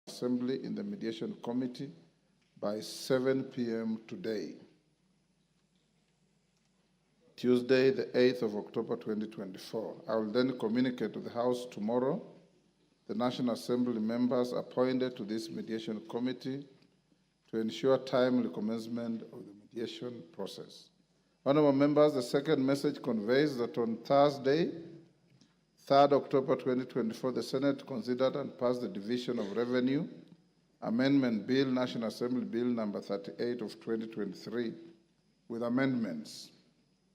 Assembly in the Mediation Committee by 7 p.m. today, Tuesday, the 8th of October 2024. I will then communicate to the House tomorrow the National Assembly members appointed to this Mediation Committee to ensure timely commencement of the mediation process. Honourable members, the second message conveys that on Thursday, 3rd October 2024, the Senate considered and passed the Division of Revenue Amendment Bill, National Assembly Bill number 38 of 2023, with amendments.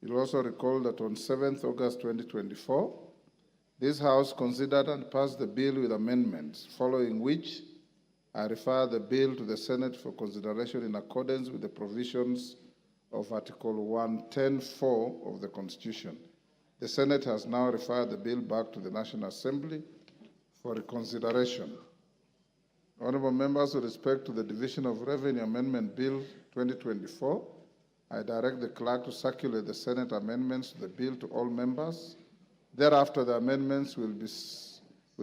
You'll also recall that on 7th August 2024, this House considered and passed the bill with amendments, following which I refer the bill to the Senate for consideration in accordance with the provisions of Article 110(4) of the Constitution. The Senate has now referred the bill back to the National Assembly for reconsideration. Honourable members, with respect to the Division of Revenue Amendment Bill 2024, I direct the clerk to circulate the Senate amendments to the bill to all members. Thereafter, the amendments will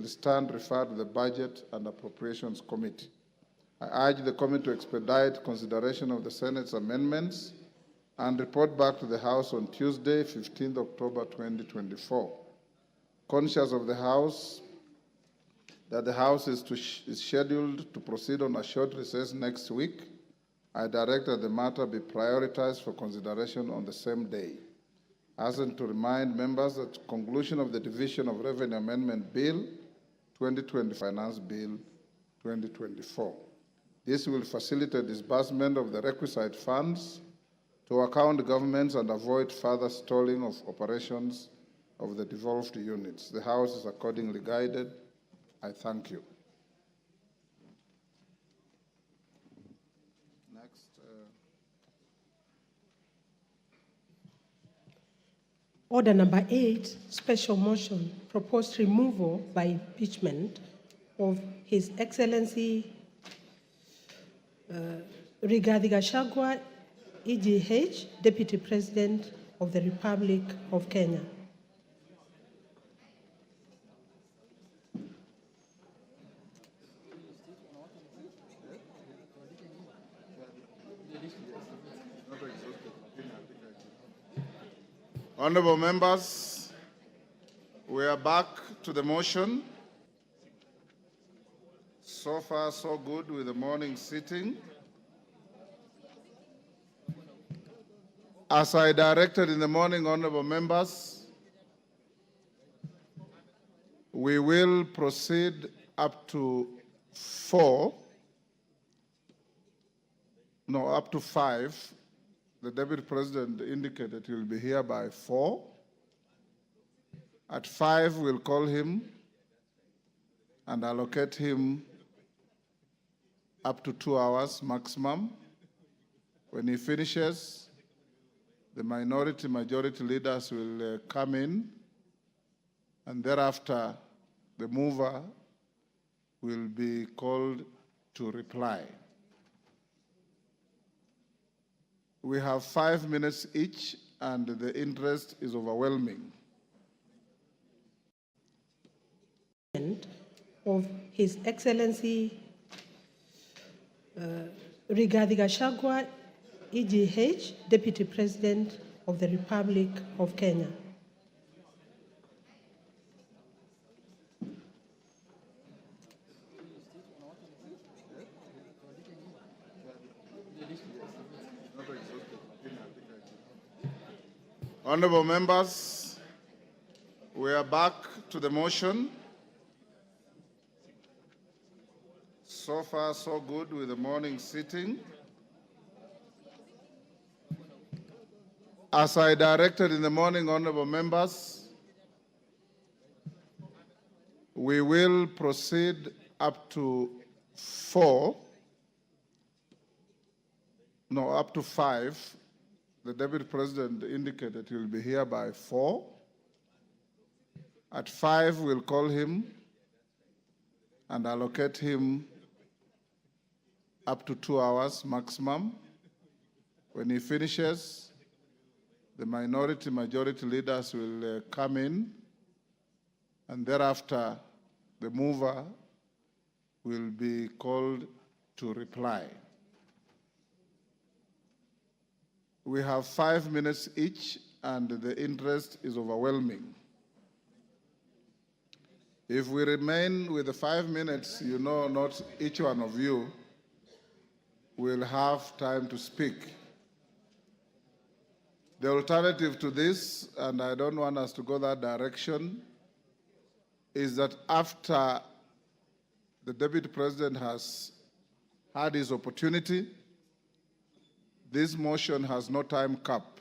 stand referred to the Budget and Appropriations Committee. I urge the committee to expedite consideration of the Senate's amendments and report back to the House on Tuesday, 15th October 2024. Conscious of the House, that the House is scheduled to proceed on a short recess next week, I direct that the matter be prioritized for consideration on the same day. As and to remind members that the conclusion of the Division of Revenue Amendment Bill 2020 Finance Bill 2024. This will facilitate disbursement of the requisite funds to account governments and avoid further stalling of operations of the devolved units. The House is accordingly guided. I thank you. Next. Order number 8, special motion, proposed removal by impeachment of His Excellency Rigathi Gachagua, EGH, Deputy President of the Republic of Kenya. Honourable members, we are back to the motion. So far, so good with the morning sitting. As I directed in the morning, honourable members, we will proceed up to 5. The Deputy President indicated he will be here by 4. At 5, we'll call him and allocate him up to 2 hours maximum. When he finishes, the majority leaders will come in, and thereafter the mover will be called to reply. We have 5 minutes each, and the interest is overwhelming. Of His Excellency Rigathi Gachagua, EGH, Deputy President of the Republic of Kenya. Honourable members, we are back to the motion. So far, so good with the morning sitting. As I directed in the morning, honourable members, we will proceed up to 5. The Deputy President indicated he will be here by 4. At 5, we'll call him and allocate him up to 2 hours maximum. When he finishes, the majority leaders will come in, and thereafter the mover will be called to reply. We have 5 minutes each, and the interest is overwhelming. If we remain with the 5 minutes, you know, not each one of you will have time to speak. The alternative to this, and I don't want us to go that direction, is that after the Deputy President has had his opportunity, this motion has no time cap,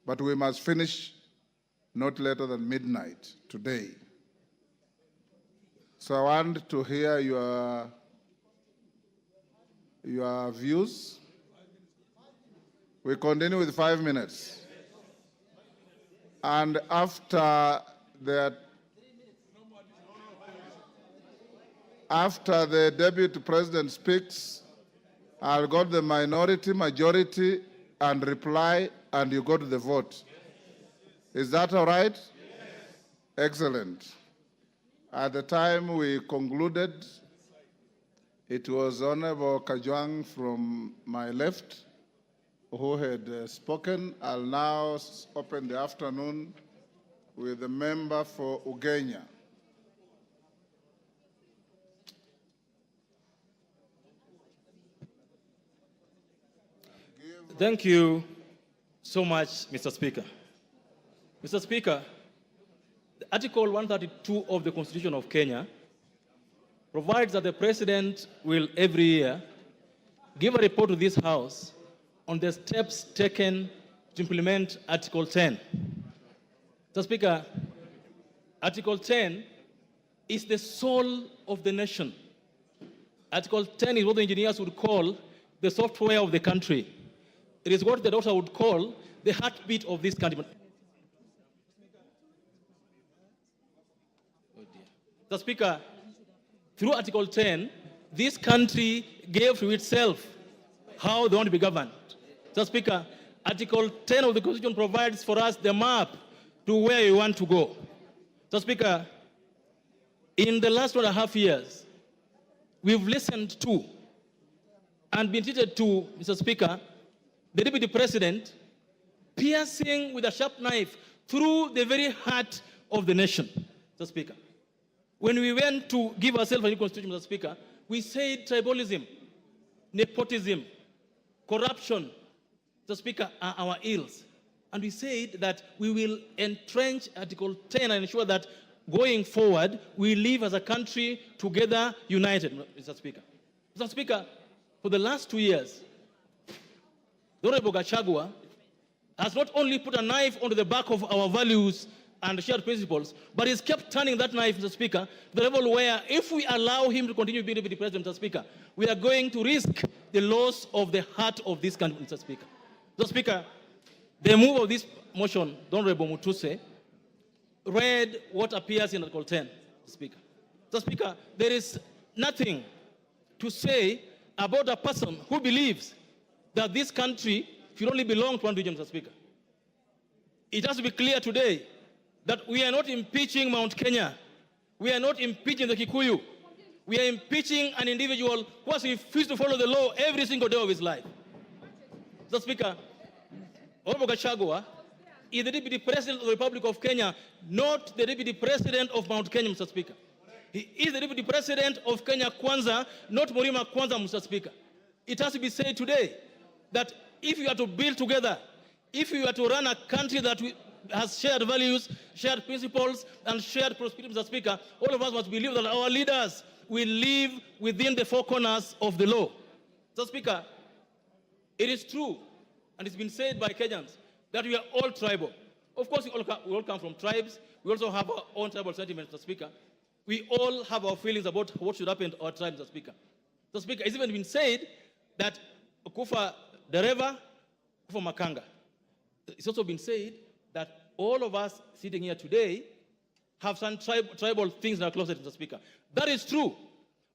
but we must finish not later than midnight today. So I want to hear your views. We continue with 5 minutes. And after the Deputy President speaks, I'll go to the minority, majority, and reply, and you go to the vote. Is that all right? Yes. Excellent. At the time we concluded, it was Honorable Kajwang from my left who had spoken. I'll now open the afternoon with the member for Ugenya. Thank you so much, Mr. Speaker. Mr. Speaker, the Article 132 of the Constitution of Kenya provides that the President will every year give a report to this House on the steps taken to implement Article 10. Mr. Speaker, Article 10 is the soul of the nation. Article 10 is what the engineers would call the software of the country. It is what the doctor would call the heartbeat of this country. Oh dear. Mr. Speaker, through Article 10, this country gave to itself how they want to be governed. Mr. Speaker, Article 10 of the Constitution provides for us the map to where we want to go. Mr. Speaker, in the last 1.5 years, we've listened to and been treated to, Mr. Speaker, the Deputy President piercing with a sharp knife through the very heart of the nation, Mr. Speaker. When we went to give ourselves a new constitution, Mr. Speaker, we said tribalism, nepotism, corruption, Mr. Speaker, are our ills. And we said that we will entrench Article 10 and ensure that going forward, we live as a country together, united, Mr. Speaker. Mr. Speaker, for the last 2 years, the Honorable Gachagua has not only put a knife onto the back of our values and shared principles, but he's kept turning that knife, Mr. Speaker, to the level where if we allow him to continue being Deputy President, Mr. Speaker, we are going to risk the loss of the heart of this country, Mr. Speaker. Mr. Speaker, the move of this motion, the Honorable Mutuse, read what appears in Article 10, Mr. Speaker. Mr. Speaker, there is nothing to say about a person who believes that this country should only belong to one region, Mr. Speaker. It has to be clear today that we are not impeaching Mount Kenya. We are not impeaching the Kikuyu. We are impeaching an individual who has refused to follow the law every single day of his life. Mr. Speaker, Honorable Gachagua is the Deputy President of the Republic of Kenya, not the Deputy President of Mount Kenya, Mr. Speaker. He is the Deputy President of Kenya Kwanza, not Murima Kwanza, Mr. Speaker. It has to be said today that if you are to build together, if you are to run a country that has shared values, shared principles, and shared prosperity, Mr. Speaker, all of us must believe that our leaders will live within the four corners of the law. Mr. Speaker, it is true, and it's been said by Kenyans, that we are all tribal. Of course, we all come from tribes. We also have our own tribal sentiments, Mr. Speaker. We all have our feelings about what should happen to our tribe, Mr. Speaker. Mr. Speaker, it's even been said that Kufa Dereva, Kufa Makanga. It's also been said that all of us sitting here today have some tribal things in our closet, Mr. Speaker. That is true.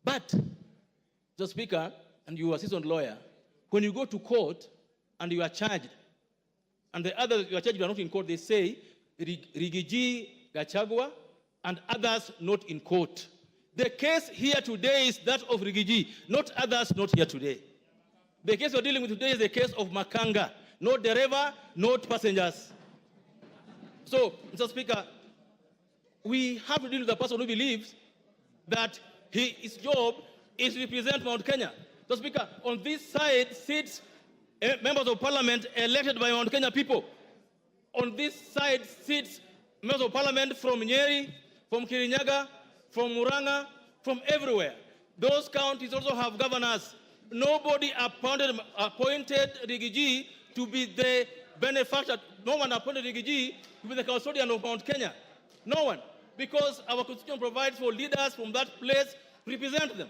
But, Mr. Speaker, and you are a seasoned lawyer, when you go to court and you are charged, and the others you are charged are not in court, they say Rigathi Gachagua and others not in court. The case here today is that of Rigathi, not others not here today. The case we're dealing with today is the case of Makanga, not driver, not passengers. So, Mr. Speaker, we have to deal with a person who believes that his job is to represent Mount Kenya. Mr. Speaker, on this side sits members of parliament elected by Mount Kenya people. On this side sits members of parliament from Nyeri, from Kirinyaga, from Muranga, from everywhere. Those counties also have governors. Nobody appointed Rigathi to be the benefactor. No one appointed Rigathi to be the custodian of Mount Kenya. No one. Because our constitution provides for leaders from that place to represent them.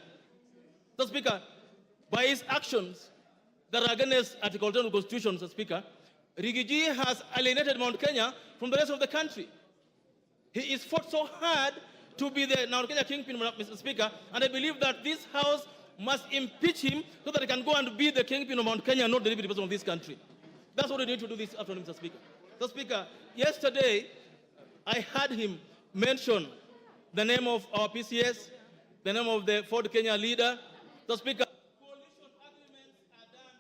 Mr. Speaker, by his actions that are against Article 10 of the Constitution, Mr. Speaker, Rigathi has alienated Mount Kenya from the rest of the country. He is fought so hard to be the Mount Kenya kingpin, Mr. Speaker, and I believe that this House must impeach him so that he can go and be the kingpin of Mount Kenya, not the deputy president of this country. That's what we need to do this afternoon, Mr. Speaker. Mr. Speaker, yesterday I heard him mention the name of our PCS, the name of the Ford Kenya leader. Mr. Speaker, coalition agreements are done.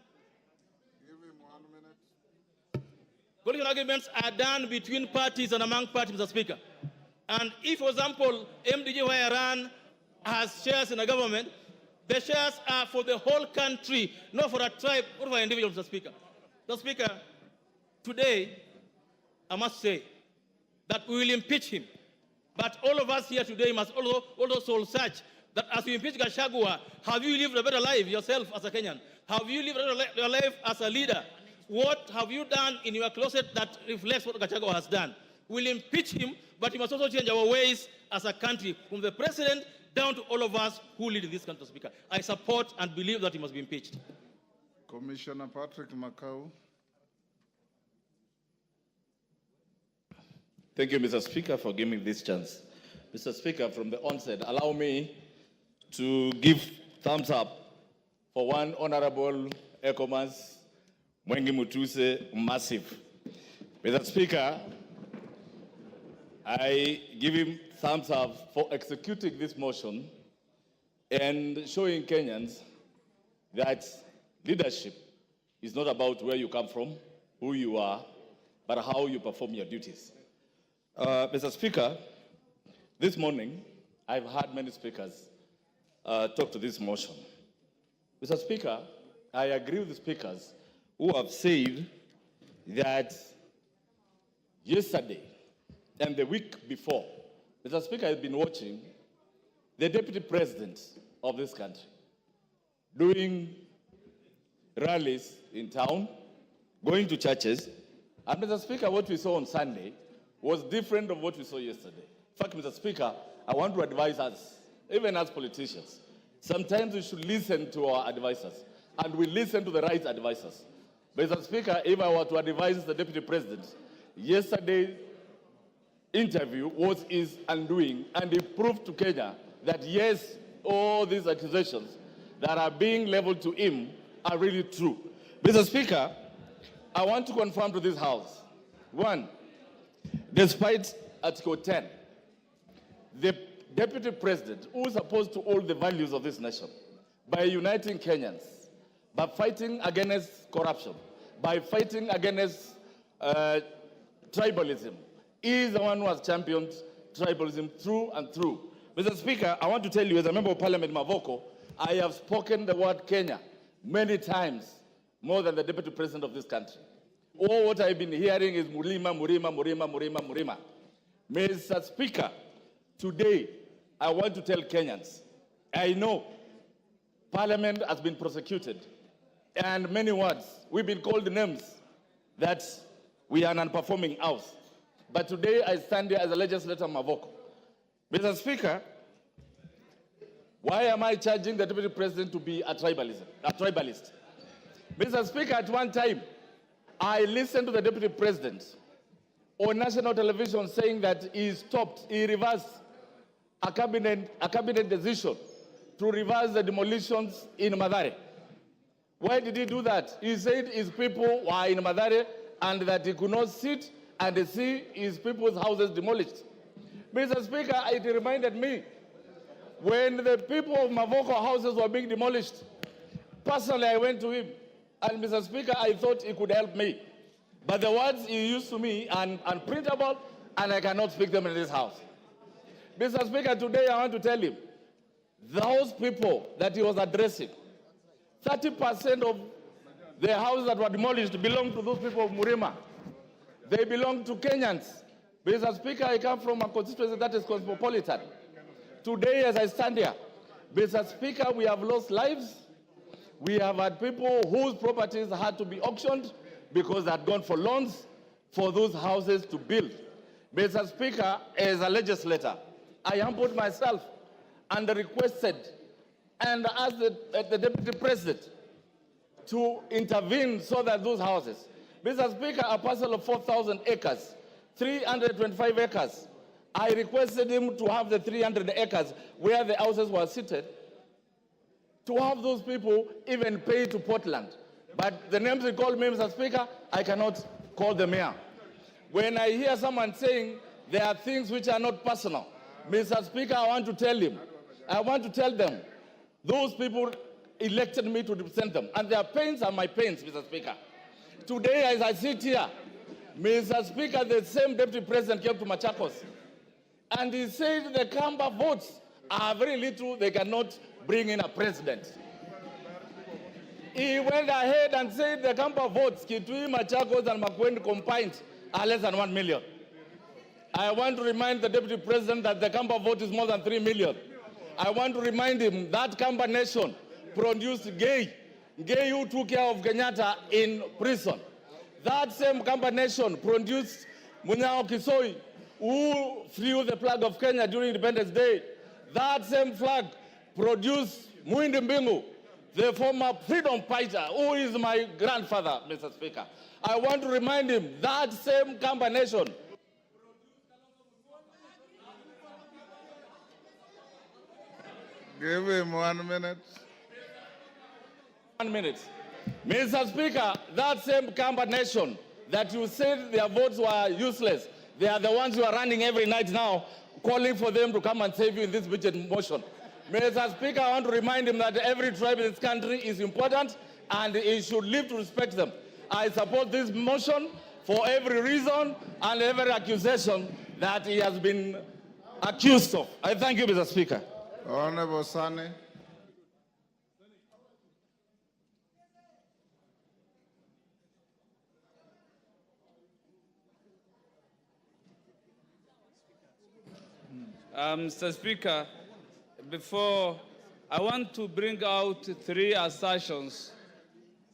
Give him 1 minute. Coalition agreements are done between parties and among parties, Mr. Speaker. And if, for example, MDG Wayaran has shares in a government, the shares are for the whole country, not for a tribe or for an individual, Mr. Speaker. Mr. Speaker, today, I must say that we will impeach him. But all of us here today must also soul search that as you impeach Gachagua, have you lived a better life yourself as a Kenyan? Have you lived a better life as a leader? What have you done in your closet that reflects what Gachagua has done? We'll impeach him, but we must also change our ways as a country, from the president down to all of us who lead this country, Speaker. I support and believe that he must be impeached. Commissioner Patrick Makau. Thank you, Mr. Speaker, for giving me this chance. Mr. Speaker, from the onset, allow me to give thumbs up for one Honorable Ecomas Mwengi Mutuse Massive. Mr. Speaker, I give him thumbs up for executing this motion and showing Kenyans that leadership is not about where you come from, who you are, but how you perform your duties. Mr. Speaker, this morning, I've heard many speakers talk to this motion. Mr. Speaker, I agree with the speakers who have said that yesterday and the week before, Mr. Speaker, I've been watching the deputy president of this country doing rallies in town, going to churches. And Mr. Speaker, what we saw on Sunday was different from what we saw yesterday. In fact, Mr. Speaker, I want to advise us, even as politicians, sometimes we should listen to our advisors, and we listen to the right advisors. Mr. Speaker, if I were to advise the deputy president, yesterday's interview was his undoing, and he proved to Kenya that yes, all these accusations that are being leveled to him are really true. Mr. Speaker, I want to confirm to this House, one, despite Article 10, the deputy president, who is supposed to hold the values of this nation, by uniting Kenyans, by fighting against corruption, by fighting against tribalism, he is the one who has championed tribalism through and through. Mr. Speaker, I want to tell you, as a member of Parliament Mavoko, I have spoken the word Kenya many times, more than the deputy president of this country. All what I've been hearing is Murima, Murima, Murima, Murima, Murima. Mr. Speaker, today I want to tell Kenyans, I know Parliament has been prosecuted, and many words, we've been called names that we are an unperforming house. But today I stand here as a legislator Mavoko. Mr. Speaker, why am I charging the deputy president to be a tribalist? Mr. Speaker, at one time, I listened to the deputy president on national television saying that he reversed a cabinet decision to reverse the demolitions in Mathare. Why did he do that? He said his people were in Mathare and that he could not sit and see his people's houses demolished. Mr. Speaker, it reminded me When the people of Mavoko houses were being demolished, personally I went to him, and Mr. Speaker, I thought he could help me. But the words he used to me are unprintable, and I cannot speak them in this house. Mr. Speaker, today I want to tell him, those people that he was addressing, 30% of the houses that were demolished belong to those people of Murima. They belong to Kenyans. Mr. Speaker, I come from a constituency that is cosmopolitan. Today, as I stand here, Mr. Speaker, we have lost lives. We have had people whose properties had to be auctioned because they had gone for loans for those houses to build. Mr. Speaker, as a legislator, I humbled myself and requested and asked the Deputy President to intervene so that those houses, Mr. Speaker, a parcel of 4,000 acres, 325 acres, I requested him to have the 300 acres where the houses were seated, to have those people even pay to Portland. But the names he called me, Mr. Speaker, I cannot call them here. When I hear someone saying there are things which are not personal, Mr. Speaker, I want to tell them, those people elected me to represent them, and their pains are my pains, Mr. Speaker. Today, as I sit here, Mr. Speaker, the same Deputy President came to Machakos, and he said the Kamba votes are very little, they cannot bring in a president. He went ahead and said the Kamba votes, Kitui, Machakos, and Makueni combined are less than 1 million. I want to remind the Deputy President that the Kamba vote is more than 3 million. I want to remind him that Kamba nation produced Gay who took care of Kenyatta in prison. That same Kamba nation produced Munyao Kisoi, who flew the flag of Kenya during Independence Day. That same flag produced Muindi Mbingu, the former freedom fighter, who is my grandfather, Mr. Speaker. I want to remind him that same Kamba nation. Give him 1 minute. 1 minute. Mr. Speaker, that same Kamba nation that you said their votes were useless, they are the ones who are running every night now, calling for them to come and save you in this budget motion. Mr. Speaker, I want to remind him that every tribe in this country is important and he should live to respect them. I support this motion for every reason and every accusation that he has been accused of. I thank you, Mr. Speaker. Honorable Sane. Mr. Speaker, before I want to bring out 3 assertions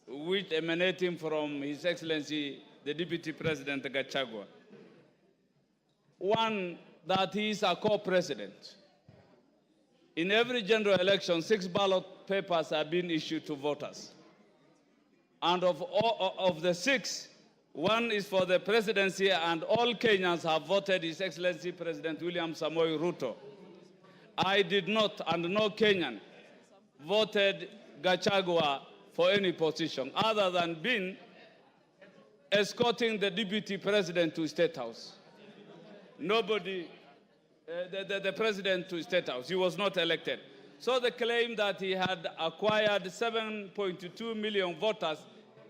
which emanating from His Excellency, the Deputy President Gachagua. One, that he is a co-president. In every general election, 6 ballot papers are being issued to voters. And of the 6, 1 is for the presidency, and all Kenyans have voted His Excellency President William Samoei Ruto. I did not, and no Kenyan, voted Gachagua for any position other than being escorting the deputy president to State House. Nobody, the president to State House, he was not elected. So the claim that he had acquired 7.2 million voters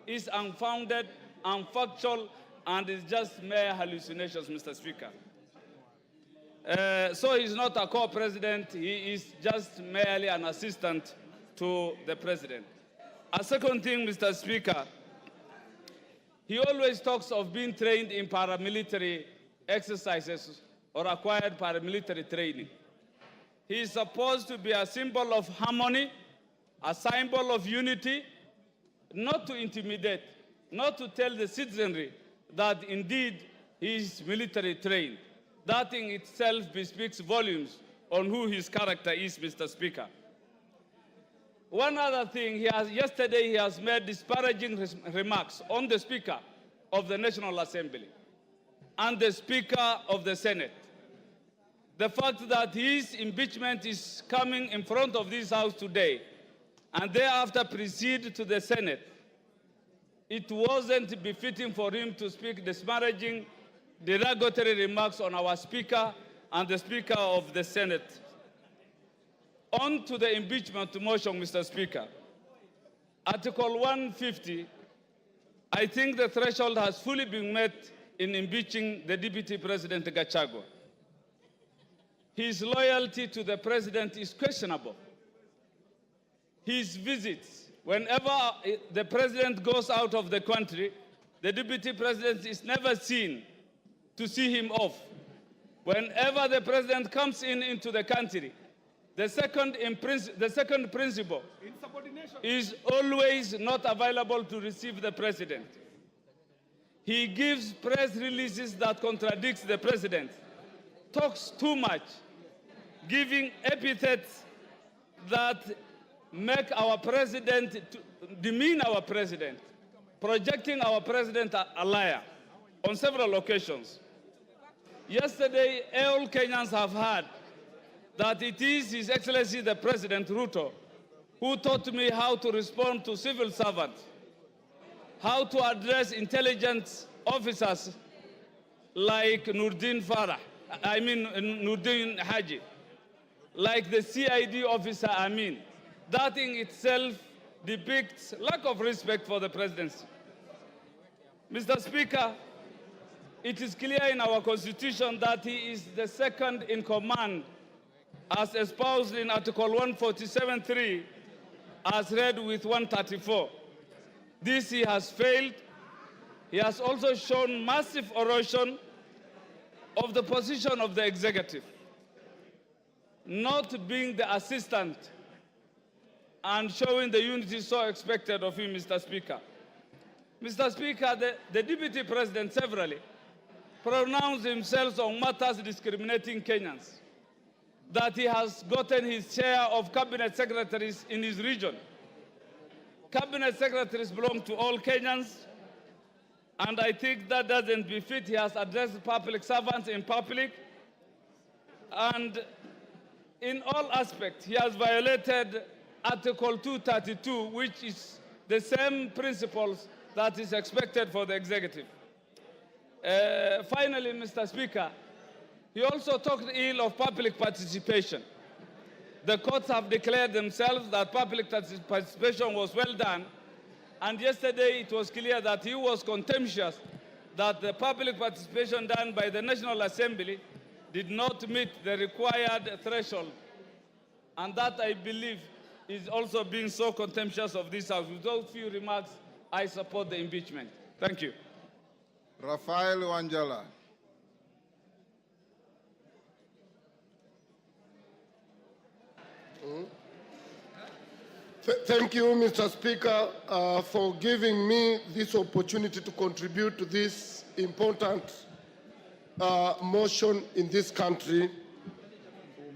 is unfounded, unfactual, and is just mere hallucinations, Mr. Speaker. So he's not a co-president, he is just merely an assistant to the president. A second thing, Mr. Speaker, he always talks of being trained in paramilitary exercises or acquired paramilitary training. He is supposed to be a symbol of harmony, a symbol of unity, not to intimidate, not to tell the citizenry that indeed he is military trained. That in itself bespeaks volumes on who his character is, Mr. Speaker. One other thing, yesterday he has made disparaging remarks on the Speaker of the National Assembly and the Speaker of the Senate. The fact that his impeachment is coming in front of this House today and thereafter proceed to the Senate, it wasn't befitting for him to speak disparaging, derogatory remarks on our Speaker and the Speaker of the Senate. On to the impeachment motion, Mr. Speaker. Article 150, I think the threshold has fully been met in impeaching the Deputy President Gachagua. His loyalty to the president is questionable. His visits, whenever the president goes out of the country, the deputy president is never seen to see him off. Whenever the president comes into the country, the second principle is always not available to receive the president. He gives press releases that contradicts the president, talks too much, giving epithets that make our president, demean our president, projecting our president a liar on several occasions. Yesterday, all Kenyans have heard that it is His Excellency the President Ruto who taught me how to respond to civil servants, how to address intelligence officers like Nurdin Haji, like the CID officer Amin. That in itself depicts lack of respect for the presidency. Mr. Speaker, it is clear in our Constitution that he is the second in command, as espoused in Article 147.3, as read with 134. This he has failed. He has also shown massive erosion of the position of the executive, not being the assistant and showing the unity so expected of him, Mr. Speaker. Mr. Speaker, the Deputy President severally pronounced himself on matters discriminating Kenyans, that he has gotten his share of cabinet secretaries in his region. Cabinet secretaries belong to all Kenyans, and I think that doesn't befit. He has addressed public servants in public, and in all aspects, he has violated Article 232, which is the same principles that is expected for the executive. Finally, Mr. Speaker, he also talked ill of public participation. The courts have declared themselves that public participation was well done, and yesterday it was clear that he was contemptuous that the public participation done by the National Assembly did not meet the required threshold, and that, I believe, is also being so contemptuous of this House. With those few remarks, I support the impeachment. Thank you. Rafael Wanjala. Thank you, Mr. Speaker, for giving me this opportunity to contribute to this important motion in this country.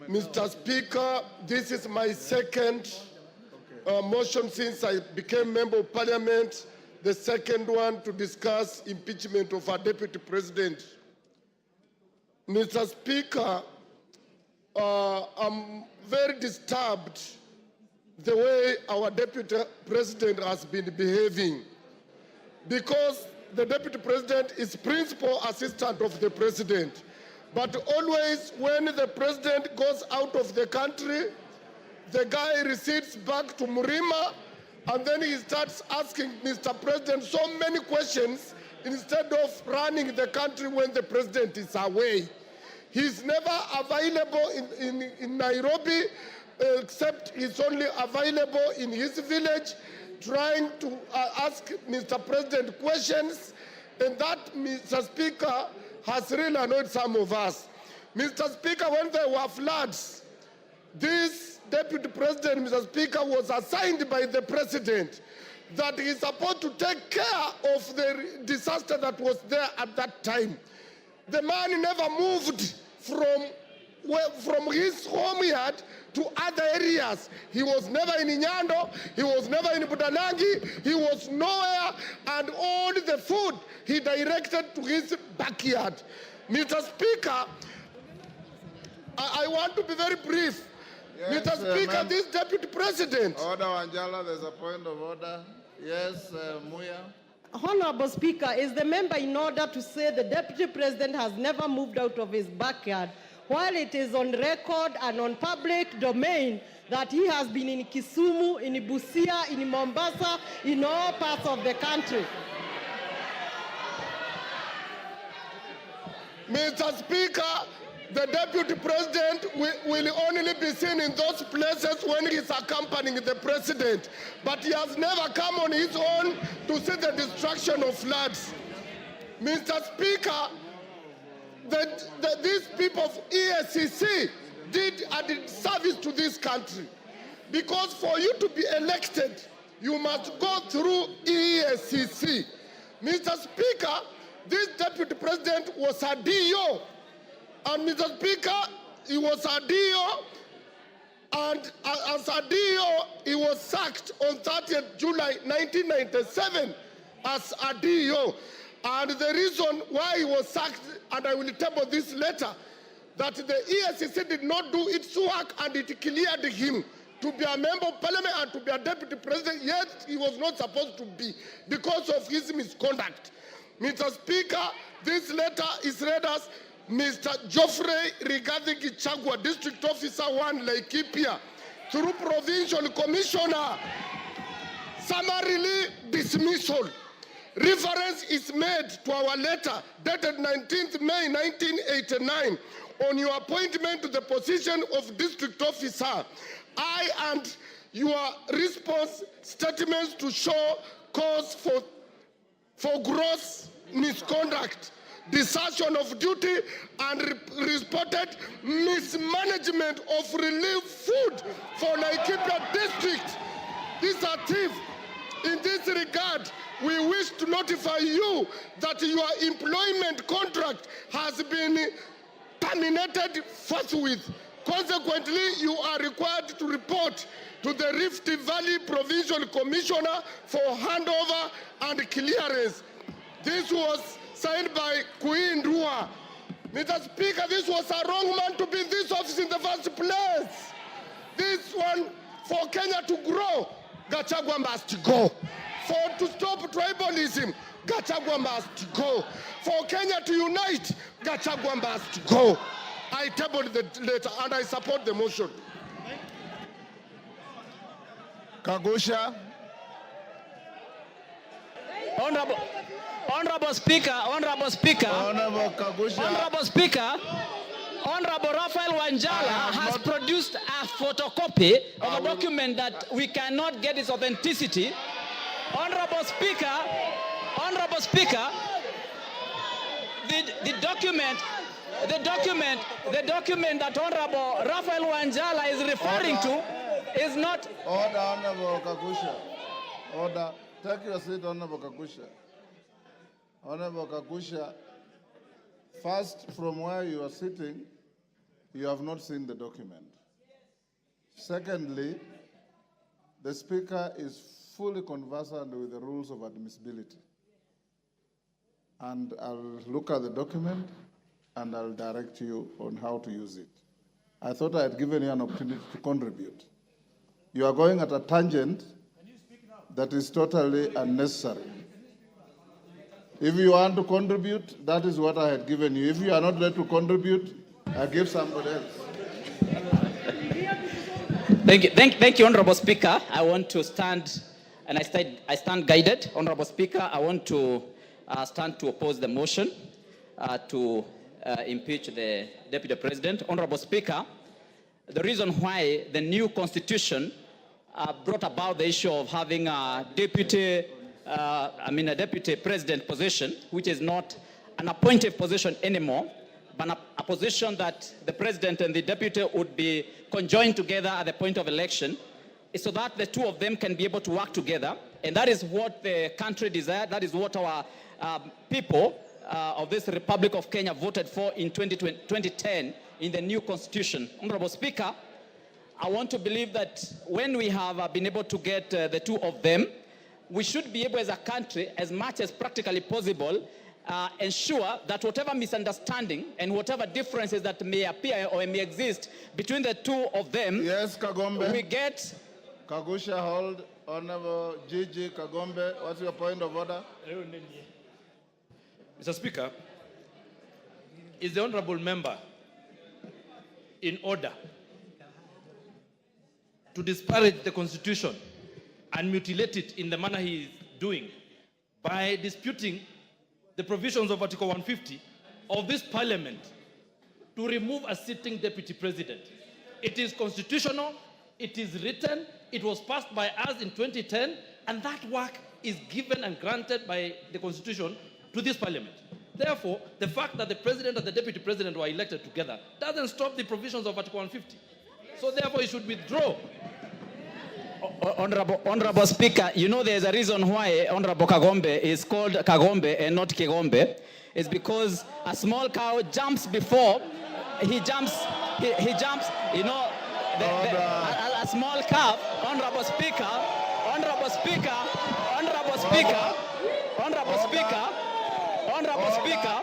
Mr. Speaker, this is my second motion since I became Member of Parliament, the second one to discuss impeachment of our Deputy President. Mr. Speaker, I'm very disturbed the way our Deputy President has been behaving, because the Deputy President is principal assistant of the President. But always when the President goes out of the country, the guy recedes back to Murima, and then he starts asking Mr. President so many questions instead of running the country when the President is away. He's never available in Nairobi, except he's only available in his village, trying to ask Mr. President questions, and that, Mr. Speaker, has really annoyed some of us. Mr. Speaker, when there were floods, this Deputy President, Mr. Speaker, was assigned by the President that he's supposed to take care of the disaster that was there at that time. The man never moved from his home yard to other areas. He was never in Nyando, he was never in Budanangi, he was nowhere, and all the food he directed to his backyard. Mr. Speaker, I want to be very brief. Yes, Mr. Speaker, this Deputy President. Order, Wanjala, there's a point of order. Yes, Muya. Honorable Speaker, is the member in order to say the Deputy President has never moved out of his backyard while it is on record and on public domain that he has been in Kisumu, in Busia, in Mombasa, in all parts of the country. Mr. Speaker, the Deputy President will only be seen in those places when he is accompanying the President. But he has never come on his own to see the destruction of floods. Mr. Speaker, these people of EACC did service to this country. Because for you to be elected, you must go through EACC. Mr. Speaker, this Deputy President was a DO. And Mr. Speaker, he was a DO, and as a DO, he was sacked on 30th July 1997 as a DO. And the reason why he was sacked, and I will table this later, that the ESCC did not do its work and it cleared him to be a member of parliament and to be a deputy president, yet he was not supposed to be because of his misconduct. Mr. Speaker, this letter is read as Mr. Geoffrey Rigathi Gachagua, District Officer 1, Laikipia, through Provincial Commissioner, summarily dismissal. Reference is made to our letter dated 19th May 1989 on your appointment to the position of District Officer. I and your response statements to show cause for gross misconduct, desertion of duty, and reported mismanagement of relief food for Laikipia District. These are thieves. In this regard, we wish to notify you that your employment contract has been terminated forthwith. Consequently, you are required to report to the Rift Valley Provincial Commissioner for handover and clearance. This was signed by Queen Rua. Mr. Speaker, this was a wrong man to be in this office in the first place. This one, for Kenya to grow, Gachagua must go. To stop tribalism, Gachagua must go. For Kenya to unite, Gachagua must go. I tabled the letter and I support the motion. Kagusha. Honorable Speaker, Honorable Kagusha. Honorable Speaker, Honorable Raphael Wanjala has produced a photocopy of a document that we cannot get its authenticity. Honorable Speaker, the document that Honorable Raphael Wanjala is referring to is not. Order, Honorable Kagusha. Order. Take your seat, Honorable Kagusha. Honorable Kagusha, first, from where you are sitting, you have not seen the document. Secondly, the Speaker is fully conversant with the rules of admissibility. And I'll look at the document and I'll direct you on how to use it. I thought I had given you an opportunity to contribute. You are going at a tangent that is totally unnecessary. If you want to contribute, that is what I had given you. If you are not ready to contribute, I give somebody else. Thank you, Honorable Speaker. I want to stand, and I stand guided. Honorable Speaker, I want to stand to oppose the motion to impeach the Deputy President. Honorable Speaker, the reason why the new constitution brought about the issue of having a deputy president position, which is not an appointed position anymore, but a position that the president and the deputy would be conjoined together at the point of election, is so that the two of them can be able to work together. And that is what the country desired. That is what our people of this Republic of Kenya voted for in 2010 in the new constitution. Honorable Speaker, I want to believe that when we have been able to get the two of them, we should be able as a country, as much as practically possible, ensure that whatever misunderstanding and whatever differences that may appear or may exist between the two of them, yes, Kagombe. We get... Kagusha, hold. Honorable Gigi Kagombe, what's your point of order? Mr. Speaker, is the honorable member in order to disparage the Constitution and mutilate it in the manner he is doing by disputing the provisions of Article 150 of this Parliament to remove a sitting deputy president. It is constitutional, it is written, it was passed by us in 2010, and that work is given and granted by the Constitution to this Parliament. Therefore, the fact that the president and the deputy president were elected together doesn't stop the provisions of Article 150. So therefore, it should withdraw. Honorable Speaker, you know there's a reason why Honorable Kagombe is called Kagombe and not Kigombe. It's because a small cow jumps before he jumps, you know, a small calf. Honorable Speaker, Honorable Speaker, Honorable Speaker, Honorable Speaker, Honorable Speaker,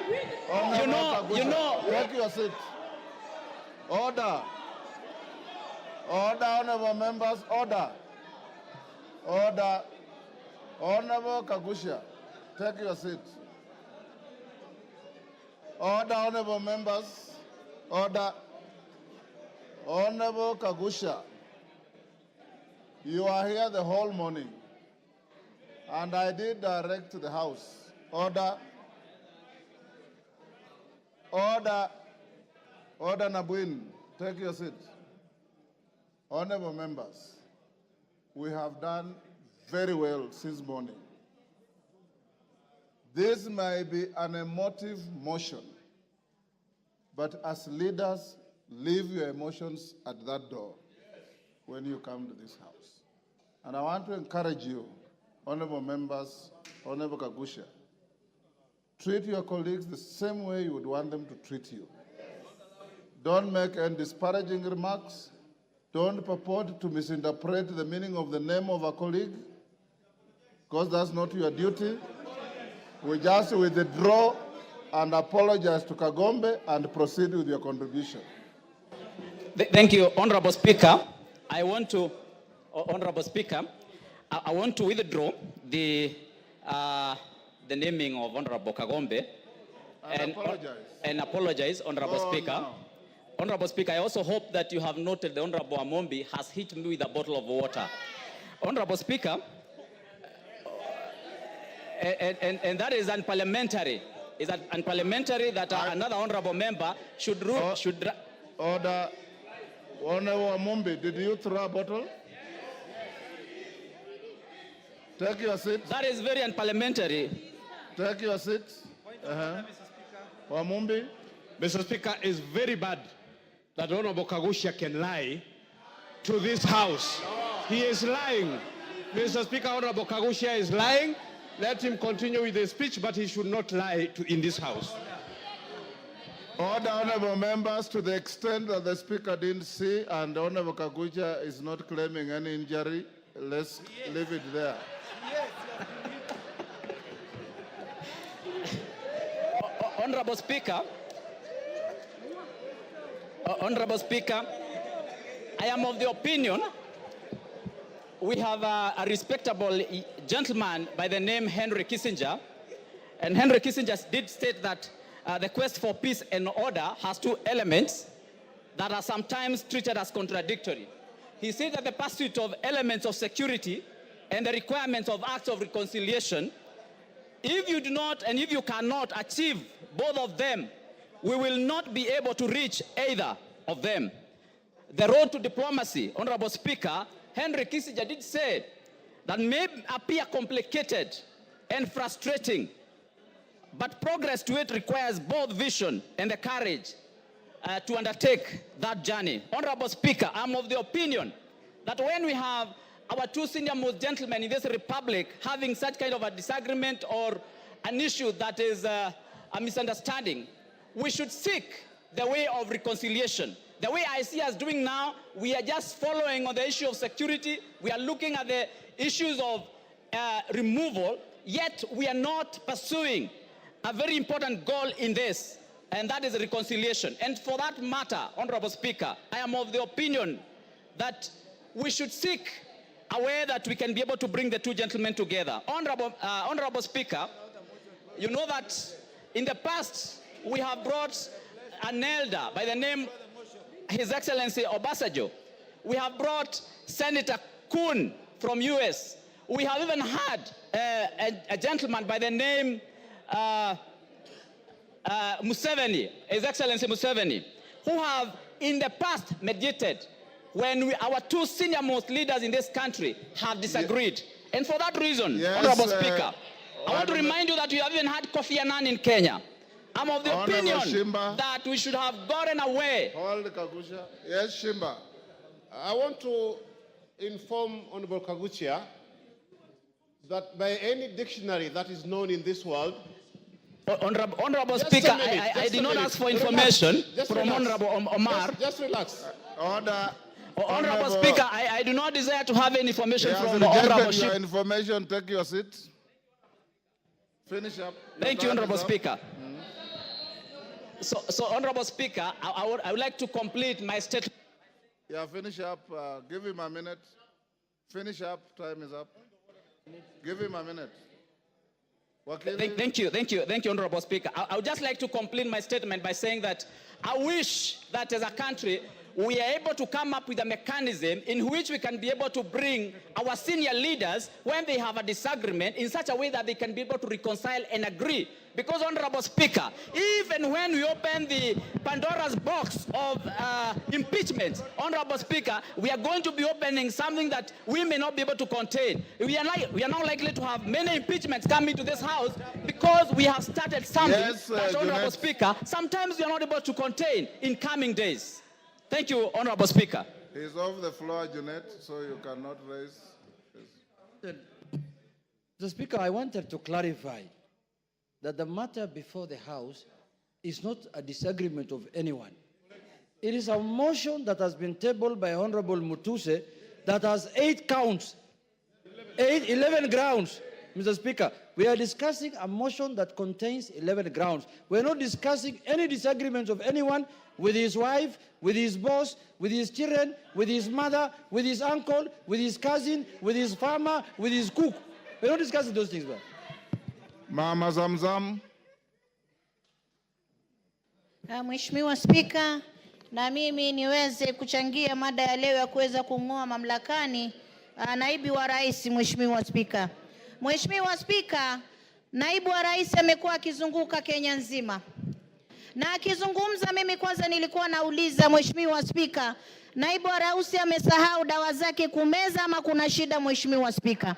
you know. Take your seat. Order. Order, honorable members, order. Order. Honorable Kagusha, take your seat. Order, honorable members, order. Honorable Kagusha, you are here the whole morning, and I did direct to the House. Order. Order. Order, Nabuin, take your seat. Honorable members, we have done very well since morning. This may be an emotive motion, but as leaders, leave your emotions at that door when you come to this House. And I want to encourage you, honorable members, Honorable Kagusha, treat your colleagues the same way you would want them to treat you. Don't make any disparaging remarks. Don't purport to misinterpret the meaning of the name of a colleague, because that's not your duty. We just withdraw and apologize to Kagombe and proceed with your contribution. Thank you, Honorable Speaker. Honorable Speaker, I want to withdraw the naming of Honorable Kagombe and apologize, Honorable Speaker. No. Honorable Speaker, I also hope that you have noted the Honorable Amombi has hit me with a bottle of water. Honorable Speaker, and that is unparliamentary. Is that unparliamentary that another honorable member should rule? Order. Honorable Amombi, did you throw a bottle? Take your seat. That is very unparliamentary. Take your seat. Amombi. Mr. Speaker, it's very bad that Honorable Kagusha can lie to this House. He is lying. Mr. Speaker, Honorable Kagusha is lying. Let him continue with the speech, but he should not lie in this House. Order, honorable members, to the extent that the Speaker didn't see and Honorable Kagusha is not claiming any injury, let's leave it there. Honorable Speaker, I am of the opinion we have a respectable gentleman by the name Henry Kissinger, and Henry Kissinger did state that the quest for peace and order has two elements that are sometimes treated as contradictory. He said that the pursuit of elements of security and the requirements of acts of reconciliation, if you do not and if you cannot achieve both of them, we will not be able to reach either of them. The road to diplomacy, Honorable Speaker, Henry Kissinger did say that may appear complicated and frustrating, but progress to it requires both vision and the courage to undertake that journey. Honorable Speaker, I'm of the opinion that when we have our two senior most gentlemen in this republic having such kind of a disagreement or an issue that is a misunderstanding, we should seek the way of reconciliation. The way I see us doing now, we are just following on the issue of security. We are looking at the issues of removal, yet we are not pursuing a very important goal in this, and that is reconciliation. And for that matter, Honorable Speaker, I am of the opinion that we should seek a way that we can be able to bring the two gentlemen together. Honorable Speaker, you know that in the past we have brought an elder by the name His Excellency Obasanjo. We have brought Senator Kuhn from US. We have even had a gentleman by the name Museveni, His Excellency Museveni, who have in the past mediated when our two senior-most leaders in this country have disagreed. And for that reason, Honorable Speaker, I want to remind you that we have even had Kofi Annan in Kenya. I'm of the opinion that we should have gotten away. Hold Kagusha. Yes, Shimba. I want to inform Honorable Kaguchia that by any dictionary that is known in this world, Honorable Speaker, I did not ask for information from Honorable Omar. Just relax. Order. Honorable Speaker, I do not desire to have any information from the Honorable your information. Take your seat. Finish up. Thank you, Honorable Speaker. So, Honorable Speaker, I would like to complete my statement. Yeah, finish up. Give him a minute. Finish up. Time is up. Give him a minute. Thank you, Honorable Speaker. I would just like to complete my statement by saying that I wish that as a country, we are able to come up with a mechanism in which we can be able to bring our senior leaders when they have a disagreement in such a way that they can be able to reconcile and agree. Because, Honorable Speaker, even when we open the Pandora's box of impeachment, Honorable Speaker, we are going to be opening something that we may not be able to contain. We are now likely to have many impeachments coming to this House because we have started something that, Honorable Speaker, sometimes we are not able to contain in coming days. Thank you, Honorable Speaker. He's off the floor, Jeanette, so you cannot raise. Mr. Speaker, I wanted to clarify that the matter before the House is not a disagreement of anyone. It is a motion that has been tabled by Honorable Mutuse that has 8 counts, 11 grounds. Mr. Speaker, we are discussing a motion that contains 11 grounds. We're not discussing any disagreements of anyone with his wife, with his boss, with his children, with his mother, with his uncle, with his cousin, with his farmer, with his cook. We're not discussing those things, bro. Mama Zamzam. Mheshimiwa Spika, na mimi niweze kuchangia mada ya leo ya kuweza kung'oa mamlakani naibu wa rais. Mheshimiwa Spika. Mheshimiwa Spika, naibu wa rais amekuwa akizunguka Kenya nzima. Na akizungumza, mimi kwanza nilikuwa nauliza Mheshimiwa Spika, naibu wa rais amesahau dawa zake kumeza ama kuna shida Mheshimiwa Spika?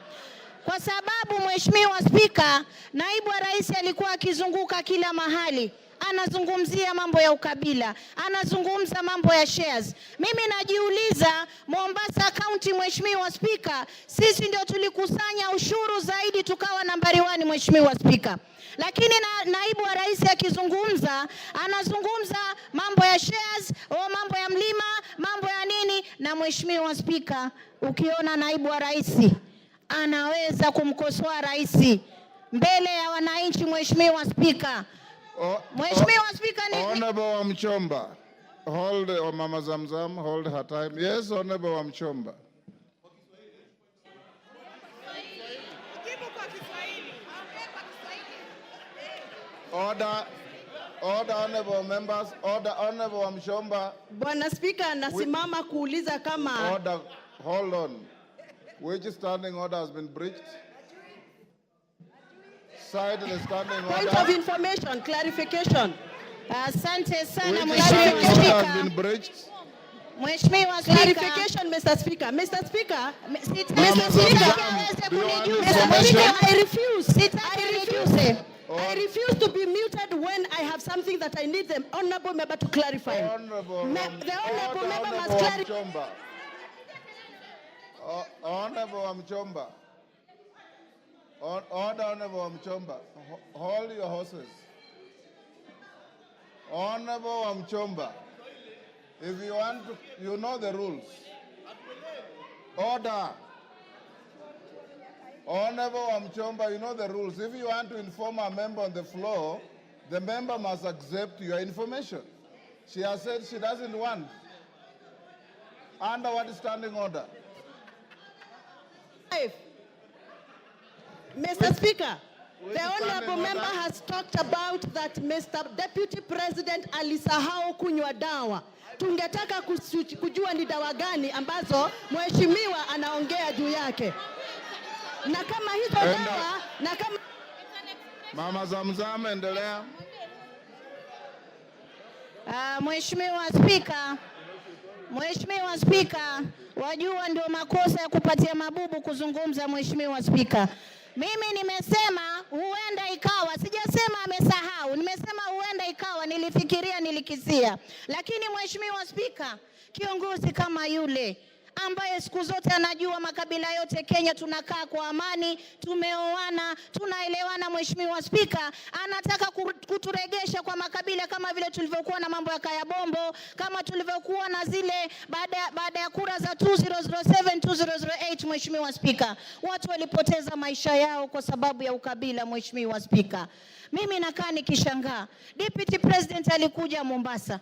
Kwa sababu Mheshimiwa Spika, naibu wa rais alikuwa akizunguka kila mahali. Anazungumzia mambo ya ukabila, anazungumza mambo ya shares. Mimi najiuliza, Mombasa County Mheshimiwa Spika, sisi ndio tulikusanya ushuru zaidi tukawa nambari 1 Mheshimiwa Spika. Lakini naibu wa rais akizungumza, anazungumza mambo ya shares, mambo ya mlima, mambo ya nini. Na Mheshimiwa Spika, ukiona naibu wa rais anaweza kumkosoa rais mbele ya wananchi Mheshimiwa Spika. Mheshimiwa Spika, Honorable Wamchomba. Hold Mama Zamzam, hold her time. Yes, Honorable Wamchomba. Order, honorable members, order, Honorable Wamchomba. Bwana Spika, nasimama kuuliza kama... Order, hold on. Which standing order has been breached? Cite the standing order. Point of information, clarification. Asante sana Which standing order has been breached? Mheshimiwa Spika. Clarification, Mr. Speaker. Mr. Speaker. Mr. Speaker, I refuse to be muted when I have something that I need the honorable member to clarify. The honorable member must clarify. Honorable Wamchomba. Order, Honorable Wamchomba. Hold your horses. Honorable Wamchomba. If you want to, you know the rules. Order. Honorable Wamchomba, you know the rules. If you want to inform a member on the floor, the member must accept your information. She has said she doesn't want. Under what standing Mr. Speaker, The honorable member has talked about that Mr. Deputy President alisahau kunywa dawa. Tungetaka kujua ni dawa gani ambazo mheshimiwa anaongea juu yake. Na kama hizo dawa, na kama Mama Zamzam, endelea. Mheshimiwa Spika, wajua ndio makosa ya kupatia mabubu kuzungumza. Mheshimiwa Spika, mimi nimesema huenda ikawa, sijasema amesahau, nimesema huenda ikawa, nilifikiria, nilikisia. Lakini Mheshimiwa Spika, kiongozi kama yule ambaye siku zote anajua makabila yote Kenya tunakaa kwa amani, tumeoana, tunaelewana, Mheshimiwa Spika, anataka kuturegesha kwa makabila kama vile tulivyokuwa na mambo ya Kaya Bombo, kama tulivyokuwa na zile baada ya kura za 2007 2008. Mheshimiwa Spika, watu walipoteza maisha yao kwa sababu ya ukabila. Mheshimiwa Spika, mimi nakaa nikishangaa. Deputy President alikuja Mombasa,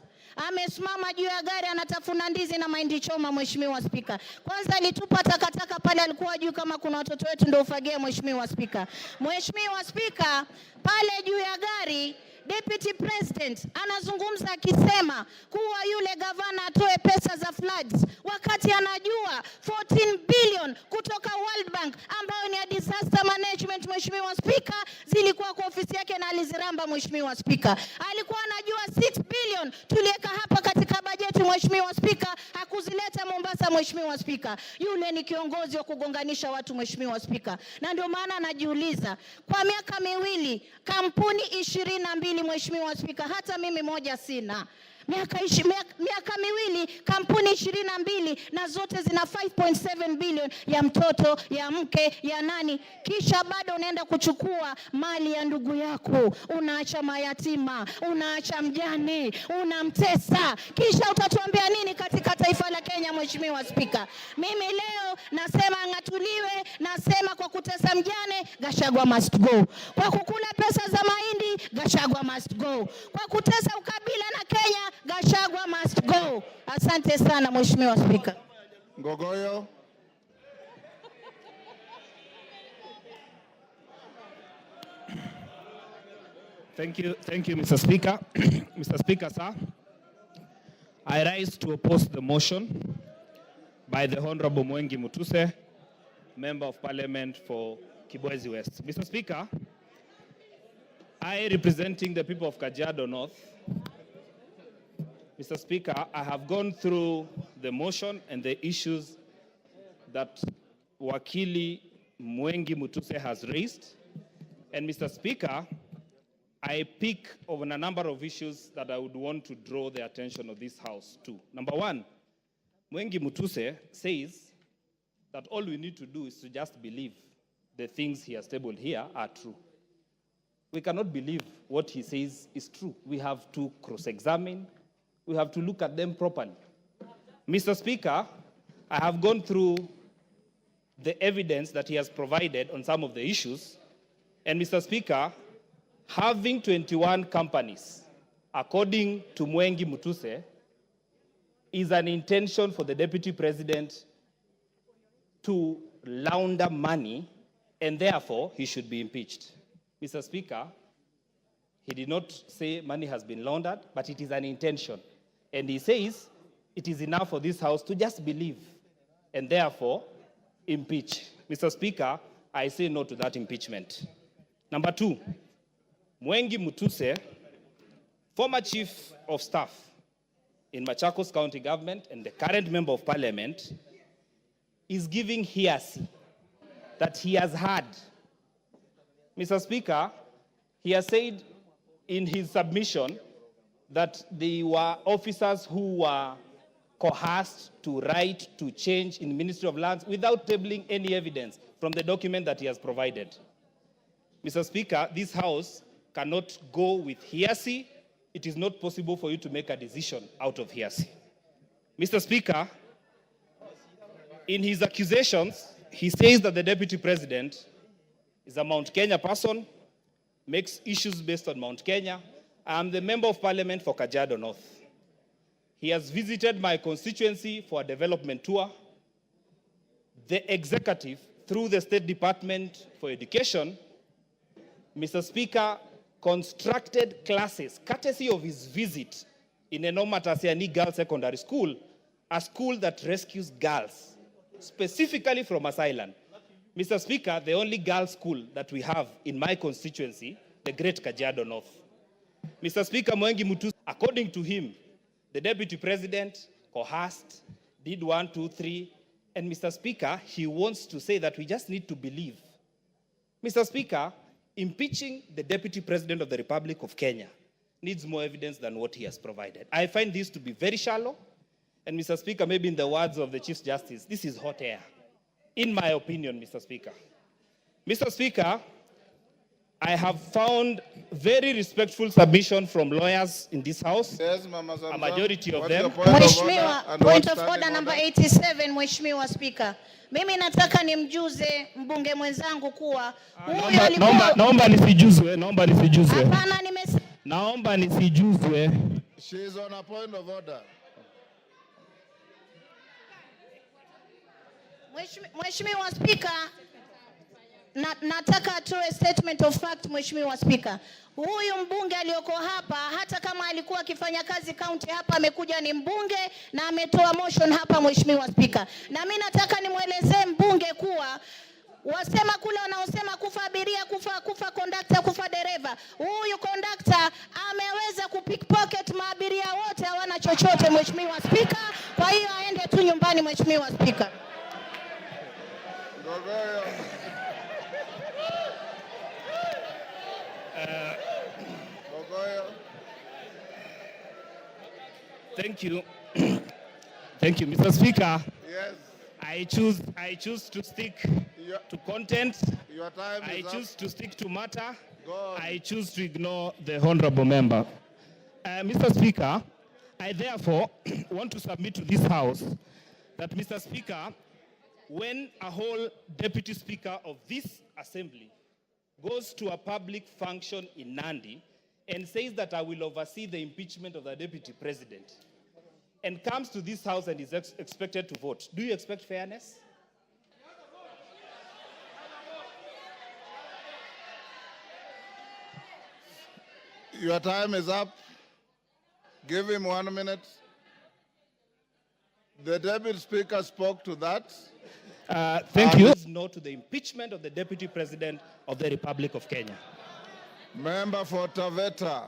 amesimama juu ya gari anatafuna ndizi na mahindi choma. Mheshimiwa Spika, kwanza alitupa takataka pale, alikuwa juu kama kuna watoto wetu ndio ufagia. Mheshimiwa Spika, Mheshimiwa Spika, pale juu ya gari Deputy President anazungumza akisema kuwa yule gavana atoe pesa za floods, wakati anajua 14 billion kutoka World Bank ambayo ni ya disaster management. Mheshimiwa Spika, zilikuwa kwa ofisi yake na aliziramba. Mheshimiwa Spika, alikuwa anajua 6 billion tuliweka hapa katika bajeti. Mheshimiwa Spika, hakuzileta Mombasa. Mheshimiwa Spika, yule ni kiongozi wa kugonganisha watu. Mheshimiwa Spika, na ndio maana najiuliza, kwa miaka miwili kampuni 22, Mheshimiwa Spika, hata mimi moja sina. Miaka miwili kampuni 22 na zote zina 5.7 billion ya mtoto, ya mke, ya nani, kisha bado unaenda kuchukua mali ya ndugu yako, unaacha mayatima, unaacha mjane, unamtesa, kisha utatuambia nini katika taifa la Kenya? Mheshimiwa Spika, mimi leo nasema ngatuliwe, nasema kwa kutesa mjane, Gachagua must go. Kwa kukula pesa za mahindi, Gachagua must go. Kwa kutesa ukabila na Kenya, Gachagua must go. Asante sana Mheshimiwa Spika. Ngogoyo. Thank you, Mr. Speaker. Mr. Speaker, sir, I rise to oppose the motion by the Honorable Mwengi Mutuse, Member of Parliament for Kibwezi West. Mr. Speaker, I, representing the people of Kajiado North, Mr. Speaker, I have gone through the motion and the issues that Wakili Mwengi Mutuse has raised. And Mr. Speaker, I pick on a number of issues that I would want to draw the attention of this House to. Number one, Mwengi Mutuse says that all we need to do is to just believe the things he has tabled here are true. We cannot believe what he says is true. We have to cross-examine. We have to look at them properly. Mr. Speaker, I have gone through the evidence that he has provided on some of the issues. And Mr. Speaker, having 21 companies, according to Mwengi Mutuse, is an intention for the Deputy President to launder money, and therefore he should be impeached. Mr. Speaker, he did not say money has been laundered, but it is an intention. And he says it is enough for this House to just believe and therefore impeach. Mr. Speaker, I say no to that impeachment. Number two, Mwengi Mutuse, former Chief of Staff in Machakos County Government and the current Member of Parliament, is giving hearsay that he has heard. Mr. Speaker, he has said in his submission that they were officers who were coerced to write to change in the Ministry of Lands without tabling any evidence from the document that he has provided. Mr. Speaker, this House cannot go with hearsay. It is not possible for you to make a decision out of hearsay. Mr. Speaker, in his accusations, he says that the Deputy President is a Mount Kenya person, makes issues based on Mount Kenya. I am the Member of Parliament for Kajiado North. He has visited my constituency for a development tour. The executive, through the State Department for Education, Mr. Speaker, constructed classes, courtesy of his visit in Enomatasiani Girls Secondary School, a school that rescues girls, specifically from asylum. Mr. Speaker, the only girls' school that we have in my constituency, the Great Kajiado North. Mr. Speaker, Mwengi Mutusa, according to him, the Deputy President coerced, did 1, 2, 3, and Mr. Speaker, he wants to say that we just need to believe. Mr. Speaker, impeaching the Deputy President of the Republic of Kenya needs more evidence than what he has provided. I find this to be very shallow, and Mr. Speaker, maybe in the words of the Chief Justice, this is hot air, in my opinion, Mr. Speaker. Mr. Speaker, I have found very respectful submission from lawyers in this House, Yes, Mama Zamzam. a majority of What's them. your point of order Mheshimiwa, and point what's of order standing number order? 87, Mheshimiwa Spika. Mimi nataka nimjuze mbunge mwenzangu kuwa huyo alikuwa... Naomba nisijuzwe, naomba nisijuzwe. Hapana, nimesema... Naomba nisijuzwe. She is on a point of order. Mheshimiwa Spika, nataka atoe statement of fact, Mheshimiwa Spika. Huyu mbunge aliyoko hapa, hata kama alikuwa akifanya kazi county hapa, amekuja ni mbunge na ametoa motion hapa, Mheshimiwa Spika. Na mimi nataka nimwelezee mbunge kuwa wasema kule wanaosema kufa abiria, kufa conductor, kufa dereva. Huyu conductor ameweza kupickpocket maabiria wote, hawana chochote, Mheshimiwa Spika. Kwa hiyo aende tu nyumbani, Mheshimiwa Spika. Thank you. Thank you, Mr. Speaker. Yes. I choose to stick to content. Your time I is choose up. to stick to matter. Go on. I choose to ignore the honorable member. Mr. Speaker, I therefore want to submit to this House that, Mr. Speaker, when a whole deputy speaker of this assembly goes to a public function in Nandi and says that I will oversee the impeachment of the deputy president, and comes to this House and is expected to vote, do you expect fairness? Your time is up. Give him 1 minute. The Deputy Speaker spoke to that. Thank you. No to the impeachment of the Deputy President of the Republic of Kenya. Member for Taveta.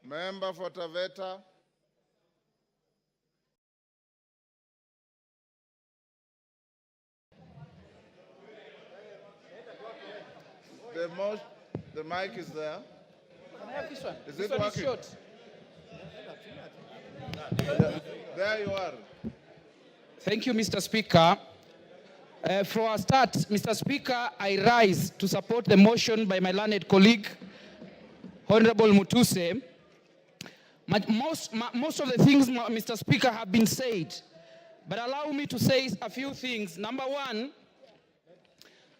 Member for Taveta. The mic is there. Can I have this one? Is This it one is working? short. There you are. Thank you, Mr. Speaker. For a start, Mr. Speaker, I rise to support the motion by my learned colleague, Honorable Mutuse. Most of the things, Mr. Speaker, have been said, but allow me to say a few things. Number one,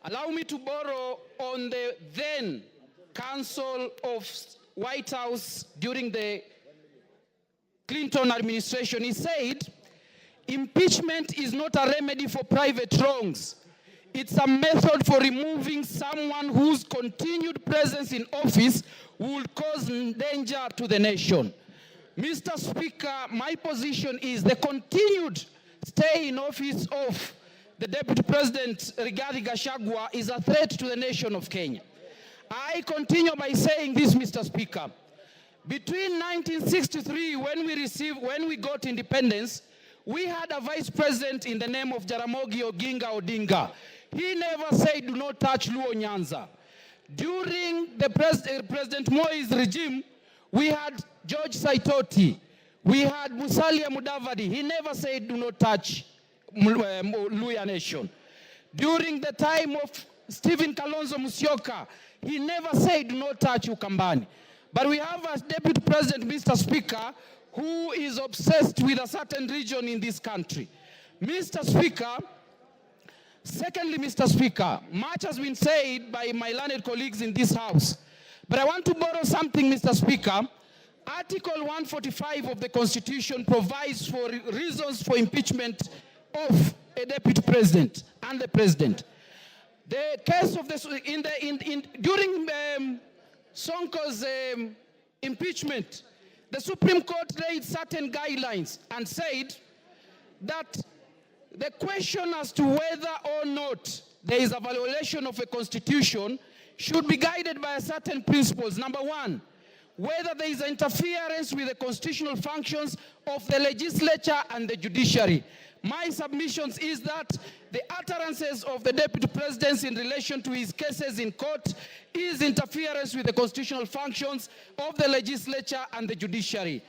allow me to borrow on the then Council of White House during the Clinton administration. He said, impeachment is not a remedy for private wrongs. It's a method for removing someone whose continued presence in office will cause danger to the nation. Mr. Speaker, my position is the continued stay in office of the Deputy President Rigathi Gachagua is a threat to the nation of Kenya. I continue by saying this, Mr. Speaker. Between 1963, when we got independence, we had a vice president in the name of Jaramogi Oginga Odinga. He never said, do not touch Luo Nyanza. During the President Moi's regime, we had George Saitoti. We had Musalia Mudavadi. He never said, do not touch Luya Nation. During the time of Stephen Kalonzo Musyoka, he never said, do not touch Ukambani. But we have a deputy president, Mr. Speaker, who is obsessed with a certain region in this country. Mr. Speaker, secondly, Mr. Speaker, much has been said by my learned colleagues in this House. But I want to borrow something, Mr. Speaker. Article 145 of the Constitution provides for reasons for impeachment of a deputy president and the president. The case of during Sonko's impeachment, the Supreme Court laid certain guidelines and said that the question as to whether or not there is a violation of a constitution should be guided by certain principles. Number one, whether there is interference with the constitutional functions of the legislature and the judiciary. My submissions is that the utterances of the Deputy President in relation to his cases in court is interference with the constitutional functions of the legislature and the judiciary.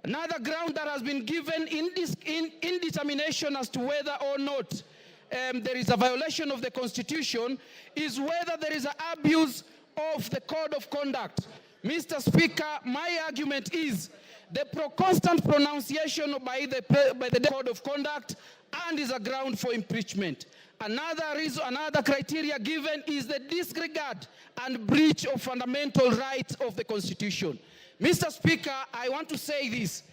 Another ground that has been given in determination as to whether or not there is a violation of the Constitution is whether there is an abuse of the Code of Conduct. Mr. Speaker, my argument is the constant pronunciation by the Code of Conduct and is a ground for impeachment. Another criteria given is the disregard and breach of fundamental rights of the Constitution. Mr. Speaker, I want to say this.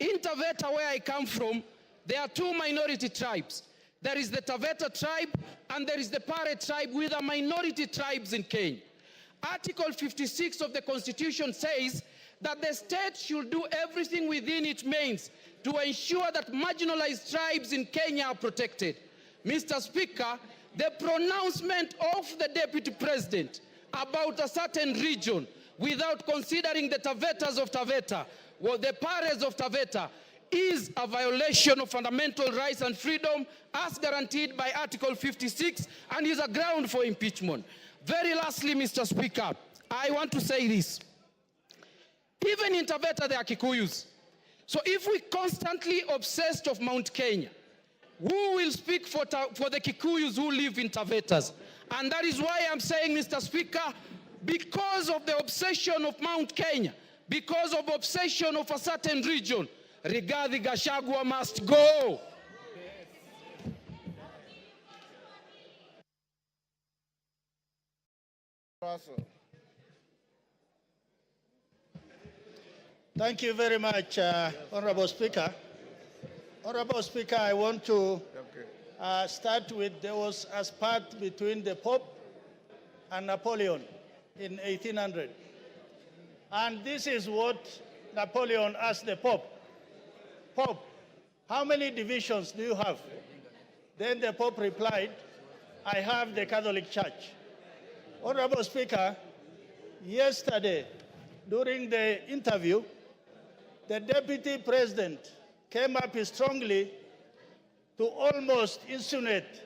In Taveta, where I come from, there are two minority tribes. There is the Taveta tribe and there is the Pare tribe, with a minority tribes in Kenya. Article 56 of the Constitution says that the state should do everything within its means to ensure that marginalized tribes in Kenya are protected. Mr. Speaker, the pronouncement of the Deputy President about a certain region without considering the Tavetas of Taveta, or the Pares of Taveta, is a violation of fundamental rights and freedom as guaranteed by Article 56 and is a ground for impeachment. Very lastly, Mr. Speaker, I want to say this. Even in Taveta, there are Kikuyus. So if we constantly obsessed of Mount Kenya, who will speak for the Kikuyus who live in Tavetas? And that is why I'm saying, Mr. Speaker, because of the obsession of Mount Kenya, because of obsession of a certain region, Rigathi Gachagua must go. Thank you very much, Honorable Speaker. Honorable Speaker, I want to start with, there was a spat between the Pope and Napoleon in 1800. And this is what Napoleon asked the Pope. Pope, how many divisions do you have? Then the Pope replied, I have the Catholic Church. Honorable Speaker, yesterday, during the interview, the Deputy President came up strongly to almost insinuate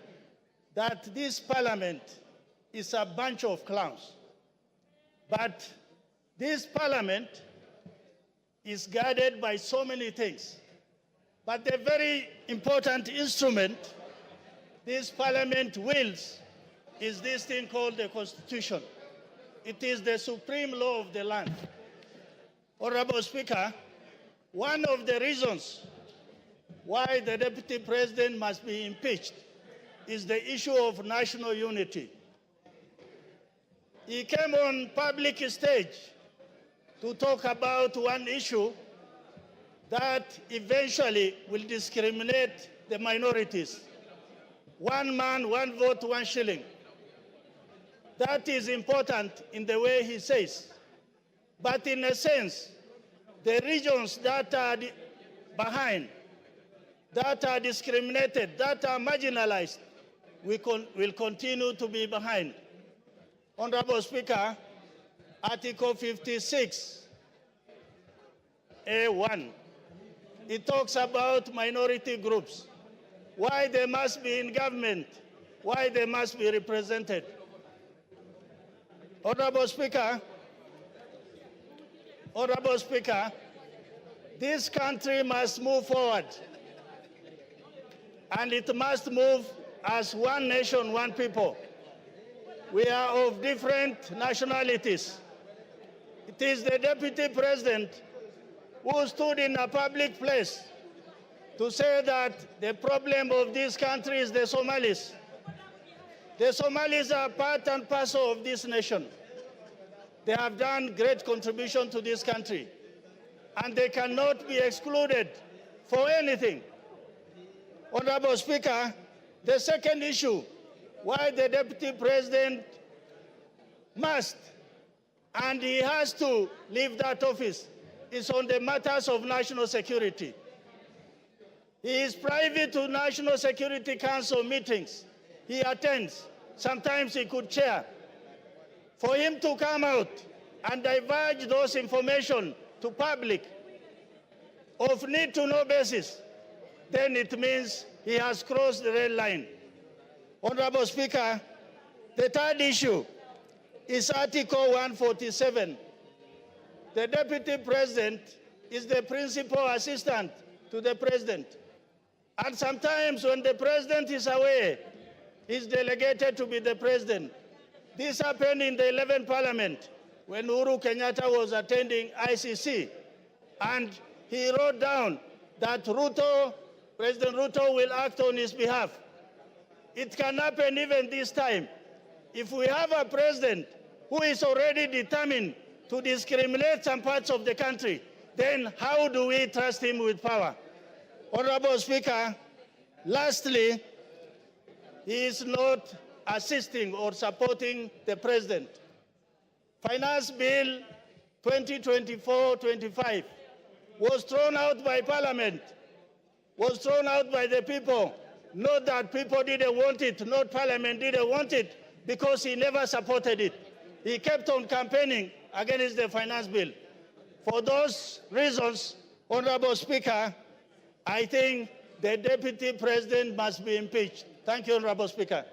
that this Parliament is a bunch of clowns. But this Parliament is guided by so many things. But the very important instrument this Parliament wields is this thing called the Constitution. It is the supreme law of the land. Honorable Speaker, one of the reasons why the Deputy President must be impeached is the issue of national unity. He came on public stage to talk about one issue that eventually will discriminate the minorities. One man, one vote, one shilling. That is important in the way he says. But in a sense, the regions that are behind, that are discriminated, that are marginalized, will continue to be behind. Honorable Speaker, Article 56(a)(1), it talks about minority groups, why they must be in government, why they must be represented. Honorable Speaker, this country must move forward, and it must move as one nation, one people. We are of different nationalities. It is the Deputy President who stood in a public place to say that the problem of this country is the Somalis. The Somalis are part and parcel of this nation. They have done great contribution to this country, and they cannot be excluded for anything. Honorable Speaker, the second issue why the Deputy President must and he has to leave that office is on the matters of national security. He is privy to National Security Council meetings. He attends. Sometimes he could chair. For him to come out and divulge those information to public of need-to-know basis, then it means he has crossed the red line. Honorable Speaker, the third issue is Article 147. The Deputy President is the principal assistant to the President. And sometimes when the President is away, he's delegated to be the President. This happened in the 11th Parliament when Uhuru Kenyatta was attending ICC. And he wrote down that President Ruto will act on his behalf. It can happen even this time. If we have a president who is already determined to discriminate some parts of the country, then how do we trust him with power? Honorable Speaker, lastly, he is not assisting or supporting the president. Finance Bill 2024-25 was thrown out by Parliament, was thrown out by the people. Not that people didn't want it, not Parliament didn't want it, because he never supported it. He kept on campaigning against the finance bill. For those reasons, Honorable Speaker, I think the Deputy President must be impeached. Thank you, Honorable Speaker.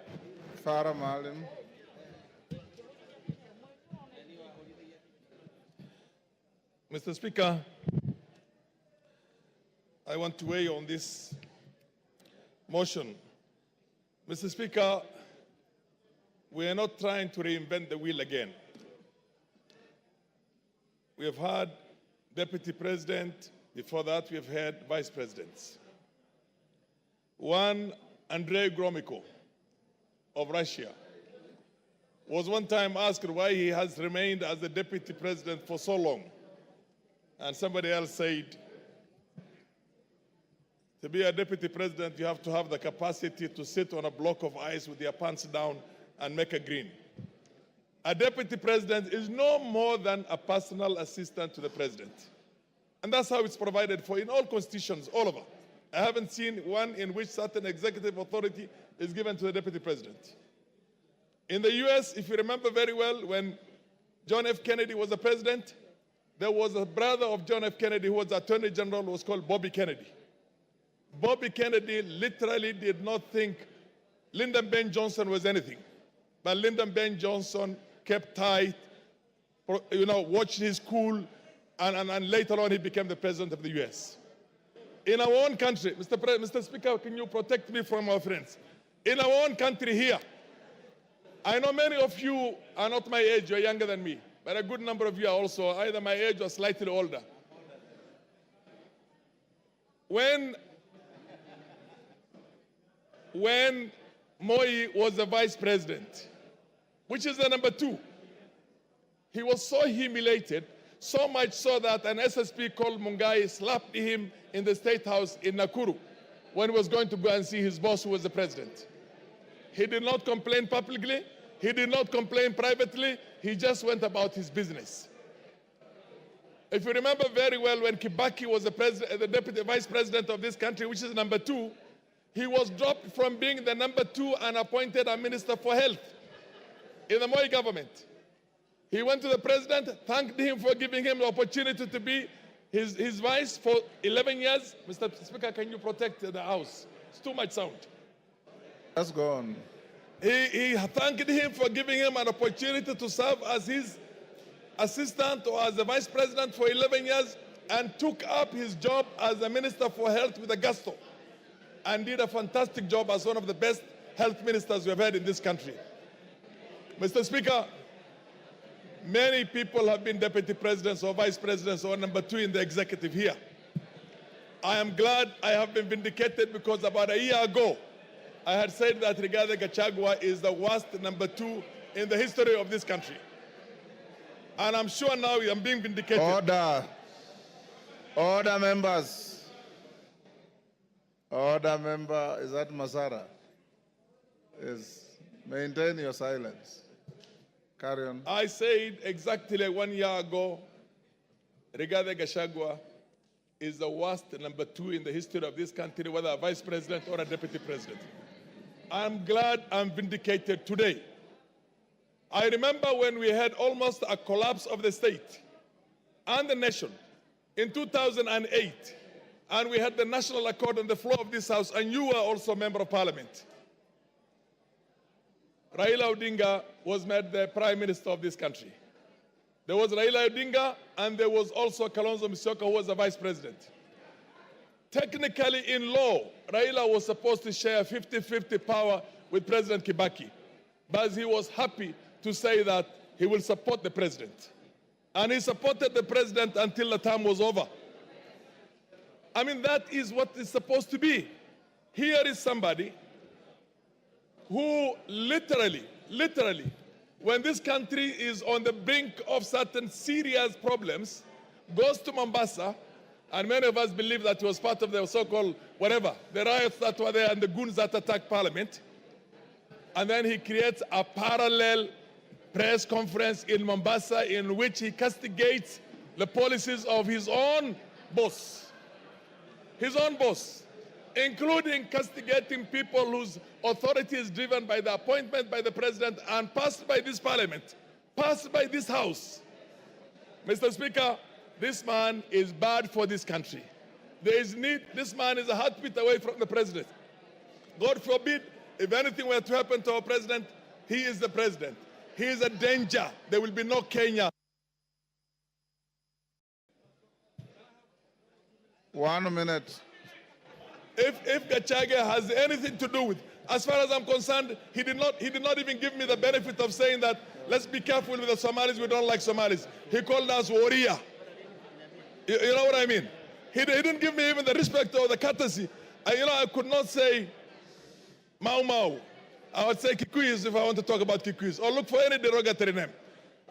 Farah Maalim. Mr. Speaker, I want to weigh on this motion. Mr. Speaker, we are not trying to reinvent the wheel again. We have had Deputy President. Before that, we have had Vice Presidents. One, Andrei Gromyko of Russia, was one time asked why he has remained as the Deputy President for so long. And somebody else said, to be a Deputy President, you have to have the capacity to sit on a block of ice with your pants down and make a green. A Deputy President is no more than a personal assistant to the President. And that's how it's provided for in all constitutions, all over. I haven't seen one in which certain executive authority is given to the Deputy President. In the US, if you remember very well, when John F. Kennedy was the president, there was a brother of John F. Kennedy who was Attorney General, who was called Bobby Kennedy. Bobby Kennedy literally did not think Lyndon B. Johnson was anything. But Lyndon B. Johnson kept tight, watched his cool, and later on he became the president of the US. In our own country, Mr. Speaker, can you protect me from our friends? In our own country here, I know many of you are not my age, you're younger than me, but a good number of you are also either my age or slightly older. When Moi was the vice president, which is the number 2, he was so humiliated, so much so that an SSP called Mungai slapped him in the State House in Nakuru when he was going to go and see his boss, who was the president. He did not complain publicly. He did not complain privately. He just went about his business. If you remember very well, when Kibaki was the deputy vice president of this country, which is number 2, he was dropped from being the number 2 and appointed a minister for health in the Moi government. He went to the president, thanked him for giving him the opportunity to be his vice for 11 years. Mr. Speaker, can you protect the House? It's too much sound. Let's go on. He thanked him for giving him an opportunity to serve as his assistant or as the vice president for 11 years and took up his job as the minister for health with a gusto and did a fantastic job as one of the best health ministers we've had in this country. Mr. Speaker, many people have been deputy presidents or vice presidents or number 2 in the executive here. I am glad I have been vindicated because about a year ago, I had said that Rigathi Gachagua is the worst number 2 in the history of this country. And I'm sure now I'm being vindicated. Order. Order, members. Order, member. Is that Masara? Is Maintain your silence. Carry on. I said exactly 1 year ago, Rigathi Gachagua is the worst number 2 in the history of this country, whether a vice president or a deputy president. I'm glad I'm vindicated today. I remember when we had almost a collapse of the state and the nation in 2008, and we had the national accord on the floor of this house, and you were also a member of parliament. Raila Odinga was made the prime minister of this country. There was Raila Odinga, and there was also Kalonzo Musyoka, who was the vice president. Technically, in law, Raila was supposed to share 50-50 power with President Kibaki, but he was happy to say that he will support the president. And he supported the president until the term was over. I mean, that is what it's supposed to be. Here is somebody who literally, when this country is on the brink of certain serious problems, goes to Mombasa, and many of us believe that he was part of the so-called whatever, the riots that were there and the goons that attacked Parliament. And then he creates a parallel press conference in Mombasa in which he castigates the policies of his own boss, including castigating people whose authority is driven by the appointment by the president and passed by this parliament, passed by this house. Mr. Speaker, this man is bad for this country. There is need, this man is a heartbeat away from the president. God forbid, if anything were to happen to our president, he is the president. He is a danger. There will be no Kenya. 1 minute. If Gachagua has anything to do with, as far as I'm concerned, he did not even give me the benefit of saying that let's be careful with the Somalis, we don't like Somalis. He called us warrior. You know what I mean? He didn't give me even the respect or the courtesy. I could not say Mau Mau. I would say Kikuyus if I want to talk about Kikuyus, or look for any derogatory name.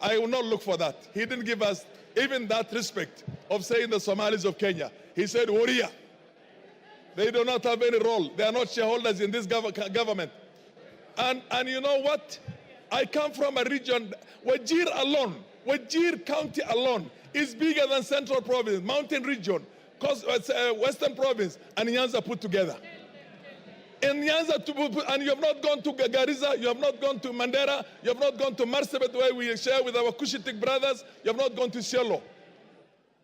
I will not look for that. He didn't give us even that respect of saying the Somalis of Kenya. He said warrior. They do not have any role. They are not shareholders in this government. And you know what? I come from a region, Wajir County alone is bigger than Central Province, Mountain Region, Western Province, and Nyanza put together. In Nyanza, and you have not gone to Garissa, you have not gone to Mandera, you have not gone to Marsabit, where we share with our Cushitic brothers, you have not gone to Shiloh.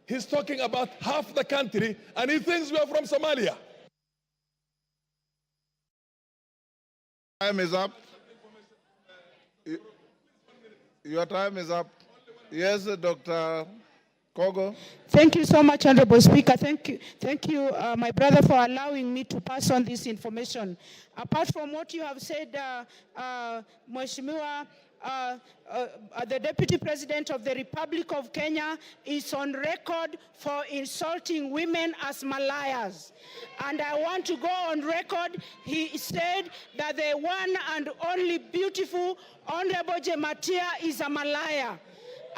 He's talking about half the country, and he thinks we are from Somalia. Time is up. Your time is up. Yes, Dr. Kogo. Thank you so much, Honorable Speaker. Thank you, my brother, for allowing me to pass on this information. Apart from what you have said, Mheshimiwa, the Deputy President of the Republic of Kenya is on record for insulting women as Malayas. And I want to go on record. He said that the one and only beautiful Honorable Jematia is a Malaya.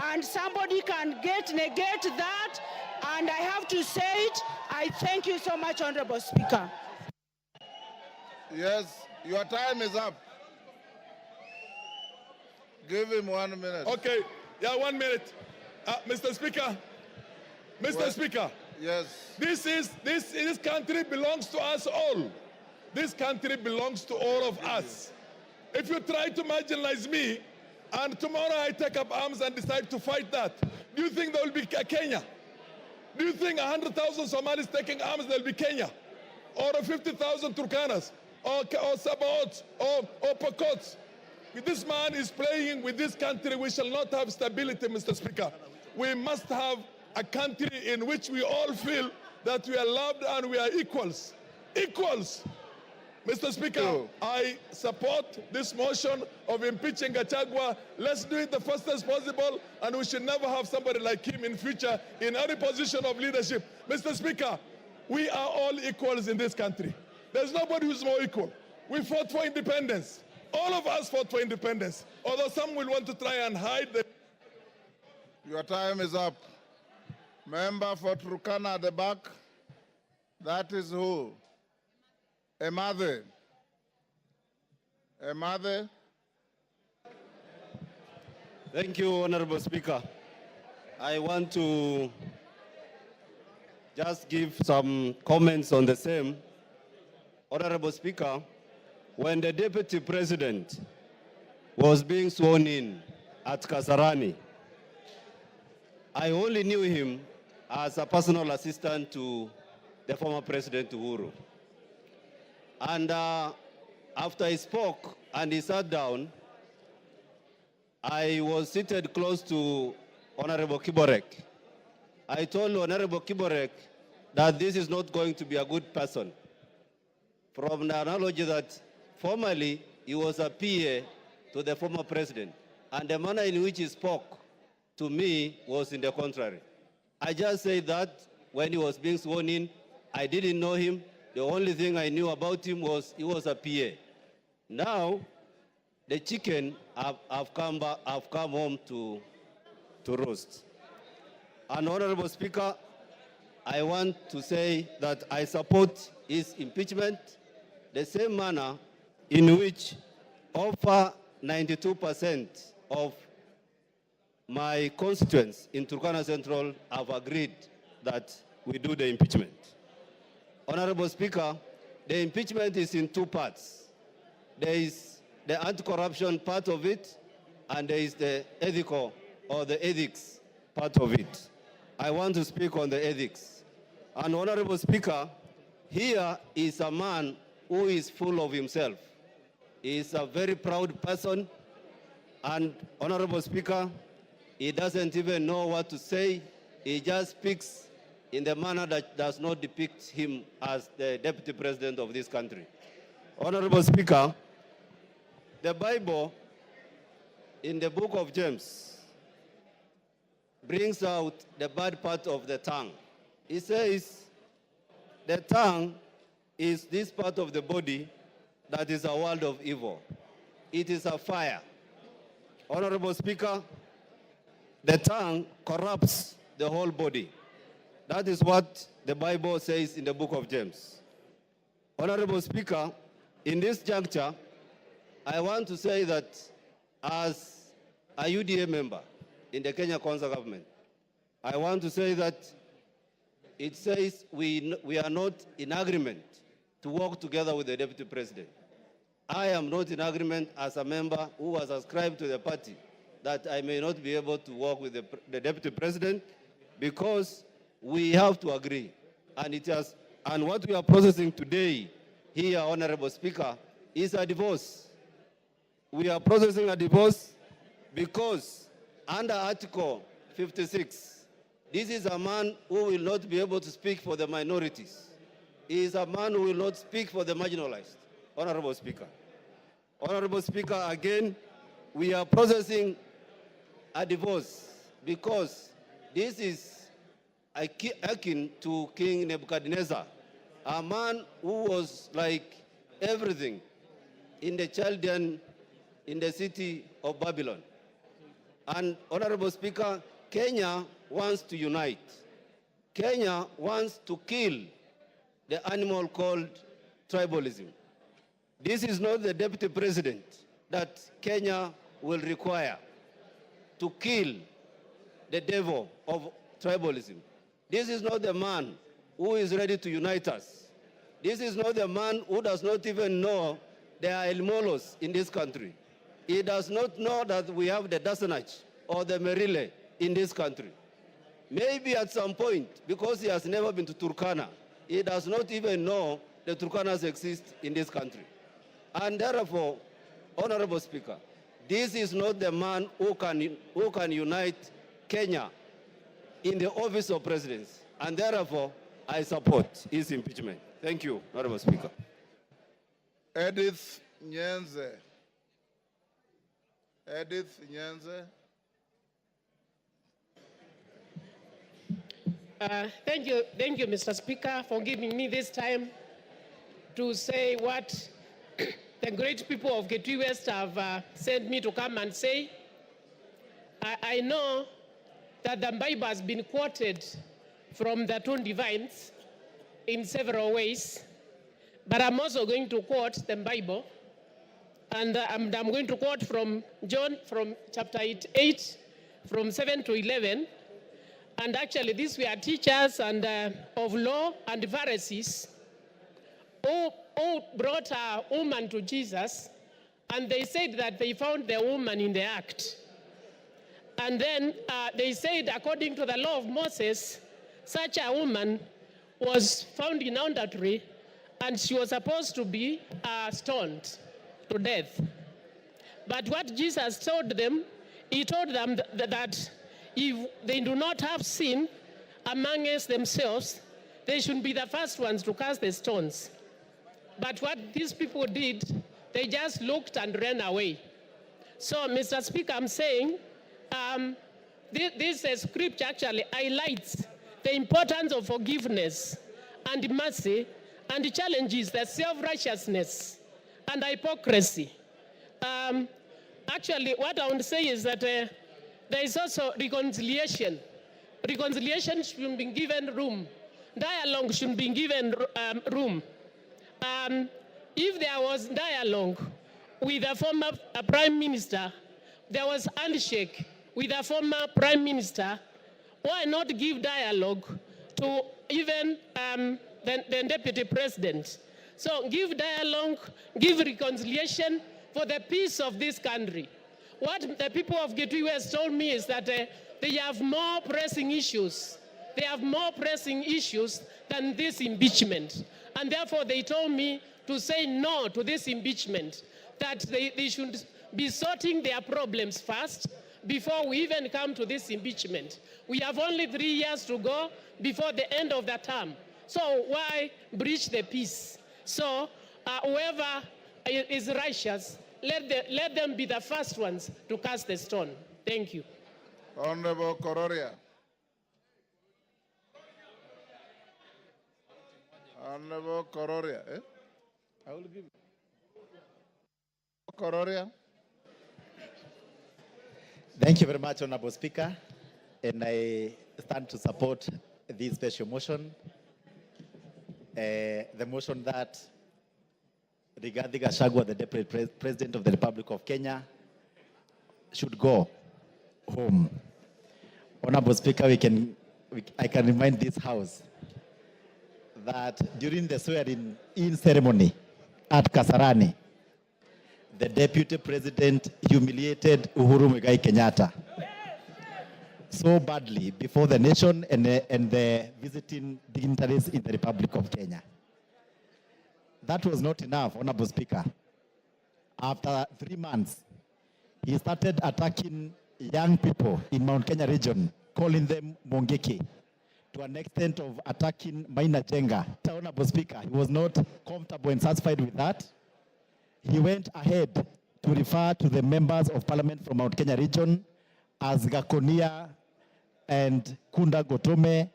And somebody can negate that, and I have to say it. I thank you so much, Honorable Speaker. Yes, your time is up. Give him 1 minute. Okay, yeah, 1 minute. Mr. Speaker, Speaker. Yes. This country belongs to us all. This country belongs to all of us. If you try to marginalize me, and tomorrow I take up arms and decide to fight that, do you think there will be Kenya? Do you think 100,000 Somalis taking arms, there will be Kenya? Or 50,000 Turkanas? Or Sabaots? Or Pokots? This man is playing with this country. We shall not have stability, Mr. Speaker. We must have a country in which we all feel that we are loved and we are equals. Equals. Mr. Speaker, I support this motion of impeaching Gachagua. Let's do it the fastest possible, and we should never have somebody like him in future in any position of leadership. Mr. Speaker, we are all equals in this country. There's nobody who's more equal. We fought for independence. All of us fought for independence, although some will want to try and hide the... Your time is up. Member for Turkana at the back. That is who? Emade. Thank you, Honorable Speaker. I want to just give some comments on the same. Honorable Speaker, when the Deputy President was being sworn in at Kasarani, I only knew him as a personal assistant to the former President Uhuru. And after he spoke and he sat down, I was seated close to Honorable Kiborek. I told Honorable Kiborek that this is not going to be a good person. From the analogy that formerly he was a PA to the former president, and the manner in which he spoke to me was in the contrary. I just said that when he was being sworn in, I didn't know him. The only thing I knew about him was he was a PA. Now, the chicken have come home to roast. And Honorable Speaker, I want to say that I support his impeachment the same manner in which over 92% of my constituents in Turkana Central have agreed that we do the impeachment. Honorable Speaker, the impeachment is in two parts. There is the anti-corruption part of it, and there is the ethical or the ethics part of it. I want to speak on the ethics. And Honorable Speaker, here is a man who is full of himself. He is a very proud person, and Honorable Speaker, he doesn't even know what to say. He just speaks in the manner that does not depict him as the Deputy President of this country. Honorable Speaker, the Bible in the book of James brings out the bad part of the tongue. It says the tongue is this part of the body that is a world of evil. It is a fire. Honorable Speaker, the tongue corrupts the whole body. That is what the Bible says in the book of James. Honorable Speaker, in this juncture, I want to say that as a UDA member in the Kenya Kwanza government, I want to say that it says we are not in agreement to work together with the Deputy President. I am not in agreement as a member who was ascribed to the party that I may not be able to work with the Deputy President because we have to agree. And what we are processing today here, Honorable Speaker, is a divorce. We are processing a divorce because under Article 56, this is a man who will not be able to speak for the minorities. He is a man who will not speak for the marginalized, Honorable Speaker. Honorable Speaker, again, we are processing a divorce because this is akin to King Nebuchadnezzar, a man who was like everything in the Chaldean, in the city of Babylon. And Honorable Speaker, Kenya wants to unite. Kenya wants to kill the animal called tribalism. This is not the Deputy President that Kenya will require to kill the devil of tribalism. This is not the man who is ready to unite us. This is not the man who does not even know there are Elmolos in this country. He does not know that we have the Dasanach or the Merile in this country. Maybe at some point, because he has never been to Turkana, he does not even know the Turkanas exist in this country. And therefore, Honorable Speaker, this is not the man who can unite Kenya in the office of presidency. And therefore, I support his impeachment. Thank you, Honorable Speaker. Edith Nyenze. Edith Nyenze. Thank you, Mr. Speaker, for giving me this time to say what the great people of Kitui West have sent me to come and say. I know that the Bible has been quoted from the two divines in several ways, but I'm also going to quote the Bible And I'm going to quote from John, from chapter 8, from 7 to 11. And actually, these were teachers and of law and Pharisees who brought a woman to Jesus, and they said that they found the woman in the act. And then they said, according to the law of Moses, such a woman was found in adultery, and she was supposed to be stoned to death. But what Jesus told them, he told them that if they do not have sin amongst themselves, they should be the first ones to cast the stones. But what these people did, they just looked and ran away. So, Mr. Speaker, I'm saying this scripture actually highlights the importance of forgiveness and mercy, and challenges the self-righteousness and hypocrisy. Actually, what I want to say is that there is also reconciliation. Reconciliation should be given room. Dialogue should be given room. If there was dialogue with a former prime minister, there was handshake with a former prime minister, why not give dialogue to even the deputy president? So give dialogue, give reconciliation for the peace of this country. What the people of Gitwe West told me is that they have more pressing issues. They have more pressing issues than this impeachment. And therefore they told me to say no to this impeachment, that they should be sorting their problems first before we even come to this impeachment. We have only 3 years to go before the end of the term. So why breach the peace? So whoever is righteous, let them be the first ones to cast the stone. Thank you. Honorable Kororia. Honorable Kororia. I will give you. Kororia. Thank you very much, Honorable Speaker. And I stand to support this special motion. The motion that Rigathi Gachagua, the Deputy President of the Republic of Kenya, should go home. Honorable Speaker, I can remind this House that during the swearing-in ceremony at Kasarani, the Deputy President humiliated Uhuru Muigai Kenyatta so badly before the nation and the visiting dignitaries in the Republic of Kenya. That was not enough, Honorable Speaker. After 3 months, he started attacking young people in Mount Kenya region, calling them Mongeki, to an extent of attacking Maina Jenga. Honorable Speaker, he was not comfortable and satisfied with that. He went ahead to refer to the members of parliament from Mount Kenya region as Gakonia and Kunda Gotome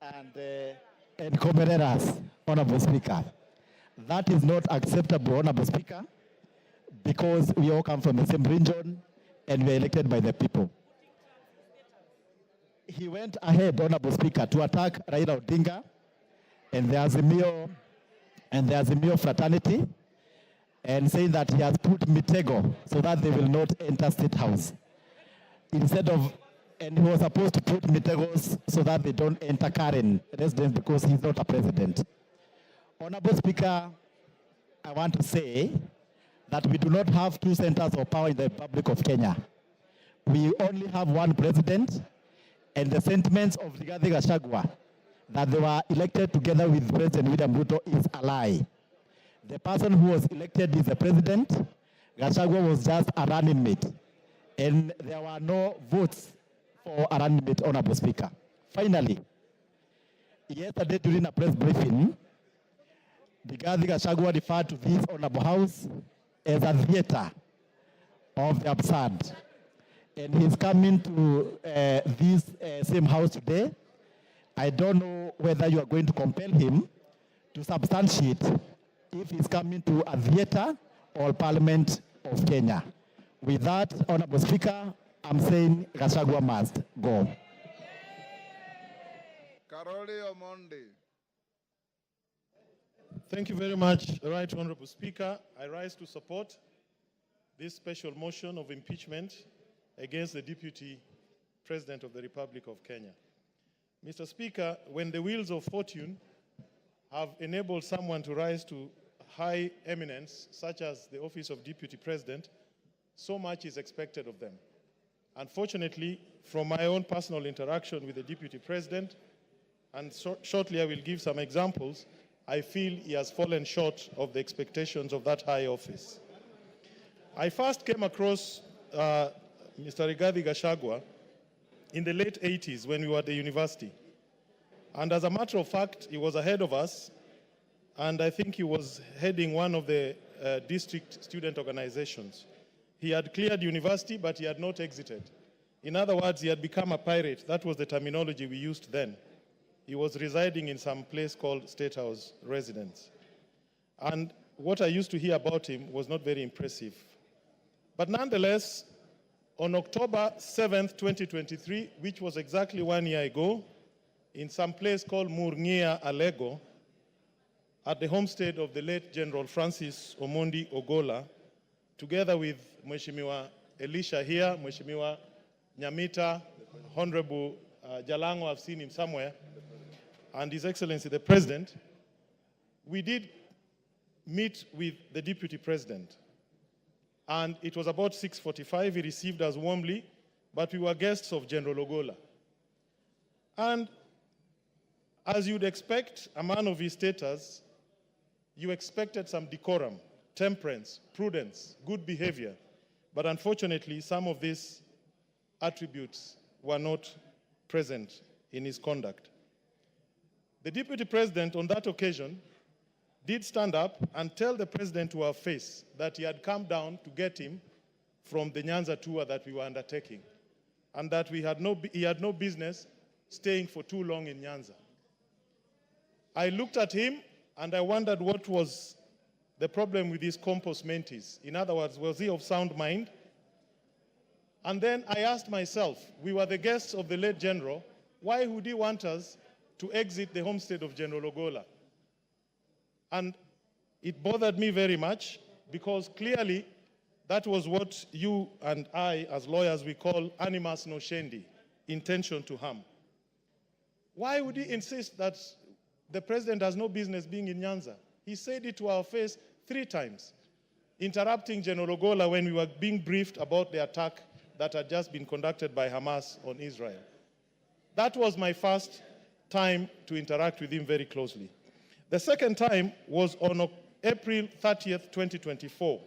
and Komereras, Honorable Speaker. That is not acceptable, Honorable Speaker, because we all come from the same region and we are elected by the people. He went ahead, Honorable Speaker, to attack Raila Odinga and the Azimio fraternity, and saying that he has put Mitego so that they will not enter State House. And he was supposed to put Mitegos so that they don't enter Karen residence because he's not a president. Honorable Speaker, I want to say that we do not have 2 centers of power in the Republic of Kenya. We only have 1 president, and the sentiments of Rigathi Gachagua that they were elected together with President William Ruto is a lie. The person who was elected is the president. Gachagua was just a running mate. And there were no votes for a running mate, Honorable Speaker. Finally, yesterday during a press briefing, Rigathi Gachagua referred to this Honorable House as a theater of the absurd. And he's coming to this same house today. I don't know whether you are going to compel him to substantiate if he's coming to a theater or Parliament of Kenya. With that, Honorable Speaker, I'm saying Gachagua must go. Karoli Omondi. Thank you very much, Right Honorable Speaker. I rise to support this special motion of impeachment against the Deputy President of the Republic of Kenya. Mr. Speaker, when the wheels of fortune have enabled someone to rise to high eminence, such as the office of Deputy President, so much is expected of them. Unfortunately, from my own personal interaction with the Deputy President, and shortly I will give some examples, I feel he has fallen short of the expectations of that high office. I first came across Mr. Rigathi Gachagua in the late 80s when we were at the university. And as a matter of fact, he was ahead of us, and I think he was heading one of the district student organizations. He had cleared university, but he had not exited. In other words, he had become a pirate. That was the terminology we used then. He was residing in some place called State House Residence. And what I used to hear about him was not very impressive. But nonetheless, on October 7th, 2023, which was exactly 1 year ago, in some place called Murngia, Alego, at the homestead of the late General Francis Omondi Ogola, together with Mheshimiwa Elisha here, Mheshimiwa Nyamita, Honorable Jalango, I've seen him somewhere, and His Excellency the President, we did meet with the Deputy President. And it was about 6:45, he received us warmly, but we were guests of General Ogola. And as you'd expect, a man of his status, you expected some decorum, temperance, prudence, good behavior. But unfortunately, some of these attributes were not present in his conduct. The Deputy President on that occasion did stand up and tell the President to our face that he had come down to get him from the Nyanza tour that we were undertaking, and that he had no business staying for too long in Nyanza. I looked at him and I wondered what was the problem with his compos mentis. In other words, was he of sound mind? And then I asked myself, we were the guests of the late General, why would he want us to exit the homestead of General Ogola? And it bothered me very much, because clearly that was what you and I, as lawyers, we call animus nocendi, intention to harm. Why would he insist that the President has no business being in Nyanza? He said it to our face 3 times, interrupting General Ogola when we were being briefed about the attack that had just been conducted by Hamas on Israel. That was my first time to interact with him very closely. The second time was on April 30th, 2024.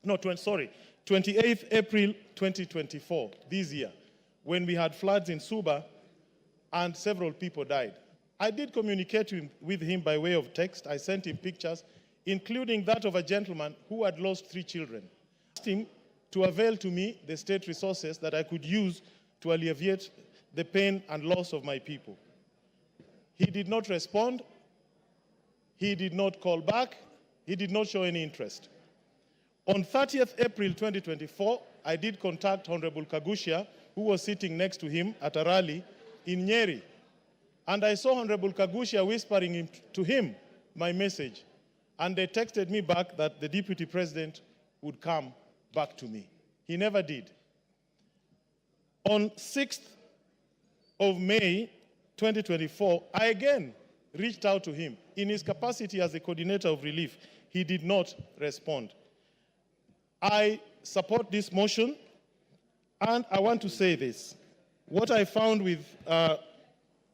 No, 28th April 2024, this year, when we had floods in Suba and several people died. I did communicate with him by way of text. I sent him pictures, including that of a gentleman who had lost 3 children. I asked him to avail to me the state resources that I could use to alleviate the pain and loss of my people. He did not respond. He did not call back. He did not show any interest. On 30th April 2024, I did contact Honorable Kagushia, who was sitting next to him at a rally in Nyeri. And I saw Honorable Kagushia whispering to him my message. And they texted me back that the Deputy President would come back to me. He never did. On 6th of May 2024, I again reached out to him. In his capacity as the coordinator of relief, he did not respond. I support this motion, and I want to say this. What I found with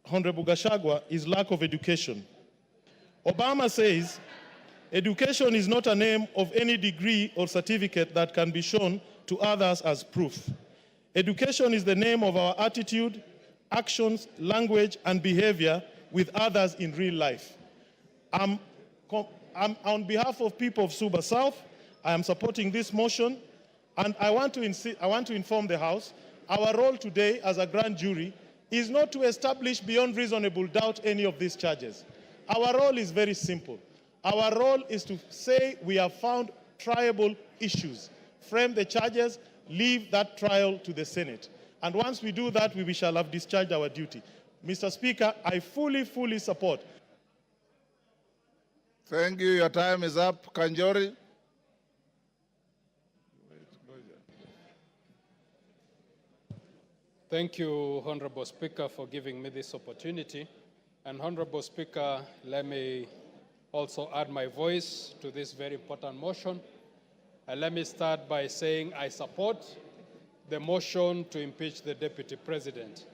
Honorable Gachagua is lack of education. Obama says, education is not a name of any degree or certificate that can be shown to others as proof. Education is the name of our attitude, actions, language, and behavior with others in real life. I'm on behalf of people of Suba South, I am supporting this motion, and I want to inform the House, our role today as a grand jury is not to establish beyond reasonable doubt any of these charges. Our role is very simple. Our role is to say we have found triable issues, frame the charges, leave that trial to the Senate. And once we do that, we shall have discharged our duty. Mr. Speaker, I fully support. Thank you. Your time is up. Kanjori. Thank you, Honorable Speaker, for giving me this opportunity. And Honorable Speaker, let me also add my voice to this very important motion. And let me start by saying I support the motion to impeach the Deputy President.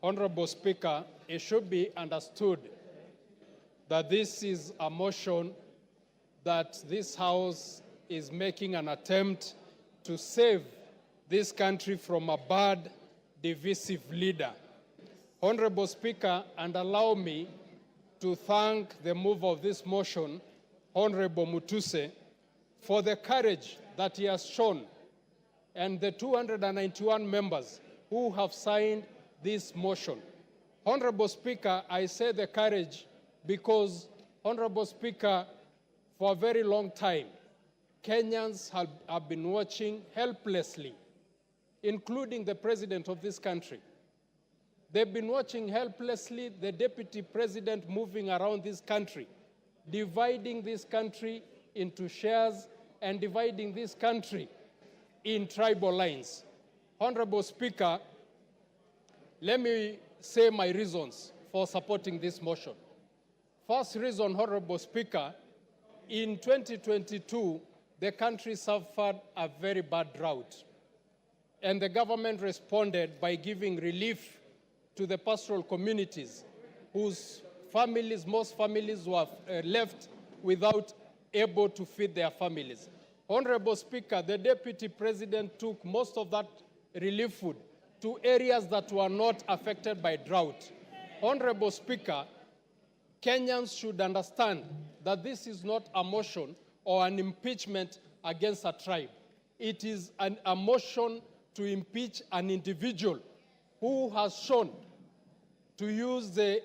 Honorable Speaker, it should be understood that this is a motion that this House is making an attempt to save this country from a bad, divisive leader. Honorable Speaker, and allow me to thank the mover of this motion, Honorable Mutuse, for the courage that he has shown, and the 291 members who have signed this motion. Honorable Speaker, I say the courage because, Honorable Speaker, for a very long time, Kenyans have been watching helplessly, including the President of this country. They've been watching helplessly the Deputy President moving around this country, dividing this country into shares and dividing this country in tribal lines. Honorable Speaker, let me say my reasons for supporting this motion. First reason, Honorable Speaker, in 2022, the country suffered a very bad drought. And the government responded by giving relief to the pastoral communities whose families, most families were left without able to feed their families. Honorable Speaker, the Deputy President took most of that relief food to areas that were not affected by drought. Honorable Speaker, Kenyans should understand that this is not a motion or an impeachment against a tribe. It is a motion to impeach an individual who has shown, to use the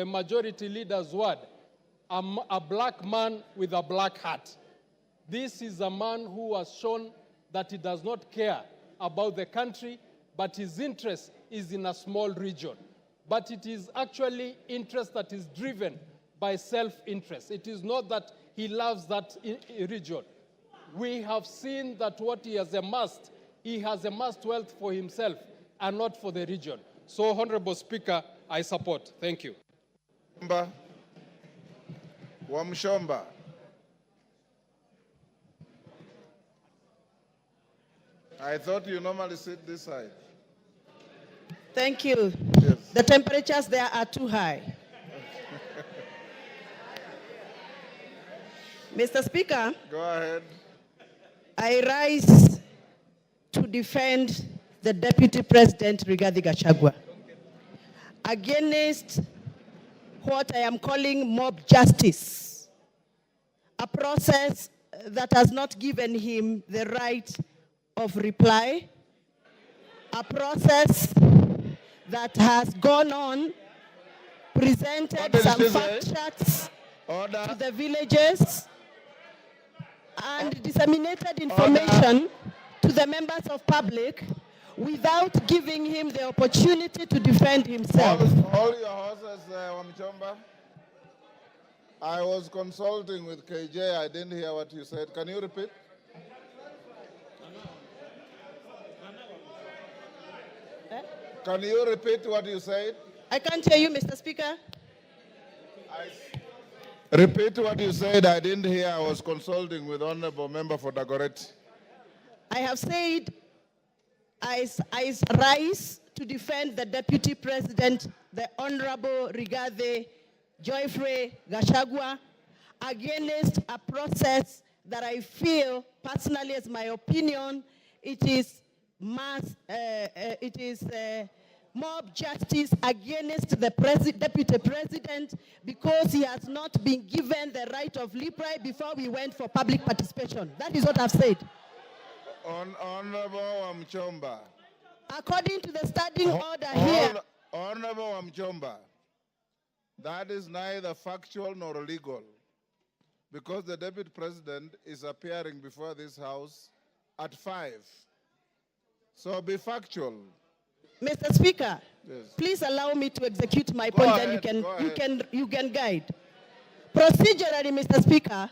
majority leader's word, a black man with a black hat. This is a man who has shown that he does not care about the country, but his interest is in a small region. But it is actually interest that is driven by self-interest. It is not that he loves that region. We have seen that what he has amassed wealth for himself and not for the region. So, Honorable Speaker, I support. Thank you. Wamshomba. I thought you normally sit this side. Thank you. Yes. The temperatures there are too high. Mr. Speaker, go ahead. I rise to defend the Deputy President, Rigathi Gachagua, against what I am calling mob justice, a process that has not given him the right of reply, a process that has gone on, presented some fact charts to the villages, and disseminated information to the members of public without giving him the opportunity to defend himself. Hold your horses, Wamchomba. I was consulting with KJ. I didn't hear what you said. Can you repeat? Can you repeat what you said? I can't hear you, Mr. Speaker. Repeat what you said. I didn't hear. I was consulting with Honorable Member for Dagoretti. I have said I rise to defend the Deputy President, the Honorable Rigathi Gachagua, against a process that I feel, personally as my opinion, it is mob justice against the Deputy President because he has not been given the right of reply before we went for public participation. That is what I've said. Honorable Wamchomba. According to the standing order here. Honorable Wamchomba, that is neither factual nor legal because the Deputy President is appearing before this House at 5. So be factual. Mr. Speaker, yes. Please allow me to execute my point, and you can guide. Procedurally, Mr. Speaker,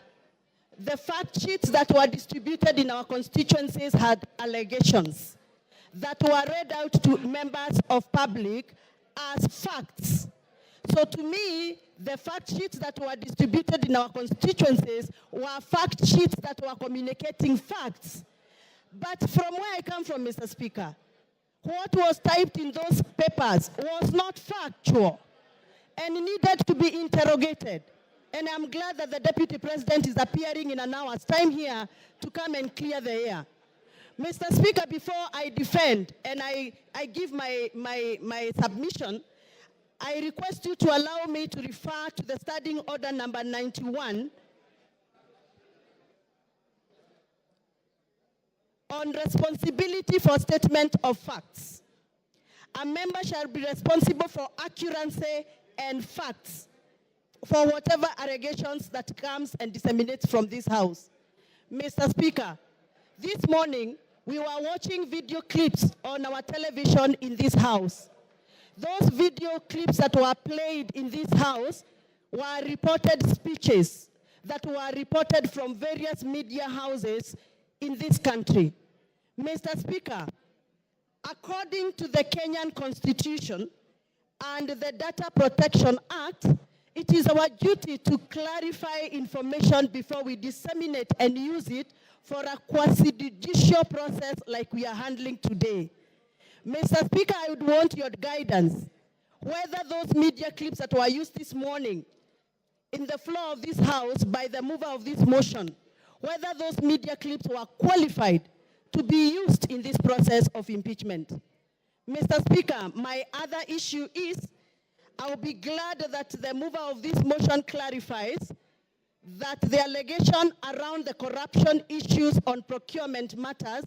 the fact sheets that were distributed in our constituencies had allegations. that were read out to members of public as facts. So to me, the fact sheets that were distributed in our constituencies were fact sheets that were communicating facts. But from where I come from, Mr. Speaker, what was typed in those papers was not factual and needed to be interrogated. And I'm glad that the Deputy President is appearing in an hour's time here to come and clear the air. Mr. Speaker, before I defend and I give my submission, I request you to allow me to refer to the Standing Order number 91 on responsibility for statement of facts. A member shall be responsible for accuracy and facts for whatever allegations that comes and disseminates from this House. Mr. Speaker, this morning we were watching video clips on our television in this House. Those video clips that were played in this House were reported speeches that were reported from various media houses in this country. Mr. Speaker, according to the Kenyan Constitution and the Data Protection Act, it is our duty to clarify information before we disseminate and use it for a quasi-judicial process like we are handling today. Mr. Speaker, I would want your guidance whether those media clips that were used this morning in the floor of this House by the mover of this motion, whether those media clips were qualified to be used in this process of impeachment. Mr. Speaker, my other issue is, I will be glad that the mover of this motion clarifies that the allegation around the corruption issues on procurement matters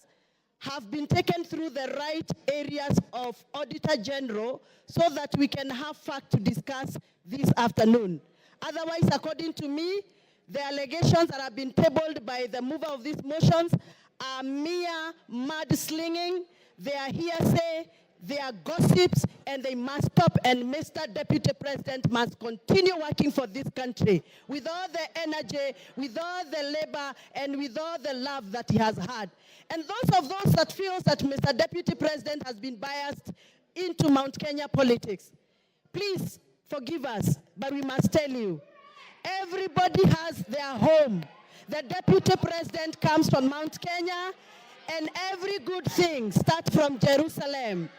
have been taken through the right areas of Auditor General so that we can have fact to discuss this afternoon. Otherwise, according to me, the allegations that have been tabled by the mover of these motions are mere mudslinging, they are hearsay, they are gossips, and they must stop. And Mr. Deputy President must continue working for this country with all the energy, with all the labor, and with all the love that he has had. And those that feel that Mr. Deputy President has been biased into Mount Kenya politics, please forgive us, but we must tell you, everybody has their home. The Deputy President comes from Mount Kenya, and every good thing starts from Jerusalem.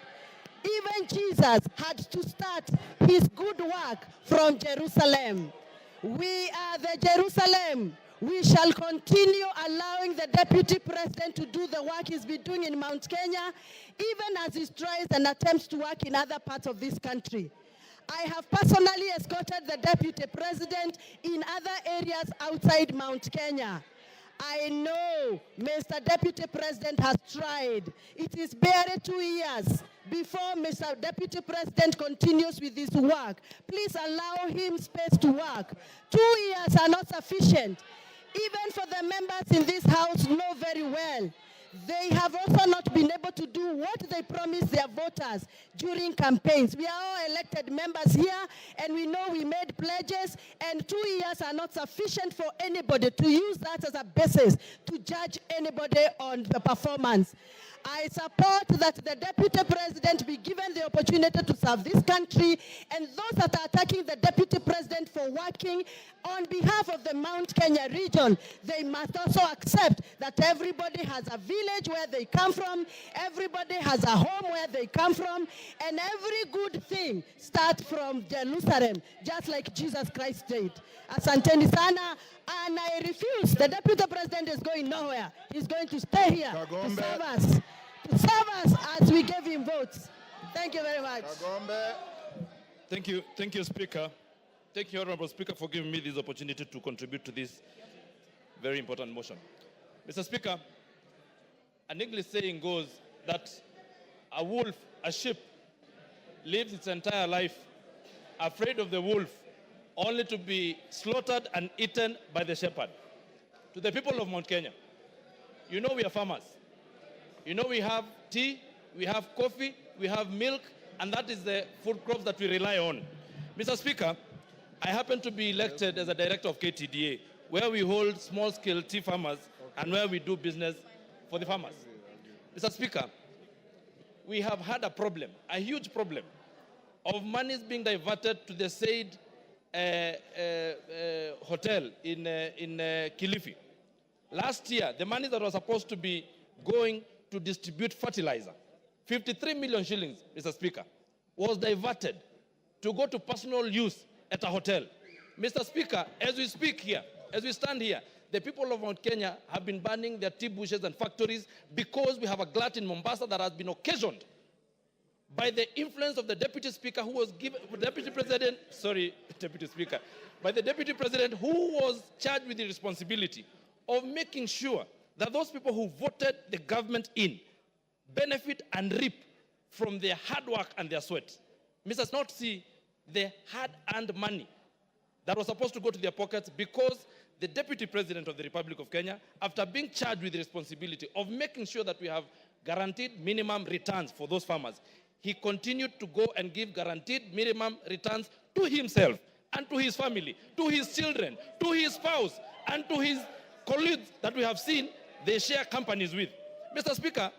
Even Jesus had to start his good work from Jerusalem. We are the Jerusalem. We shall continue allowing the Deputy President to do the work he's been doing in Mount Kenya, even as he tries and attempts to work in other parts of this country. I have personally escorted the Deputy President in other areas outside Mount Kenya. I know Mr. Deputy President has tried. It is barely 2 years before Mr. Deputy President continues with this work. Please allow him space to work. 2 years are not sufficient. Even for the members in this House know very well, they have also not been able to do what they promised their voters during campaigns. We are all elected members here, and we know we made pledges, and 2 years are not sufficient for anybody to use that as a basis to judge anybody on the performance. I support that the Deputy President be given the opportunity to serve this country, and those that are attacking the Deputy President for working on behalf of the Mount Kenya region, they must also accept that everybody has a village where they come from, everybody has a home where they come from, and every good thing starts from Jerusalem, just like Jesus Christ did. Asanteni sana, and I refuse. The Deputy President is going nowhere. He's going to stay here to serve us. To serve us as we gave him votes. Thank you very much. Thank you, Speaker. Thank you, Honorable Speaker, for giving me this opportunity to contribute to this very important motion. Mr. Speaker, an English saying goes that a sheep lives its entire life afraid of the wolf, only to be slaughtered and eaten by the shepherd. To the people of Mount Kenya, you know we are farmers. You know we have tea, we have coffee, we have milk, and that is the food crops that we rely on. Mr. Speaker, I happen to be elected as a director of KTDA, where we hold small-scale tea farmers and where we do business for the farmers. Mr. Speaker, we have had a problem, a huge problem, of monies being diverted to the said hotel in Kilifi. Last year, the money that was supposed to be going to distribute fertilizer, 53 million shillings, Mr. Speaker, was diverted to go to personal use at a hotel. Mr. Speaker, as we speak here, as we stand here, the people of Mount Kenya have been burning their tea bushes and factories because we have a glut in Mombasa that has been occasioned by the influence of the Deputy Speaker who was given, Deputy President who was charged with the responsibility of making sure that those people who voted the government in benefit and reap from their hard work and their sweat. Mr. Not see the hard-earned money that was supposed to go to their pockets because the Deputy President of the Republic of Kenya, after being charged with the responsibility of making sure that we have guaranteed minimum returns for those farmers, he continued to go and give guaranteed minimum returns to himself and to his family, to his children, to his spouse, and to his colleagues that we have seen they share companies with. Mr. Speaker,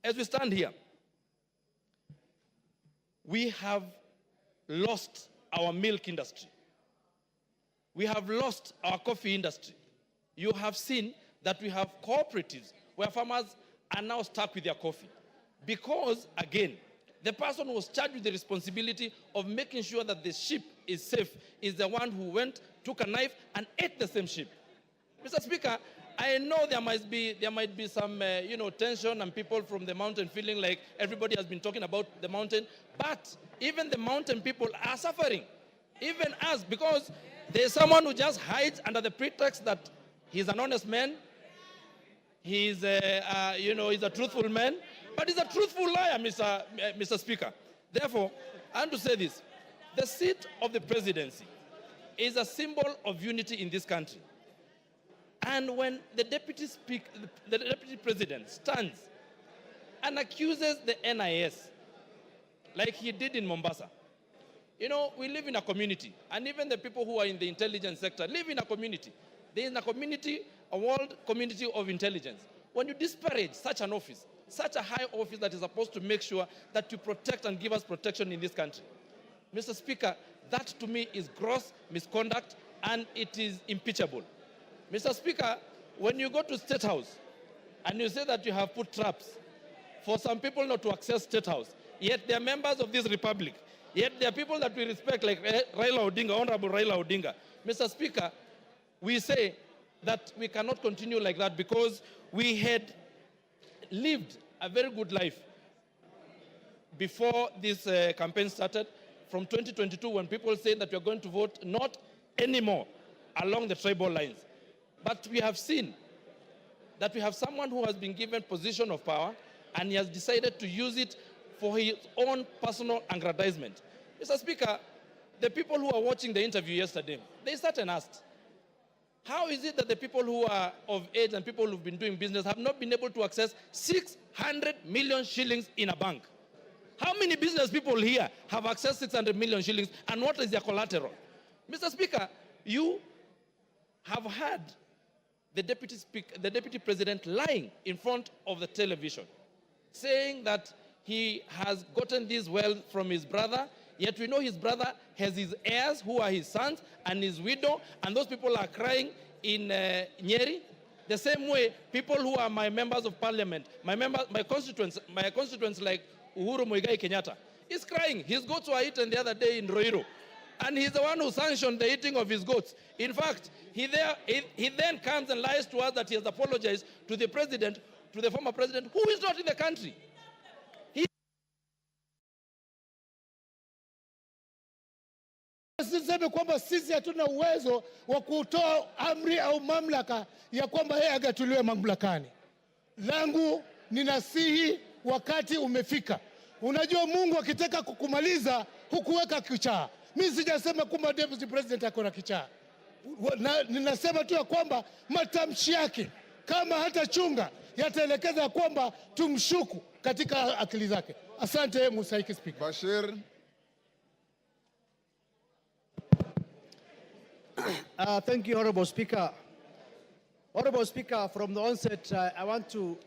as we stand here, we have lost our milk industry. We have lost our coffee industry. You have seen that we have cooperatives where farmers are now stuck with their coffee. Because, again, the person who was charged with the responsibility of making sure that the sheep is safe is the one who went, took a knife, and ate the same sheep. Mr. Speaker, I know there might be some tension and people from the mountain feeling like everybody has been talking about the mountain, but even the mountain people are suffering, even us, because there's someone who just hides under the pretext that he's an honest man, he's a truthful man, but he's a truthful liar, Mr. Speaker. Therefore, I want to say this: the seat of the presidency is a symbol of unity in this country. And when the deputy president stands and accuses the NIS, like he did in Mombasa, we live in a community, and even the people who are in the intelligence sector live in a community. There is a community, a world community of intelligence. When you disparage such an office, such a high office that is supposed to make sure that you protect and give us protection in this country, Mr. Speaker, that to me is gross misconduct and it is impeachable. Mr. Speaker, when you go to State House and you say that you have put traps for some people not to access State House, yet they are members of this republic, yet there are people that we respect like Raila Odinga, Honorable Raila Odinga. Mr. Speaker, we say that we cannot continue like that because we had lived a very good life before this campaign started from 2022 when people said that we are going to vote not anymore along the tribal lines. But we have seen that we have someone who has been given position of power and he has decided to use it for his own personal aggrandizement. Mr. Speaker, the people who are watching the interview yesterday, they sat and asked, how is it that the people who are of age and people who've been doing business have not been able to access 600 million shillings in a bank? How many business people here have accessed 600 million shillings and what is their collateral? Mr. Speaker, you have had the deputy president lying in front of the television, saying that he has gotten this wealth from his brother, yet we know his brother has his heirs who are his sons and his widow, and those people are crying in Nyeri. The same way, people who are my members of parliament, my constituents like Uhuru Muigai Kenyatta, is crying. His goats were eaten the other day in Roiro. And he's the one who sanctioned the eating of his goats. In fact, he then comes and lies to us that he has apologized to the president, to the former president, who is not in the country. Siseme kwamba sisi hatuna uwezo wa kutoa amri au mamlaka ya kwamba yeye agatuliwe mamlakani. Langu ninasihi wakati umefika. Unajua Mungu akitaka kukumaliza hukuweka kichaa. Mimi sijasema kwamba deputy president ako na kichaa. Ninasema tu ya kwamba matamshi yake kama hata chunga yataelekeza kwamba tumshuku katika akili zake. Asante Musaiki Speaker. Bashir. Thank you, Honorable Speaker. Honorable Speaker, from the onset, I want to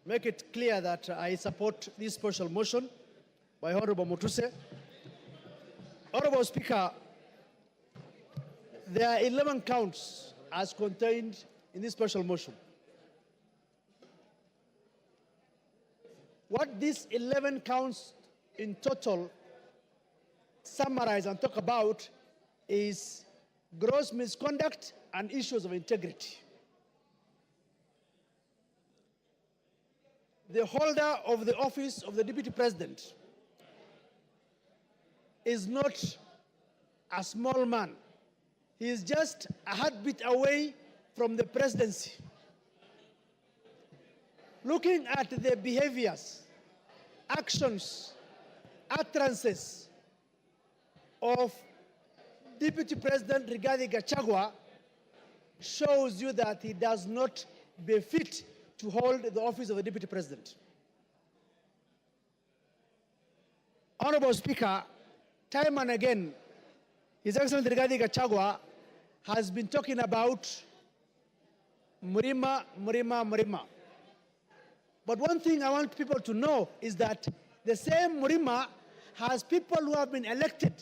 make it clear that I support this special motion by Honorable Mutuse. Honorable Speaker, there are 11 counts as contained in this special motion. What these 11 counts in total summarize and talk about is gross misconduct and issues of integrity. The holder of the office of the Deputy President is not a small man. He is just a heartbeat away from the presidency. Looking at the behaviors, actions, utterances of Deputy President Rigathi Gachagua shows you that he does not befit to hold the office of the Deputy President. Honorable Speaker, time and again, His Excellency Rigathi Gachagua has been talking about Murima, Murima, Murima. But one thing I want people to know is that the same Murima has people who have been elected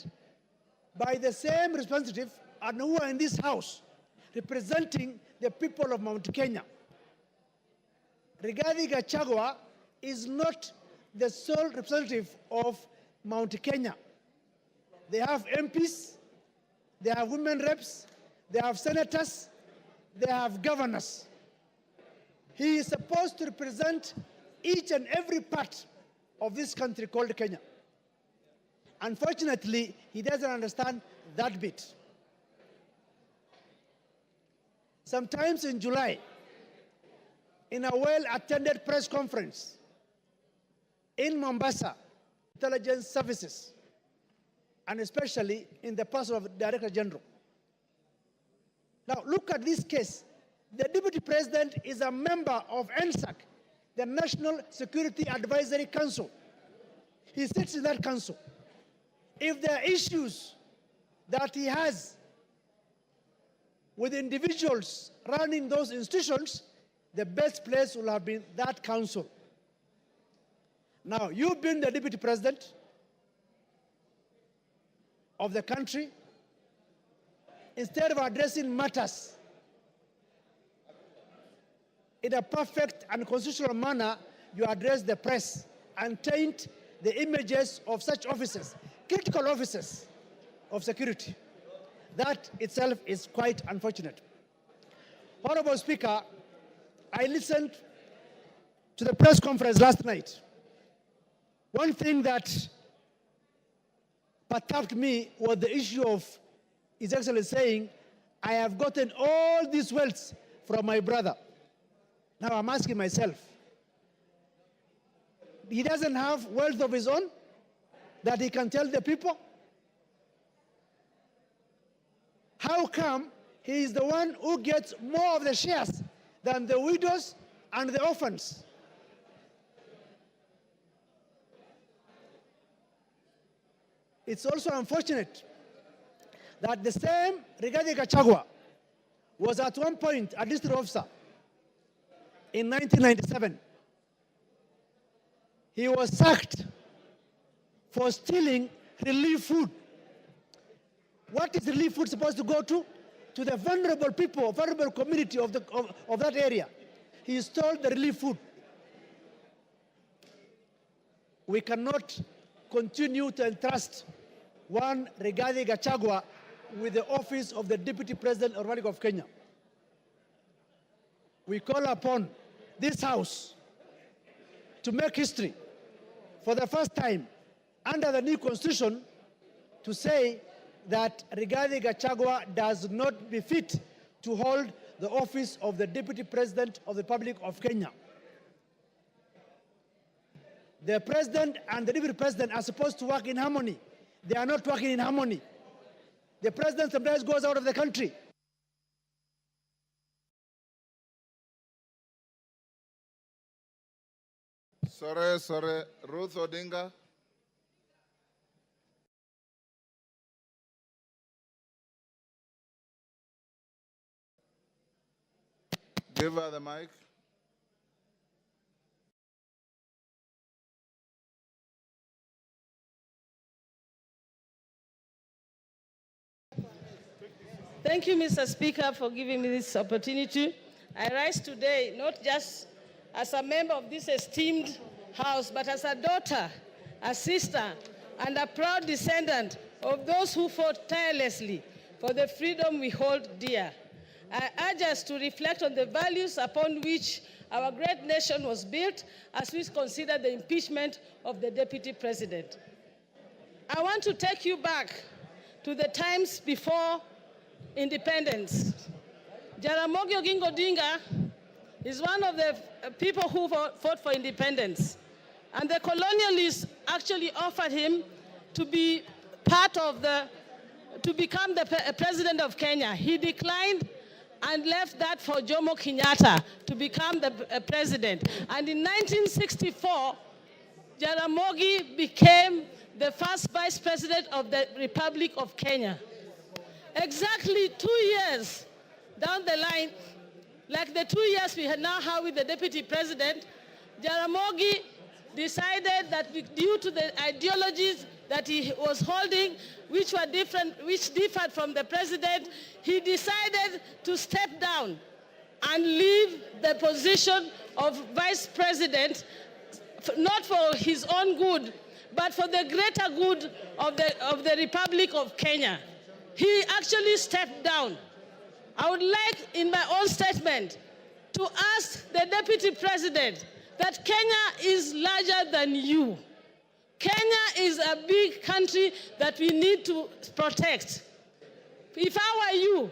by the same representative and who are in this house representing the people of Mount Kenya. Rigathi Gachagua is not the sole representative of Mount Kenya. They have MPs, they have women reps, they have senators, they have governors. He is supposed to represent each and every part of this country called Kenya. Unfortunately, he doesn't understand that bit. Sometimes in July, in a well-attended press conference in Mombasa, intelligence services, and especially in the person of the Director General. Now, look at this case. The Deputy President is a member of NSAC, the National Security Advisory Council. He sits in that council. If there are issues that he has with individuals running those institutions, the best place will have been that council. Now, you've been the Deputy President of the country. Instead of addressing matters in a perfect and constitutional manner, you address the press and taint the images of such officers, critical officers of security. That itself is quite unfortunate. Honorable Speaker, I listened to the press conference last night. One thing that perturbed me was the issue of His Excellency saying, I have gotten all these wealth from my brother. Now I'm asking myself, he doesn't have wealth of his own that he can tell the people? How come he is the one who gets more of the shares than the widows and the orphans? It's also unfortunate that the same Rigathi Gachagua was at one point a district officer in 1997. He was sacked for stealing relief food. What is relief food supposed to go to? To the vulnerable people, vulnerable community of that area. He stole the relief food. We cannot continue to entrust one Rigathi Gachagua with the office of the Deputy President of the Republic of Kenya. We call upon this House to make history for the first time under the new Constitution to say that Rigathi Gachagua does not befit to hold the office of the Deputy President of the Republic of Kenya. The President and the Deputy President are supposed to work in harmony. They are not working in harmony. The President sometimes goes out of the country. Sorry. Ruth Odinga. Give her the mic. Thank you, Mr. Speaker, for giving me this opportunity. I rise today not just as a member of this esteemed House, but as a daughter, a sister, and a proud descendant of those who fought tirelessly for the freedom we hold dear. I urge us to reflect on the values upon which our great nation was built as we consider the impeachment of the Deputy President. I want to take you back to the times before independence. Jaramogi Oginga Odinga is one of the people who fought for independence. And the colonialists actually offered him to be to become the president of Kenya. He declined and left that for Jomo Kenyatta to become the president. And in 1964, Jaramogi became the first vice president of the Republic of Kenya. Exactly 2 years down the line, like the 2 years we now have with the deputy president, Jaramogi decided that due to the ideologies that he was holding, which differed from the president, he decided to step down and leave the position of vice president, not for his own good, but for the greater good of the Republic of Kenya. He actually stepped down. I would like, in my own statement, to ask the deputy president that Kenya is larger than you. Kenya is a big country that we need to protect. If I were you,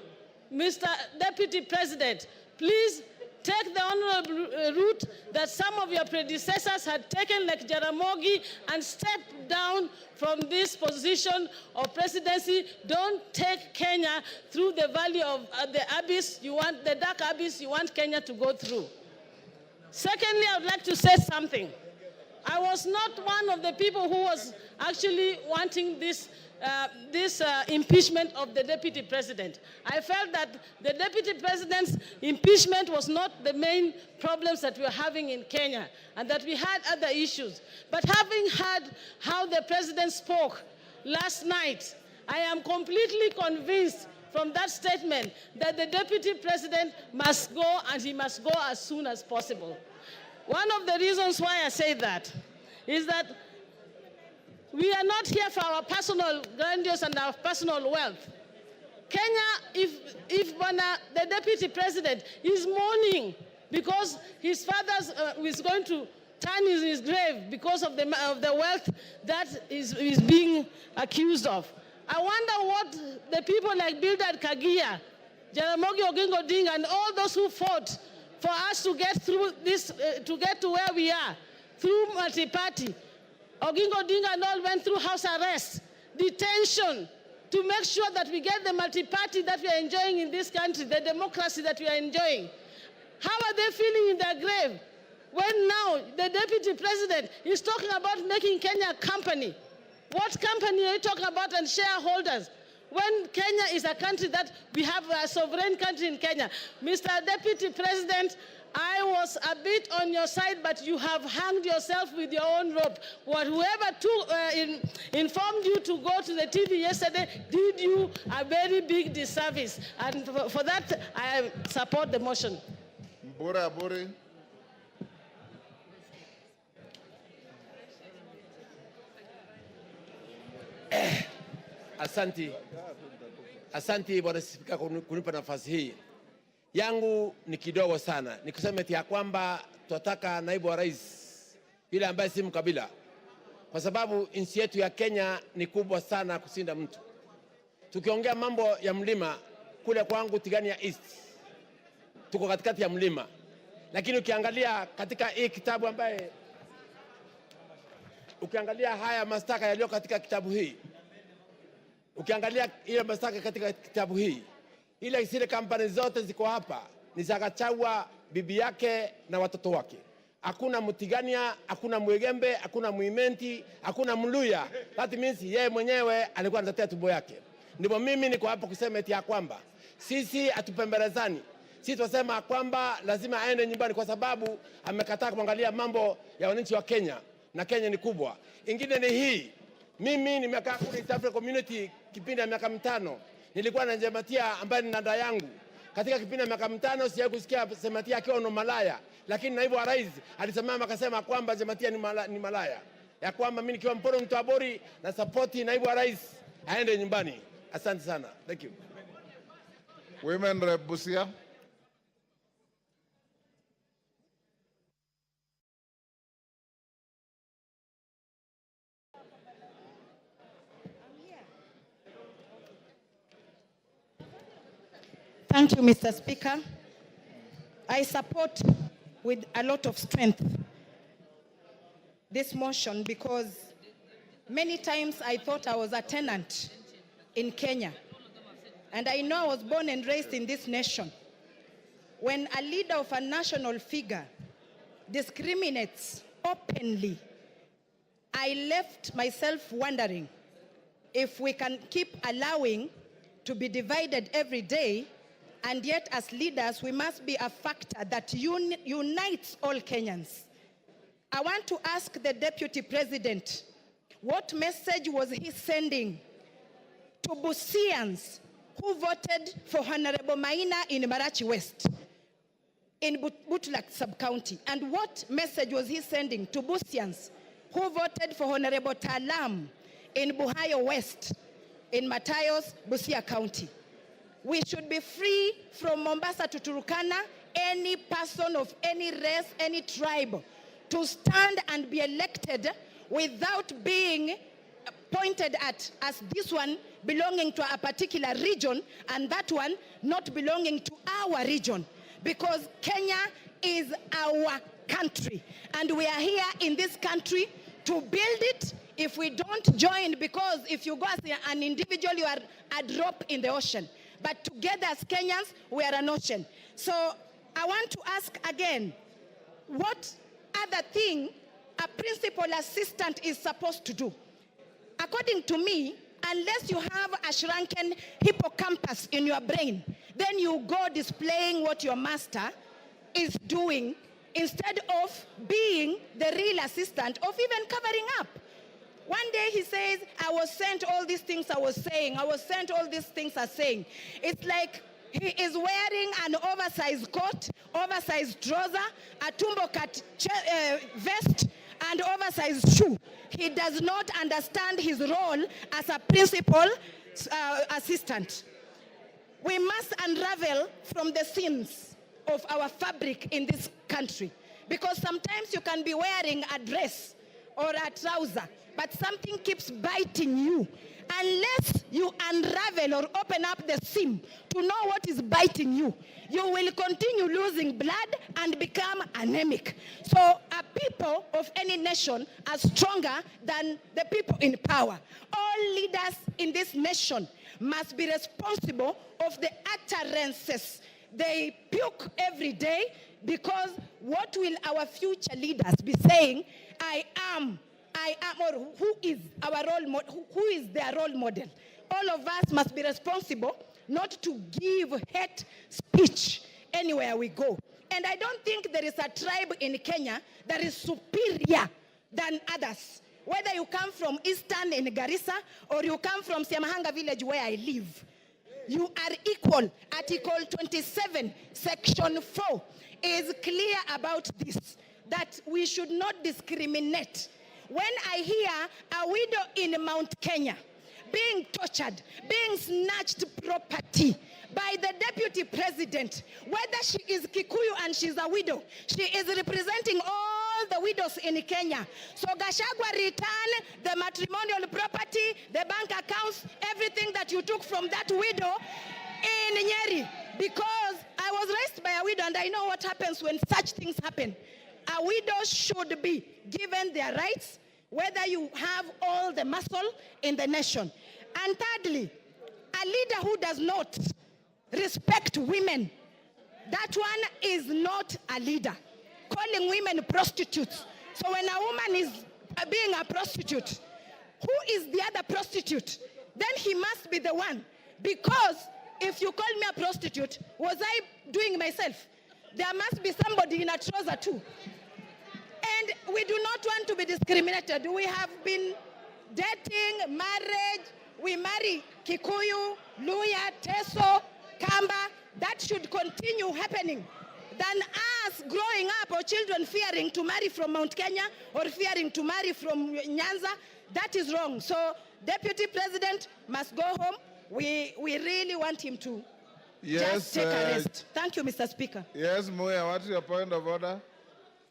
Mr. Deputy President, please take the honorable route that some of your predecessors had taken, like Jaramogi, and step down from this position of presidency. Don't take Kenya through the valley of the abyss the dark abyss you want Kenya to go through. Secondly, I would like to say something. I was not one of the people who was actually wanting this impeachment of the deputy president. I felt that the deputy president's impeachment was not the main problems that we were having in Kenya, and that we had other issues. But having heard how the president spoke last night, I am completely convinced from that statement that the deputy president must go, and he must go as soon as possible. One of the reasons why I say that is that we are not here for our personal grandiose and our personal wealth. Kenya, if the deputy president is mourning because his father is going to turn in his grave because of the wealth that is being accused of, I wonder what the people like Bildad Kagia, Jaramogi Oginga Odinga, and all those who fought for us to get through this, to get to where we are, through multi-party. Oginga Odinga and all went through house arrest, detention, to make sure that we get the multi-party that we are enjoying in this country, the democracy that we are enjoying. How are they feeling in their grave when now the deputy president is talking about making Kenya a company? What company are you talking about, and shareholders? When Kenya is a country that we have a sovereign country in Kenya. Mr. Deputy President, I was a bit on your side, but you have hanged yourself with your own rope. Whoever informed you to go to the TV yesterday did you a very big disservice. And for that, I support the motion. Mbura Aburi. Asanti Bwana Spika kunipa nafasi hii. Yangu ni kidogo sana. Nikusema eti ya kwamba tunataka naibu wa rais yule ambaye si mkabila. Kwa sababu nchi yetu ya Kenya ni kubwa sana kusinda mtu. Tukiongea mambo ya mlima kule kwangu Tigania East, tuko katikati ya mlima. Lakini ukiangalia katika hii kitabu ambaye ukiangalia haya mashtaka yaliyo katika kitabu hii, ukiangalia ile mashtaka katika kitabu hii, ile zile kampani zote ziko hapa ni za Gachagua, bibi yake na watoto wake. Hakuna Mutigania, hakuna Mwegembe, hakuna Muimenti, hakuna Mluya. That means yeye mwenyewe alikuwa anatetea tumbo yake. Ndipo mimi niko hapa kusema eti ya kwamba sisi atupembelezani. Sisi tunasema kwamba lazima aende nyumbani kwa sababu amekataa kuangalia mambo ya wananchi wa Kenya, na Kenya ni kubwa. Ingine ni hii. Mimi nimekaa kule East African Community kipindi ya miaka 5. Nilikuwa na Jematia ambaye ni dada yangu. Katika kipindi cha miaka 5 sijawahi kusikia Jematia akiwa ni malaya, lakini naibu wa rais alisimama akasema kwamba Jematia ni malaya. Ya kwamba mimi nikiwa Mporo Mtabori na support naibu wa rais aende nyumbani. Asante sana. Thank you. Women Rep Busia. Thank you, Mr. Speaker. I support with a lot of strength this motion because many times I thought I was a tenant in Kenya. And I know I was born and raised in this nation. When a leader of a national figure discriminates openly, I left myself wondering if we can keep allowing to be divided every day, and yet as leaders, we must be a factor that unites all Kenyans. I want to ask the Deputy President, what message was he sending to Busians who voted for Honorable Maina in Marachi West, in Butlak sub-county? And what message was he sending to Busians who voted for Honorable Talam in Buhayo West, in Matayos, Busia County? We should be free from Mombasa to Turkana, any person of any race, any tribe, to stand and be elected without being pointed at as this one belonging to a particular region and that one not belonging to our region. Because Kenya is our country and we are here in this country to build it. If we don't join, because if you go as an individual, you are a drop in the ocean. But together as Kenyans, we are an ocean. So I want to ask again, what other thing a principal assistant is supposed to do? According to me, unless you have a shrunken hippocampus in your brain, then you go displaying what your master is doing instead of being the real assistant of even covering up. One day he says, I was sent all these things I was saying. I was sent all these things I'm saying. It's like he is wearing an oversized coat, oversized trouser, a tumbo cut vest, and oversized shoe. He does not understand his role as a principal assistant. We must unravel from the seams of our fabric in this country, because sometimes you can be wearing a dress or a trouser, but something keeps biting you. Unless you unravel or open up the seam to know what is biting you, you will continue losing blood and become anemic. So people of any nation are stronger than the people in power. All leaders in this nation must be responsible of the utterances they puke every day, because what will our future leaders be saying? I am, or who is our role model? Who is their role model? All of us must be responsible not to give hate speech anywhere we go. And I don't think there is a tribe in Kenya that is superior than others. Whether you come from Eastern in Garissa or you come from Siamahanga village where I live, you are equal. Article 27, Section 4 is clear about this, that we should not discriminate. When I hear a widow in Mount Kenya being tortured, being snatched property by the deputy president, whether she is Kikuyu and she's a widow, she is representing all the widows in Kenya. So Gachagua return the matrimonial property, the bank accounts, everything that you took from that widow in Nyeri. Because I was raised by a widow and I know what happens when such things happen. A widow should be given their rights, whether you have all the muscle in the nation. And thirdly, a leader who does not respect women, that one is not a leader. Calling women prostitutes. So when a woman is being a prostitute, who is the other prostitute? Then he must be the one. Because if you call me a prostitute, was I doing myself? There must be somebody in a trouser too. And we do not want to be discriminated. We have been dating, marriage, we marry Kikuyu, Luya, Teso, Kamba. That should continue happening than us growing up or children fearing to marry from Mount Kenya or fearing to marry from Nyanza. That is wrong. So Deputy President must go home. We really want him to just take a rest. Thank you, Mr. Speaker. Yes, Muya, what is your point of order?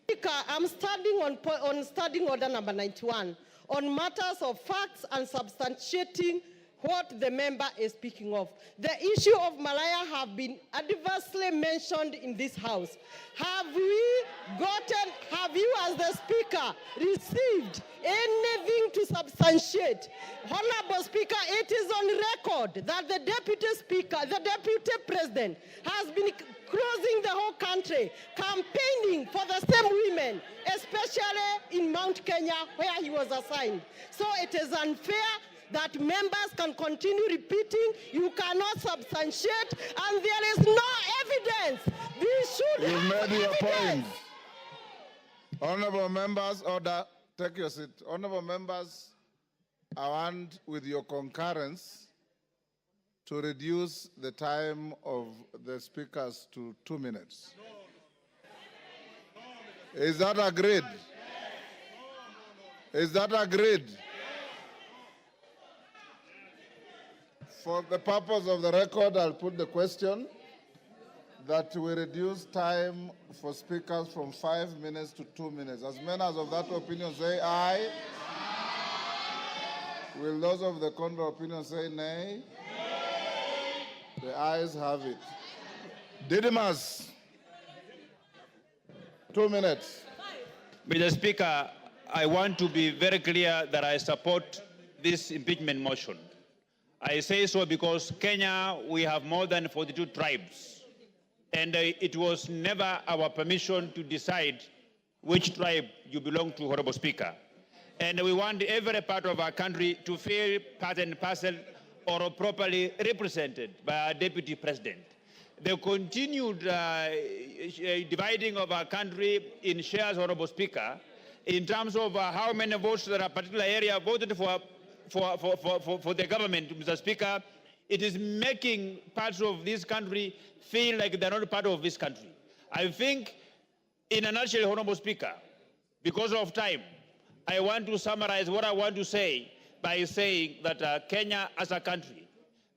Speaker, I'm standing on standing order number 91 on matters of facts and substantiating what the member is speaking of. The issue of Malaya have been adversely mentioned in this House. Have you as the Speaker received anything to substantiate? Honorable Speaker, it is on record that the Deputy Speaker, the Deputy President has been crossing the whole country, campaigning for the same women, especially in Mount Kenya where he was assigned. So it is unfair that members can continue repeating, you cannot substantiate, and there is no evidence. We should You've have made your evidence. point. Honorable members, order. Take your seat. Honorable members, I want, with your concurrence, to reduce the time of the speakers to 2 minutes. Is that agreed? Is that agreed? For the purpose of the record, I'll put the question that we reduce time for speakers from 5 minutes to 2 minutes. As many as of that opinion say aye. Will those of the contrary opinion say nay? The ayes have it. Didymus, 2 minutes. Mr. Speaker, I want to be very clear that I support this impeachment motion. I say so because Kenya, we have more than 42 tribes. And it was never our permission to decide which tribe you belong to, Honorable Speaker. And we want every part of our country to feel part and parcel or properly represented by our Deputy President. The continued dividing of our country in shares, Honorable Speaker, in terms of how many votes that a particular area voted for the government, Mr. Speaker, it is making parts of this country feel like they're not part of this country. I think, in a nutshell, Honorable Speaker, because of time, I want to summarize what I want to say by saying that Kenya as a country,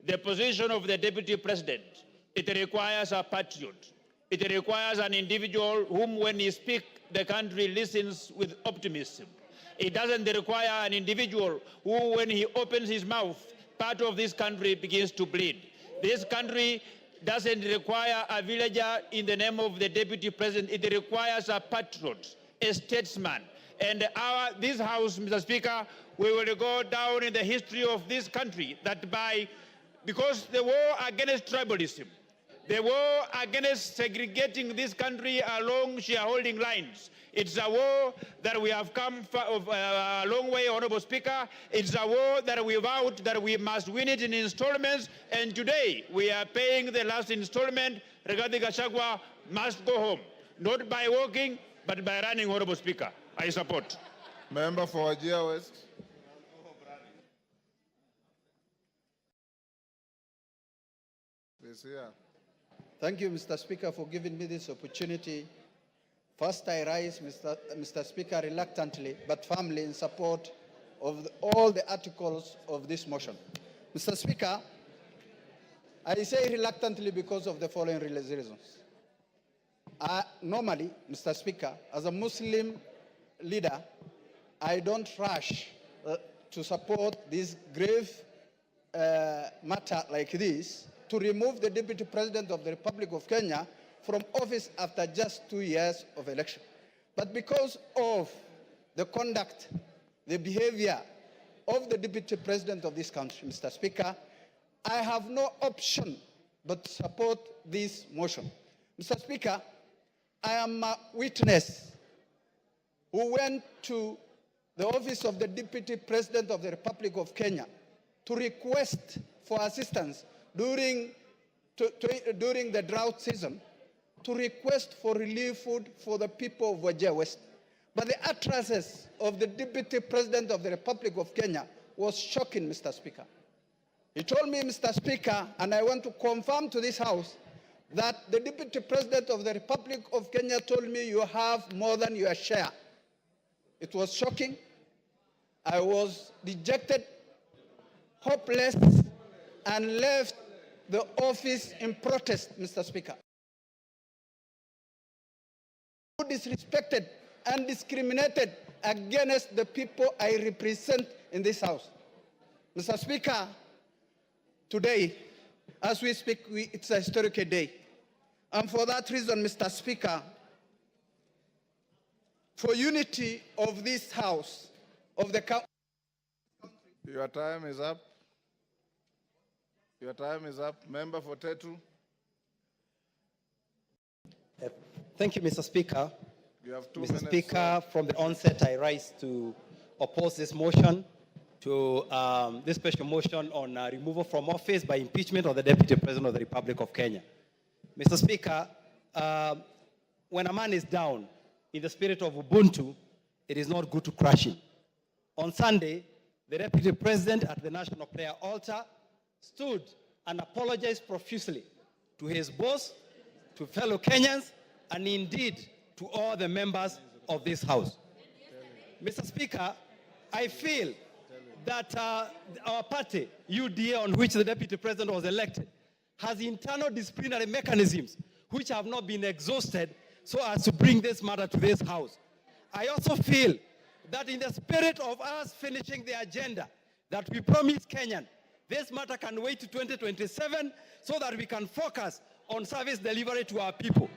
the position of the Deputy President, it requires a patriot. It requires an individual whom, when he speaks, the country listens with optimism. It doesn't require an individual who, when he opens his mouth, part of this country begins to bleed. This country doesn't require a villager in the name of the Deputy President. It requires a patriot, a statesman. And this House, Mr. Speaker, we will go down in the history of this country because the war against tribalism, the war against segregating this country along shareholding lines, it's a war that we have come a long way, Honorable Speaker. It's a war that we vowed that we must win it in installments, and today we are paying the last installment. Rigathi Gachagua must go home, not by walking, but by running, Honorable Speaker. I support. Member for Wajir West. Please, here. Thank you, Mr. Speaker, for giving me this opportunity. First, I rise, Mr. Speaker, reluctantly but firmly in support of all the articles of this motion. Mr. Speaker, I say reluctantly because of the following reasons. Normally, Mr. Speaker, as a Muslim leader, I don't rush to support this grave matter like this to remove the Deputy President of the Republic of Kenya from office after just 2 years of election. But because of the conduct, the behavior of the Deputy President of this country, Mr. Speaker, I have no option but to support this motion. Mr. Speaker, I am a witness who went to the office of the Deputy President of the Republic of Kenya to request for assistance during the drought season, to request for relief food for the people of Wajir West. But the utterances of the Deputy President of the Republic of Kenya was shocking, Mr. Speaker. He told me, Mr. Speaker, and I want to confirm to this House, that the Deputy President of the Republic of Kenya told me you have more than your share. It was shocking. I was dejected, hopeless, and left the office in protest, Mr. Speaker. Who disrespected and discriminated against the people I represent in this House. Mr. Speaker, today, as we speak, it's a historical day. And for that reason, Mr. Speaker, for unity of this House, of the country. Your time is up. Your time is up. Member for Tetu. Thank you, Mr. Speaker. You have 2 Mr. minutes. Speaker, from the onset, I rise to oppose this motion, to this special motion on removal from office by impeachment of the Deputy President of the Republic of Kenya. Mr. Speaker, when a man is down in the spirit of Ubuntu, it is not good to crush him. On Sunday, the Deputy President at the National Prayer Altar stood and apologized profusely to his boss, to fellow Kenyans, and indeed to all the members of this House. Mr. Speaker, I feel that our party, UDA, on which the Deputy President was elected, has internal disciplinary mechanisms which have not been exhausted so as to bring this matter to this House. I also feel that in the spirit of us finishing the agenda that we promised Kenyan, this matter can wait to 2027 so that we can focus on service delivery to our people.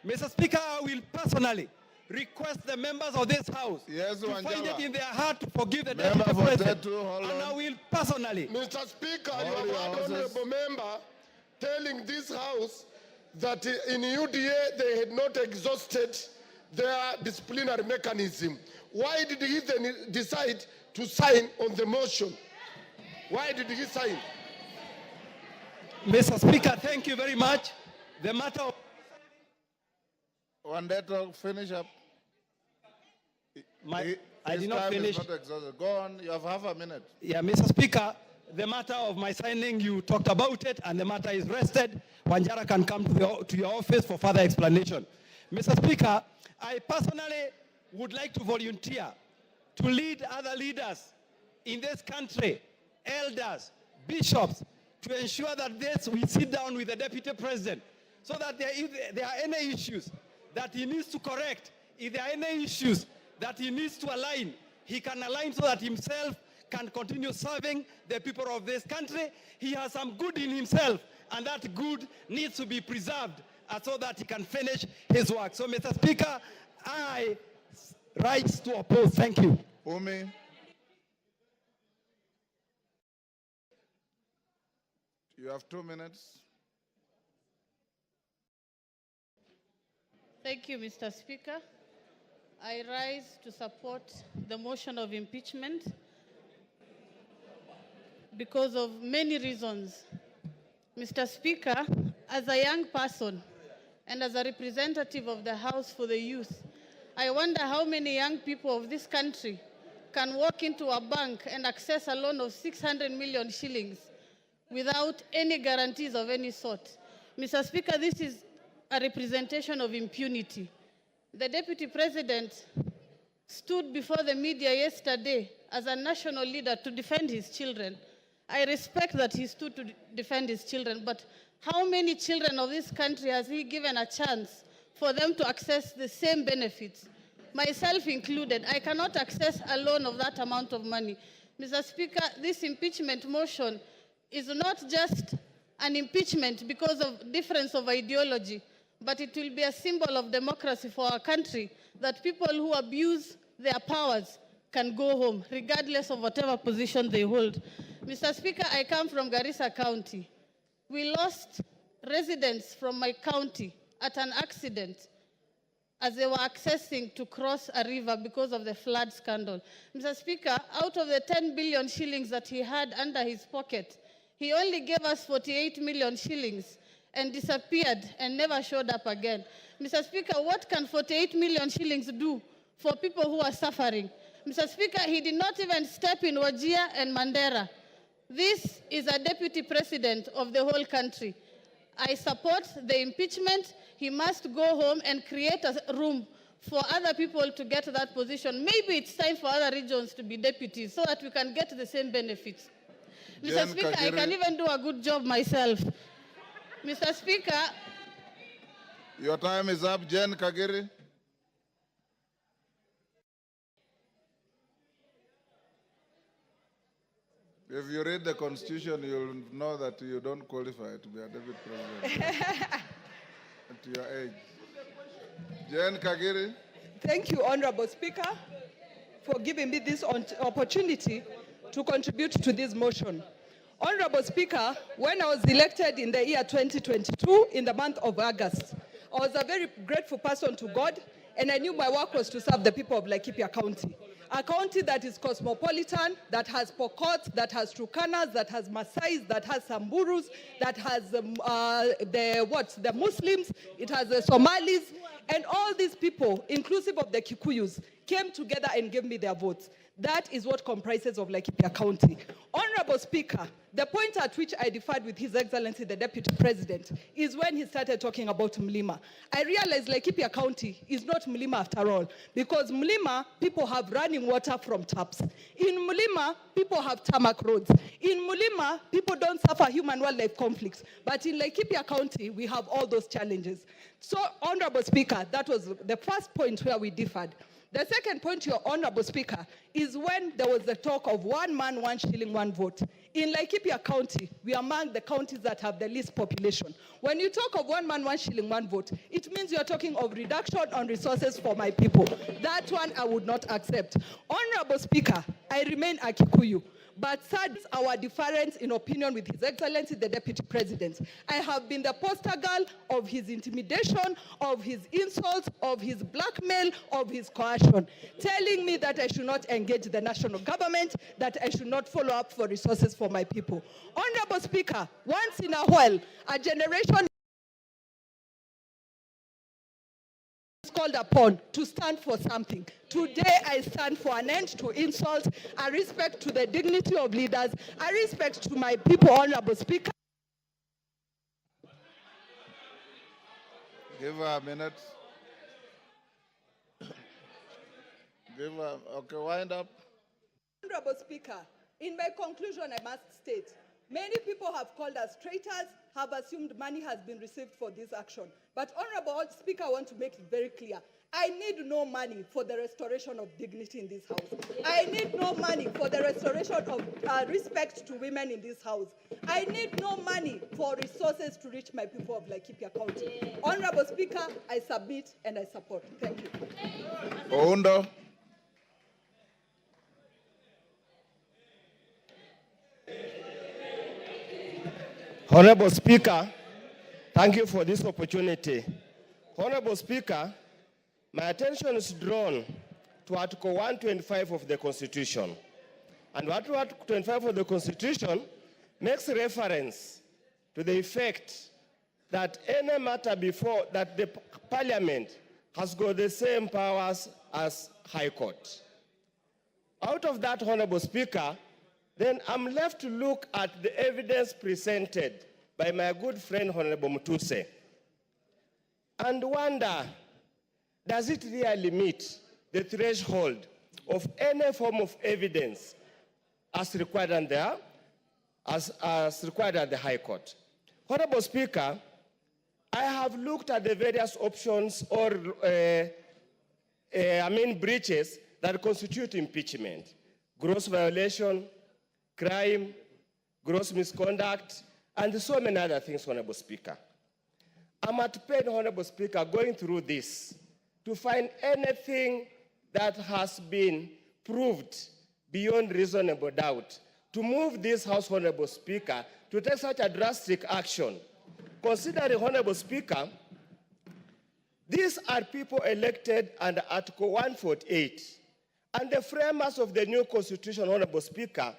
Mr. Speaker, I will personally request the members of this House to find it in their heart to forgive the Deputy President. And I will personally. Mr. Speaker, you have had honorable member telling this House that in UDA they had not exhausted their disciplinary mechanism. Why did he then decide to sign on the motion? Why did he sign? Mr. Speaker, thank you very much. The matter of... One day to finish up. I did not finish. Not exhausted. Go on, you have half a minute. Yeah, Mr. Speaker, the matter of my signing, you talked about it, and the matter is rested. Wanjara can come to your office for further explanation. Mr. Speaker, I personally would like to volunteer to lead other leaders in this country, elders, bishops, to ensure that we sit down with the Deputy President so that if there are any issues that he needs to correct, if there are any issues that he needs to align, he can align so that himself can continue serving the people of this country. He has some good in himself, and that good needs to be preserved so that he can finish his work. So, Mr. Speaker, I rise to oppose. Thank you. Umi. You have 2 minutes. Thank you, Mr. Speaker. I rise to support the motion of impeachment because of many reasons. Mr. Speaker, as a young person and as a representative of the House for the Youth, I wonder how many young people of this country can walk into a bank and access a loan of 600 million shillings without any guarantees of any sort. Mr. Speaker, this is a representation of impunity. The Deputy President stood before the media yesterday as a national leader to defend his children. I respect that he stood to defend his children, but how many children of this country has he given a chance for them to access the same benefits? Myself included, I cannot access a loan of that amount of money. Mr. Speaker, this impeachment motion is not just an impeachment because of difference of ideology, but it will be a symbol of democracy for our country, that people who abuse their powers can go home, regardless of whatever position they hold. Mr. Speaker, I come from Garissa County. We lost residents from my county at an accident as they were accessing to cross a river because of the flood scandal. Mr. Speaker, out of the 10 billion shillings that he had under his pocket, he only gave us 48 million shillings and disappeared and never showed up again. Mr. Speaker, what can 48 million shillings do for people who are suffering? Mr. Speaker, he did not even step in Wajir and Mandera This is a deputy president of the whole country. I support the impeachment. He must go home and create a room for other people to get that position. Maybe it's time for other regions to be deputies so that we can get the same benefits. Mr. Speaker, I can even do a good job myself. Mr. Speaker. Your time is up, Jen Kagiri. If you read the Constitution, you'll know that you don't qualify to be a deputy president at your age. Jen Kagiri. Thank you, Honorable Speaker, for giving me this opportunity to contribute to this motion. Honorable Speaker, when I was elected in the year 2022, in the month of August, I was a very grateful person to God, and I knew my work was to serve the people of Laikipia County. A county that is cosmopolitan, that has Pokot, that has Turkanas, that has Maasais, that has Samburus, that has the Muslims, it has the Somalis, and all these people, inclusive of the Kikuyus, came together and gave me their votes. That is what comprises of Laikipia County. Honorable Speaker, the point at which I differed with His Excellency the Deputy President is when he started talking about Mlima. I realized Laikipia County is not Mlima after all, because Mlima, people have running water from taps. In Mlima, people have tarmac roads. In Mlima, people don't suffer human-wildlife conflicts. But in Laikipia County, we have all those challenges. So, Honorable Speaker, that was the first point where we differed. The second point, Your Honorable Speaker, is when there was the talk of 1 man, 1 shilling, 1 vote. In Laikipia County, we are among the counties that have the least population. When you talk of 1 man, 1 shilling, 1 vote, it means you're talking of reduction on resources for my people. That one I would not accept. Honorable Speaker, I remain a Kikuyu. But sad is our difference in opinion with His Excellency the Deputy President. I have been the poster girl of his intimidation, of his insults, of his blackmail, of his coercion, telling me that I should not engage the national government, that I should not follow up for resources for my people. Honorable Speaker, once in a while, a generation called upon to stand for something. Today, I stand for an end to insult, a respect to the dignity of leaders, a respect to my people, Honorable Speaker. Give her a minute. Give her, okay, wind up. Honorable Speaker, in my conclusion, I must state, many people have called us traitors, have assumed money has been received for this action. But Honorable Speaker, I want to make it very clear. I need no money for the restoration of dignity in this house. I need no money for the restoration of respect to women in this house. I need no money for resources to reach my people of Laikipia County. Honorable Speaker, I submit and I support. Thank you. Oundo. Honorable Speaker, thank you for this opportunity. Honorable Speaker, my attention is drawn to Article 125 of the Constitution. And Article 125 of the Constitution makes reference to the effect that any matter before that the Parliament has got the same powers as High Court. Out of that, Honorable Speaker, then I'm left to look at the evidence presented by my good friend, Honorable Mutuse, and wonder, does it really meet the threshold of any form of evidence as required at the High Court? Honorable Speaker, I have looked at the various options or breaches that constitute impeachment: gross violation, crime, gross misconduct, and so many other things, Honorable Speaker. I'm at pain, Honorable Speaker, going through this to find anything that has been proved beyond reasonable doubt to move this House, Honorable Speaker, to take such a drastic action. Considering, Honorable Speaker, these are people elected under Article 148, and the framers of the new Constitution, Honorable Speaker,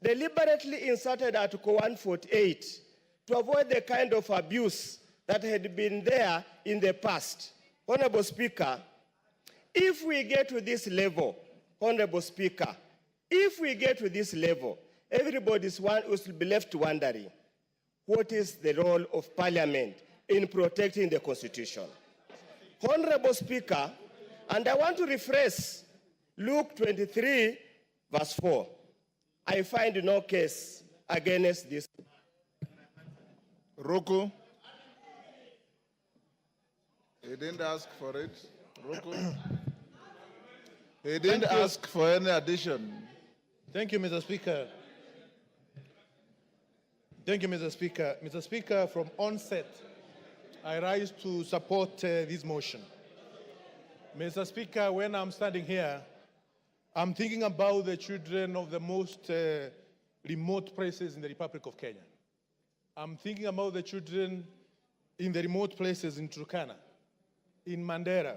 deliberately inserted Article 148 to avoid the kind of abuse that had been there in the past. Honorable Speaker, if we get to this level, Honorable Speaker, if we get to this level, everybody will be left wondering, what is the role of Parliament in protecting the Constitution? Honorable Speaker, and I want to rephrase Luke 23, verse 4. I find no case against this. Roku. He didn't ask for it. Roku. He didn't ask for any addition. Thank you, Mr. Speaker. Thank you, Mr. Speaker. Mr. Speaker, from onset, I rise to support this motion. Mr. Speaker, when I'm standing here, I'm thinking about the children of the most remote places in the Republic of Kenya. I'm thinking about the children in the remote places in Turkana, in Mandera,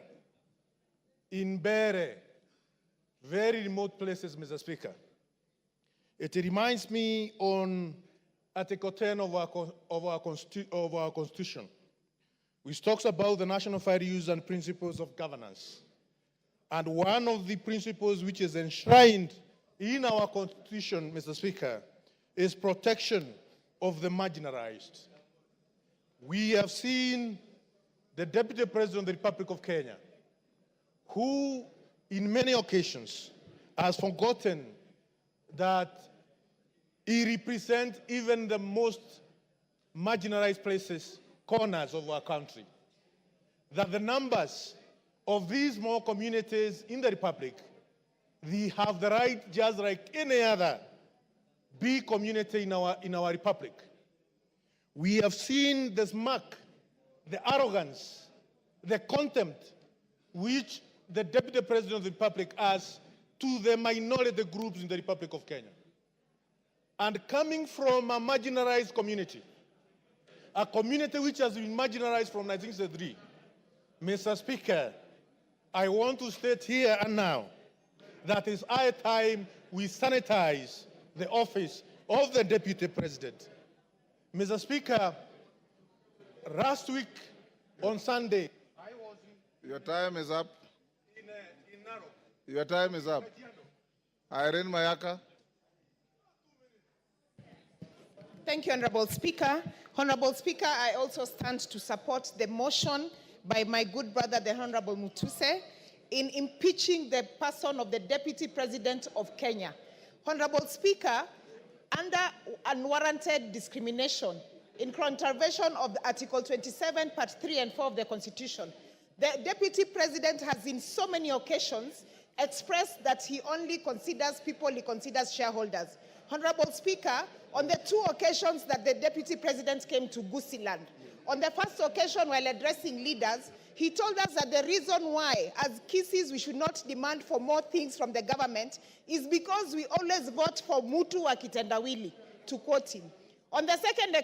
in Bere, very remote places, Mr. Speaker. It reminds me on Article 10 of our Constitution, which talks about the national values and principles of governance. And one of the principles which is enshrined in our Constitution, Mr. Speaker, is protection of the marginalized. We have seen the Deputy President of the Republic of Kenya, who in many occasions has forgotten that he represents even the most marginalized places, corners of our country. That the numbers of these small communities in the Republic, they have the right, just like any other big community in our Republic. We have seen the smirk, the arrogance, the contempt which the Deputy President of the Republic has to the minority groups in the Republic of Kenya. And coming from a marginalized community, a community which has been marginalized from 1963, Mr. Speaker, I want to state here and now that it's high time we sanitize the office of the Deputy President. Mr. Speaker, last week on Sunday, I was in... Your time is up. In Narok. Your time is up. Irene Mayaka. Thank you, Honorable Speaker. Honorable Speaker, I also stand to support the motion by my good brother, the Honorable Mutuse, in impeaching the person of the Deputy President of Kenya. Honorable Speaker, under unwarranted discrimination, in contravention of Article 27, Part 3 and 4 of the Constitution, the Deputy President has in so many occasions expressed that he only considers people he considers shareholders. Honorable Speaker, on the two occasions that the Deputy President came to Gusiland, on the first occasion while addressing leaders, he told us that the reason why, as Kisses, we should not demand for more things from the government is because we always vote for Mutu wa kitendawili, to quote him. On the second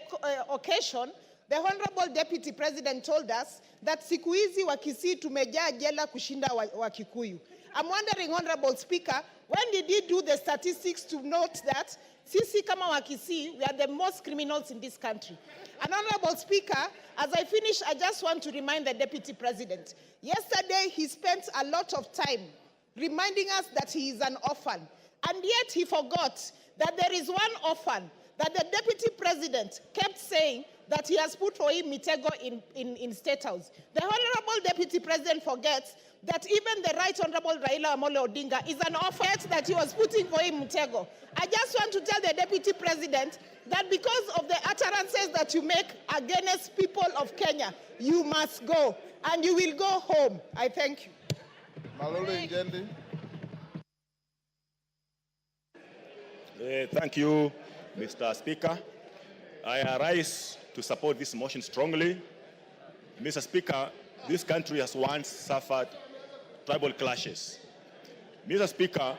occasion, the Honorable Deputy President told us that siku hizi wa Kisii tumejaa jela kushinda wa Kikuyu. I'm wondering, Honorable Speaker, when did he do the statistics to note that sisi kama wa Kisii, we are the most criminals in this country? And Honorable Speaker, as I finish, I just want to remind the Deputy President. Yesterday, he spent a lot of time reminding us that he is an orphan. And yet he forgot that there is one orphan that the Deputy President kept saying that he has put for him Mitego in State House. The Honorable Deputy President forgets that even the Right Honorable Raila Amolo Odinga is an orphan that he was putting for him Mitego. I just want to tell the Deputy President that because of the utterances that you make against people of Kenya, you must go, and you will go home. I thank you. Malolo Njendi. Thank you, Mr. Speaker. I arise to support this motion strongly. Mr. Speaker, this country has once suffered tribal clashes. Mr. Speaker,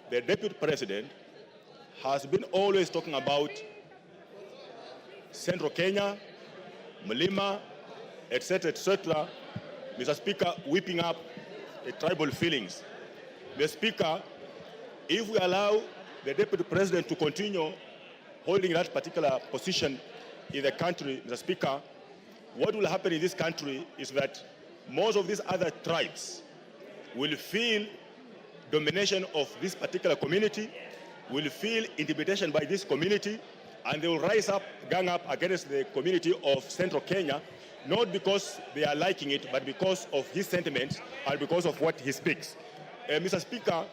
the Deputy President has been always talking about Central Kenya, Mlima, etc., Mr. Speaker, whipping up the tribal feelings. Mr. Speaker, if we allow the Deputy President to continue holding that particular position in the country, Mr. Speaker, what will happen in this country is that most of these other tribes will feel domination of this particular community, will feel intimidation by this community, and they will rise up, gang up against the community of Central Kenya, not because they are liking it, but because of his sentiments and because of what he speaks. Mr. Speaker,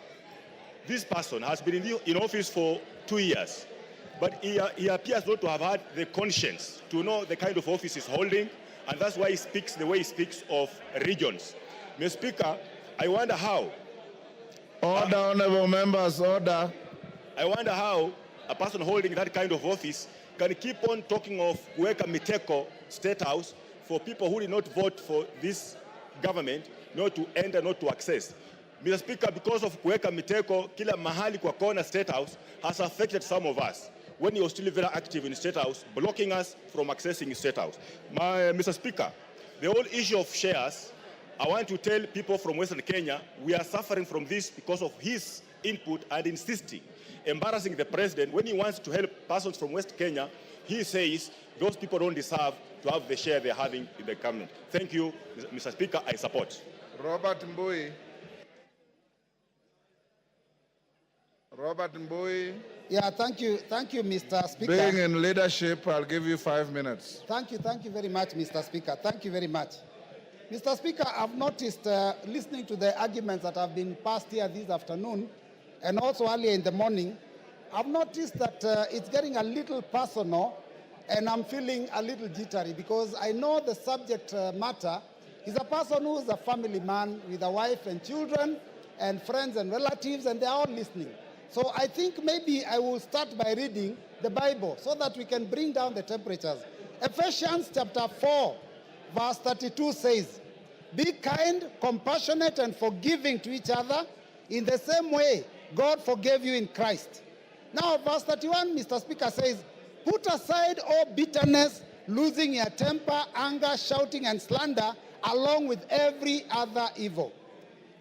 this person has been in office for 2 years, but he appears not to have had the conscience to know the kind of office he's holding, and that's why he speaks the way he speaks of regions. Mr. Speaker, I wonder how. Order, honorable members, order. I wonder how a person holding that kind of office can keep on talking of Kuweka Miteko State House for people who did not vote for this government, not to enter, not to access. Mr. Speaker, because of Kuweka Miteko, kila mahali kwa kona State House has affected some of us when he was still very active in State House, blocking us from accessing State House. Mr. Speaker, the whole issue of shares, I want to tell people from Western Kenya, we are suffering from this because of his input and insisting, embarrassing the president. When he wants to help persons from West Kenya, he says those people don't deserve to have the share they're having in the government. Thank you, Mr. Speaker, I support. Robert Mbui. Robert Mbui. Yeah, thank you, Mr. Speaker. Being in leadership, I'll give you 5 minutes. Thank you very much, Mr. Speaker. Thank you very much. Mr. Speaker, I've noticed, listening to the arguments that have been passed here this afternoon, and also earlier in the morning, I've noticed that it's getting a little personal, and I'm feeling a little jittery, because I know the subject matter is a person who is a family man with a wife and children, and friends and relatives, and they're all listening. So I think maybe I will start by reading the Bible so that we can bring down the temperatures. Ephesians chapter 4, verse 32 says, "Be kind, compassionate, and forgiving to each other in the same way God forgave you in Christ." Now, verse 31, Mr. Speaker, says, "Put aside all bitterness, losing your temper, anger, shouting, and slander, along with every other evil."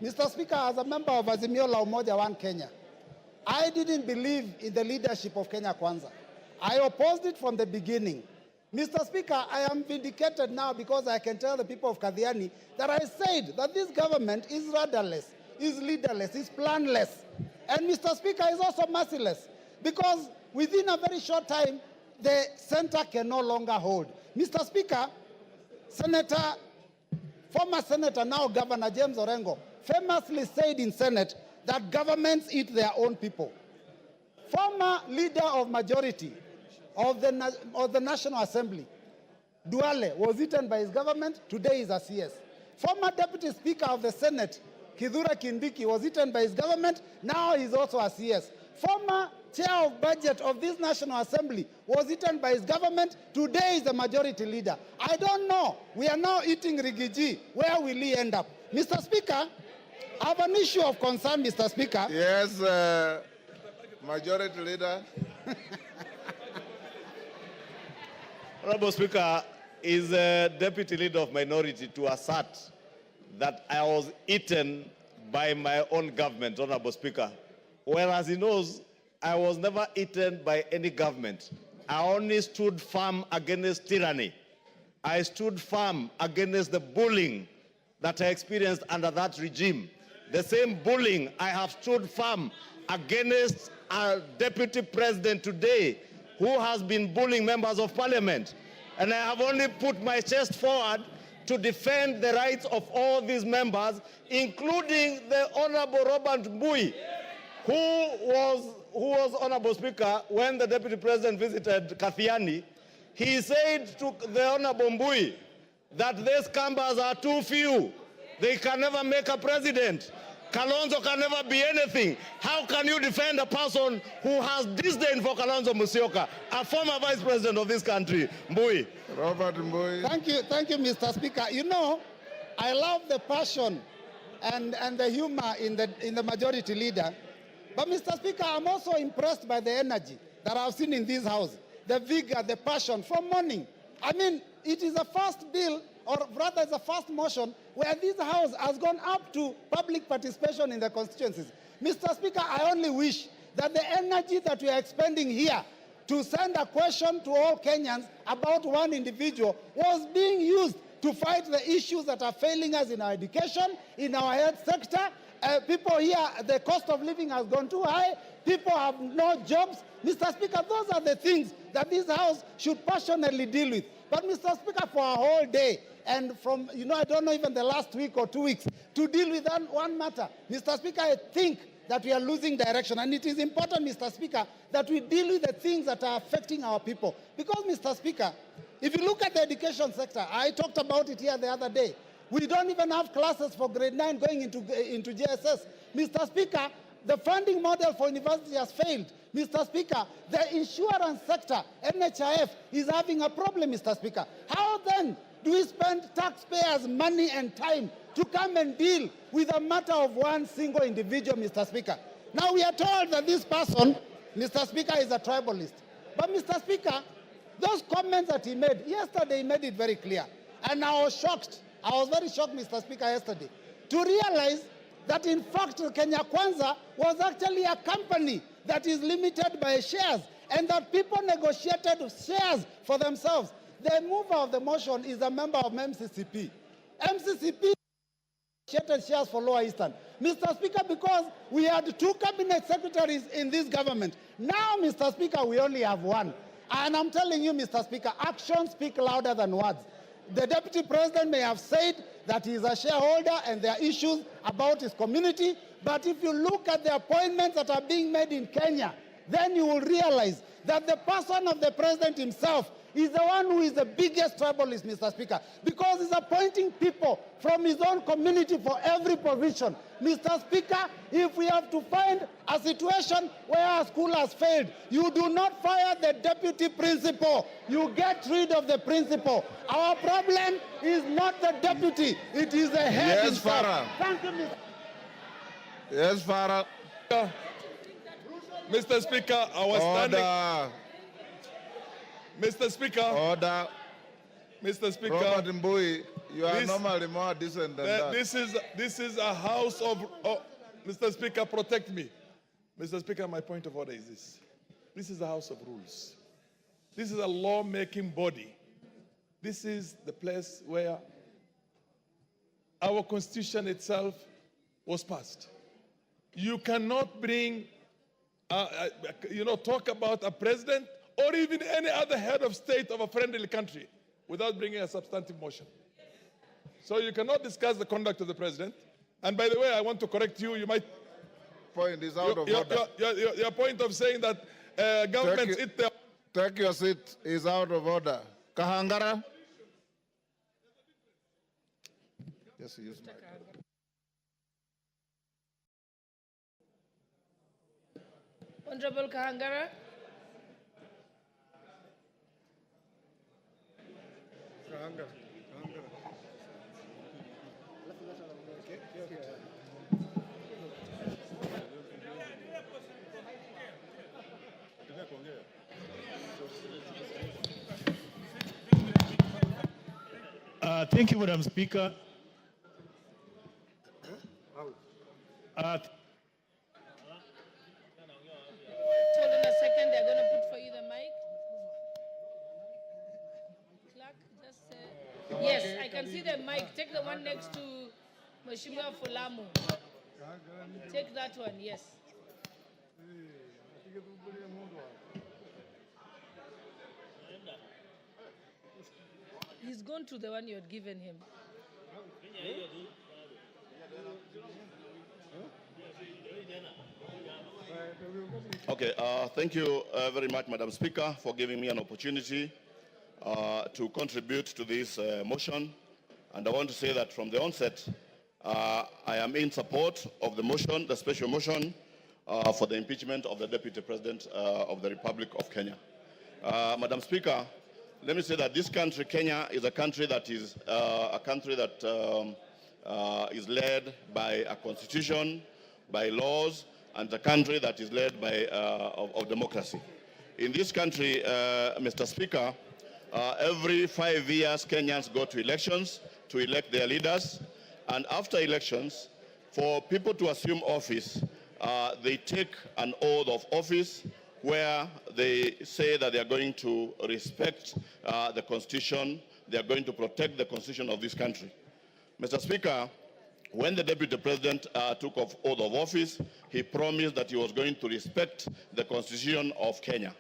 Mr. Speaker, as a member of Azimio la Umoja One Kenya, I didn't believe in the leadership of Kenya Kwanza. I opposed it from the beginning. Mr. Speaker, I am vindicated now because I can tell the people of Kathiani that I said that this government is rudderless, is leaderless, is planless. And Mr. Speaker, is also merciless, because within a very short time, the center can no longer hold. Mr. Speaker, former Senator, now Governor James Orengo, famously said in Senate that governments eat their own people. Former leader of majority of the National Assembly, Duale, was eaten by his government. Today is a CS. Former Deputy Speaker of the Senate, Kidhura Kindiki, was eaten by his government. Now he's also a CS. Former Chair of Budget of this National Assembly was eaten by his government. Today is the majority leader. I don't know. We are now eating Rigiji. Where will he end up? Mr. Speaker, I have an issue of concern, Mr. Speaker. Yes, Majority Leader. Honorable Speaker, is a deputy leader of minority to assert that I was eaten by my own government, Honorable Speaker, whereas he knows I was never eaten by any government. I only stood firm against tyranny. I stood firm against the bullying that I experienced under that regime. The same bullying I have stood firm against a deputy president today who has been bullying members of parliament. And I have only put my chest forward to defend the rights of all these members, including the Honorable Robert Mbui, who was Honorable Speaker, when the deputy president visited Kathiani. He said to the Honorable Mbui that these Kambas are too few. They can never make a president. Kalonzo can never be anything. How can you defend a person who has disdain for Kalonzo Musyoka, a former vice president of this country? Mbui. Robert Mbui. Thank you, Mr. Speaker. You know, I love the passion and the humor in the majority leader. But Mr. Speaker, I'm also impressed by the energy that I've seen in this house, the vigor, the passion from morning. I mean, it is the first bill, or rather it's the first motion where this house has gone up to public participation in the constituencies. Mr. Speaker, I only wish that the energy that we are expending here to send a question to all Kenyans about one individual was being used to fight the issues that are failing us in our education, in our health sector, People here, the cost of living has gone too high. People have no jobs. Mr. Speaker, those are the things that this House should passionately deal with. But Mr. Speaker, for a whole day, and from, I don't know, even the last week or 2 weeks, to deal with one matter, Mr. Speaker, I think that we are losing direction. And it is important, Mr. Speaker, that we deal with the things that are affecting our people. Because, Mr. Speaker, if you look at the education sector, I talked about it here the other day. We don't even have classes for grade 9 going into JSS. Mr. Speaker, the funding model for university has failed. Mr. Speaker, the insurance sector, NHIF, is having a problem, Mr. Speaker. How then do we spend taxpayers' money and time to come and deal with a matter of one single individual, Mr. Speaker? Now we are told that this person, Mr. Speaker, is a tribalist. But Mr. Speaker, those comments that he made, yesterday he made it very clear. And I was shocked. I was very shocked, Mr. Speaker, yesterday, to realize that in fact Kenya Kwanza was actually a company that is limited by shares and that people negotiated shares for themselves. The mover of the motion is a member of MCCP. MCCP negotiated shares for Lower Eastern. Mr. Speaker, because we had 2 cabinet secretaries in this government. Now, Mr. Speaker, we only have 1. And I'm telling you, Mr. Speaker, actions speak louder than words. The Deputy President may have said that he is a shareholder and there are issues about his community, but if you look at the appointments that are being made in Kenya, then you will realize that the person of the President himself is the one who is the biggest tribalist, Mr. Speaker, because he's appointing people from his own community for every provision. Mr. Speaker, if we have to find a situation where a school has failed, you do not fire the deputy principal. You get rid of the principal. Our problem is not the deputy. It is the head himself. Farah. Thank you, Mr. Yes, Farah. Mr. Speaker, I was standing. Mr. Speaker. Order. Mr. Speaker. Robert Mbui, you are normally more decent than that. This is a house of... Mr. Speaker, protect me. Mr. Speaker, my point of order is this. This is a house of rules. This is a law-making body. This is the place where our Constitution itself was passed. You cannot bring, talk about a president or even any other head of state of a friendly country without bringing a substantive motion. So you cannot discuss the conduct of the president. And by the way, I want to correct you. You might... Point is out of order. Your point of saying that governments eat their... Take your seat is out of order. Kahangara? Yes, use my... Honorable Kahangara. Thank you, Madam Speaker. Hold on a second, they're going to put for you the mic. Clark, just yes, I can see the mic. Take the one next to Mheshimiwa Fulamu. Take that one, yes. He's gone to the one you had given him. Okay, thank you very much, Madam Speaker, for giving me an opportunity to contribute to this motion. And I want to say that from the onset, I am in support of the motion, the special motion for the impeachment of the Deputy President of the Republic of Kenya. Madam Speaker, let me say that this country, Kenya, is a country that is is led by a constitution, by laws, and a country that is led by of democracy. In this country, Mr. Speaker, every 5 years, Kenyans go to elections to elect their leaders, and after elections, for people to assume office, they take an oath of office where they say that they are going to respect the Constitution, they are going to protect the Constitution of this country. Mr. Speaker, when the Deputy President took oath of office, he promised that he was going to respect the Constitution of Kenya.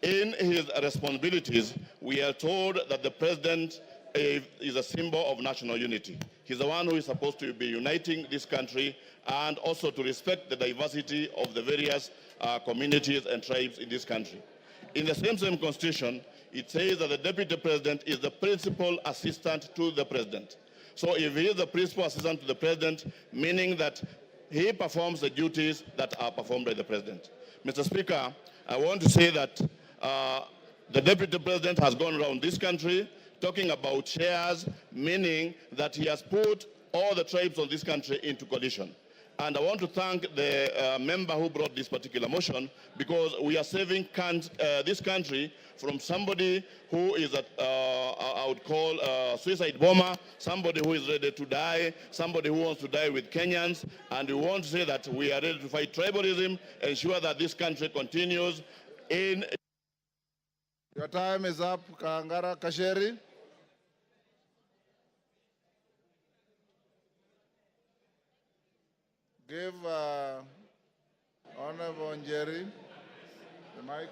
In his responsibilities, we are told that the President is a symbol of national unity. He's the one who is supposed to be uniting this country and also to respect the diversity of the various communities and tribes in this country. In the same Constitution, it says that the Deputy President is the principal assistant to the President. So if he is the principal assistant to the President, meaning that he performs the duties that are performed by the President. Mr. Speaker, I want to say that the Deputy President has gone around this country talking about shares, meaning that he has put all the tribes of this country into coalition. And I want to thank the member who brought this particular motion, because we are saving this country from somebody who is, I would call a suicide bomber, somebody who is ready to die, somebody who wants to die with Kenyans. And we want to say that we are ready to fight tribalism, ensure that this country continues in... Your time is up, Kangara Kasheri. Give Honorable Njeri the mic.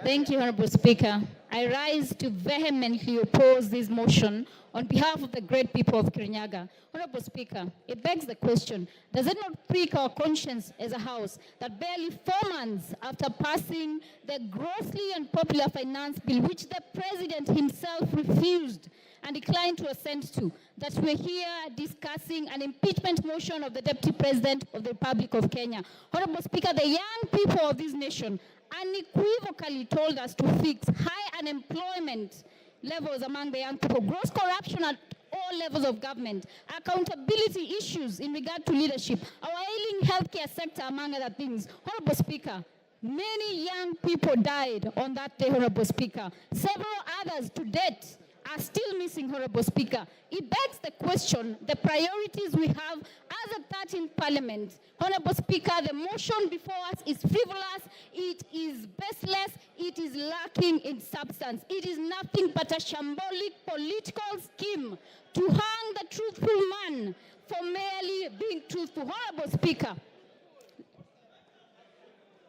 Thank you, Honorable Speaker. I rise to vehemently oppose this motion on behalf of the great people of Kirinyaga. Honorable Speaker, it begs the question, does it not prick our conscience as a House that barely 4 months after passing the grossly unpopular finance bill, which the President himself refused and declined to assent to, that we're here discussing an impeachment motion of the Deputy President of the Republic of Kenya? Honorable Speaker, the young people of this nation unequivocally told us to fix high unemployment levels among the young people, gross corruption at all levels of government, accountability issues in regard to leadership, our ailing healthcare sector, among other things. Honorable Speaker, many young people died on that day, Honorable Speaker. Several others to date are still missing, Honorable Speaker. It begs the question, the priorities we have as a 13th Parliament. Honorable Speaker, the motion before us is frivolous, it is baseless, it is lacking in substance. It is nothing but a shambolic political scheme to hang the truthful man for merely being truthful. Honorable Speaker,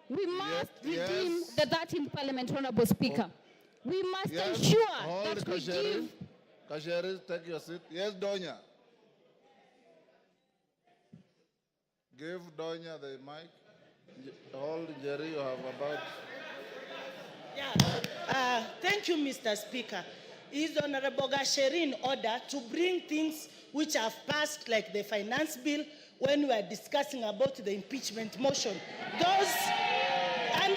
we must redeem the 13th Parliament, Honorable Speaker. We must ensure that we give... Kasheri, take your seat. Yes, Donya. Give Donya the mic. Hold, Jerry, you have about... Yeah. Thank you, Mr. Speaker. Is Honorable Gachagua in order to bring things which have passed, like the finance bill, when we are discussing about the impeachment motion? Those... And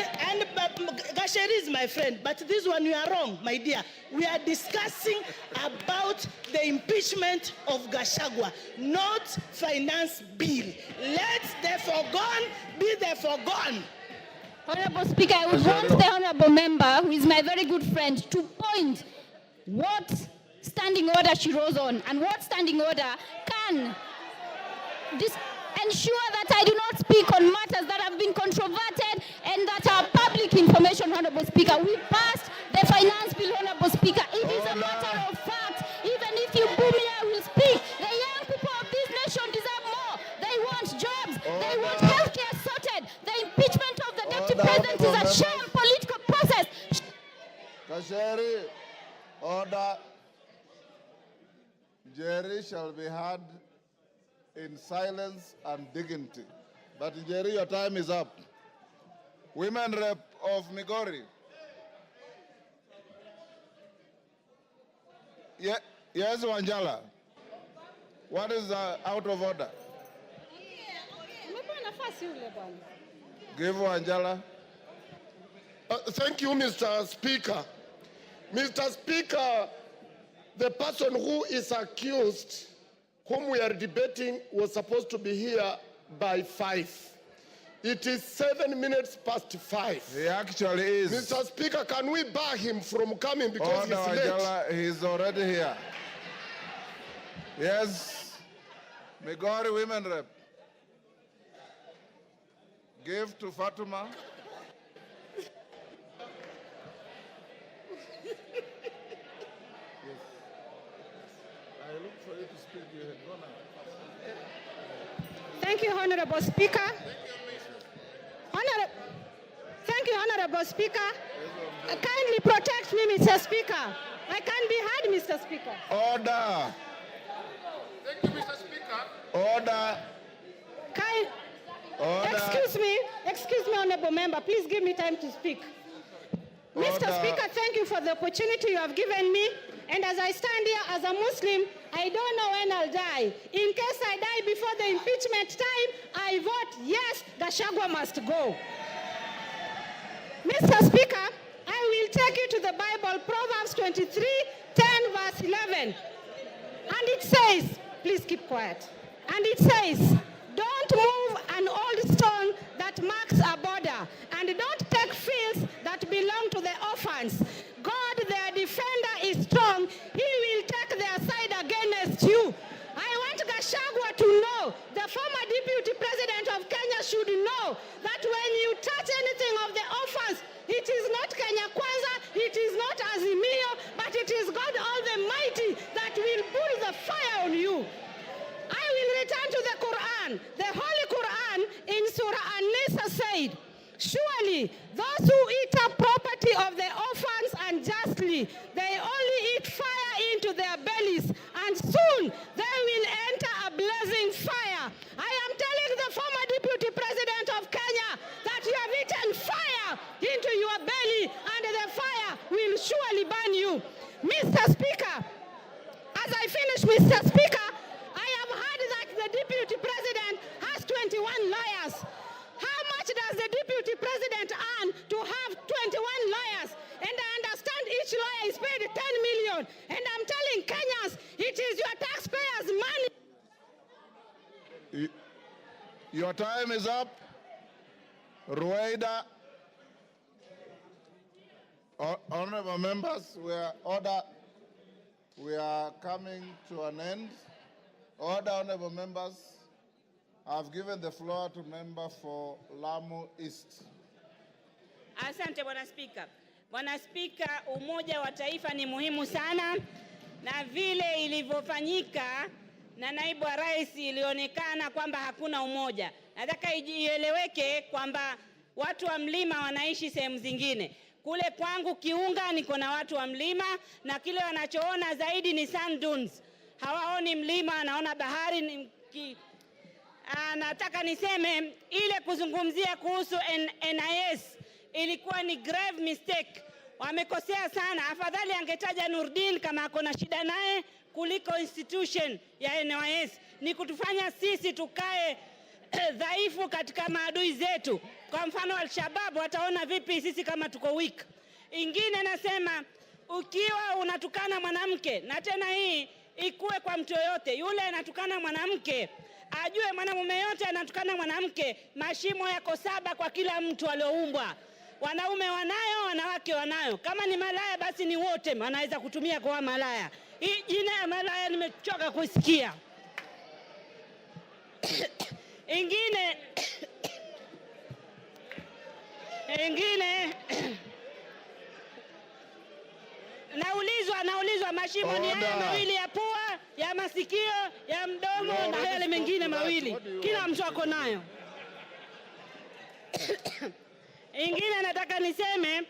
Gachagua is my friend, but this one you are wrong, my dear. We are discussing about the impeachment of Gachagua, not finance bill. Let the foregone be the foregone. Honorable Speaker, I would want the honorable member, who is my very good friend, to point what standing order she rose on and what standing order can ensure that I do not speak on matters that have been controverted and that are public information, Honorable Speaker. We passed the finance bill, Honorable Speaker. It is a matter of fact. Even if you boo me, I will speak. The young people of this nation deserve more. They want jobs. They want healthcare sorted. The impeachment of the Deputy President is a sham political process. Kasheri, order. Jerry shall be heard in silence and dignity. But Jerry, your time is up. Women Rep of Migori. Yes, Wanjala. What is out of order? Give Wanjala. Thank you, Mr. Speaker. Mr. Speaker, the person who is accused, whom we are debating, was supposed to be here by 5. It is 7 minutes past 5. He actually is. Mr. Speaker, can we bar him from coming because he's late? Wanjala, he's already here. Yes. Migori Women Rep. Give to Fatuma. looked for you to speak. You had gone out. Thank you, Honorable Speaker. Thank you, Honorable Speaker. Kindly protect me, Mr. Speaker. I can't be heard, Mr. Speaker. Order. Thank you, Mr. Speaker. Order. Order. Excuse me, Honorable Member. Please give me time to speak. Mr. Speaker, thank you for the opportunity you have given me. And as I stand here as a Muslim, I don't know when I'll die. In case I die before the impeachment time, I vote yes, Gachagua must go. Mr. Speaker, I will take you to the Bible, Proverbs 23:10, verse 11. And it says, please keep quiet. And it says, don't move an old stone that marks a border, and don't take fields that belong to the orphans. God, their defender, is strong. He will take their side against you. I want Gachagua to know, the former deputy president of Kenya should know that when you touch anything of the orphans, it is not Kenya Kwanza, it is not Azimio, but it is God Almighty that will pull the fire on you. I will return to the Quran. The Holy Quran in Surah An-Nisa said, surely those who eat up property of the orphans unjustly, they only eat fire into their bellies, and soon they will enter a blazing fire. I am telling the former deputy president of Kenya that you have eaten fire into your belly, and the fire will surely burn you. Mr. Speaker, as I finish, Mr. Speaker, I have heard that the deputy president has 21 lawyers. How much does the deputy president earn to have 21 lawyers? And I understand each lawyer is paid 10 million. And I'm telling Kenyans, it is your taxpayers' money. Your time is up. Rueda. Honorable members, we are coming to an end. Order, honorable members. I've given the floor to member for Lamu East. Asante Bwana Spika. Bwana Spika, umoja wa taifa ni muhimu sana, na vile ilivyofanyika na naibu wa rais ilionekana kwamba hakuna umoja. Nataka ieleweke kwamba watu wa mlima wanaishi sehemu zingine. Kule kwangu Kiunga niko na watu wa mlima, na kile wanachoona zaidi ni sand dunes. Hawaoni mlima, wanaona bahari. Nataka niseme ile kuzungumzia kuhusu NIS ilikuwa ni grave mistake. Wamekosea sana. Afadhali angetaja Nurdin kama akona shida naye kuliko institution ya NIS. Ni kutufanya sisi tukae dhaifu katika maadui zetu. Kwa mfano Al-Shabaab wataona vipi sisi kama tuko weak. Ingine nasema, ukiwa unatukana mwanamke, na tena hii ikuwe kwa mtu yoyote, yule anatukana mwanamke ajue mwanamume yote anatukana mwanamke, mashimo yako 7 kwa kila mtu alioumbwa. Wanaume wanayo, wanawake wanayo. Kama ni malaya basi ni wote wanaweza kutumia kwa malaya. Hii jina ya malaya nimechoka kusikia. Ingine naulizwa mashimo ni haya mawili ya pua, ya masikio, ya mdomo na yale mengine mawili. Kila mtu ako nayo. Ingine nataka niseme,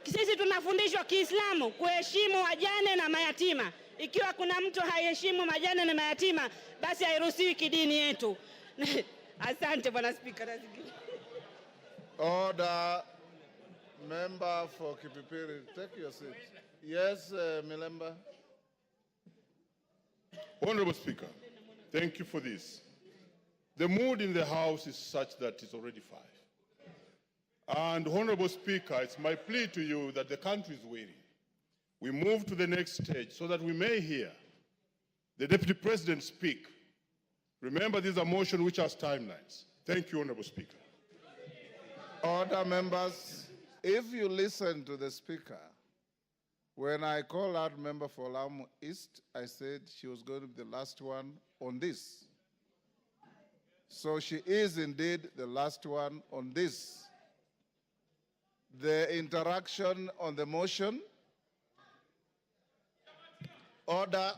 sisi tunafundishwa Kiislamu kuheshimu wajane na mayatima. Ikiwa kuna mtu haiheshimu majane na mayatima, basi hairuhusiwi kidini yetu. Asante Bwana Spika. Order. Member for Kipipiri, take your seat. Yes, Milemba. Honorable Speaker, thank you for this. The mood in the House is such that it's already 5. And Honorable Speaker, it's my plea to you that the country is waiting. We move to the next stage so that we may hear the Deputy President speak. Remember, these are motions which has timelines. Thank you, Honorable Speaker. Order, members. If you listen to the Speaker, when I called out member for Lamu East, I said she was going to be the last one on this. So she is indeed the last one on this. The interaction on the motion. Order.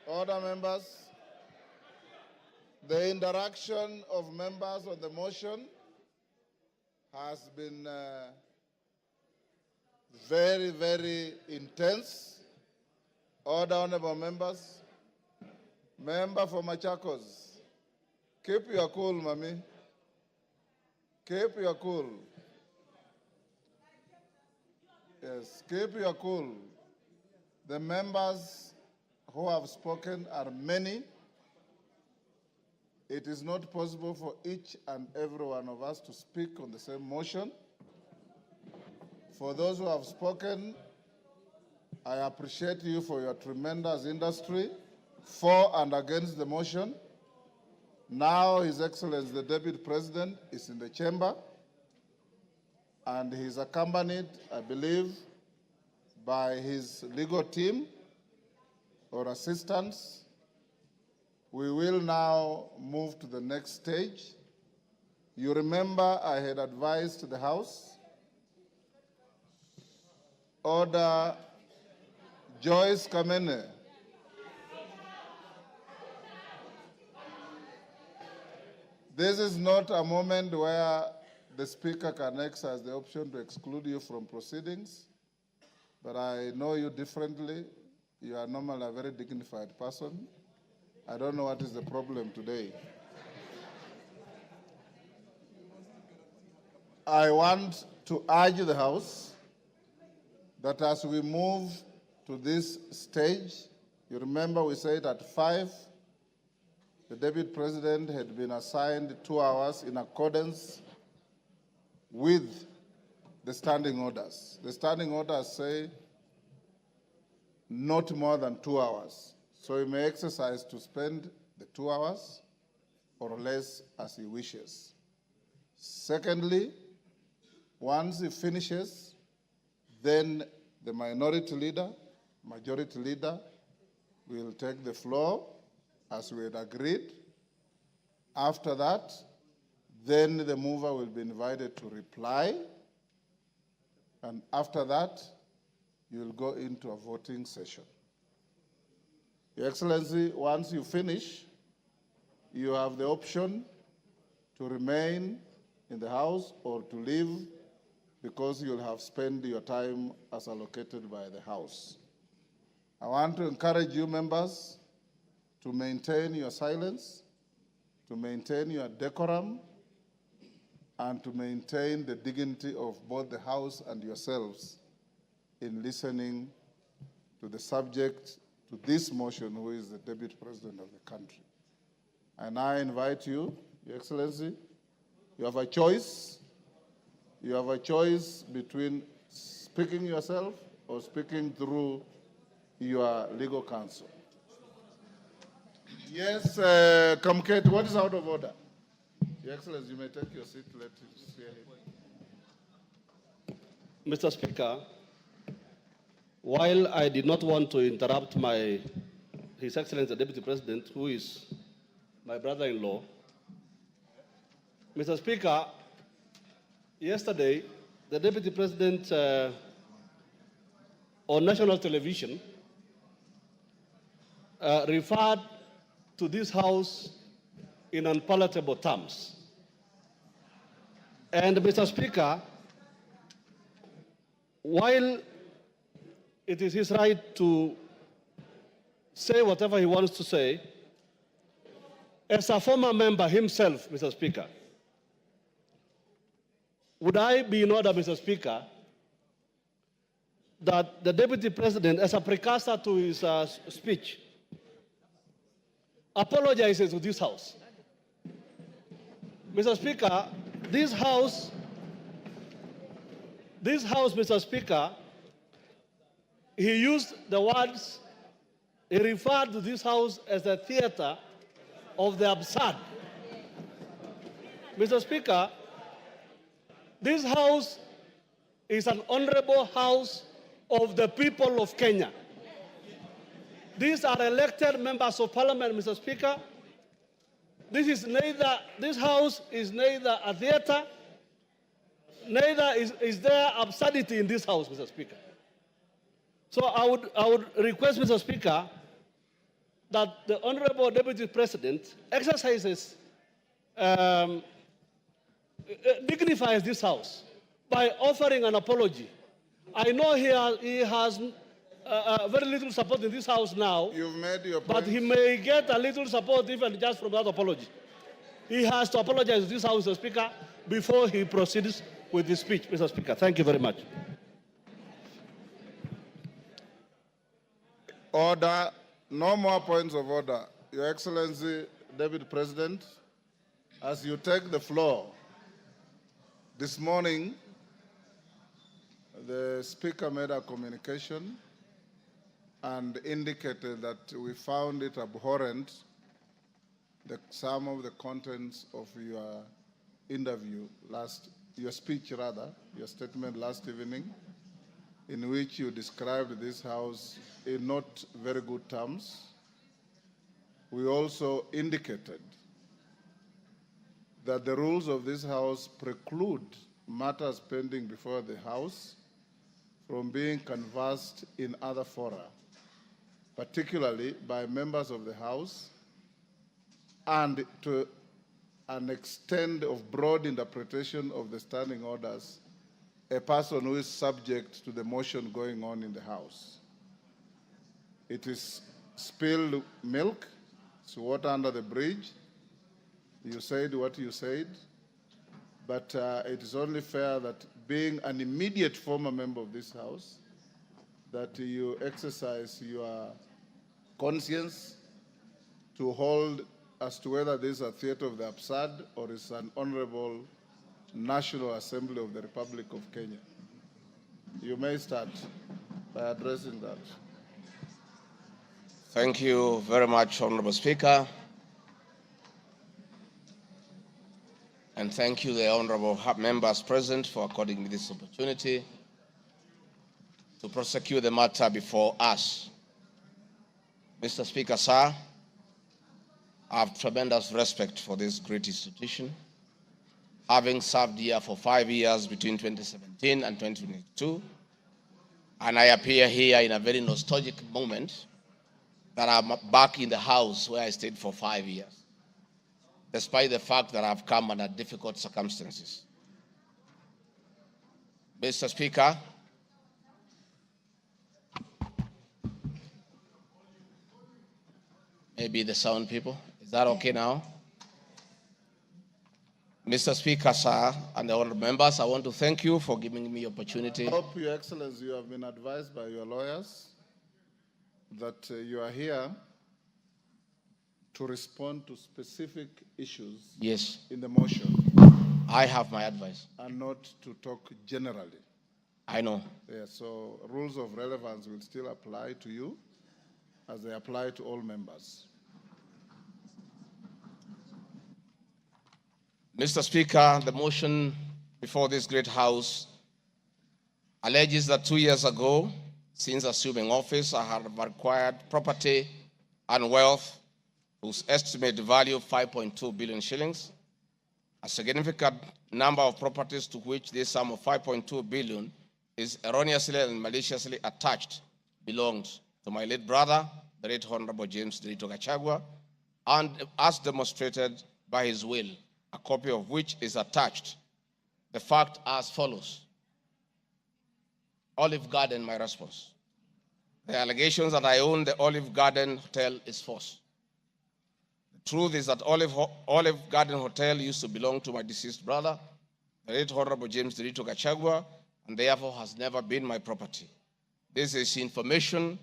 Order, members. The interaction of members on the motion has been very, very intense. Order, honorable members. Member for Machakos, keep your cool, mommy. Keep your cool. Yes, keep your cool. The members who have spoken are many. It is not possible for each and every one of us to speak on the same motion. For those who have spoken, I appreciate you for your tremendous industry for and against the motion. Now, His Excellency, the Deputy President, is in the chamber, and he is accompanied, I believe, by his legal team or assistants. We will now move to the next stage. You remember I had advised the House, Order Joyce Kamene. This is not a moment where the Speaker can exercise the option to exclude you from proceedings, but I know you differently. You are normally a very dignified person. I don't know what is the problem today. I want to urge the House that as we move to this stage, you remember we said at 5, the Deputy President had been assigned 2 hours in accordance with the standing orders. The standing orders say not more than 2 hours. So he may exercise to spend the 2 hours or less as he wishes. Secondly, once he finishes, then the minority leader, majority leader will take the floor as we had agreed. After that, then the mover will be invited to reply. And after that, you will go into a voting session. Your Excellency, once you finish, you have the option to remain in the House or to leave because you'll have spent your time as allocated by the House. I want to encourage you members to maintain your silence, to maintain your decorum, and to maintain the dignity of both the House and yourselves in listening to the subject to this motion, who is the Deputy President of the country. And I invite you, Your Excellency, you have a choice. You have a choice between speaking yourself or speaking through your legal counsel. Yes, Kamket, what is out of order? Your Excellency, you may take your seat. Let us hear him. Mr. Speaker, while I did not want to interrupt His Excellency the Deputy President, who is my brother-in-law, Mr. Speaker, yesterday the Deputy President on national television referred to this House in unpalatable terms. And Mr. Speaker, while it is his right to say whatever he wants to say, as a former member himself, Mr. Speaker, would I be in order, Mr. Speaker, that the Deputy President, as a precursor to his speech, apologizes to this House? Mr. Speaker, this House, Mr. Speaker, he used the words, he referred to this House as a theater of the absurd. Mr. Speaker, this House is an honorable House of the people of Kenya. These are elected members of Parliament, Mr. Speaker. This House is neither a theater, neither is there absurdity in this House, Mr. Speaker. So I would request, Mr. Speaker, that the Honorable Deputy President exercises, dignifies this House by offering an apology. I know he has very little support in this House now. You've made your point. But he may get a little support even just from that apology. He has to apologize to this House, Mr. Speaker, before he proceeds with his speech, Mr. Speaker. Thank you very much. Order. No more points of order. Your Excellency, Deputy President, as you take the floor, this morning, the Speaker made a communication and indicated that we found it abhorrent, some of the contents of your interview your speech rather, your statement last evening, in which you described this House in not very good terms. We also indicated that the rules of this House preclude matters pending before the House from being canvassed in other fora, particularly by members of the House, and to an extent of broad interpretation of the standing orders, a person who is subject to the motion going on in the House. It is spilled milk, it's water under the bridge. You said what you said, but it is only fair that being an immediate former member of this House, that you exercise your conscience to hold as to whether this is a theater of the absurd or is an honorable National Assembly of the Republic of Kenya. You may start by addressing that. Thank you very much, Honorable Speaker. And thank you, the honorable members present, for according me this opportunity to prosecute the matter before us. Mr. Speaker, sir, I have tremendous respect for this great institution, having served here for 5 years between 2017 and 2022, and I appear here in a very nostalgic moment that I'm back in the House where I stayed for 5 years, despite the fact that I've come under difficult circumstances. Mr. Speaker, maybe the sound people, is that okay now? Mr. Speaker, sir, and the honorable members, I want to thank you for giving me the opportunity. I hope, Your Excellency, you have been advised by your lawyers that you are here to respond to specific issues in the motion. I have my advice. And not to talk generally. I know. Yeah, so rules of relevance will still apply to you as they apply to all members. Mr. Speaker, the motion before this great House alleges that 2 years ago, since assuming office, I have acquired property and wealth whose estimated value of 5.2 billion shillings. A significant number of properties to which this sum of 5.2 billion is erroneously and maliciously attached belongs to my late brother, the Right Honorable James Rigathi Gachagua, and as demonstrated by his will, a copy of which is attached. The fact as follows. Olive Garden, my response. The allegations that I own the Olive Garden Hotel is false. The truth is that Olive Garden Hotel used to belong to my deceased brother, the Right Honorable James Rigathi Gachagua, and therefore has never been my property. This is information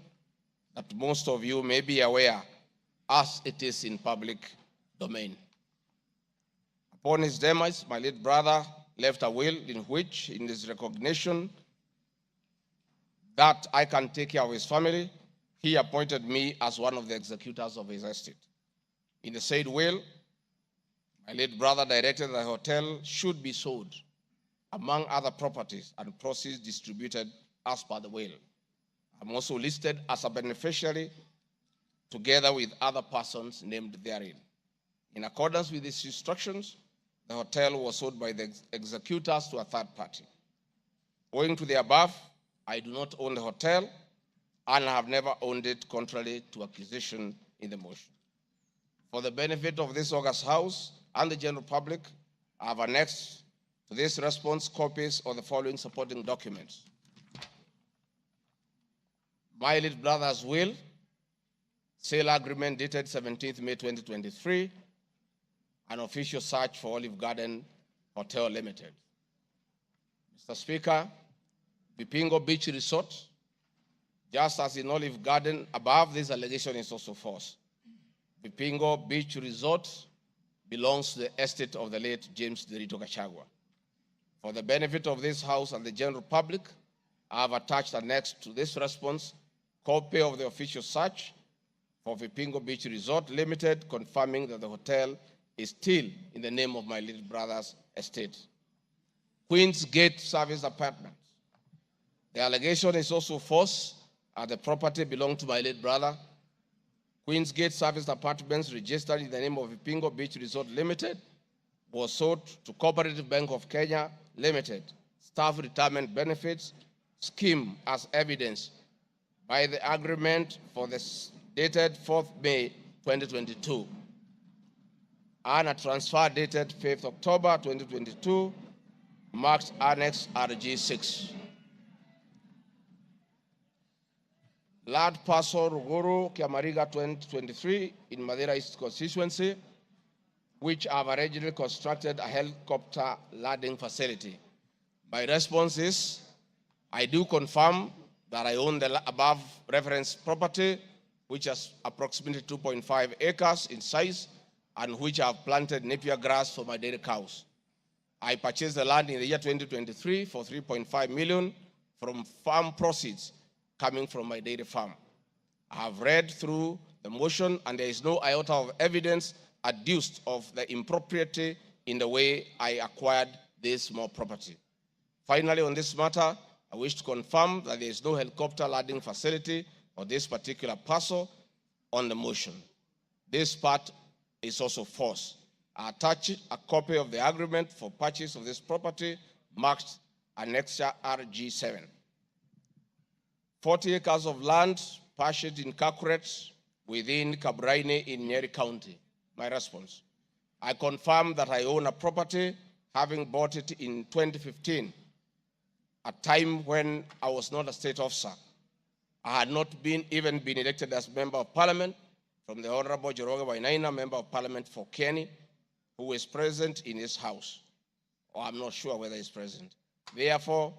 that most of you may be aware as it is in public domain. Upon his demise, my late brother left a will in which, in his recognition that I can take care of his family, he appointed me as one of the executors of his estate. In the said will, my late brother directed that the hotel should be sold, among other properties and proceeds distributed as per the will. I'm also listed as a beneficiary together with other persons named therein. In accordance with these instructions, the hotel was sold by the executors to a third party. Owing to the above, I do not own the hotel, and have never owned it, contrary to accusation in the motion. For the benefit of this august House and the general public, I have annexed to this response copies of the following supporting documents: my late brother's will, sale agreement dated 17th May 2023, an official search for Olive Garden Hotel Limited. Mr. Speaker, Vipingo Beach Resort, just as in Olive Garden, above this allegation is also false. Vipingo Beach Resort belongs to the estate of the late James Rigathi Gachagua. For the benefit of this House and the general public, I have attached annexed to this response copy of the official search for Vipingo Beach Resort Limited, confirming that the hotel is still in the name of my little brother's estate. Queen's Gate Service Apartments. The allegation is also false, as the property belonged to my late brother. Queen's Gate Service Apartments, registered in the name of Vipingo Beach Resort Limited, was sold to Cooperative Bank of Kenya Limited, Staff Retirement Benefits Scheme, as evidenced by the agreement for this dated 4th May 2022, and a transfer dated 5th October 2022, marked Annex RG6. Land parcel Ruguru, Kiamariga 2023 in Madeira East constituency, which have originally constructed a helicopter landing facility. My response is, I do confirm that I own the above referenced property, which is approximately 2.5 acres in size, and which I have planted napier grass for my dairy cows. I purchased the land in the year 2023 for 3.5 million from farm proceeds coming from my dairy farm. I have read through the motion, and there is no iota of evidence adduced of the impropriety in the way I acquired this small property. Finally, on this matter, I wish to confirm that there is no helicopter landing facility for this particular parcel on the motion. This part is also false. I attach a copy of the agreement for purchase of this property marked Annexure RG7. 40 acres of land purchased in Kakuret within Kabraine in Nyeri County. My response: I confirm that I own a property, having bought it in 2015, a time when I was not a state officer. I had not even been elected as Member of Parliament from the Honorable Joroge Wainaina, Member of Parliament for Kenny, who is present in his house, or I'm not sure whether he's present. Therefore,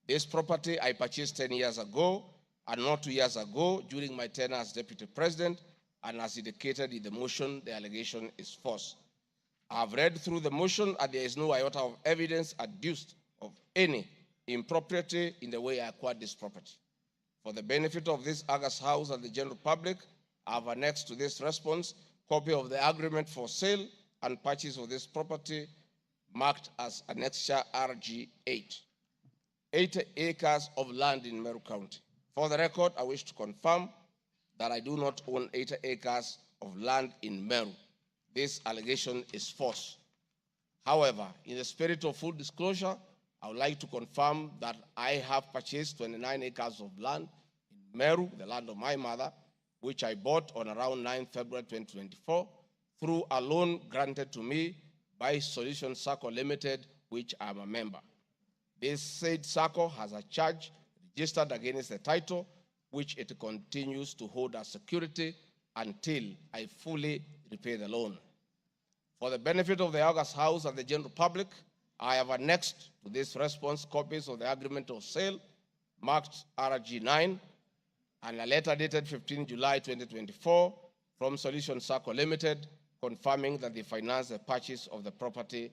this property I purchased 10 years ago, and not 2 years ago during my tenure as Deputy President, and as indicated in the motion, the allegation is false. I have read through the motion, and there is no iota of evidence adduced of any impropriety in the way I acquired this property. For the benefit of this august House and the general public, I have annexed to this response copy of the agreement for sale and purchase of this property marked as Annexure RG8. 80 acres of land in Meru County. For the record, I wish to confirm that I do not own 80 acres of land in Meru. This allegation is false. However, in the spirit of full disclosure, I would like to confirm that I have purchased 29 acres of land in Meru, the land of my mother, which I bought on around 9 February 2024 through a loan granted to me by Solution Circle Limited, which I am a member. This said circle has a charge registered against the title, which it continues to hold as security until I fully repay the loan. For the benefit of the august House and the general public, I have annexed to this response copies of the agreement of sale marked RG9 and a letter dated 15 July 2024 from Solution Circle Limited, confirming that they financed the purchase of the property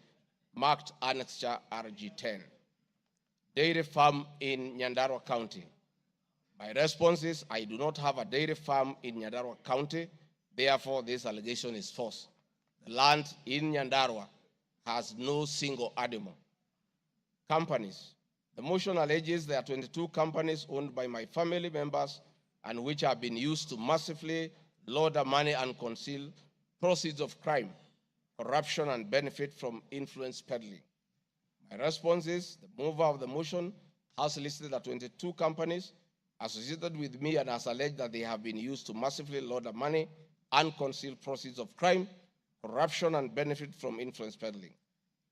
marked Annexure RG10. Dairy farm in Nyandarua County. My response is, I do not have a dairy farm in Nyandarua County, therefore this allegation is false. The land in Nyandarua has no single animal. Companies. The motion alleges there are 22 companies owned by my family members and which have been used to massively launder money and conceal proceeds of crime, corruption, and benefit from influence peddling. My response is, the mover of the motion has listed the 22 companies associated with me and has alleged that they have been used to massively launder money and conceal proceeds of crime, corruption, and benefit from influence peddling.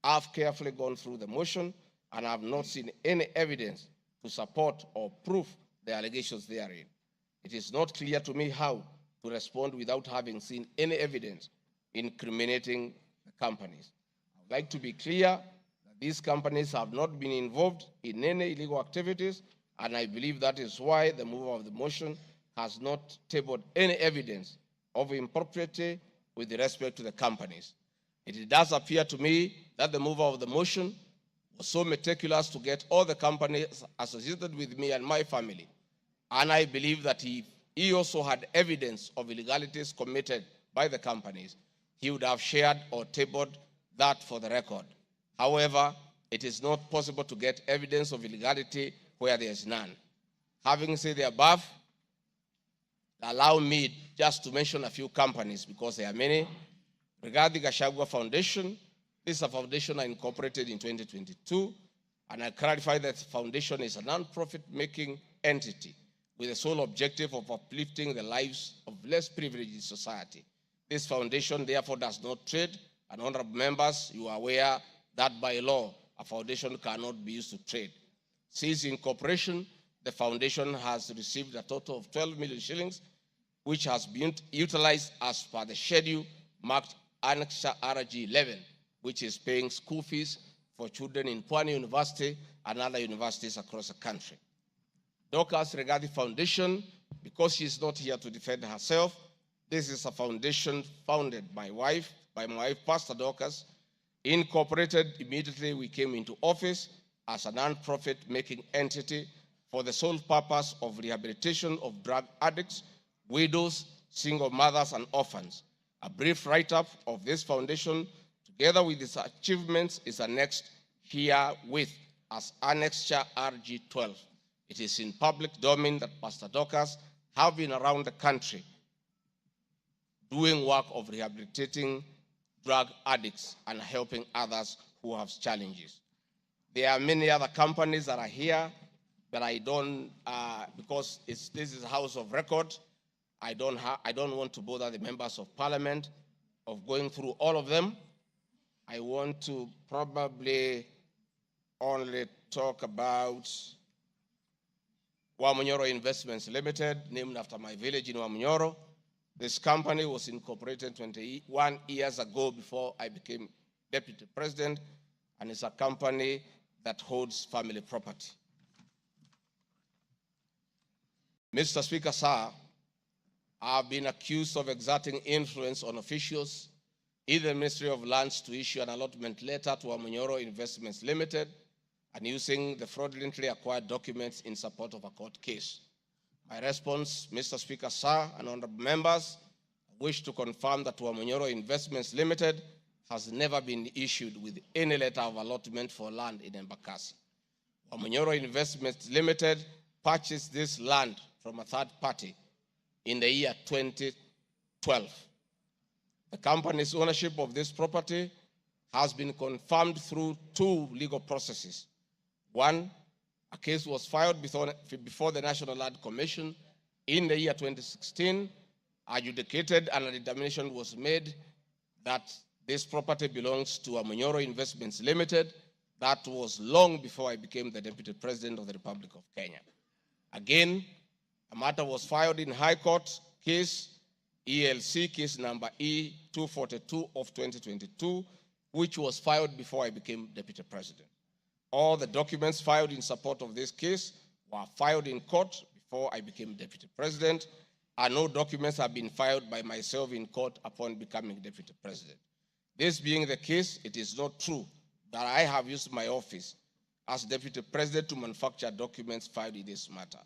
I've carefully gone through the motion and have not seen any evidence to support or prove the allegations therein. It is not clear to me how to respond without having seen any evidence incriminating the companies. I would like to be clear that these companies have not been involved in any illegal activities, and I believe that is why the mover of the motion has not tabled any evidence of impropriety with respect to the companies. It does appear to me that the mover of the motion was so meticulous to get all the companies associated with me and my family, and I believe that he also had evidence of illegalities committed by the companies, he would have shared or tabled that for the record. However, it is not possible to get evidence of illegality where there is none. Having said the above, allow me just to mention a few companies because there are many. Rigathi Gachagua Foundation. This is a foundation I incorporated in 2022, and I clarify that the foundation is a non-profit making entity with the sole objective of uplifting the lives of less privileged in society. This foundation therefore does not trade, and honorable members, you are aware that by law, a foundation cannot be used to trade. Since incorporation, the foundation has received a total of 12 million shillings, which has been utilized as per the schedule marked Annex RG 11, which is paying school fees for children in Pwani University and other universities across the country. Dorcas Rigathi Foundation, because she is not here to defend herself, this is a foundation founded by my wife, Pastor Dorcas. Incorporated immediately we came into office as a non-profit making entity for the sole purpose of rehabilitation of drug addicts, widows, single mothers, and orphans. A brief write-up of this foundation, together with its achievements, is annexed herewith as Annexure RG 12. It is in public domain that Pastor Dorcas have been around the country doing work of rehabilitating drug addicts and helping others who have challenges. There are many other companies that are here, but I don't, because this is a house of record, I don't want to bother the members of parliament of going through all of them. I want to probably only talk about Wamunyoro Investments Limited, named after my village in Wamunyoro. This company was incorporated 21 years ago before I became deputy president, and it's a company that holds family property. Mr. Speaker, sir, I've been accused of exerting influence on officials in the Ministry of Lands to issue an allotment letter to Wamunyoro Investments Limited and using the fraudulently acquired documents in support of a court case. My response, Mr. Speaker, sir, and honorable members, I wish to confirm that Wamunyoro Investments Limited has never been issued with any letter of allotment for land in Embakasi. Wamunyoro Investments Limited purchased this land from a third party in the year 2012. The company's ownership of this property has been confirmed through two legal processes. One, a case was filed before the National Land Commission in the year 2016, adjudicated, and a determination was made that this property belongs to Wamunyoro Investments Limited. That was long before I became the Deputy President of the Republic of Kenya. Again, a matter was filed in High Court, case ELC, case number E242 of 2022, which was filed before I became Deputy President. All the documents filed in support of this case were filed in court before I became Deputy President, and no documents have been filed by myself in court upon becoming Deputy President. This being the case, it is not true that I have used my office as Deputy President to manufacture documents filed in this matter.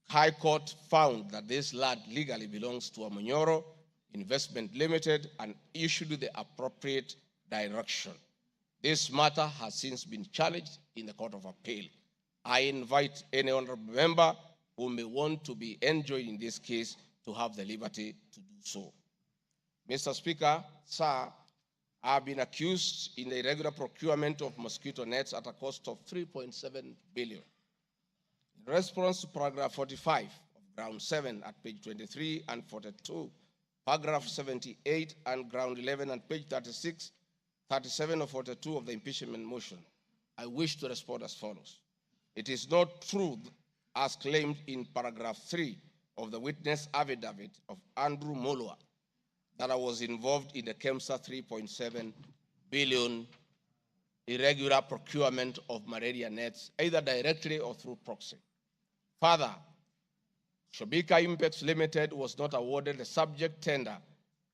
The High Court found that this land legally belongs to Wamunyoro Investment Limited and issued the appropriate direction. This matter has since been challenged in the Court of Appeal. I invite any honorable member who may want to be enjoined in this case to have the liberty to do so. Mr. Speaker, sir, I have been accused in the irregular procurement of mosquito nets at a cost of 3.7 billion. In response to paragraph 45 of ground 7 at page 23 and 42, paragraph 78 and ground 11 and page 36, 37 or 42 of the impeachment motion, I wish to respond as follows. It is not true, as claimed in paragraph 3 of the witness affidavit of Andrew Mulwa, that I was involved in the KEMSA 3.7 billion irregular procurement of malaria nets, either directly or through proxy. Further, Shobika Impacts Limited was not awarded the subject tender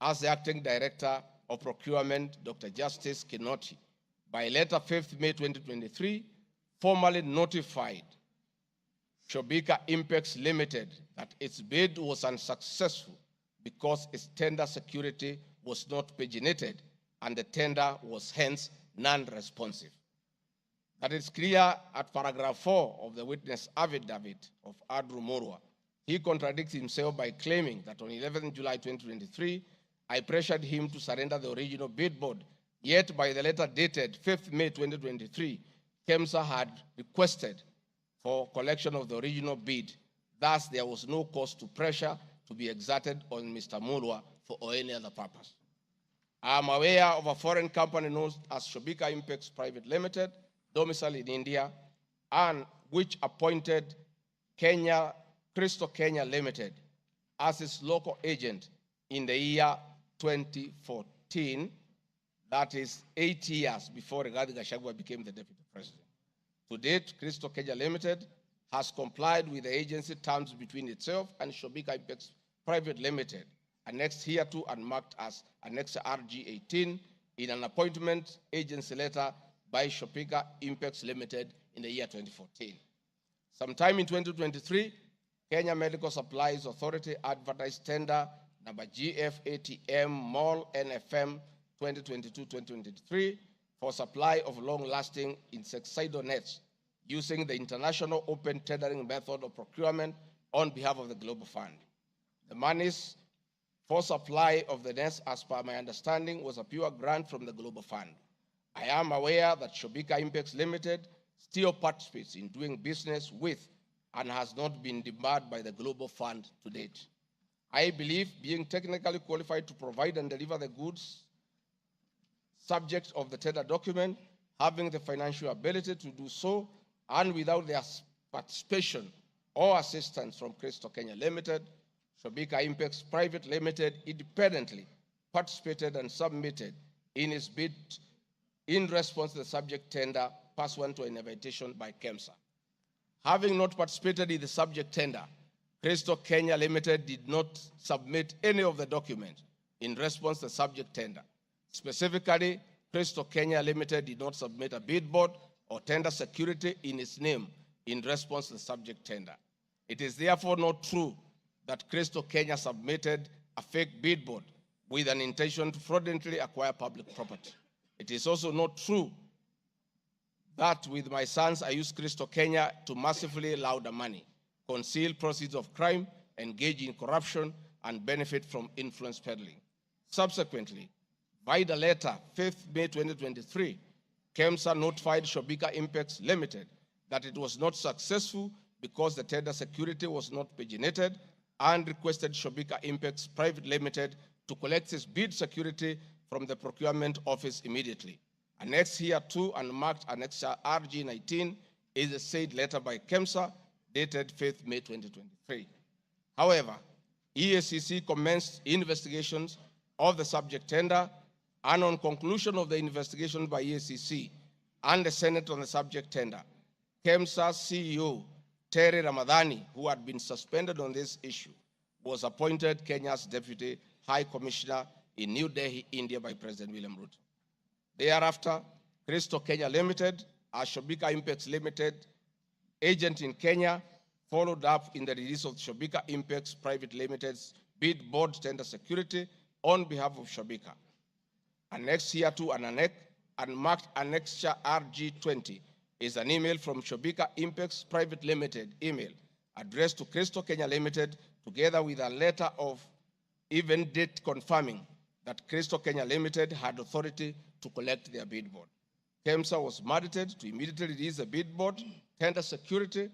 as the acting director of procurement, Dr. Justice Kinoti, by letter 5th May 2023, formally notified Shobika Impacts Limited that its bid was unsuccessful because its tender security was not paginated and the tender was hence non-responsive. That is clear at paragraph 4 of the witness affidavit of Andrew Mulwa. He contradicts himself by claiming that on 11 July 2023, I pressured him to surrender the original bid board, yet by the letter dated 5th May 2023, KEMSA had requested for collection of the original bid. Thus, there was no cause to pressure to be exerted on Mr. Mulwa for any other purpose. I am aware of a foreign company known as Shobika Impacts Private Limited, domiciled in India, and which appointed Crystal Kenya Limited as its local agent in the year 2014, that is 8 years before Rigathi Gachagua became the deputy president. To date, Crystal Kenya Limited has complied with the agency terms between itself and Shobika Impacts Private Limited, annexed hereto and marked as Annex RG18 in an appointment agency letter by Shobika Impacts Limited in the year 2014. Sometime in 2023, Kenya Medical Supplies Authority advertised tender number GFATM MOL NFM 2022-2023 for supply of long-lasting insecticidal nets using the international open tendering method of procurement on behalf of the Global Fund. The monies for supply of the nets, as per my understanding, was a pure grant from the Global Fund. I am aware that Shobika Impacts Limited still participates in doing business with and has not been debarred by the Global Fund to date. I believe being technically qualified to provide and deliver the goods subject of the tender document, having the financial ability to do so, and without their participation or assistance from Crystal Kenya Limited, Shobika Impacts Private Limited independently participated and submitted in its bid in response to the subject tender pursuant to an invitation by KEMSA. Having not participated in the subject tender, Crystal Kenya Limited did not submit any of the documents in response to the subject tender. Specifically, Crystal Kenya Limited did not submit a bid board or tender security in its name in response to the subject tender. It is therefore not true that Crystal Kenya submitted a fake bid board with an intention to fraudulently acquire public property. It is also not true that with my sons, I used Crystal Kenya to massively launder money, conceal proceeds of crime, engage in corruption, and benefit from influence peddling. Subsequently, by the letter 5th May 2023, KEMSA notified Shobika Impacts Limited that it was not successful because the tender security was not paginated and requested Shobika Impacts Private Limited to collect its bid security from the procurement office immediately. Annexed hereto and marked Annex RG19 is a said letter by KEMSA dated 5th May 2023. However, EACC commenced investigations of the subject tender, and on conclusion of the investigation by EACC and the Senate on the subject tender, KEMSA CEO Terry Ramadhani, who had been suspended on this issue, was appointed Kenya's Deputy High Commissioner in New Delhi, India by President William Ruto. Thereafter, Crystal Kenya Limited, a Shobika Impacts Limited agent in Kenya, followed up in the release of Shobika Impacts Private Limited's bid board tender security on behalf of Shobika. Annexed hereto and marked Annexure RG20 is an email from Shobika Impacts Private Limited email addressed to Crystal Kenya Limited, together with a letter of even date confirming that Crystal Kenya Limited had authority to collect their bid board. KEMSA was mandated to immediately release the bid board, tender security,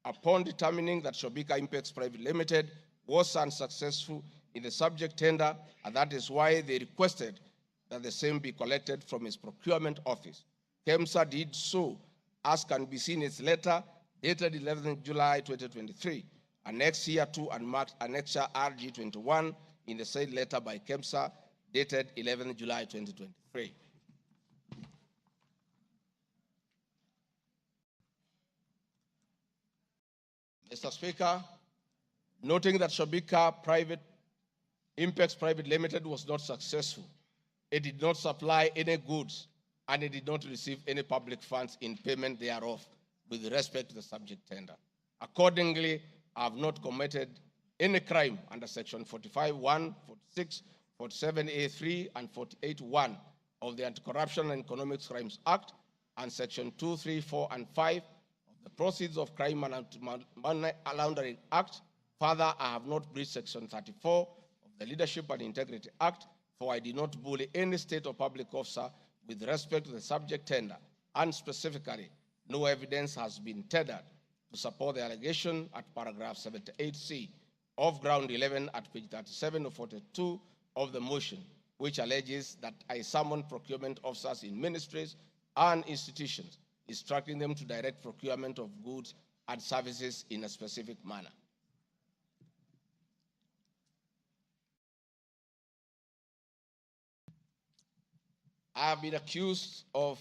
upon determining that Shobika Impacts Private Limited was unsuccessful in the subject tender, and that is why they requested that the same be collected from its procurement office. KEMSA did so, as can be seen in its letter dated 11 July 2023, annexed here to and marked Annexure RG21 in the said letter by KEMSA dated 11 July 2023. Mr. Speaker, noting that Shobika Impacts Private Limited was not successful, it did not supply any goods, and it did not receive any public funds in payment thereof with respect to the subject tender. Accordingly, I have not committed any crime under Section 45(1), 46, 47(a)(3), and 48(1) of the Anti-Corruption and Economic Crimes Act, and Section 2, 3, 4, and 5 of the Proceeds of Crime and Money Laundering Act. Further, I have not breached Section 34 of the Leadership and Integrity Act, for I did not bully any state or public officer with respect to the subject tender, and specifically, no evidence has been tendered to support the allegation at paragraph 78C of ground 11 at page 37 or 42 of the motion, which alleges that I summoned procurement officers in ministries and institutions, instructing them to direct procurement of goods and services in a specific manner. I have been accused of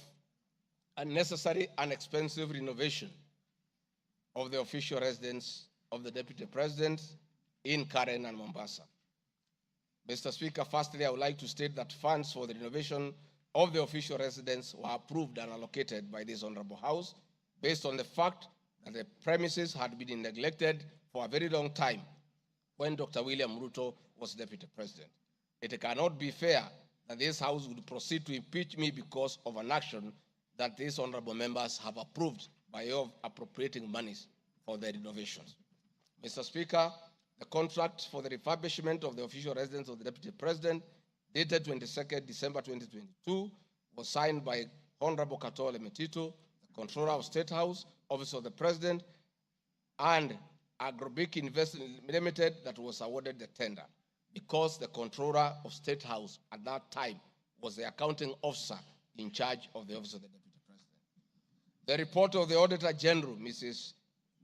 unnecessary and expensive renovation of the official residence of the Deputy President in Karen and Mombasa. Mr. Speaker, firstly, I would like to state that funds for the renovation of the official residence were approved and allocated by this Honorable House based on the fact that the premises had been neglected for a very long time when Dr. William Ruto was Deputy President. It cannot be fair that this House would proceed to impeach me because of an action that these honorable members have approved by way of appropriating monies for their renovations. Mr. Speaker, the contract for the refurbishment of the official residence of the Deputy President, dated 22nd December 2022, was signed by Honorable Katole Metito, the Controller of State House, Office of the President, and Agrobic Investment Limited that was awarded the tender, because the Controller of State House at that time was the accounting officer in charge of the Office of the Deputy President. The report of the Auditor General, Mrs.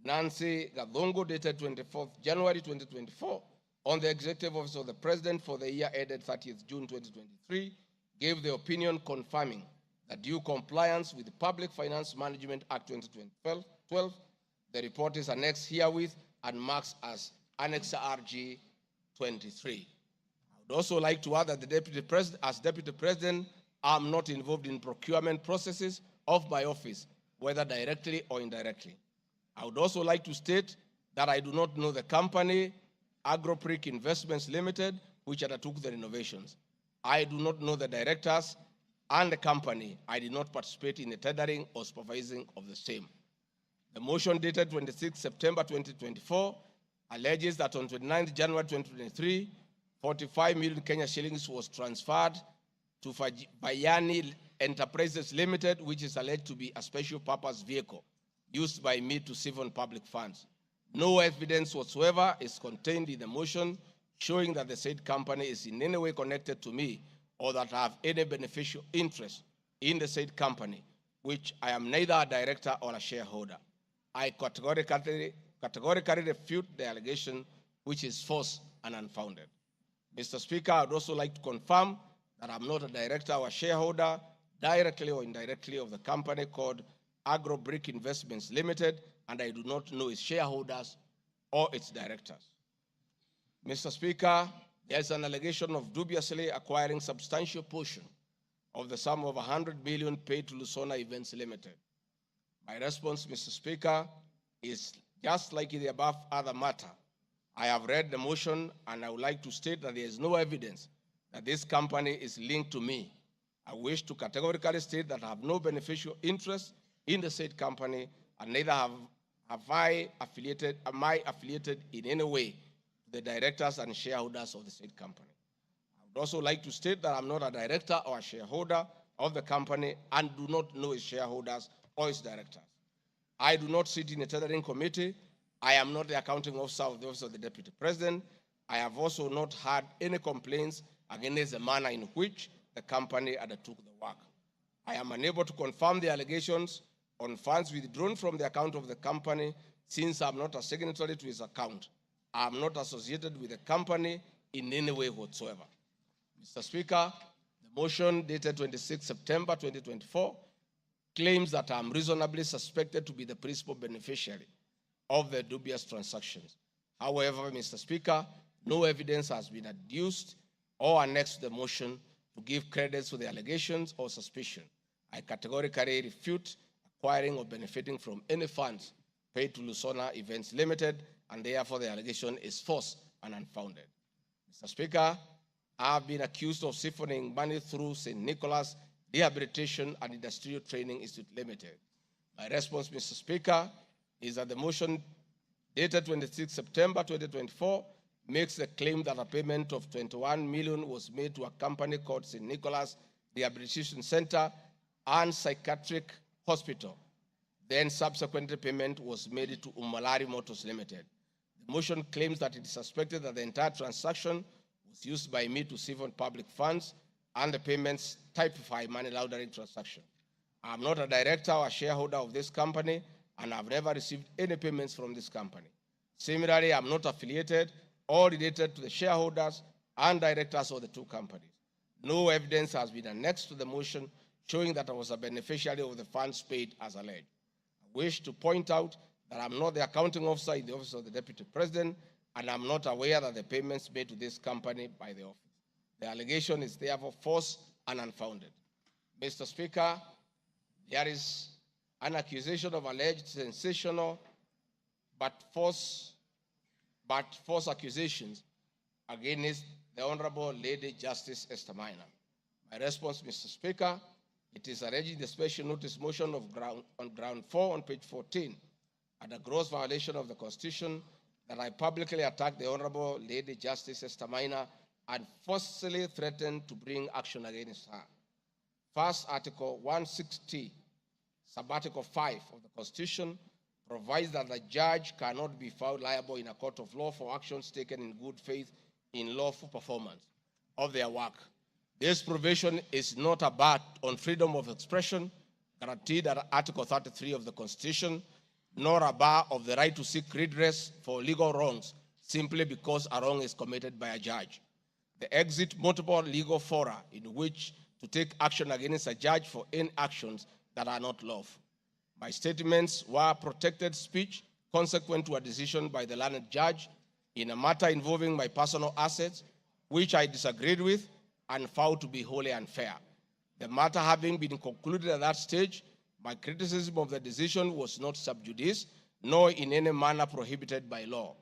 Nancy Gadongo, dated 24th January 2024, on the Executive Office of the President for the year ended 30th June 2023, gave the opinion confirming that due compliance with the Public Finance Management Act 2012, the report is annexed herewith and marks as Annex RG 23. I would also like to add that the Deputy President, as Deputy President, I am not involved in procurement processes of my office, whether directly or indirectly. I would also like to state that I do not know the company, Agropric Investments Limited, which undertook the renovations. I do not know the directors and the company. I did not participate in the tendering or supervising of the same. The motion dated 26 September 2024 alleges that on 29 January 2023, 45 million Kenya shillings was transferred to Bayani Enterprises Limited, which is alleged to be a special purpose vehicle used by me to siphon public funds. No evidence whatsoever is contained in the motion showing that the said company is in any way connected to me or that I have any beneficial interest in the said company, which I am neither a director or a shareholder. I categorically refute the allegation, which is false and unfounded. Mr. Speaker, I would also like to confirm that I'm not a director or a shareholder, directly or indirectly, of the company called Agrobrick Investments Limited, and I do not know its shareholders or its directors. Mr. Speaker, there is an allegation of dubiously acquiring substantial portion of the sum of 100 billion paid to Lusona Events Limited. My response, Mr. Speaker, is just like in the above other matter. I have read the motion and I would like to state that there is no evidence that this company is linked to me. I wish to categorically state that I have no beneficial interest in the said company, and neither am I affiliated in any way to the directors and shareholders of the said company. I would also like to state that I'm not a director or a shareholder of the company and do not know its shareholders or its directors. I do not sit in a tendering committee, I am not the accounting officer of the Office of the Deputy President. I have also not had any complaints against the manner in which the company undertook the work. I am unable to confirm the allegations on funds withdrawn from the account of the company since I am not a signatory to his account. I am not associated with the company in any way whatsoever. Mr. Speaker, the motion dated 26 September 2024 claims that I am reasonably suspected to be the principal beneficiary of the dubious transactions. However, Mr. Speaker, no evidence has been adduced or annexed to the motion to give credence to the allegations or suspicion. I categorically refute acquiring or benefiting from any funds paid to Lusona Events Limited, and therefore the allegation is false and unfounded. Mr. Speaker, I have been accused of siphoning money through St. Nicholas Rehabilitation and Industrial Training Institute Limited. My response, Mr. Speaker, is that the motion dated 26 September 2024 makes the claim that a payment of 21 million was made to a company called St. Nicholas Rehabilitation Center and Psychiatric Hospital. Then subsequently payment was made to Umalari Motors Limited. The motion claims that it is suspected that the entire transaction was used by me to siphon public funds and the payments typify money laundering transaction. I am not a director or a shareholder of this company, and I have never received any payments from this company. Similarly, I am not affiliated or related to the shareholders and directors of the two companies. No evidence has been annexed to the motion showing that I was a beneficiary of the funds paid as alleged. I wish to point out that I am not the accounting officer in the Office of the Deputy President, and I am not aware that the payments made to this company by the office. The allegation is therefore false and unfounded. Mr. Speaker, there is an accusation of alleged sensational but false accusations against the Honorable Lady Justice Esther Minor. My response, Mr. Speaker, it is alleged in the special notice motion on ground 4 on page 14 at a gross violation of the Constitution that I publicly attacked the Honorable Lady Justice Esther Minor and forcefully threatened to bring action against her. First, Article 160, Sub-Article 5 of the Constitution provides that the judge cannot be found liable in a court of law for actions taken in good faith in lawful performance of their work. This provision is not a bar on freedom of expression guaranteed at Article 33 of the Constitution, nor a bar of the right to seek redress for legal wrongs simply because a wrong is committed by a judge. The exit multiple legal fora in which to take action against a judge for any actions that are not lawful. My statements were protected speech consequent to a decision by the learned judge in a matter involving my personal assets, which I disagreed with and found to be wholly unfair. The matter having been concluded at that stage, my criticism of the decision was not sub judice, nor in any manner prohibited by law.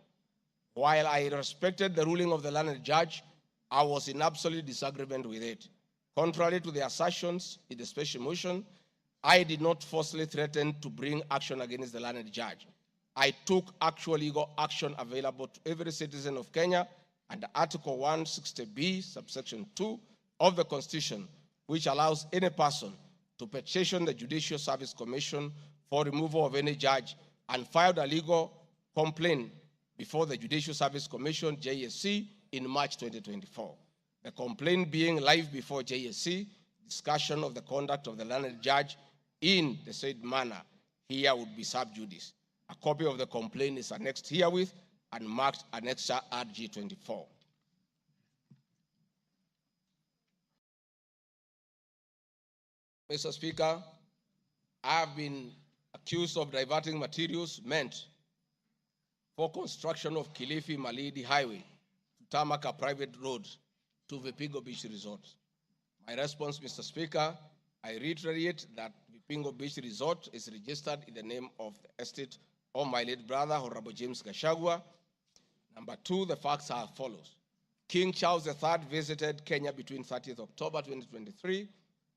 While I respected the ruling of the learned judge, I was in absolute disagreement with it. Contrary to the assertions in the special motion, I did not falsely threaten to bring action against the learned judge. I took actual legal action available to every citizen of Kenya under Article 160B, subsection 2 of the Constitution, which allows any person to petition the Judicial Service Commission for removal of any judge and filed a legal complaint before the Judicial Service Commission, JSC, in March 2024. The complaint being live before JSC, discussion of the conduct of the learned judge in the said manner here would be sub judice. A copy of the complaint is annexed herewith and marked Annexure RG24. Mr. Speaker, I have been accused of diverting materials meant for construction of Kilifi Malindi Highway to tarmac a private road to Vipingo Beach Resort. My response, Mr. Speaker, I reiterate that Vipingo Beach Resort is registered in the name of the estate of my late brother, Honorable James Gachagua. Number two, the facts are as follows. King Charles III visited Kenya between 30th October 2023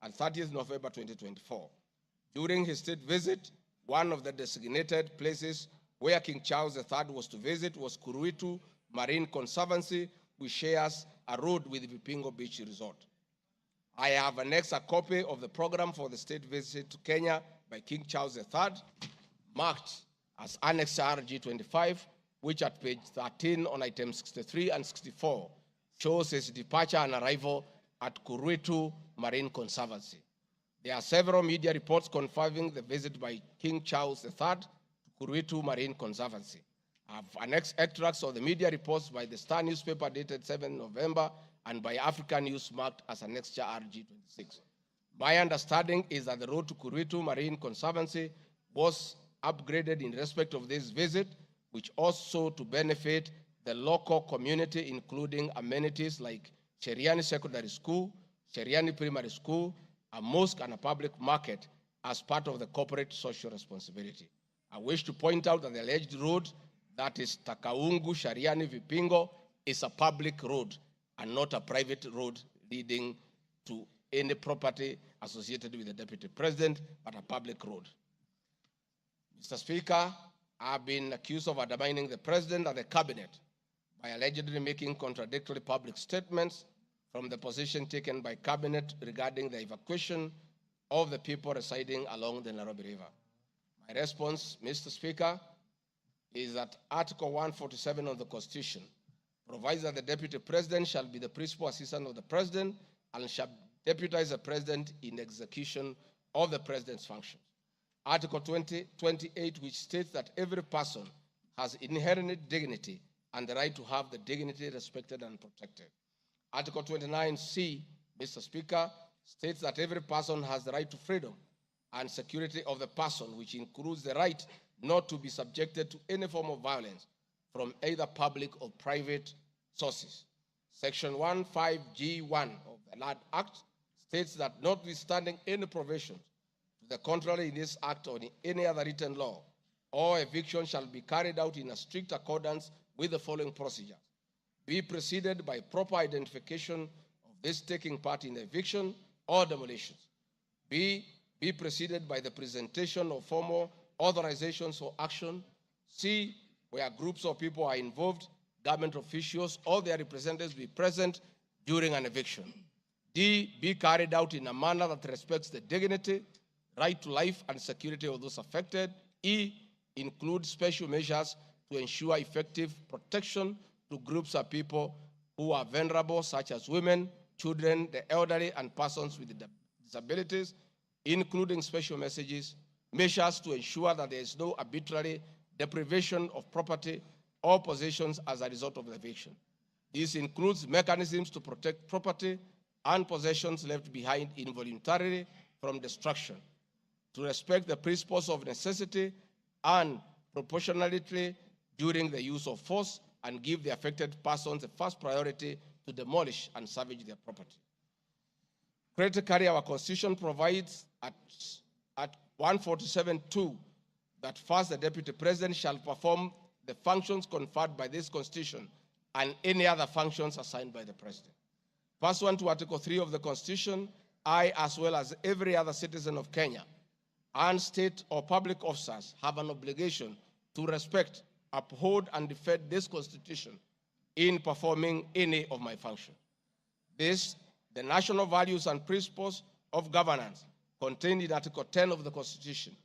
and 30th November 2024. During his state visit, one of the designated places where King Charles III was to visit was Kuruitu Marine Conservancy, which shares a road with Vipingo Beach Resort. I have annexed a copy of the program for the state visit to Kenya by King Charles III, marked as Annex RG 25, which at page 13 on items 63 and 64 shows his departure and arrival at Kuruitu Marine Conservancy. There are several media reports confirming the visit by King Charles III to Kuruitu Marine Conservancy. I have annexed extracts of the media reports by the Star newspaper dated 7 November and by African News marked as Annexure RG 26. My understanding is that the road to Kuruitu Marine Conservancy was upgraded in respect of this visit, which also to benefit the local community, including amenities like Sheriani Secondary School, Sheriani Primary School, a mosque and a public market as part of the corporate social responsibility. I wish to point out that the alleged road, that is Takaungu Shariani Vipingo, is a public road and not a private road leading to any property associated with the Deputy President, but a public road. Mr. Speaker, I've been accused of undermining the President and the Cabinet by allegedly making contradictory public statements from the position taken by Cabinet regarding the evacuation of the people residing along the Nairobi River. My response, Mr. Speaker, is that Article 147 of the Constitution provides that the Deputy President shall be the principal assistant of the President and shall deputize the President in execution of the President's functions. Article 28, which states that every person has inherent dignity and the right to have the dignity respected and protected. Article 29C, Mr. Speaker, states that every person has the right to freedom and security of the person, which includes the right not to be subjected to any form of violence from either public or private sources. Section 15G1 of the Land Act states that notwithstanding any provisions to the contrary in this act or in any other written law, all eviction shall be carried out in a strict accordance with the following procedures. Be preceded by proper identification of this taking part in eviction or demolitions. Be preceded by the presentation of formal authorizations for action. C, where groups of people are involved, government officials or their representatives be present during an eviction. D, be carried out in a manner that respects the dignity, right to life and security of those affected. E, include special measures to ensure effective protection to groups of people who are vulnerable, such as women, children, the elderly, and persons with disabilities, including special measures to ensure that there is no arbitrary deprivation of property or possessions as a result of the eviction. This includes mechanisms to protect property and possessions left behind involuntarily from destruction, to respect the principles of necessity and proportionality during the use of force, and give the affected persons the first priority to demolish and salvage their property. Critically, our Constitution provides at 147(2) that first the Deputy President shall perform the functions conferred by this Constitution and any other functions assigned by the President. Pursuant to Article 3 of the Constitution, I, as well as every other citizen of Kenya, and state or public officers have an obligation to respect, uphold, and defend this Constitution in performing any of my functions. This, the national values and principles of governance contained in Article 10 of the Constitution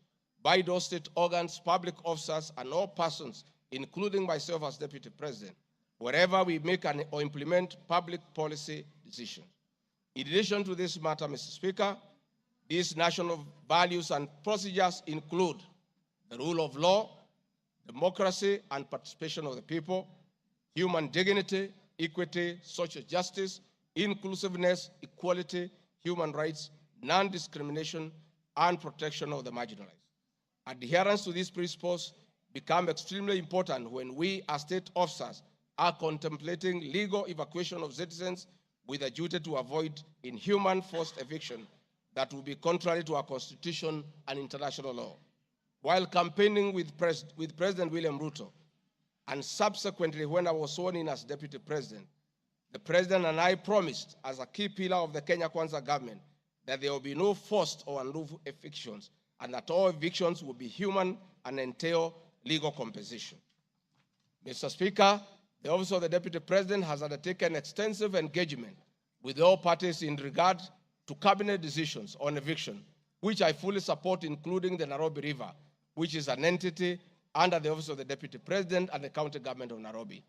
by those state organs, public officers, and all persons, including myself as Deputy President, wherever we make or implement public policy decisions. In addition to this matter, Mr. Speaker, these national values and procedures include the rule of law, democracy and participation of the people, human dignity, equity, social justice, inclusiveness, equality, human rights, non-discrimination, and protection of the marginalized. Adherence to these principles become extremely important when we as state officers are contemplating legal evacuation of citizens with a duty to avoid inhuman forced eviction that will be contrary to our Constitution and international law. While campaigning with President William Ruto, and subsequently when I was sworn in as Deputy President, the President and I promised as a key pillar of the Kenya Kwanza government that there will be no forced or unlawful evictions and that all evictions will be human and entail legal compensation. Mr. Speaker, the Office of the Deputy President has undertaken extensive engagement with all parties in regard to cabinet decisions on eviction, which I fully support, including the Nairobi River, which is an entity under the office of the Deputy President and the County Government of Nairobi.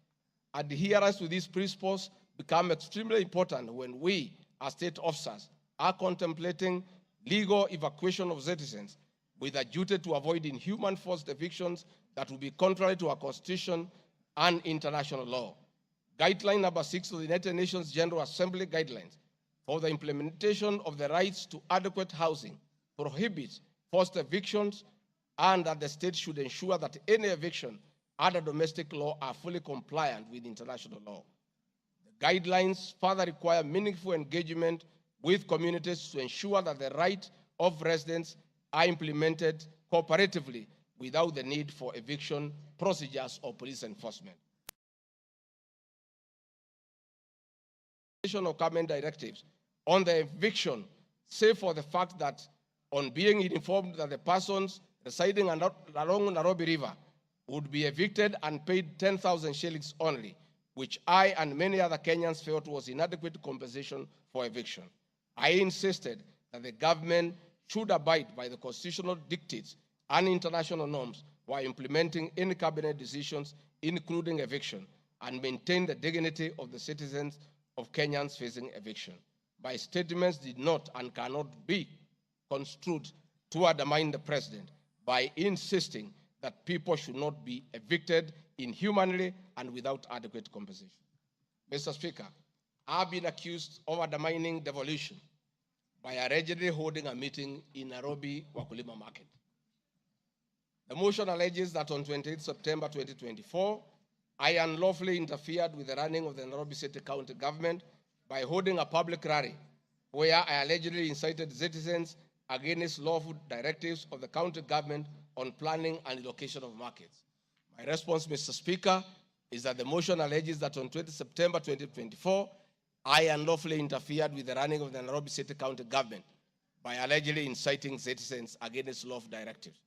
Adherence to these principles become extremely important when we, as state officers, are contemplating legal evacuation of citizens with a duty to avoid inhuman forced evictions that will be contrary to our Constitution and international law. Guideline number 6 of the United Nations General Assembly Guidelines for the implementation of the rights to adequate housing prohibits forced evictions, and that the state should ensure that any eviction under domestic law are fully compliant with international law. The guidelines further require meaningful engagement with communities to ensure that the rights of residents are implemented cooperatively without the need for eviction procedures or police enforcement. Of government directives on the eviction, save for the fact that on being informed that the persons residing along Nairobi River would be evicted and paid 10,000 shillings only, which I and many other Kenyans felt was inadequate compensation for eviction. I insisted that the government should abide by the constitutional dictates and international norms while implementing any cabinet decisions, including eviction, and maintain the dignity of the citizens of Kenyans facing eviction. My statements did not and cannot be construed to undermine the president by insisting that people should not be evicted inhumanly and without adequate compensation. Mr. Speaker, I've been accused of undermining devolution by allegedly holding a meeting in Nairobi Wakulima Market. The motion alleges that on 28 September 2024, I unlawfully interfered with the running of the Nairobi City County government by holding a public rally where I allegedly incited citizens against lawful directives of the county government on planning and allocation of markets. My response, Mr. Speaker, is that the motion alleges that on 20 September 2024, I unlawfully interfered with the running of the Nairobi City County government by allegedly inciting citizens against lawful directives.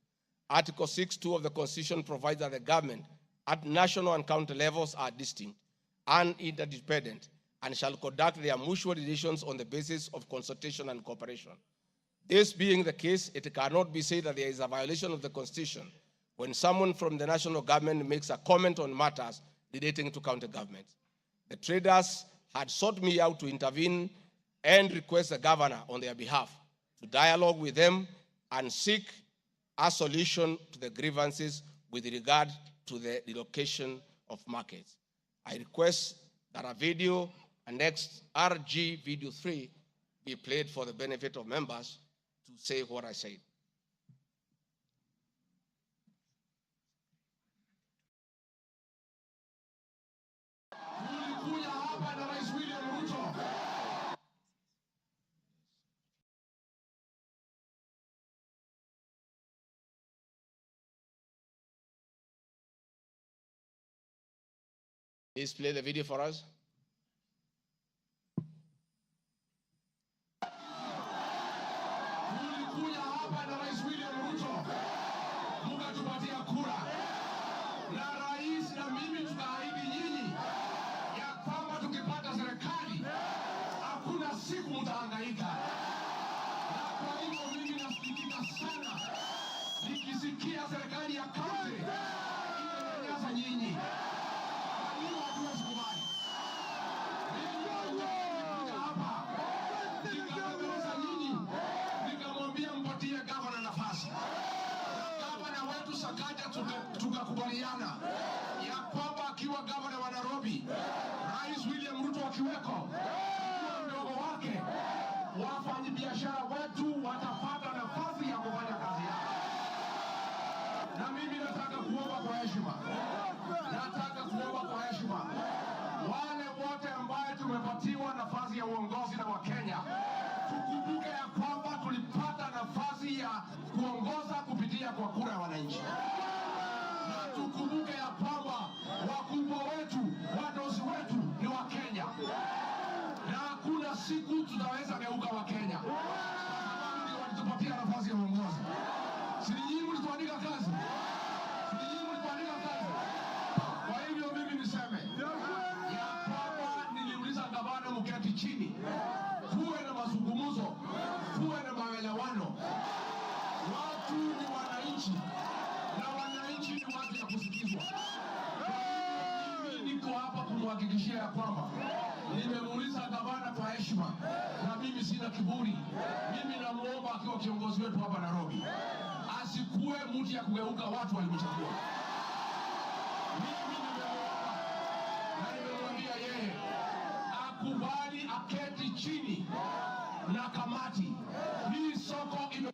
Article 6(2) of the Constitution provides that the government at national and county levels are distinct and interdependent and shall conduct their mutual relations on the basis of consultation and cooperation. This being the case, it cannot be said that there is a violation of the Constitution when someone from the national government makes a comment on matters relating to county government. The traders had sought me out to intervene and request the governor on their behalf to dialogue with them and seek a solution to the grievances with regard to the relocation of markets. I request that a video annexed RG Video 3 be played for the benefit of members to say what I said. Please play the video for us. Tukakubaliana ya kwamba akiwa gavana wa Nairobi, Rais William Ruto akiweko, mdogo wake, wafanyabiashara wetu watapata nafasi ya kufanya kazi yao. Na mimi nataka kuomba kwa heshima, wale wote ambaye tumepatiwa nafasi ya uongozi na Wakenya, tukumbuke ya kwamba tulipata nafasi ya kuongoza kupitia kwa kura ya wananchi. Tukumbuke ya kwamba wakubwa wetu, wadosi wetu ni wa Kenya, na hakuna siku tutaweza geuka wa Kenya ndio walitupatia nafasi ya uongozi. Si nyinyi mlituandika kazi? Kwa hivyo mimi niseme ya kwamba niliuliza gavana mketi chini, kuwe na mazungumzo, kuwe na maelewano. Watu ni wananchi na wananchi ni watu kuhakikishia ya kwamba nimemuuliza gavana kwa heshima, na mimi sina kiburi. Mimi namuomba akiwa kiongozi wetu hapa Nairobi, asikuwe mtu ya kugeuka watu walimchagua. Mimi nimemuomba na nimemwambia yeye akubali aketi chini na kamati hii. Soko ime...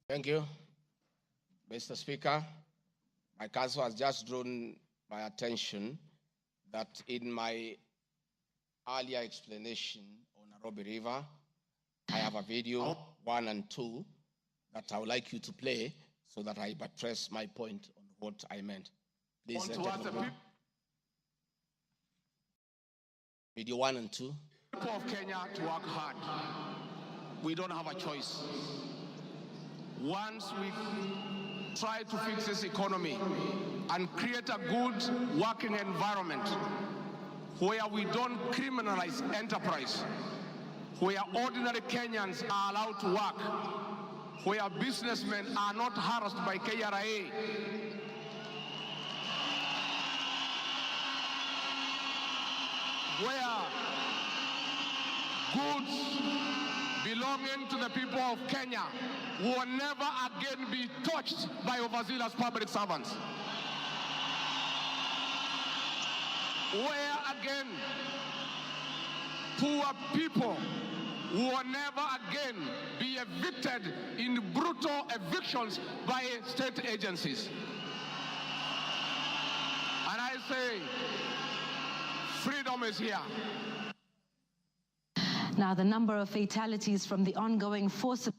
Thank you, Mr. Speaker. My counsel has just drawn my attention that in my earlier explanation on Nairobi River, I have a video 1 and 2 that I would like you to play so that I buttress my point on what I meant. Please, video 1 and 2. People of Kenya to work hard. We don't have a choice. Once we try to fix this economy and create a good working environment where we don't criminalize enterprise, where ordinary Kenyans are allowed to work, where businessmen are not harassed by KRA, where goods belonging to the people of Kenya will never again be touched by overzealous public servants. Where again poor people will never again be evicted in brutal evictions by state agencies. And I say, freedom is here. Now, the number of fatalities from the ongoing forcible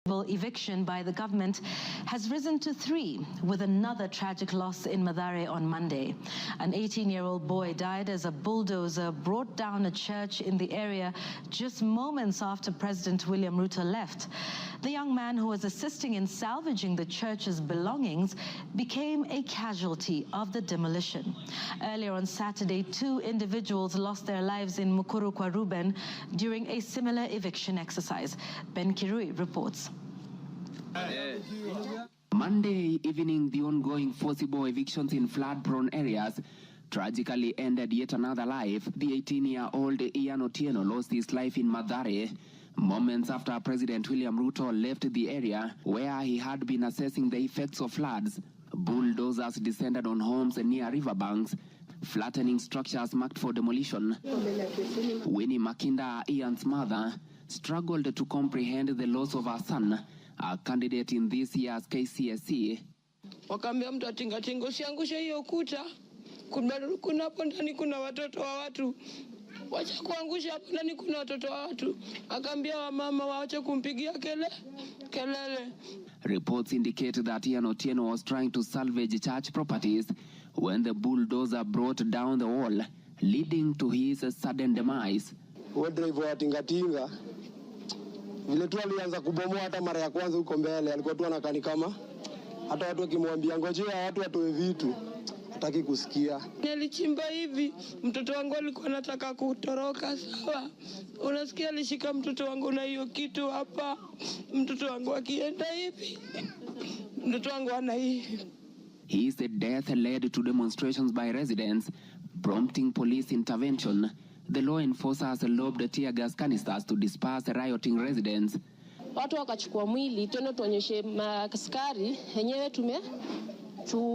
eviction by the government has risen to 3, with another tragic loss in Mathare on Monday. An 18-year-old boy died as a bulldozer brought down a church in the area just moments after President William Ruto left. The young man, who was assisting in salvaging the church's belongings, became a casualty of the demolition. Earlier on Saturday, 2 individuals lost their lives in Mukuru kwa Ruben during a similar eviction exercise. Ben Kirui reports. Monday evening, the ongoing forcible evictions in flood-prone areas tragically ended yet another life. The 18-year-old Ian Otieno lost his life in Mathare moments after President William Ruto left the area where he had been assessing the effects of floods. Bulldozers descended on homes near riverbanks, flattening structures marked for demolition. Winnie Makinda, Ian's mother, struggled to comprehend the loss of her son, a candidate in this year's KCSE. Wakaambia mtu atingatinga usiangushe hiyo kuta, kuna hapo ndani kuna watoto wa watu, wacha kuangusha hapo ndani kuna watoto wa watu. Akaambia wamama waache kumpigia kelele. Reports indicate that Ian Otieno was trying to salvage church properties when the bulldozer brought down the wall, leading to his sudden demise. Driver wa tingatinga vile tu alianza kubomoa hata mara ya kwanza huko mbele, alikuwa tu anakani kama hata watu wakimwambia ngojea watu watoe vitu hataki kusikia. Nilichimba hivi, mtoto wangu alikuwa anataka kutoroka, sawa. Unasikia alishika mtoto wangu na hiyo kitu hapa. Mtoto wangu akienda hivi, mtoto wangu ana hivi. His death led to demonstrations by residents, prompting police intervention. The law enforcers lobbed tear gas canisters to disperse rioting residents. Watu wakachukua mwili, tena tuonyeshe maskari, yenyewe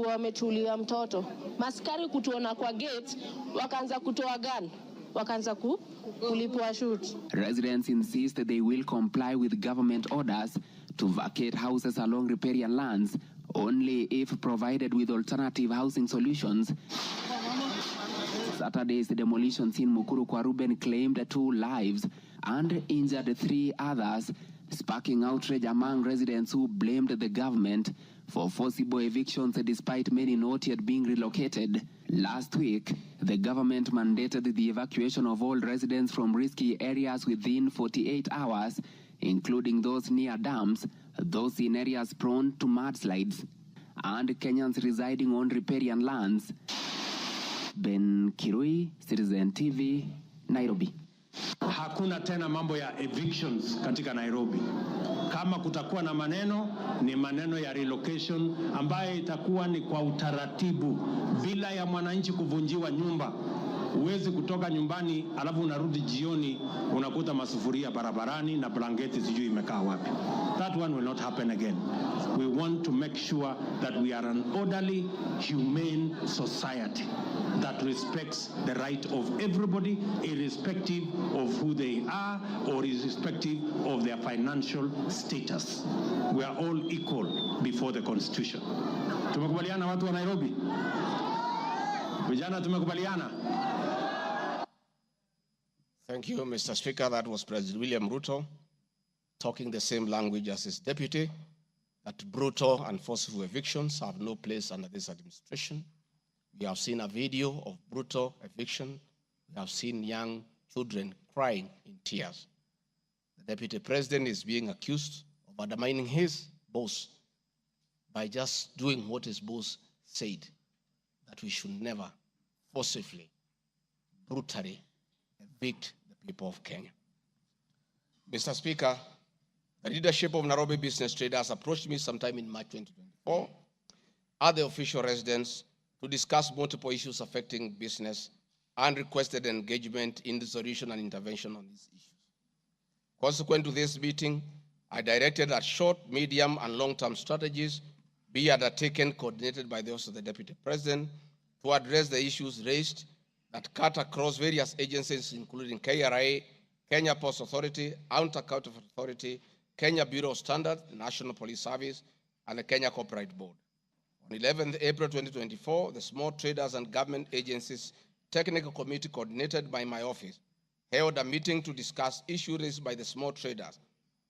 wametulia mtoto. Maskari kutuona kwa gate, wakaanza kutoa gun, wakaanza kulipua shoot. Residents insist they will comply with government orders to vacate houses along riparian lands only if provided with alternative housing solutions. Saturday's demolitions in Mukuru kwa Ruben claimed 2 lives and injured 3 others, sparking outrage among residents who blamed the government for forcible evictions despite many not yet being relocated. Last week, the government mandated the evacuation of all residents from risky areas within 48 hours, including those near dams, those in areas prone to mudslides, and Kenyans residing on riparian lands. Ben Kirui, Citizen TV, Nairobi. Hakuna tena mambo ya evictions katika Nairobi. Kama kutakuwa na maneno, ni maneno ya relocation ambayo itakuwa ni kwa utaratibu bila ya mwananchi kuvunjiwa nyumba. Huwezi kutoka nyumbani alafu unarudi jioni unakuta masufuria barabarani na blanketi sijui imekaa wapi. That one will not happen again. We want to make sure that we are an orderly, humane society that respects the right of everybody, irrespective of who they are or irrespective of their financial status. We are all equal before the Constitution. Tumekubaliana watu wa Nairobi? Vijana tumekubaliana? Thank you, Mr. Speaker. That was President William Ruto talking the same language as his deputy, that brutal and forceful evictions have no place under this administration. We have seen a video of brutal eviction. We have seen young children crying in tears. The deputy president is being accused of undermining his boss by just doing what his boss said, that we should never forcibly, brutally evict the people of Kenya. Mr. Speaker, the leadership of Nairobi business traders approached me sometime in March 2024 at the official residence to discuss multiple issues affecting business and requested engagement in the solution and intervention on these issues. Consequent to this meeting, I directed that short, medium, and long-term strategies be undertaken, coordinated by the Office of the Deputy President, to address the issues raised that cut across various agencies, including KRA, Kenya Post Authority, Anti-Counterfeit Authority, Kenya Bureau of Standards, the National Police Service, and the Kenya Copyright Board. On 11th April 2024, the Small Traders and Government Agencies Technical Committee, coordinated by my office, held a meeting to discuss issues raised by the small traders,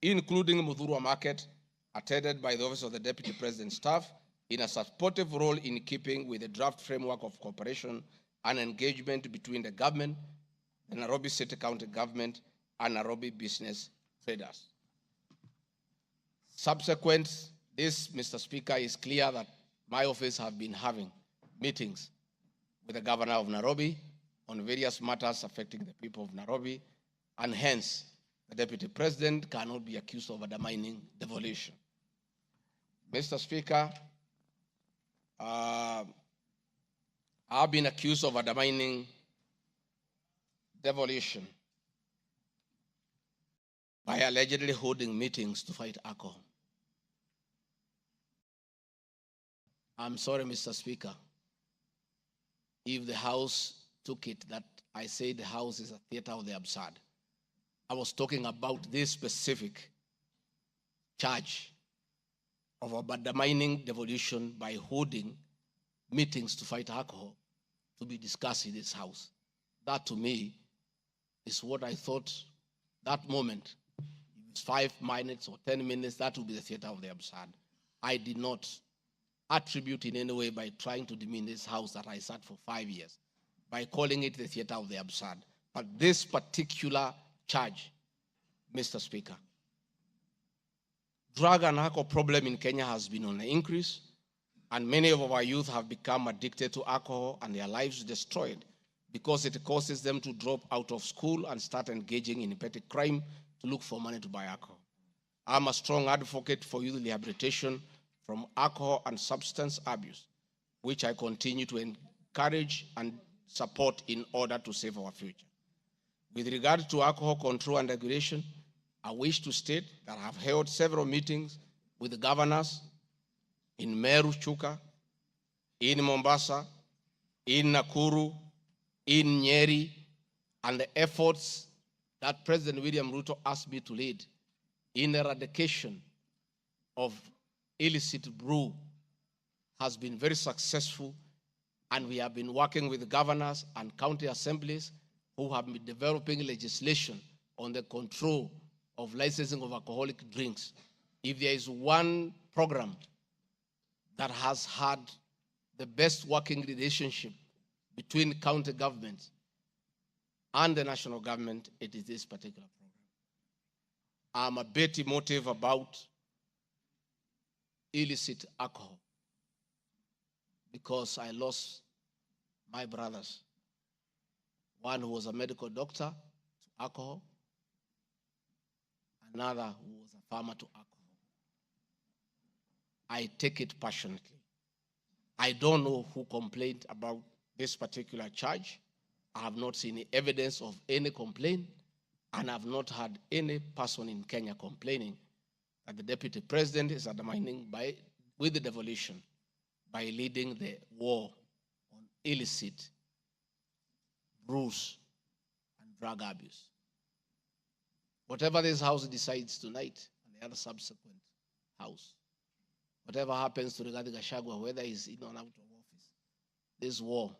including Muthurwa Market, attended by the Office of the Deputy President staff, in a supportive role in keeping with the draft framework of cooperation and engagement between the government, the Nairobi City County government, and Nairobi business traders. Subsequent this, Mr. Speaker, is clear that my office have been having meetings with the governor of Nairobi on various matters affecting the people of Nairobi, and hence the Deputy President cannot be accused of undermining devolution. Mr. Speaker, I've been accused of undermining devolution by allegedly holding meetings to fight alcohol. I'm sorry, Mr. Speaker, if the House took it that I say the House is a theater of the absurd. I was talking about this specific charge of undermining devolution by holding meetings to fight alcohol to be discussed in this House. That, to me, is what I thought that moment. If it's 5 minutes or 10 minutes, that would be the theater of the absurd. I did not attribute in any way by trying to demean this House that I sat for 5 years, by calling it the theater of the absurd. But this particular charge, Mr. Speaker, drug and alcohol problem in Kenya has been on the increase, and many of our youth have become addicted to alcohol and their lives destroyed because it causes them to drop out of school and start engaging in petty crime to look for money to buy alcohol. I'm a strong advocate for youth rehabilitation from alcohol and substance abuse, which I continue to encourage and support in order to save our future. With regard to alcohol control and regulation, I wish to state that I have held several meetings with the governors in Meru, Chuka, in Mombasa, in Nakuru, in Nyeri, and the efforts that President William Ruto asked me to lead in eradication of illicit brew has been very successful, and we have been working with the governors and county assemblies who have been developing legislation on the control of licensing of alcoholic drinks. If there is one program that has had the best working relationship between county governments and the national government, it is this particular program. I'm a bit emotive about illicit alcohol because I lost my brothers, one who was a medical doctor to alcohol. Another who was a farmer to alcohol. I take it passionately. I don't know who complained about this particular charge. I have not seen evidence of any complaint, and I have not heard any person in Kenya complaining that the deputy president is undermining with the devolution by leading the war on illicit, brews, and drug abuse. Whatever this House decides tonight, and the other subsequent House, whatever happens to Rigathi Gachagua, whether he's in or out of office, this war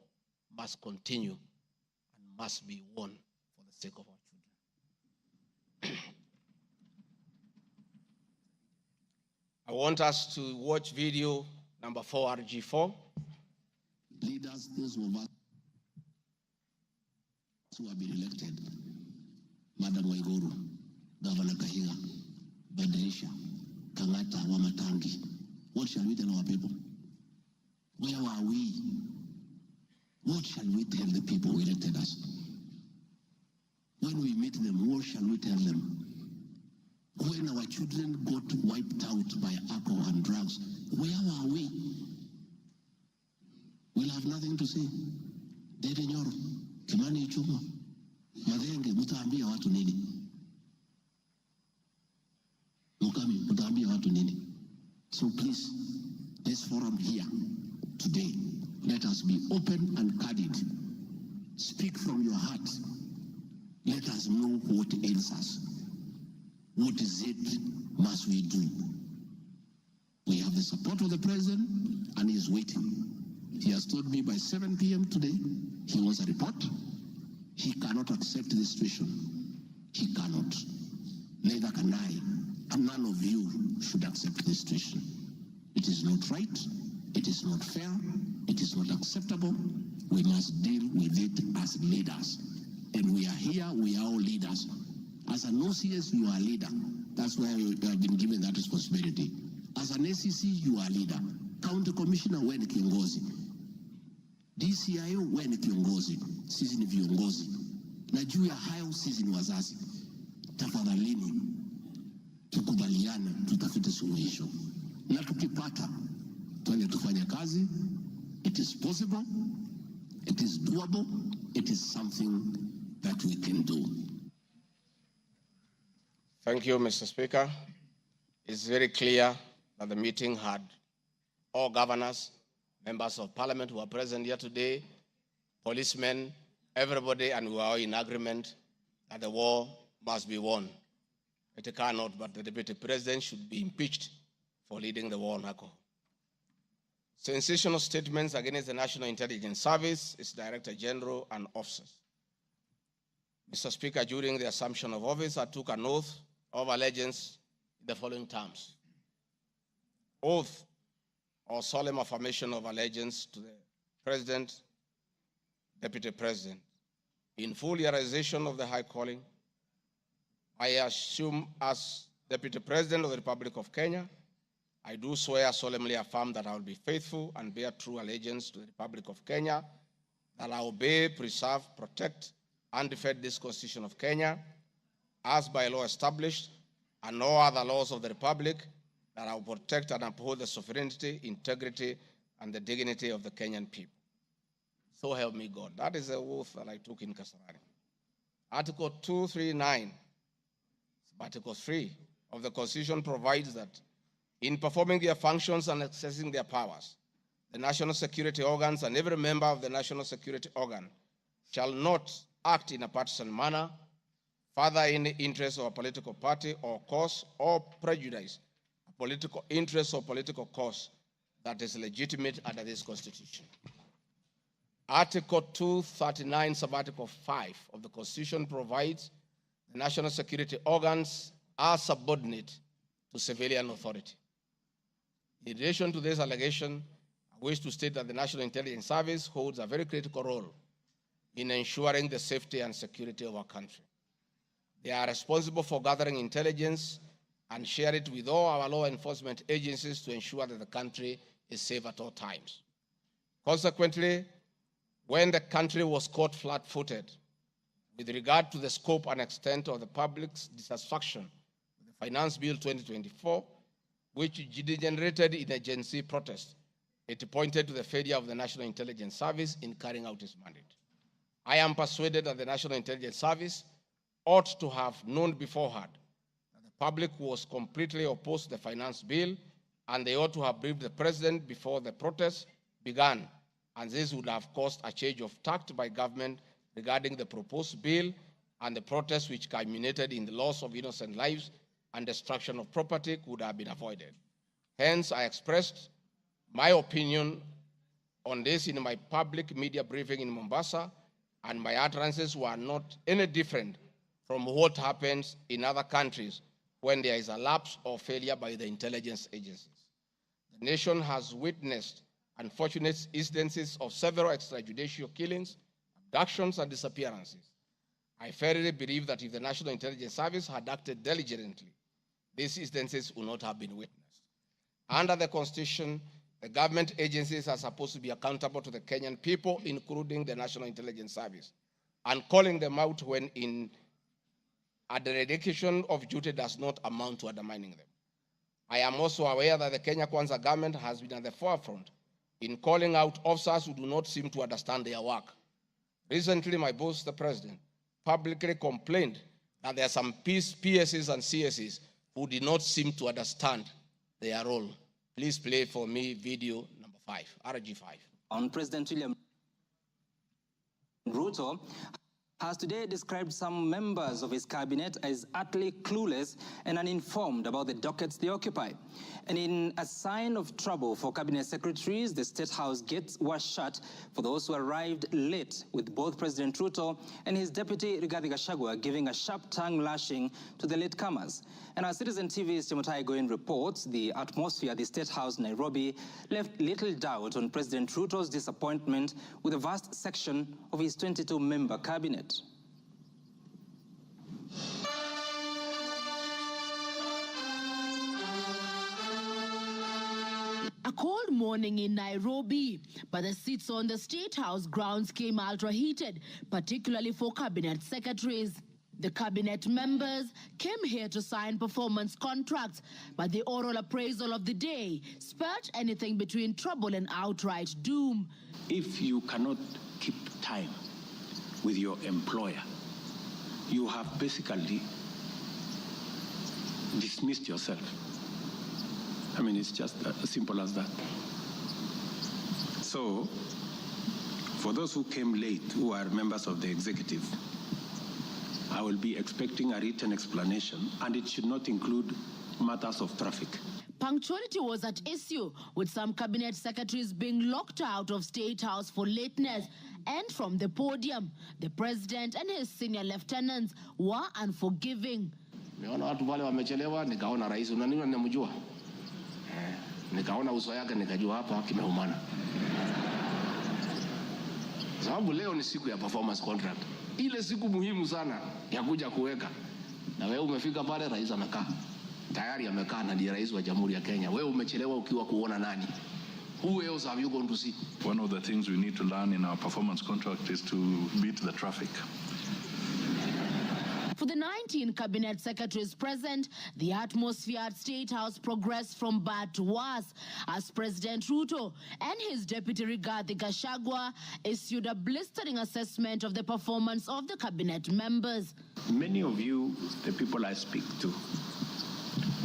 must continue and must be won for the sake of our children. I want us to watch video number 4, RG4. Leaders, those of us who have been elected, Madam Waiguru, Governor Kahiga, Badirisha, Kangata, Wamatangi, what shall we tell our people? Where are we? What shall we tell the people who elected us? When we meet them, what shall we tell them? When our children got wiped out by alcohol and drugs, where are we? We'll have nothing to say. Dede Nyoro, Kimani Ichung'wa, Madenge, mutaambia watu nini? Mukami, mutaambia watu nini? So please, this forum here today, let us be open and candid. Speak from your heart. Let us know what ails us. What is it must we do? We have the support of the president, and he is waiting. He has told me by 7 p.m. today, he wants a report. He cannot accept the situation. He cannot. Neither can I. And none of you should accept this situation. It is not right. It is not fair. It is not acceptable. We must deal with it as leaders. And we are here, we are all leaders. As an OCS, you are a leader. That's why you have been given that responsibility. As an ACC, you are a leader. County Commissioner, wewe ni kiongozi. DCIO, wewe ni kiongozi. Sisi ni viongozi. Na juu ya hayo, sisi ni wazazi. Tafadhalini, tukubaliane, tutafute suluhisho. Na tukipata, tuende tufanye kazi. It is possible. It is doable. It is something that we can do. Thank you, Mr. Speaker. It's very clear that the meeting had all governors, members of parliament who are present here today, policemen, everybody, and we are all in agreement that the war must be won. It cannot, but the deputy president should be impeached for leading the war on alcohol. Sensational statements against the National Intelligence Service, its Director General, and officers. Mr. Speaker, during the assumption of office, I took an oath of allegiance in the following terms. Oath or solemn affirmation of allegiance to the President, Deputy President. In full realization of the high calling, I assume as Deputy President of the Republic of Kenya, I do swear solemnly affirm that I will be faithful and bear true allegiance to the Republic of Kenya, that I will obey, preserve, protect, and defend this Constitution of Kenya, as by law established, and no other laws of the Republic, that I will protect and uphold the sovereignty, integrity, and the dignity of the Kenyan people. So help me God. That is the oath that I took in Kasarani. Article 239, Article 3 of the Constitution provides that in performing their functions and accessing their powers, the national security organs and every member of the national security organ shall not act in a partisan manner, further in the interest of a political party or cause, or prejudice a political interest or political cause that is legitimate under this Constitution. Article 239, Subarticle 5 of the Constitution provides the national security organs are subordinate to civilian authority. In addition to this allegation, I wish to state that the National Intelligence Service holds a very critical role in ensuring the safety and security of our country. They are responsible for gathering intelligence and share it with all our law enforcement agencies to ensure that the country is safe at all times. Consequently, when the country was caught flat-footed with regard to the scope and extent of the public's dissatisfaction with the Finance Bill 2024, which degenerated in a Gen Z protest, it pointed to the failure of the National Intelligence Service in carrying out its mandate. I am persuaded that the National Intelligence Service ought to have known beforehand that the public was completely opposed to the finance bill, and they ought to have briefed the president before the protest began, and this would have caused a change of tact by government regarding the proposed bill and the protest, which culminated in the loss of innocent lives and destruction of property, could have been avoided. Hence, I expressed my opinion on this in my public media briefing in Mombasa, and my utterances were not any different from what happens in other countries when there is a lapse or failure by the intelligence agencies. The nation has witnessed unfortunate instances of several extrajudicial killings, abductions, and disappearances. I firmly believe that if the National Intelligence Service had acted diligently, these instances would not have been witnessed. Under the Constitution, the government agencies are supposed to be accountable to the Kenyan people, including the National Intelligence Service, and calling them out when a dereliction of duty does not amount to undermining them. I am also aware that the Kenya Kwanza government has been at the forefront in calling out officers who do not seem to understand their work. Recently, my boss, the president, publicly complained that there are some PSs and CSs who did not seem to understand their role. Please play for me video number 5, RG5. On President William Ruto has today described some members of his cabinet as utterly clueless and uninformed about the dockets they occupy. And in a sign of trouble for cabinet secretaries, the State House gates were shut for those who arrived late, with both President Ruto and his deputy Rigathi Gachagua giving a sharp tongue lashing to the latecomers. And our Citizen TV's Chemutai Goin reports the atmosphere at the State House, Nairobi, left little doubt on President Ruto's disappointment with a vast section of his 22-member cabinet. A cold morning in Nairobi, but the seats on the State House grounds came ultra-heated, particularly for cabinet secretaries. The cabinet members came here to sign performance contracts, but the oral appraisal of the day spurred anything between trouble and outright doom. If you cannot keep time with your employer, you have basically dismissed yourself. I mean, it's just as simple as that. So, for those who came late, who are members of the executive, I will be expecting a written explanation, and it should not include matters of traffic. Punctuality was at issue, with some cabinet secretaries being locked out of State House for lateness. And from the podium, the president and his senior lieutenants were unforgiving. Nimeona watu wale wamechelewa, nikaona rais unaniona ninamjua. Nikaona uso yake nikajua hapa kimeumana. Sababu leo ni siku ya performance contract. Ile siku muhimu sana ya kuja kuweka. Na wewe umefika pale, rais amekaa. Tayari amekaa na ndiye rais wa Jamhuri ya Kenya. Wewe umechelewa ukiwa kuona nani? Who else have you gone to see? One of the things we need to learn in our performance contract is to beat the traffic. For the 19 cabinet secretaries present, the atmosphere at State House progressed from bad to worse as President Ruto and his deputy Rigathi Gachagua issued a blistering assessment of the performance of the cabinet members. Many of you, the people I speak to,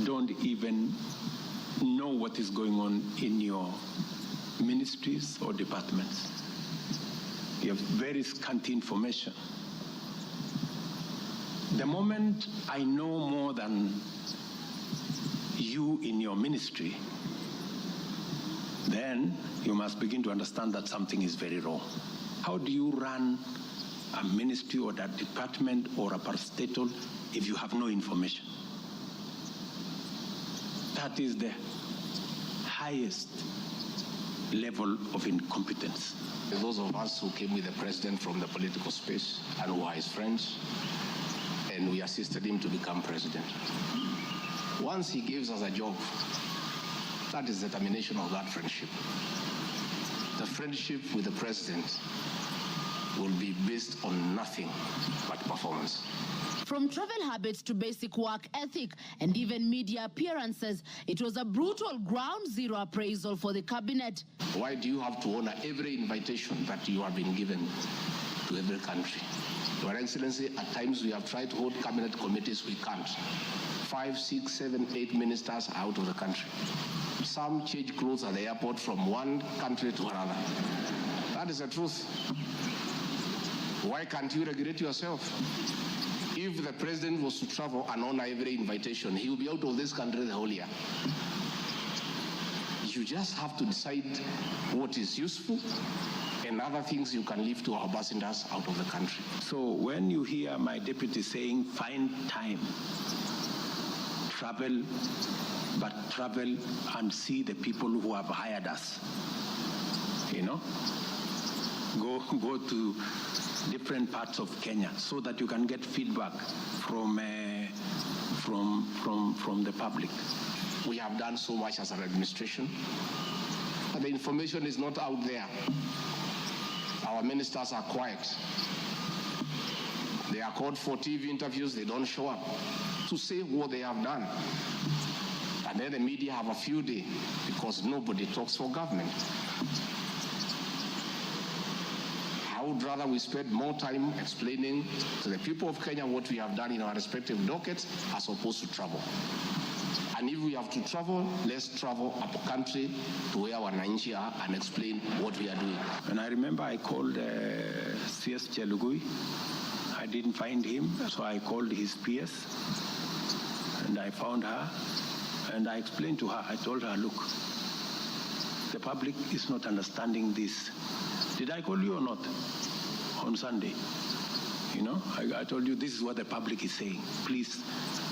don't even know what is going on in your ministries or departments. You have very scanty information. The moment I know more than you in your ministry, then you must begin to understand that something is very wrong. How do you run a ministry or a department or a parastatal if you have no information? That is the highest level of incompetence. Those of us who came with the president from the political space and who are his friends, and we assisted him to become president. Once he gives us a job, that is the termination of that friendship. The friendship with the president will be based on nothing but performance. From travel habits to basic work ethic and even media appearances, it was a brutal ground zero appraisal for the cabinet. Why do you have to honor every invitation that you have been given to every country? Your Excellency, at times we have tried to hold cabinet committees, we can't. 5, 6, 7, 8 ministers are out of the country. Some change clothes at the airport from one country to another. That is the truth. Why can't you regulate yourself? If the president was to travel and honor every invitation, he will be out of this country the whole year. You just have to decide what is useful and other things you can leave to our ambassadors out of the country. So when you hear my deputy saying, find time, travel, but travel and see the people who have hired us, you know, go to different parts of Kenya so that you can get feedback from the public. We have done so much as an administration, but the information is not out there. Our ministers are quiet. They are called for TV interviews, they don't show up to say what they have done. And then the media have a few days because nobody talks for government. I would rather we spend more time explaining to the people of Kenya what we have done in our respective dockets as opposed to travel. And if we have to travel, let's travel up country to where our Wananchi are and explain what we are doing. And I remember I called CS Chelugui. I didn't find him, so I called his PS and I found her and I explained to her, I told her, look, the public is not understanding this. Did I call you or not on Sunday? You know, I told you this is what the public is saying. Please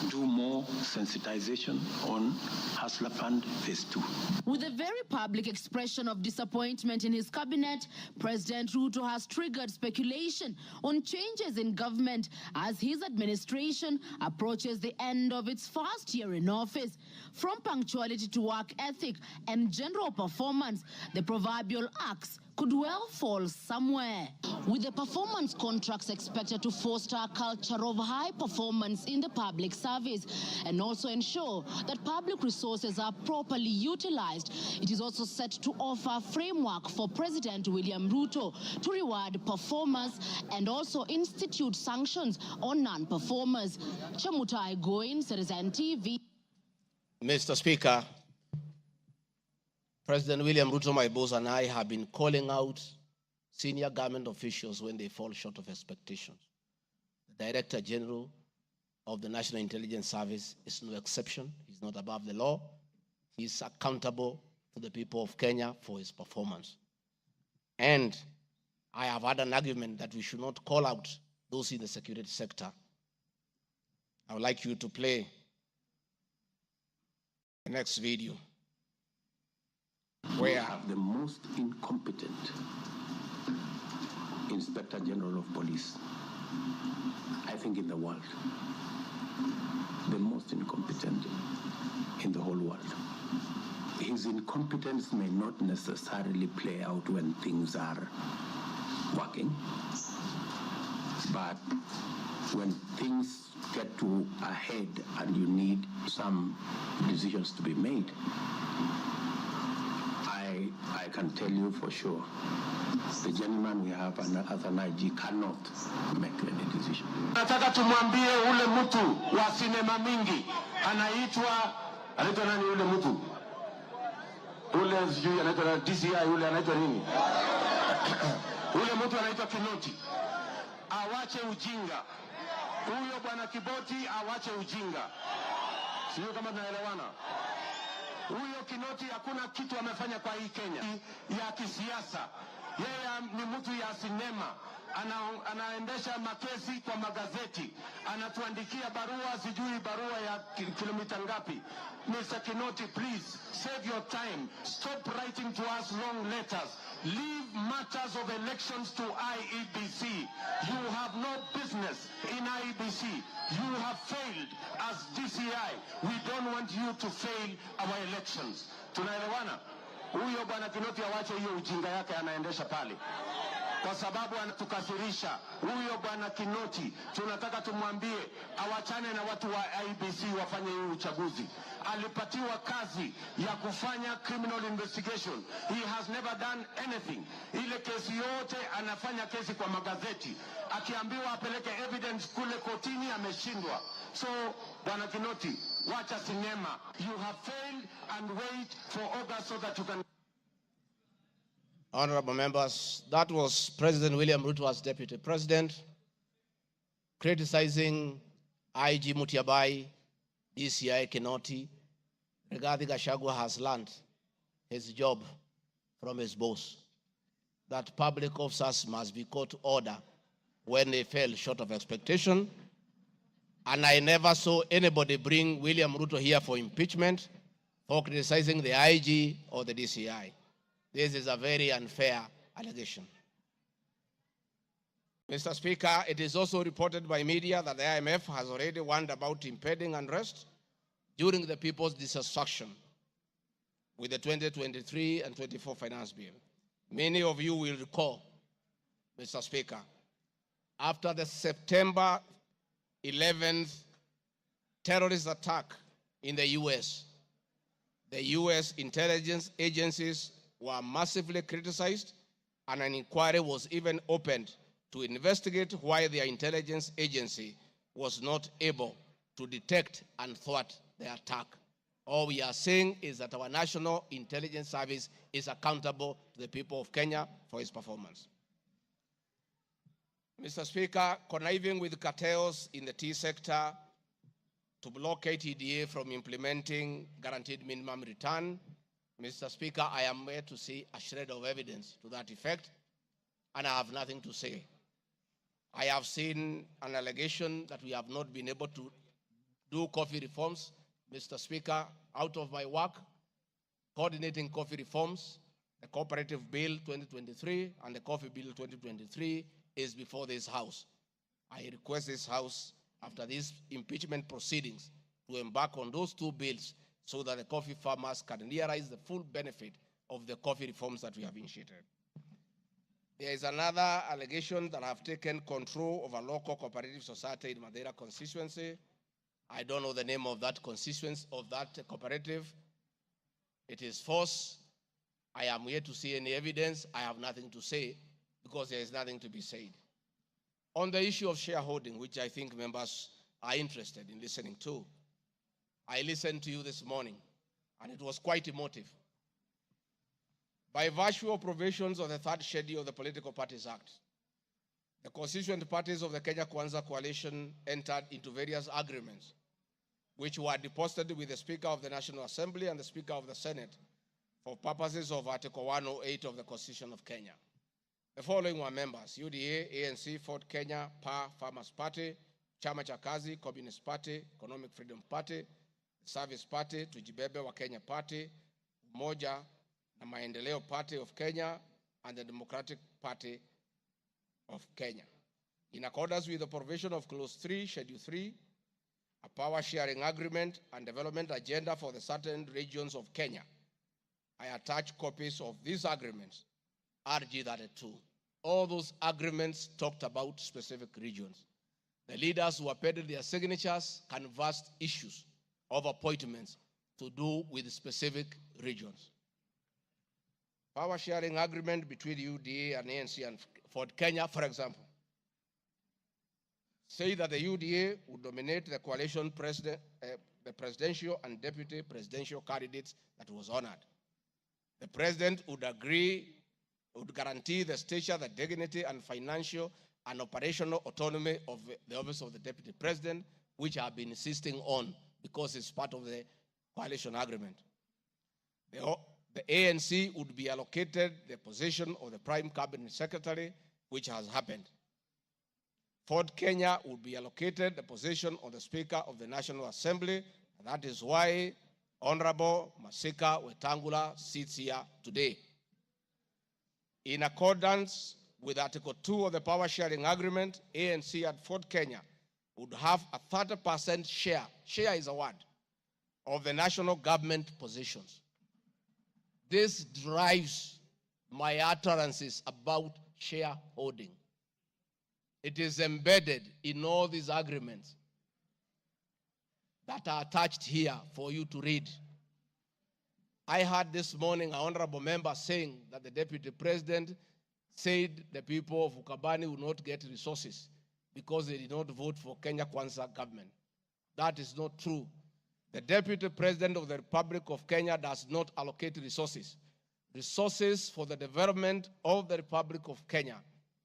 do more sensitization on Hustler Fund Phase 2. With a very public expression of disappointment in his cabinet, President Ruto has triggered speculation on changes in government as his administration approaches the end of its first year in office. From punctuality to work ethic and general performance, the proverbial axe could well fall somewhere. With the performance contracts expected to foster a culture of high performance in the public service and also ensure that public resources are properly utilized, it is also set to offer a framework for President William Ruto to reward performers and also institute sanctions on non-performers. Chemutai Goin, Citizen TV. Mr. Speaker, President William Ruto, my boss, and I have been calling out senior government officials when they fall short of expectations. The Director General of the National Intelligence Service is no exception. He's not above the law. He's accountable to the people of Kenya for his performance. And I have had an argument that we should not call out those in the security sector. I would like you to play the next video. We have the most incompetent Inspector General of Police, I think, in the world. The most incompetent in the whole world. His incompetence may not necessarily play out when things are working, but when things get to a head and you need some decisions to be made, I can tell you for sure, the gentleman we have as an IG cannot make any decision. Nataka tumwambie ule mtu wa sinema mingi anaitwa nani ule mtu? Ule sijui anaitwa DCI, ule anaitwa nini? Ule mtu anaitwa Kinoti. Awache ujinga. Huyo bwana Kiboti awache ujinga. Sio kama tunaelewana. Huyo Kinoti hakuna kitu amefanya kwa hii Kenya ya kisiasa. Yeye ni mtu ya sinema. Anaendesha makesi kwa magazeti. Anatuandikia barua, sijui barua ya kilomita ngapi. Mr. Kinoti, please, save your time. Stop writing to us long letters. Leave matters of elections to IEBC. You have no business in IEBC. You have failed as DCI. We don't want you to fail our elections. Tunaelewana? Huyo bwana Kinoti awache hiyo ujinga yake anaendesha pale. kwa sababu anatukasirisha. Huyo bwana Kinoti tunataka tumwambie awachane na watu wa IBC wafanye huu uchaguzi. Alipatiwa kazi ya kufanya criminal investigation. He has never done anything. Ile kesi yote anafanya kesi kwa magazeti. Akiambiwa apeleke evidence kule kotini ameshindwa. So bwana Kinoti, wacha sinema. You have failed and wait for August so that you can. Honorable members, that was President William Ruto as Deputy President criticizing IG Mutiabai, DCI Kinoti. Rigathi Gachagua has learned his job from his boss, that public officers must be called to order when they fell short of expectation. And I never saw anybody bring William Ruto here for impeachment for criticizing the IG or the DCI. This is a very unfair allegation. Mr. Speaker, it is also reported by media that the IMF has already warned about impending unrest during the people's dissatisfaction with the 2023 and 24 finance bill. Many of you will recall, Mr. Speaker, after the September 11th terrorist attack in the US intelligence agencies were massively criticized, and an inquiry was even opened to investigate why their intelligence agency was not able to detect and thwart the attack. All we are saying is that our National Intelligence Service is accountable to the people of Kenya for its performance. Mr. Speaker, conniving with cartels in the tea sector to block TKDM from implementing guaranteed minimum return, Mr. Speaker, I am here to see a shred of evidence to that effect, and I have nothing to say. I have seen an allegation that we have not been able to do coffee reforms, Mr. Speaker, out of my work, coordinating coffee reforms. The Cooperative Bill 2023 and the Coffee Bill 2023 is before this House. I request this House, after these impeachment proceedings, to embark on those two bills so that the coffee farmers can realize the full benefit of the coffee reforms that we have initiated. There is another allegation that I have taken control of a local cooperative society in Madeira constituency. I don't know the name of that constituency, of that cooperative. It is false. I am here to see any evidence. I have nothing to say because there is nothing to be said. On the issue of shareholding, which I think members are interested in listening to, I listened to you this morning, and it was quite emotive. By virtue of provisions of the third schedule of the Political Parties Act, the constituent parties of the Kenya Kwanza Coalition entered into various agreements, which were deposited with the Speaker of the National Assembly and the Speaker of the Senate for purposes of Article 108 of the Constitution of Kenya. The following were members: UDA, ANC, Ford Kenya, PA, Farmers Party, Chama cha Kazi, Communist Party, Economic Freedom Party, Service Party, Tujibebe wa Kenya Party, Umoja na Maendeleo Party of Kenya, and the Democratic Party of Kenya. In accordance with the provision of Clause 3, Schedule 3, a power sharing agreement and development agenda for the certain regions of Kenya, I attach copies of these agreements, RG 32. All those agreements talked about specific regions. The leaders who appended their signatures canvassed issues of appointments to do with specific regions. Power sharing agreement between UDA and ANC and Ford Kenya, for example, say that the UDA would nominate the coalition president, the presidential and deputy presidential candidates that was honored. The president would guarantee the stature, the dignity, and financial and operational autonomy of the office of the deputy president, which I have been insisting on because it's part of the coalition agreement. The ANC would be allocated the position of the prime cabinet secretary, which has happened. Ford Kenya would be allocated the position of the Speaker of the National Assembly, and that is why Honorable Masika Wetangula sits here today. In accordance with Article 2 of the Power Sharing Agreement, ANC at Ford Kenya would have a 30% share is a word, of the national government positions. This drives my utterances about shareholding. It is embedded in all these agreements that are attached here for you to read. I heard this morning an honorable member saying that the deputy president said the people of Ukambani will not get resources because they did not vote for Kenya Kwanza government. That is not true. The deputy president of the Republic of Kenya does not allocate resources. Resources for the development of the Republic of Kenya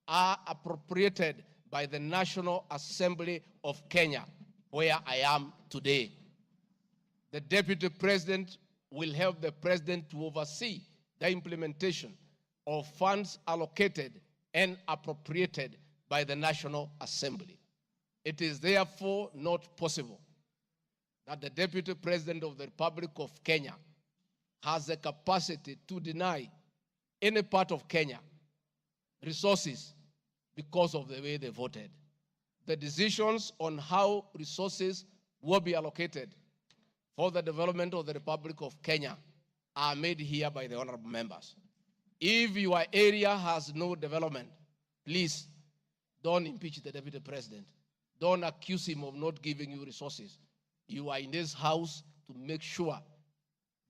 are appropriated by the National Assembly of Kenya, where I am today. The deputy president will help the president to oversee the implementation of funds allocated and appropriated by the National Assembly. It is therefore not possible that the deputy president of the Republic of Kenya has the capacity to deny any part of Kenya resources because of the way they voted. The decisions on how resources will be allocated for the development of the Republic of Kenya are made here by the honorable members. If your area has no development, please don't impeach the deputy president. Don't accuse him of not giving you resources. You are in this house to make sure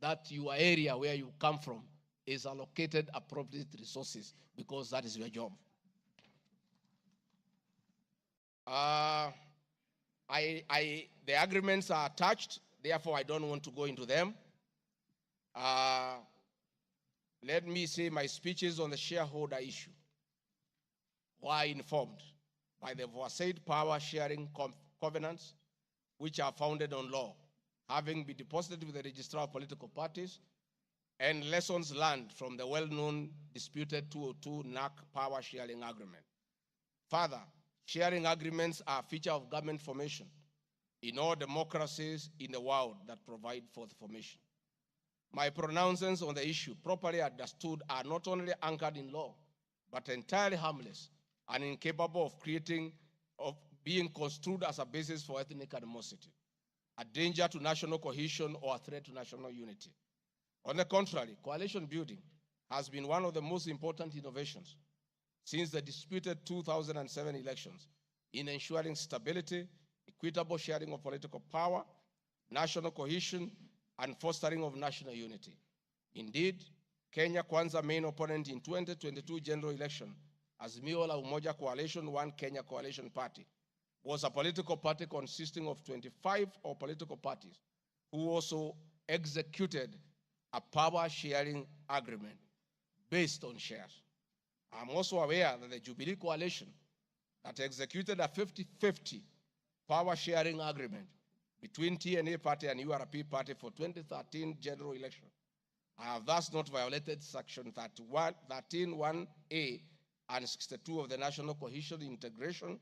that your area where you come from is allocated appropriate resources, because that is your job. The agreements are attached, therefore I don't want to go into them. Let me say my speeches on the shareholder issue were informed by the aforesaid power sharing covenants, which are founded on law, having been deposited with the registrar of political parties, and lessons learned from the well-known disputed 202 NAC power sharing agreement. Further, sharing agreements are a feature of government formation in all democracies in the world that provide for the formation. My pronouncements on the issue, properly understood, are not only anchored in law, but entirely harmless and incapable of being construed as a basis for ethnic animosity, a danger to national cohesion, or a threat to national unity. On the contrary, coalition building has been one of the most important innovations since the disputed 2007 elections in ensuring stability, equitable sharing of political power, national cohesion, and fostering of national unity. Indeed, Kenya Kwanza main opponent in 2022 general election as Miola Umoja Coalition One Kenya Coalition Party was a political party consisting of 25 political parties who also executed a power sharing agreement based on shares. I'm also aware that the Jubilee Coalition that executed a 50-50 power sharing agreement between TNA party and URP party for 2013 general election. I have thus not violated section 13(1)(a) and 62 of the National Cohesion Integration,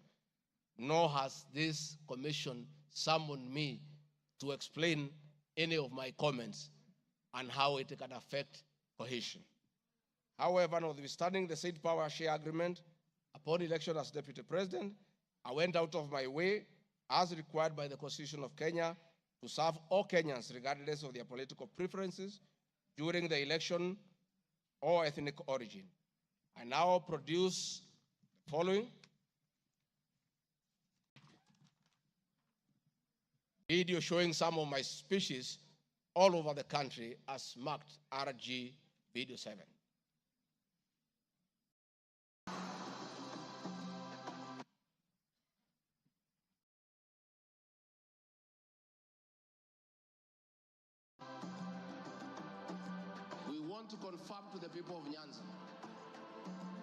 nor has this commission summoned me to explain any of my comments and how it can affect cohesion. However, notwithstanding the said power share agreement, upon election as deputy president, I went out of my way, as required by the Constitution of Kenya, to serve all Kenyans regardless of their political preferences during the election or ethnic origin. I now produce the following video showing some of my speeches all over the country as marked RG Video 7. We want to confirm to the people of Nyanza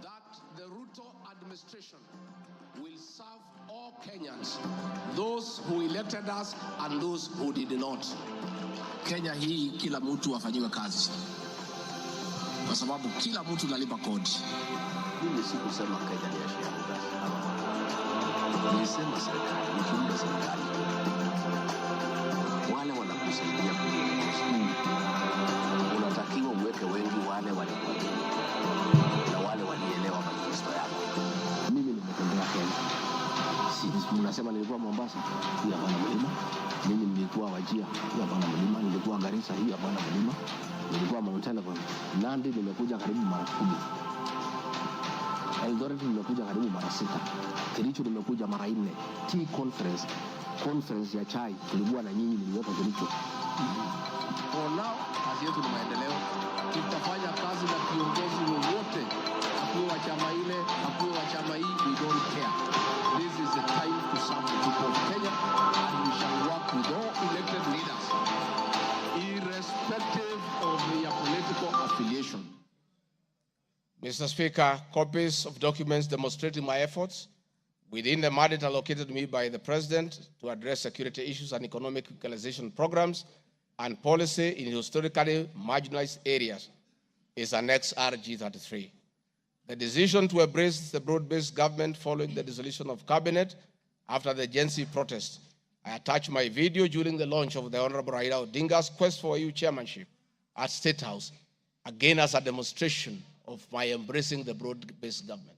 that the Ruto administration will serve all Kenyans, those who elected us and those who did not. Kenya hii kila mtu afanyiwe kazi, kwa sababu kila mtu analipa kodi. Mimi sikusema Kenya ni ya shareholders. Nilisema serikali, nikiunda serikali. Wale wanakusaidia kuongoza. Unatakiwa uweke wengi wale walikuamini na wale walielewa manifesto yako. Mimi nimetembea Kenya. Mnasema nilikuwa Mombasa, hii hapana mlima. Mimi nilikuwa Wajir, hii hapana mlima. Nilikuwa Garissa, hii hapana mlima. Nilikuwa Mount Elgon. Nandi nimekuja karibu mara 10. Eldoret nimekuja karibu mara 6. Kericho nimekuja mara 4. Tea conference ya chai tulikuwa na nyinyi niliweka Kericho. For now, kazi yetu ni maendeleo. Tutafanya kazi na viongozi wote, akuwe wa chama ile, akuwe wa chama hii, we don't care. This is the time to serve the people of Kenya, and we shall work with all elected leaders, irrespective of their political affiliation. Mr. Speaker, copies of documents demonstrating my efforts within the mandate allocated to me by the President to address security issues and economic equalization programs and policy in historically marginalized areas is Annex RG33. The decision to embrace the broad-based government following the dissolution of cabinet after the Gen Z protest. I attached my video during the launch of the Honorable Raila Odinga's quest for EU chairmanship at State House, again as a demonstration of my embracing the broad-based government.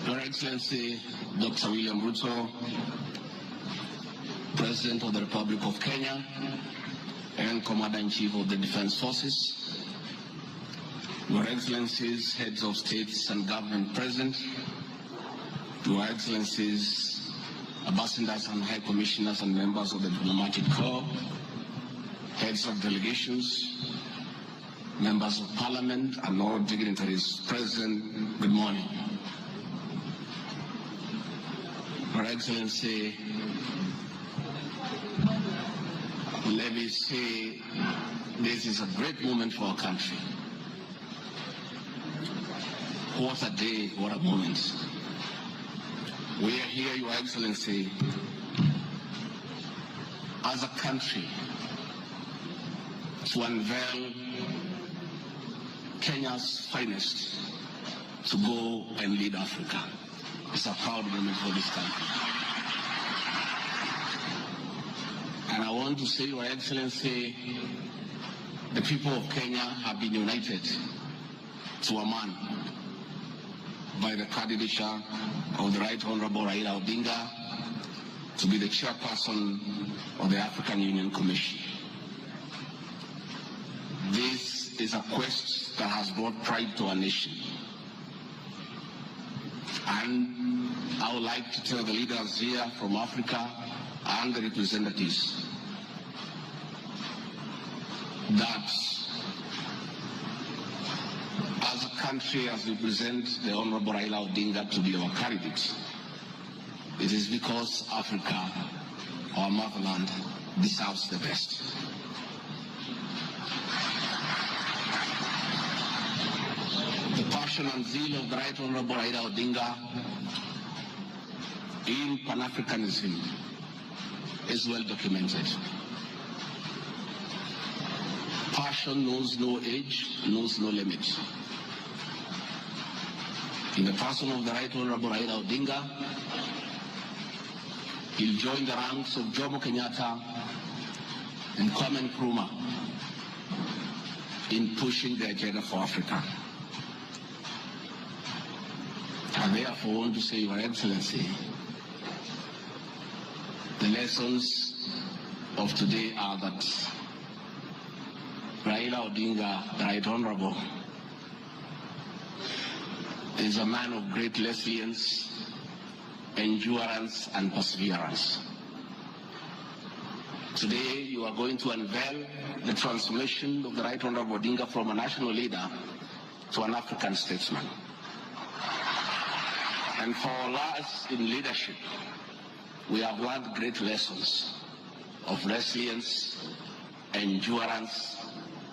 Your Excellency, Dr. William Ruto, President of the Republic of Kenya and Commander-in-Chief of the Defense Forces, Your Excellencies, Heads of States and Government present, Your Excellencies, Ambassadors and High Commissioners and members of the Diplomatic Corps, Heads of Delegations, Members of Parliament and all dignitaries present, good morning. Your Excellency, let me say this is a great moment for our country. What a day, what a moment. We are here, Your Excellency, as a country to unveil Kenya's finest to go and lead Africa. It's a proud moment for this country. And I want to say, Your Excellency, the people of Kenya have been united to a man by the candidature of the Right Honorable Raila Odinga to be the chairperson of the African Union Commission. This is a quest that has brought pride to our nation. And I would like to tell the leaders here from Africa and the representatives that as a country, as we present the Honorable Raila Odinga to be our candidate, it is because Africa, our motherland, deserves the best. The passion and zeal of the Right Honorable Raila Odinga in Pan-Africanism is well documented. Passion knows no age, knows no limit. In the person of the Right Honorable Raila Odinga, he'll join the ranks of Jomo Kenyatta and Kwame Nkrumah in pushing the agenda for Africa. I therefore want to say, Your Excellency, the lessons of today are that Raila Odinga, the Right Honorable, is a man of great resilience, endurance, and perseverance. Today, you are going to unveil the transformation of the Right Honorable Odinga from a national leader to an African statesman. And for us in leadership, we have learned great lessons of resilience, endurance,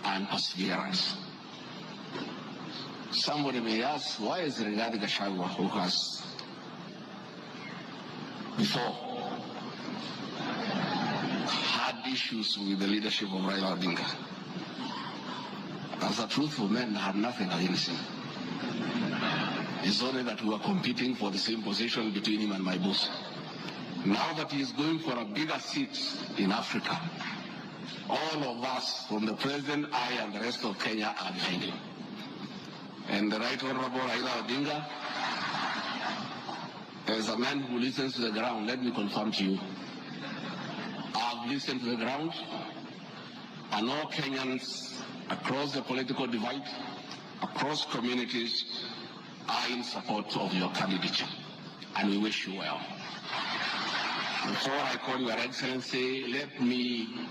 and perseverance. Somebody may ask, why is Rigathi Gachagua, who has before had issues with the leadership of Raila Odinga, as a truthful man, I had nothing against him. It's only that we were competing for the same position between him and my boss. Now that he is going for a bigger seat in Africa, all of us, from the president, I, and the rest of Kenya, are behind him. And the Right Honorable Raila Odinga As a man who listens to the ground, let me confirm to you, I've listened to the ground, and all Kenyans across the political divide, across communities, are in support of your candidature, and we wish you well. Before I call Your Excellency, let me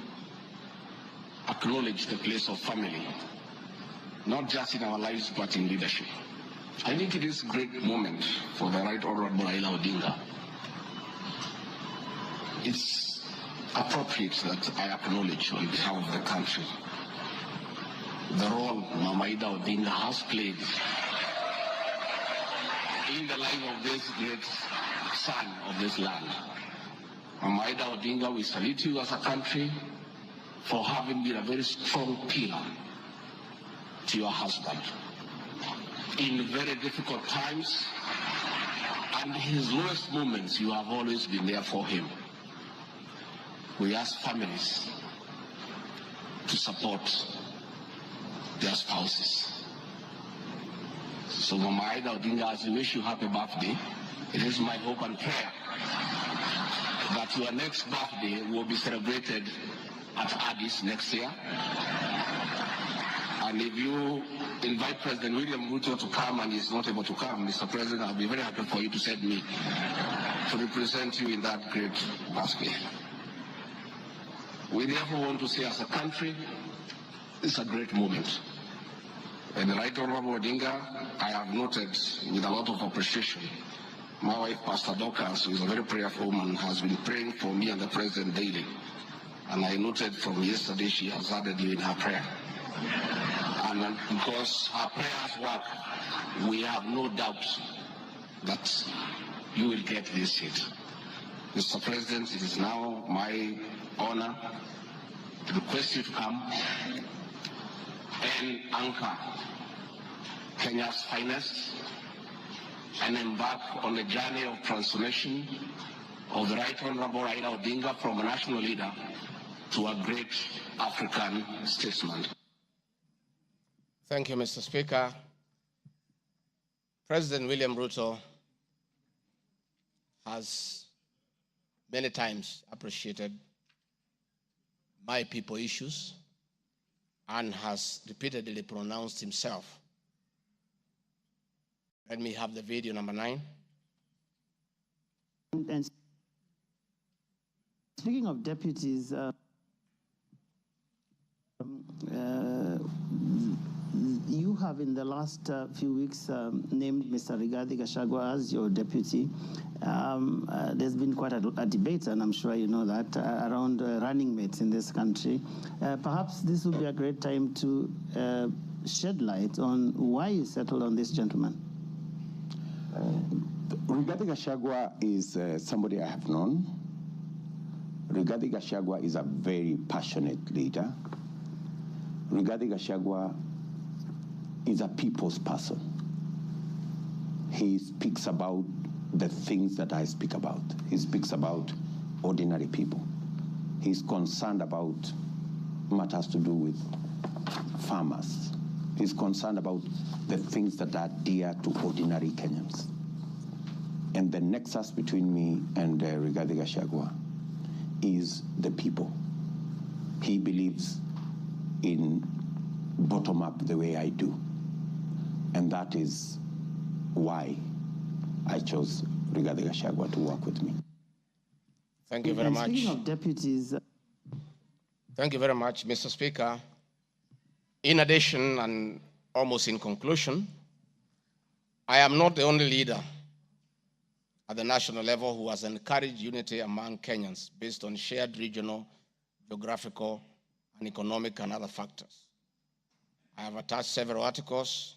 acknowledge the place of family, not just in our lives, but in leadership. I think it is a great moment for the Right Honorable Raila Odinga. It's appropriate that I acknowledge on behalf of the country the role Mama Ida Odinga has played in the life of this great son of this land. Mama Ida Odinga, we salute you as a country for having been a very strong pillar to your husband in very difficult times, and in his lowest moments, you have always been there for him. We ask families to support their spouses. So Mama Ida Odinga, as we wish you happy birthday, it is my hope and prayer that your next birthday will be celebrated at Addis next year. And if you invite President William Ruto to come and he's not able to come, Mr. President, I'll be very happy for you to send me to represent you in that great birthday. We therefore want to say as a country, it's a great moment. And the Right Honorable Odinga, I have noted with a lot of appreciation, my wife, Pastor Dorcas, who is a very prayerful woman, has been praying for me and the President daily. And I noted from yesterday she has added you in her prayer. And because her prayers work, we have no doubt that you will get this seat. Mr. President, it is now my honor to request you to come and anchor Kenya's finest and embark on the journey of transformation of the Right Honorable Raila Odinga from a national leader to a great African statesman. Thank you, Mr. Speaker. President William Ruto has many times appreciated my people issues and has repeatedly pronounced himself. Let me have the video number 9. And speaking of deputies, you have in the last few weeks named Mr. Rigathi Gachagua as your deputy. There's been quite a debate, and I'm sure you know that, around running mates in this country. Perhaps this would be a great time to shed light on why you settled on this gentleman. Rigathi Gachagua is somebody I have known. Rigathi Gachagua is a very passionate leader. Rigathi Gachagua is a people's person. He speaks about the things that I speak about. He speaks about ordinary people. He's concerned about matters to do with farmers. He's concerned about the things that are dear to ordinary Kenyans. And the nexus between me and Rigathi Gachagua is the people. He believes in bottom-up the way I do. And that is why I chose Rigathi Gachagua to work with me. Thank you very much. Speaking of deputies... Thank you very much, Mr. Speaker. In addition, and almost in conclusion, I am not the only leader at the national level who has encouraged unity among Kenyans based on shared regional, geographical, and economic and other factors. I have attached several articles.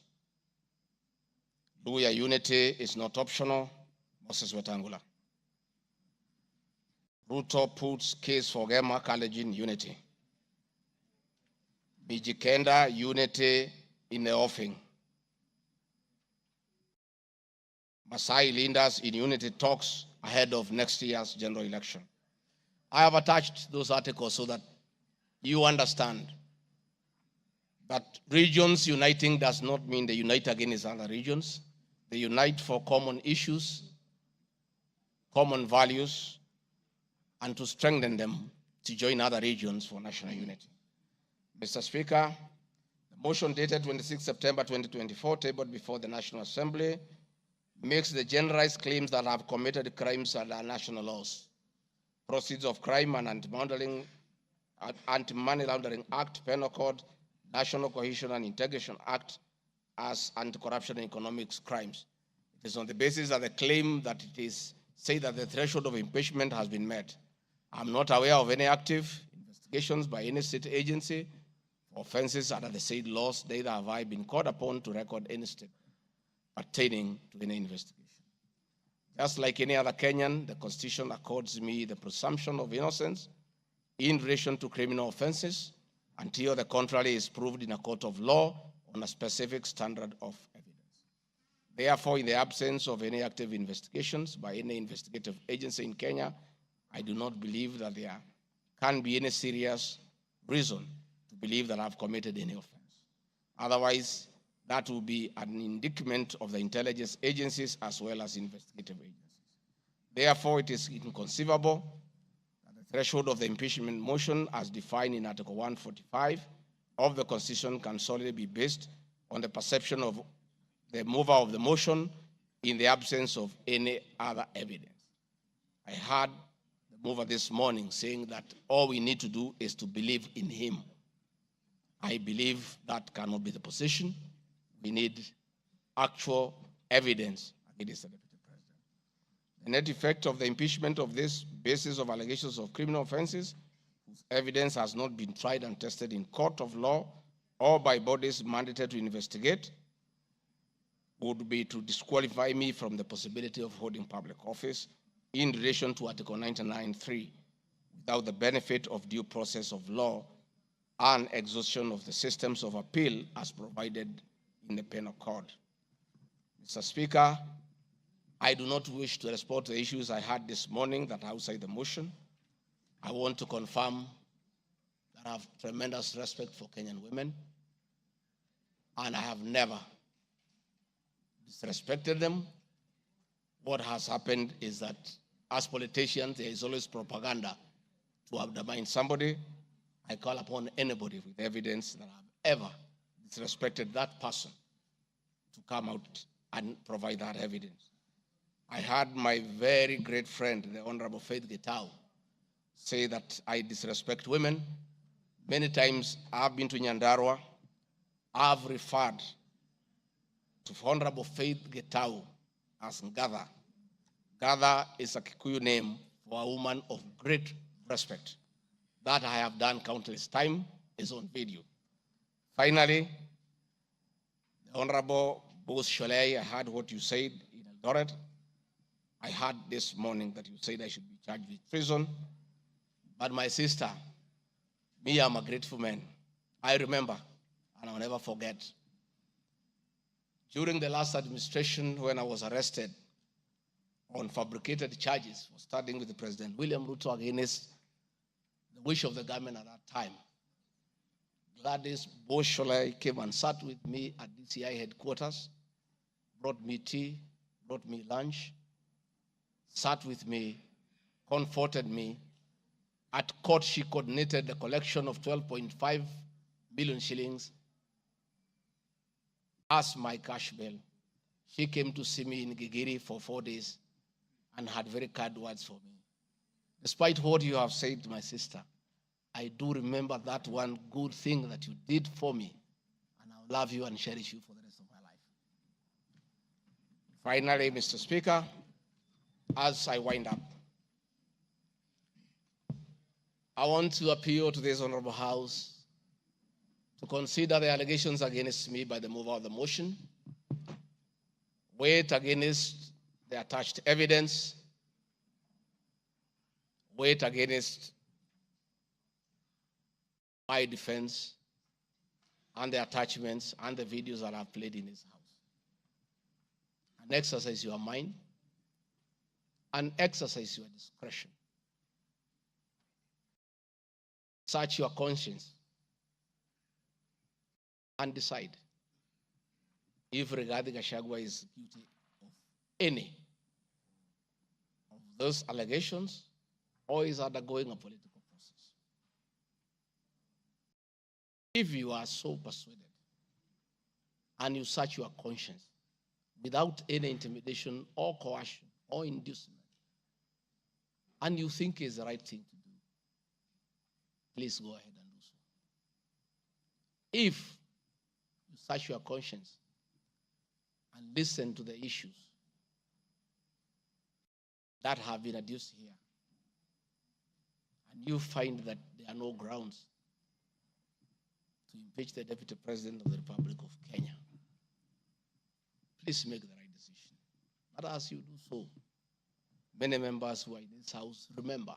Luya unity is not optional, Moses Wetangula. Ruto puts case for Gema Kalenjin unity. Bijikenda unity in the offing. Masai leaders in unity talks ahead of next year's general election. I have attached those articles so that you understand that regions uniting does not mean they unite against other regions. They unite for common issues common values and to strengthen them to join other regions for national unity. Mr. Speaker, the motion dated 26 September 2024, tabled before the National Assembly, makes the generalized claims that have committed crimes under national laws, Proceeds of Crime and Anti-Money Laundering Act, Penal Code, National Cohesion and Integration Act as anti-corruption and economic crimes. It is on the basis of the claim that it is said that the threshold of impeachment has been met. I'm not aware of any active investigations by any state agency for offenses under the said laws, neither have I been called upon to record any step pertaining to any investigation. Just like any other Kenyan, the Constitution accords me the presumption of innocence in relation to criminal offenses until the contrary is proved in a court of law on a specific standard of evidence. Therefore, in the absence of any active investigations by any investigative agency in Kenya, I do not believe that there can be any serious reason to believe that I've committed any offense. Otherwise, that will be an indictment of the intelligence agencies as well as investigative agencies. Therefore, it is inconceivable that the threshold of the impeachment motion as defined in Article 145 of the Constitution can solely be based on the perception of the mover of the motion in the absence of any other evidence. I heard the mover this morning saying that all we need to do is to believe in him. I believe that cannot be the position. We need actual evidence against the Deputy President. The net effect of the impeachment of this basis of allegations of criminal offenses, whose evidence has not been tried and tested in court of law or by bodies mandated to investigate, would be to disqualify me from the possibility of holding public office in relation to Article 99(3) without the benefit of due process of law and exhaustion of the systems of appeal as provided in the Penal Code. Mr. Speaker, I do not wish to respond to the issues I had this morning that are outside the motion. I want to confirm that I have tremendous respect for Kenyan women, and I have never disrespected them. What has happened is that as politicians, there is always propaganda to undermine somebody. I call upon anybody with evidence that I have ever disrespected that person to come out and provide that evidence. I heard my very great friend, the Honorable Faith Gitau, say that I disrespect women. Many times I've been to Nyandarua. I've referred to Honorable Faith Gitau as Ngatha. Ngatha is a Kikuyu name for a woman of great respect. That I have done countless times, is on video. Finally, the Honorable Bose Sholei, I heard what you said in Eldoret. I heard this morning that you said I should be charged with treason. But my sister, me, I'm a grateful man. I remember, and I'll never forget, during the last administration when I was arrested on fabricated charges for standing with the President William Ruto against the wish of the government at that time, Gladys Bosholai came and sat with me at DCI headquarters, brought me tea, brought me lunch, sat with me, comforted me. At court, she coordinated the collection of 12.5 billion shillings as my cash bail. She came to see me in Gigiri for 4 days and had very kind words for me. Despite what you have said, my sister, I do remember that one good thing that you did for me, and I'll love you and cherish you for the rest of my life. Finally, Mr. Speaker, as I wind up, I want to appeal to this Honorable House to consider the allegations against me by the mover of the motion, weigh it against the attached evidence, weigh it against my defense and the attachments and the videos that I've played in this house. And exercise your mind and exercise your discretion. Search your conscience and decide if Rigathi Gachagua is guilty of any of those allegations or is undergoing a political process. If you are so persuaded and you search your conscience without any intimidation or coercion or inducement, and you think it's the right thing to do, please go ahead and do so. If you search your conscience and listen to the issues that have been adduced here, and you find that there are no grounds to impeach the Deputy President of the Republic of Kenya, please make the right decision. But as you do so, many members who are in this House remember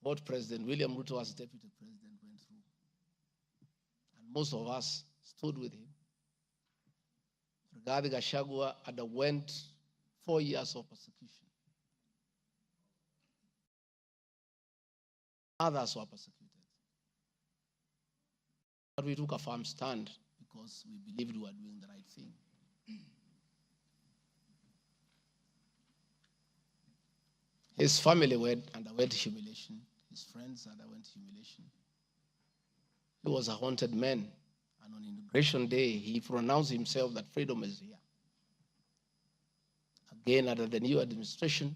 what President William Ruto as Deputy President went through. And most of us stood with him. Rigathi Gachagua underwent 4 years of persecution. Others were persecuted. But we took a firm stand because we believed we were doing the right thing. His family underwent humiliation. His friends underwent humiliation. He was a haunted man. And on Inauguration Day, he pronounced himself that freedom is here. Again, under the new administration,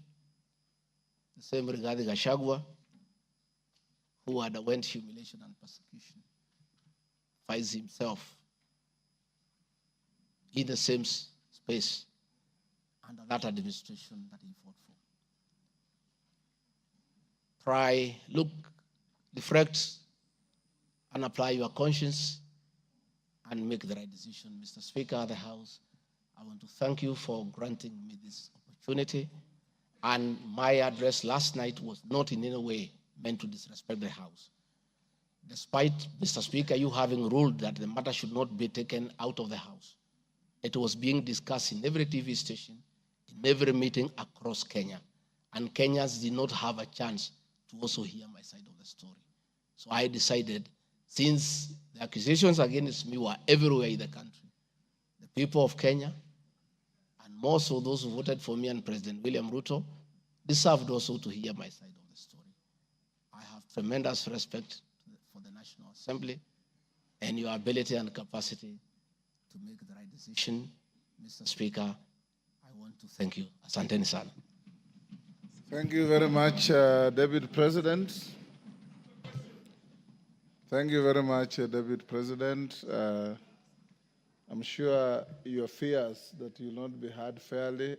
the same Rigathi Gachagua, who underwent humiliation and persecution, finds himself in the same space under that administration that he fought for. Try, look, reflect, and apply your conscience and make the right decision. Mr. Speaker of the House, I want to thank you for granting me this opportunity. And my address last night was not in any way meant to disrespect the House. Despite, Mr. Speaker, you having ruled that the matter should not be taken out of the House, it was being discussed in every TV station, in every meeting across Kenya. And Kenyans did not have a chance to also hear my side of the story. So I decided, since the accusations against me were everywhere in the country, the people of Kenya, and more so those who voted for me and President William Ruto, deserved also to hear my side of the story. I have tremendous respect for the National Assembly and your ability and capacity to make the right decision. Mr. Speaker, I want to thank you. Asanteni sana. Thank you very much, Deputy President. Thank you very much, Deputy President. I'm sure your fears that you will not be heard fairly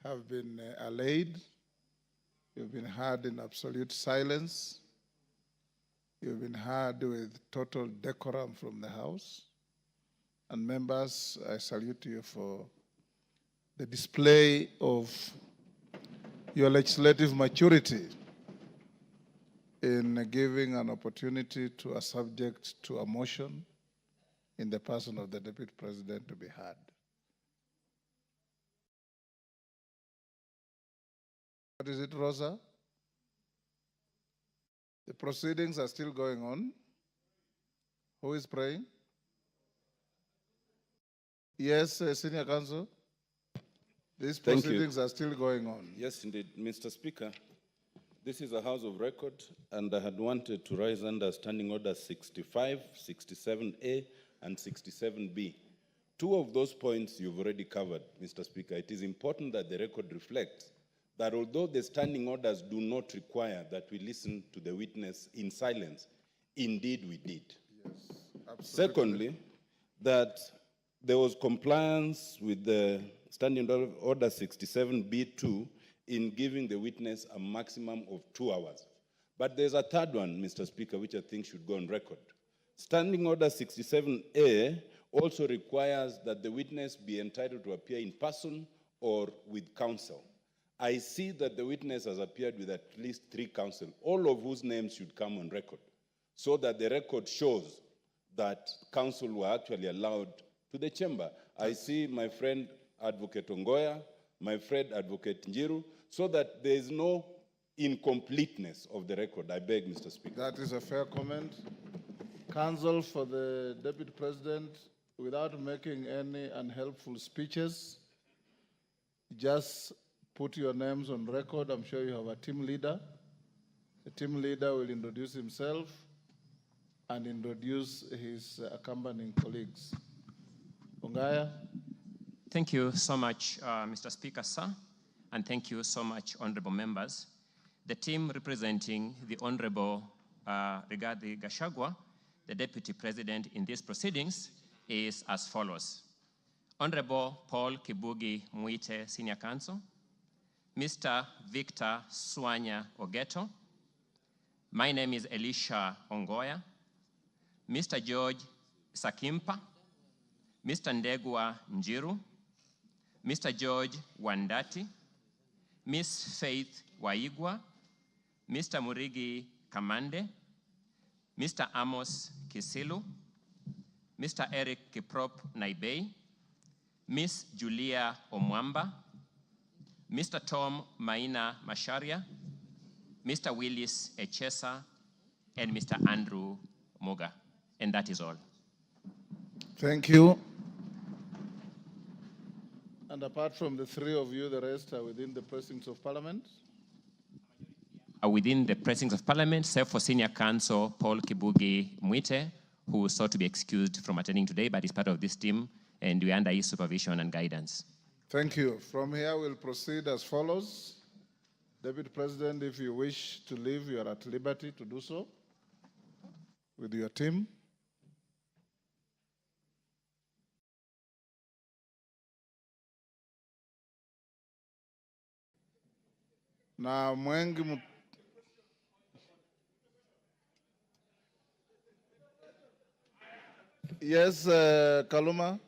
have been allayed. You've been heard in absolute silence. You've been heard with total decorum from the House. And members, I salute you for the display of your legislative maturity in giving an opportunity to a subject to a motion in the person of the Deputy President to be heard. What is it, Rosa? The proceedings are still going on. Who is praying? Yes, Senior Counsel. These proceedings are still going on. Yes, indeed. Mr. Speaker, this is a House of Record, and I had wanted to rise under Standing Order 65, 67A, and 67B. Two of those points you've already covered, Mr. Speaker. It is important that the record reflects that although the standing orders do not require that we listen to the witness in silence, indeed we did. Yes, absolutely. Secondly, that there was compliance with the Standing Order 67B2 in giving the witness a maximum of 2 hours. But there's a third one, Mr. Speaker, which I think should go on record. Standing Order 67A also requires that the witness be entitled to appear in person or with counsel. I see that the witness has appeared with at least 3 counsel, all of whose names should come on record, so that the record shows that counsel were actually allowed to the chamber. I see my friend Advocate Ongoya, my friend Advocate Njiru, so that there is no incompleteness of the record. I beg, Mr. Speaker. That is a fair comment. Counsel for the Deputy President, without making any unhelpful speeches, just put your names on record. I'm sure you have a team leader. The team leader will introduce himself and introduce his accompanying colleagues. Ongaya. Thank you so much, Mr. Speaker, sir, and thank you so much, honorable members. The team representing the Honorable Rigathi Gachagua, the Deputy President in these proceedings, is as follows. Honorable Paul Kibugi Muite, Senior Counsel, Mr. Victor Swanya Ogeto, my name is Elisha Ongoya, Mr. George Sakimpa, Mr. Ndegwa Njiru, Mr. George Wandati, Miss Faith Waigwa, Mr. Murigi Kamande, Mr. Amos Kisilu, Mr. Eric Kiprop Naibei, Miss Julia Omwamba, Mr. Tom Maina Masharia, Mr. Willis Echesa, and Mr. Andrew Moga. And that is all. Thank you. And apart from the three of you, the rest are within the precincts of Parliament? Are within the precincts of Parliament, save for Senior Counsel Paul Kibugi Muite, who sought to be excused from attending today, but is part of this team, and we are under his supervision and guidance. Thank you. From here, we'll proceed as follows. Deputy President, if you wish to leave, you are at liberty to do so with your team. Na mwengi Yes, Kaluma.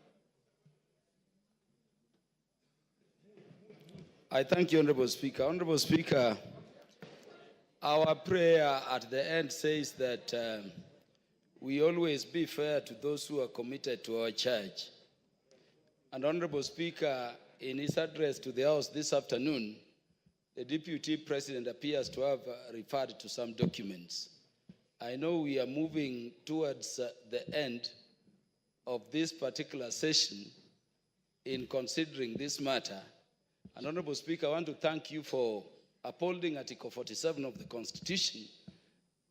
I thank you, Honorable Speaker. Honorable Speaker, our prayer at the end says that we always be fair to those who are committed to our church. And Honorable Speaker, in his address to the House this afternoon, the Deputy President appears to have referred to some documents. I know we are moving towards the end of this particular session in considering this matter. And Honorable Speaker, I want to thank you for upholding Article 47 of the Constitution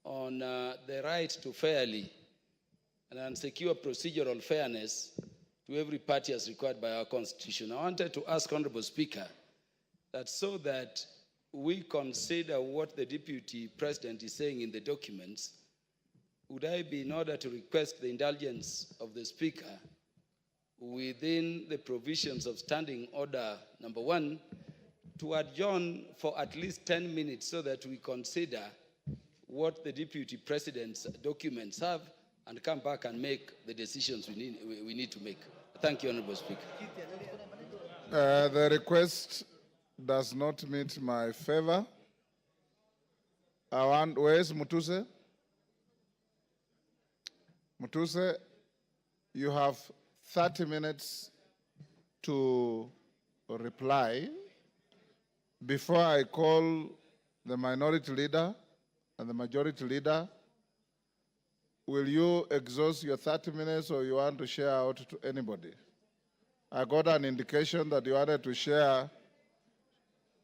on the right to fairly and secure procedural fairness to every party as required by our Constitution. I wanted to ask Honorable Speaker that so that we consider what the Deputy President is saying in the documents, would I be in order to request the indulgence of the Speaker within the provisions of Standing Order number 1 to adjourn for at least 10 minutes so that we consider what the Deputy President's documents have and come back and make the decisions we need to make. Thank you, Honorable Speaker. The request does not meet my favor. Where's Mutuse? Mutuse, you have 30 minutes to reply before I call the minority leader and the majority leader. Will you exhaust your 30 minutes or you want to share out to anybody? I got an indication that you wanted to share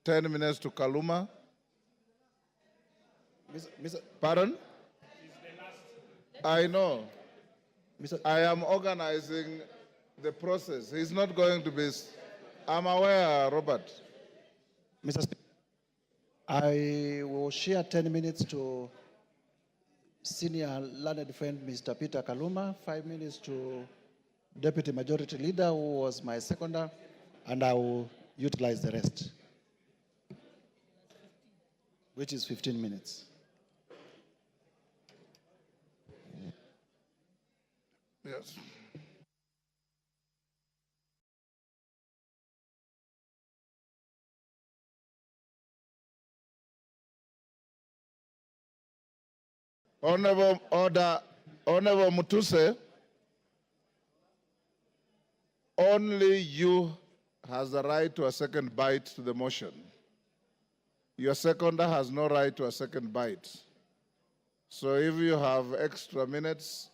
10 minutes to Kaluma. Pardon? I know. I am organizing the process. He's not going to be. I'm aware, Robert. Mr. Speaker, I will share 10 minutes to senior learned friend Mr. Peter Kaluma, 5 minutes to Deputy Majority Leader, who was my seconder, and I will utilize the rest, which is 15 minutes. Yes. Honorable Mutuse, only you has the right to a second bite to the motion. Your seconder has no right to a second bite. So if you have extra minutes,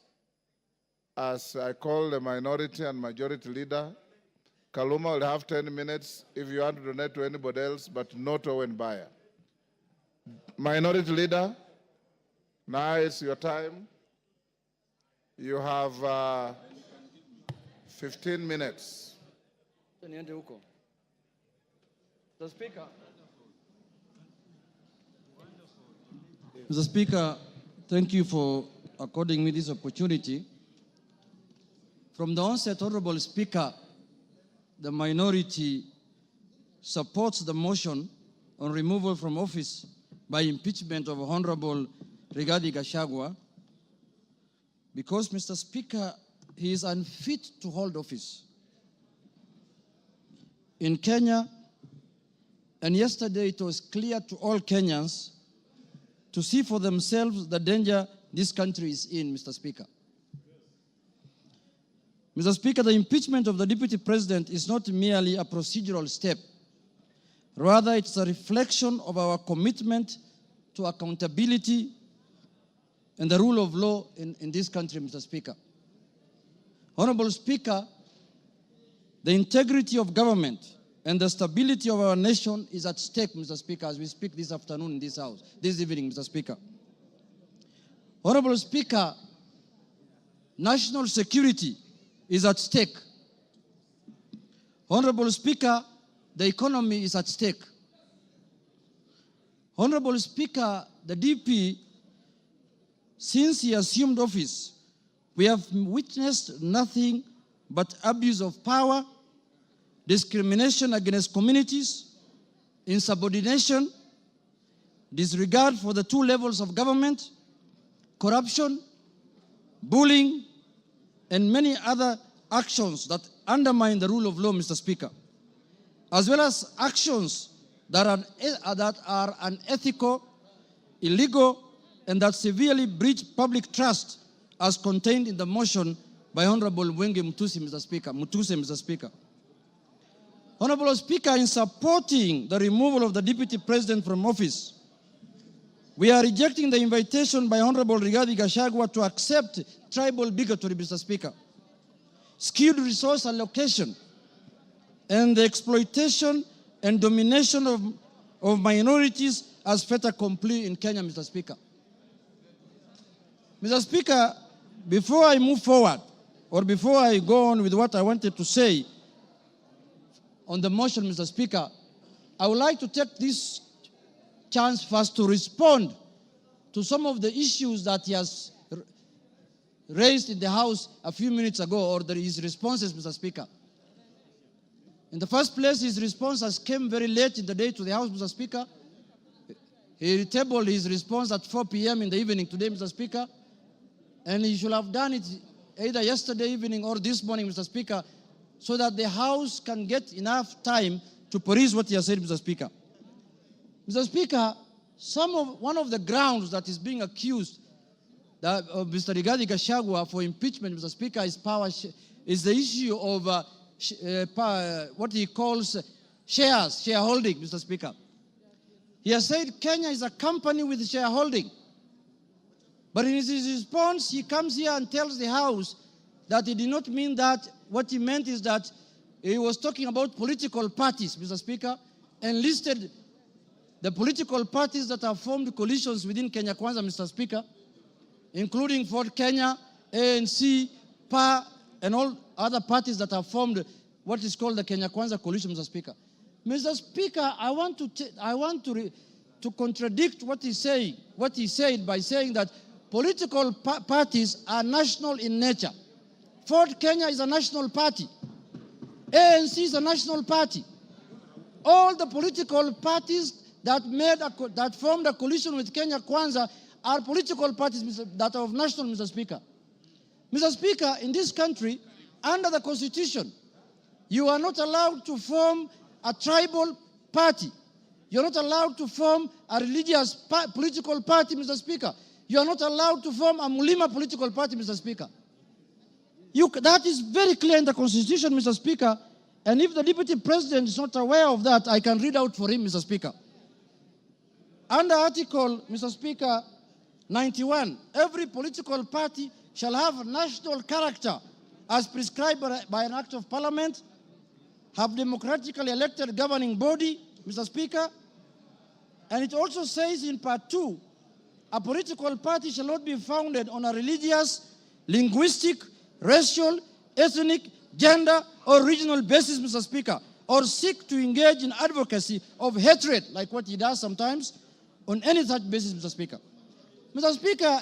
as I call the minority and majority leader, Kaluma will have 10 minutes if you want to donate to anybody else, but not Owen Bayer. Minority Leader, now it's your time. You have 15 minutes. Mr. Speaker. Mr. Speaker, thank you for according me this opportunity. From the onset, Honorable Speaker, the minority supports the motion on removal from office by impeachment of Honorable Rigathi Gachagua because, Mr. Speaker, he is unfit to hold office. In Kenya, and yesterday it was clear to all Kenyans to see for themselves the danger this country is in, Mr. Speaker. Mr. Speaker, the impeachment of the Deputy President is not merely a procedural step. Rather, it's a reflection of our commitment to accountability and the rule of law in this country, Mr. Speaker. Honorable Speaker, the integrity of government and the stability of our nation is at stake, Mr. Speaker, as we speak this afternoon in this House, this evening, Mr. Speaker. Honorable Speaker, national security is at stake. Honorable Speaker, the economy is at stake. Honorable Speaker, the DP, since he assumed office, we have witnessed nothing but abuse of power, discrimination against communities, insubordination, disregard for the two levels of government, corruption, bullying, and many other actions that undermine the rule of law, Mr. Speaker, as well as actions that are unethical, illegal, and that severely breach public trust as contained in the motion by Honorable Mwenge Mutuse, Mr. Speaker. Honorable Speaker, in supporting the removal of the Deputy President from office, we are rejecting the invitation by Honorable Rigathi Gachagua to accept tribal bigotry, Mr. Speaker, skewed resource allocation, and the exploitation and domination of minorities as fait accompli in Kenya, Mr. Speaker. Mr. Speaker, before I move forward, or before I go on with what I wanted to say on the motion, Mr. Speaker, I would like to take this chance first to respond to some of the issues that he has raised in the House a few minutes ago, or his responses, Mr. Speaker. In the first place, his responses came very late in the day to the House, Mr. Speaker. He tabled his response at 4 p.m. in the evening today, Mr. Speaker. And he should have done it either yesterday evening or this morning, Mr. Speaker, so that the House can get enough time to peruse what he has said, Mr. Speaker. Mr. Speaker, one of the grounds that is being accused of Mr. Rigathi Gachagua for impeachment, Mr. Speaker, is the issue of what he calls shareholding, Mr. Speaker. He has said Kenya is a company with shareholding. But in his response, he comes here and tells the House that he did not mean that. What he meant is that he was talking about political parties, Mr. Speaker, and listed the political parties that have formed coalitions within Kenya Kwanza, Mr. Speaker, including Ford Kenya, ANC, PA, and all other parties that have formed what is called the Kenya Kwanza coalition, Mr. Speaker. Mr. Speaker, I want to contradict what he said by saying that political parties are national in nature. Ford Kenya is a national party. ANC is a national party. All the political parties that formed a coalition with Kenya Kwanza are political parties that are of national, Mr. Speaker. Mr. Speaker, in this country, under the Constitution, you are not allowed to form a tribal party. You're not allowed to form a religious political party, Mr. Speaker. You are not allowed to form a Mulima political party, Mr. Speaker. That is very clear in the Constitution, Mr. Speaker. And if the Deputy President is not aware of that, I can read out for him, Mr. Speaker. Under Article, Mr. Speaker, 91, every political party shall have national character as prescribed by an Act of Parliament have democratically elected governing body, Mr. Speaker. And it also says in part 2, a political party shall not be founded on a religious, linguistic, racial, ethnic, gender, or regional basis, Mr. Speaker, or seek to engage in advocacy of hatred, like what he does sometimes, on any such basis, Mr. Speaker. Mr. Speaker,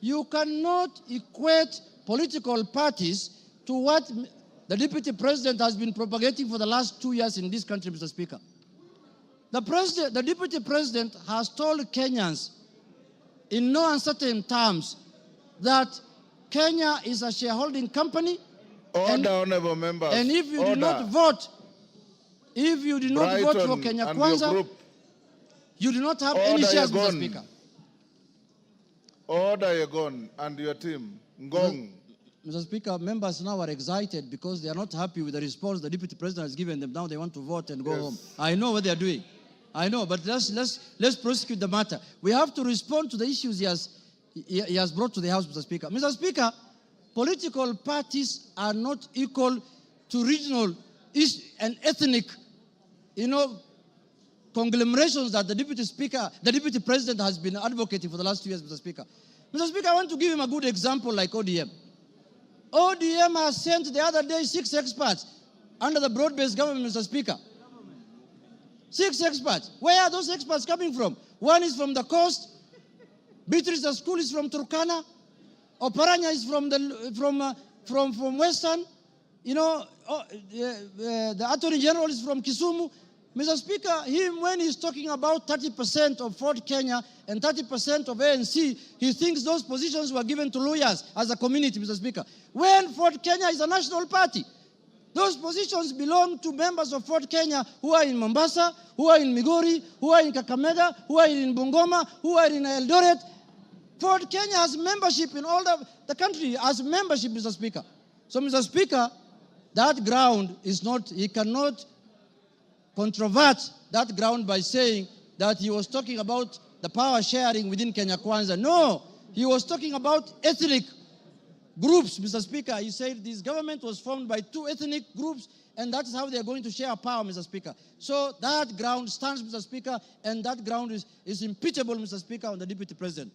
you cannot equate political parties to what the Deputy President has been propagating for the last 2 years in this country, Mr. Speaker. The Deputy President has told Kenyans in no uncertain terms that Kenya is a shareholding company. Order, honorable members. And if you Order. do not vote, vote for Kenya and your Kwanza, group. you do not have Order, any shares, Mr. Yegon. Speaker. Order, Yegon, and your team. Ngong. Mr. Speaker, members now are excited because they are not happy with the response the Deputy President has given them. Now they want to vote and go home. I know what they are doing. I know, but let's prosecute the matter. We have to respond to the issues he has brought to the House, Mr. Speaker. Mr. Speaker, political parties are not equal to regional and ethnic, conglomerations that the Deputy President has been advocating for the last 2 years, Mr. Speaker. Mr. Speaker, I want to give him a good example like ODM. ODM has sent the other day 6 experts under the broad-based government, Mr. Speaker. 6 experts. Where are those experts coming from? One is from the coast. Beatrice School is from Turkana. Oparanya is from Western. The Attorney General is from Kisumu. Mr. Speaker, when he's talking about 30% of Fort Kenya and 30% of ANC, he thinks those positions were given to lawyers as a community, Mr. Speaker. When Fort Kenya is a national party, those positions belong to members of Fort Kenya who are in Mombasa, who are in Migori, who are in Kakamega, who are in Bungoma, who are in Eldoret. Fort Kenya has membership in all the country, has membership, Mr. Speaker. So, Mr. Speaker, that ground is not, he cannot controvert that ground by saying that he was talking about the power sharing within Kenya Kwanza. No, he was talking about ethnic groups, Mr. Speaker. He said this government was formed by 2 ethnic groups, and that's how they are going to share power, Mr. Speaker. So that ground stands, Mr. Speaker, and that ground is impeachable, Mr. Speaker, on the Deputy President.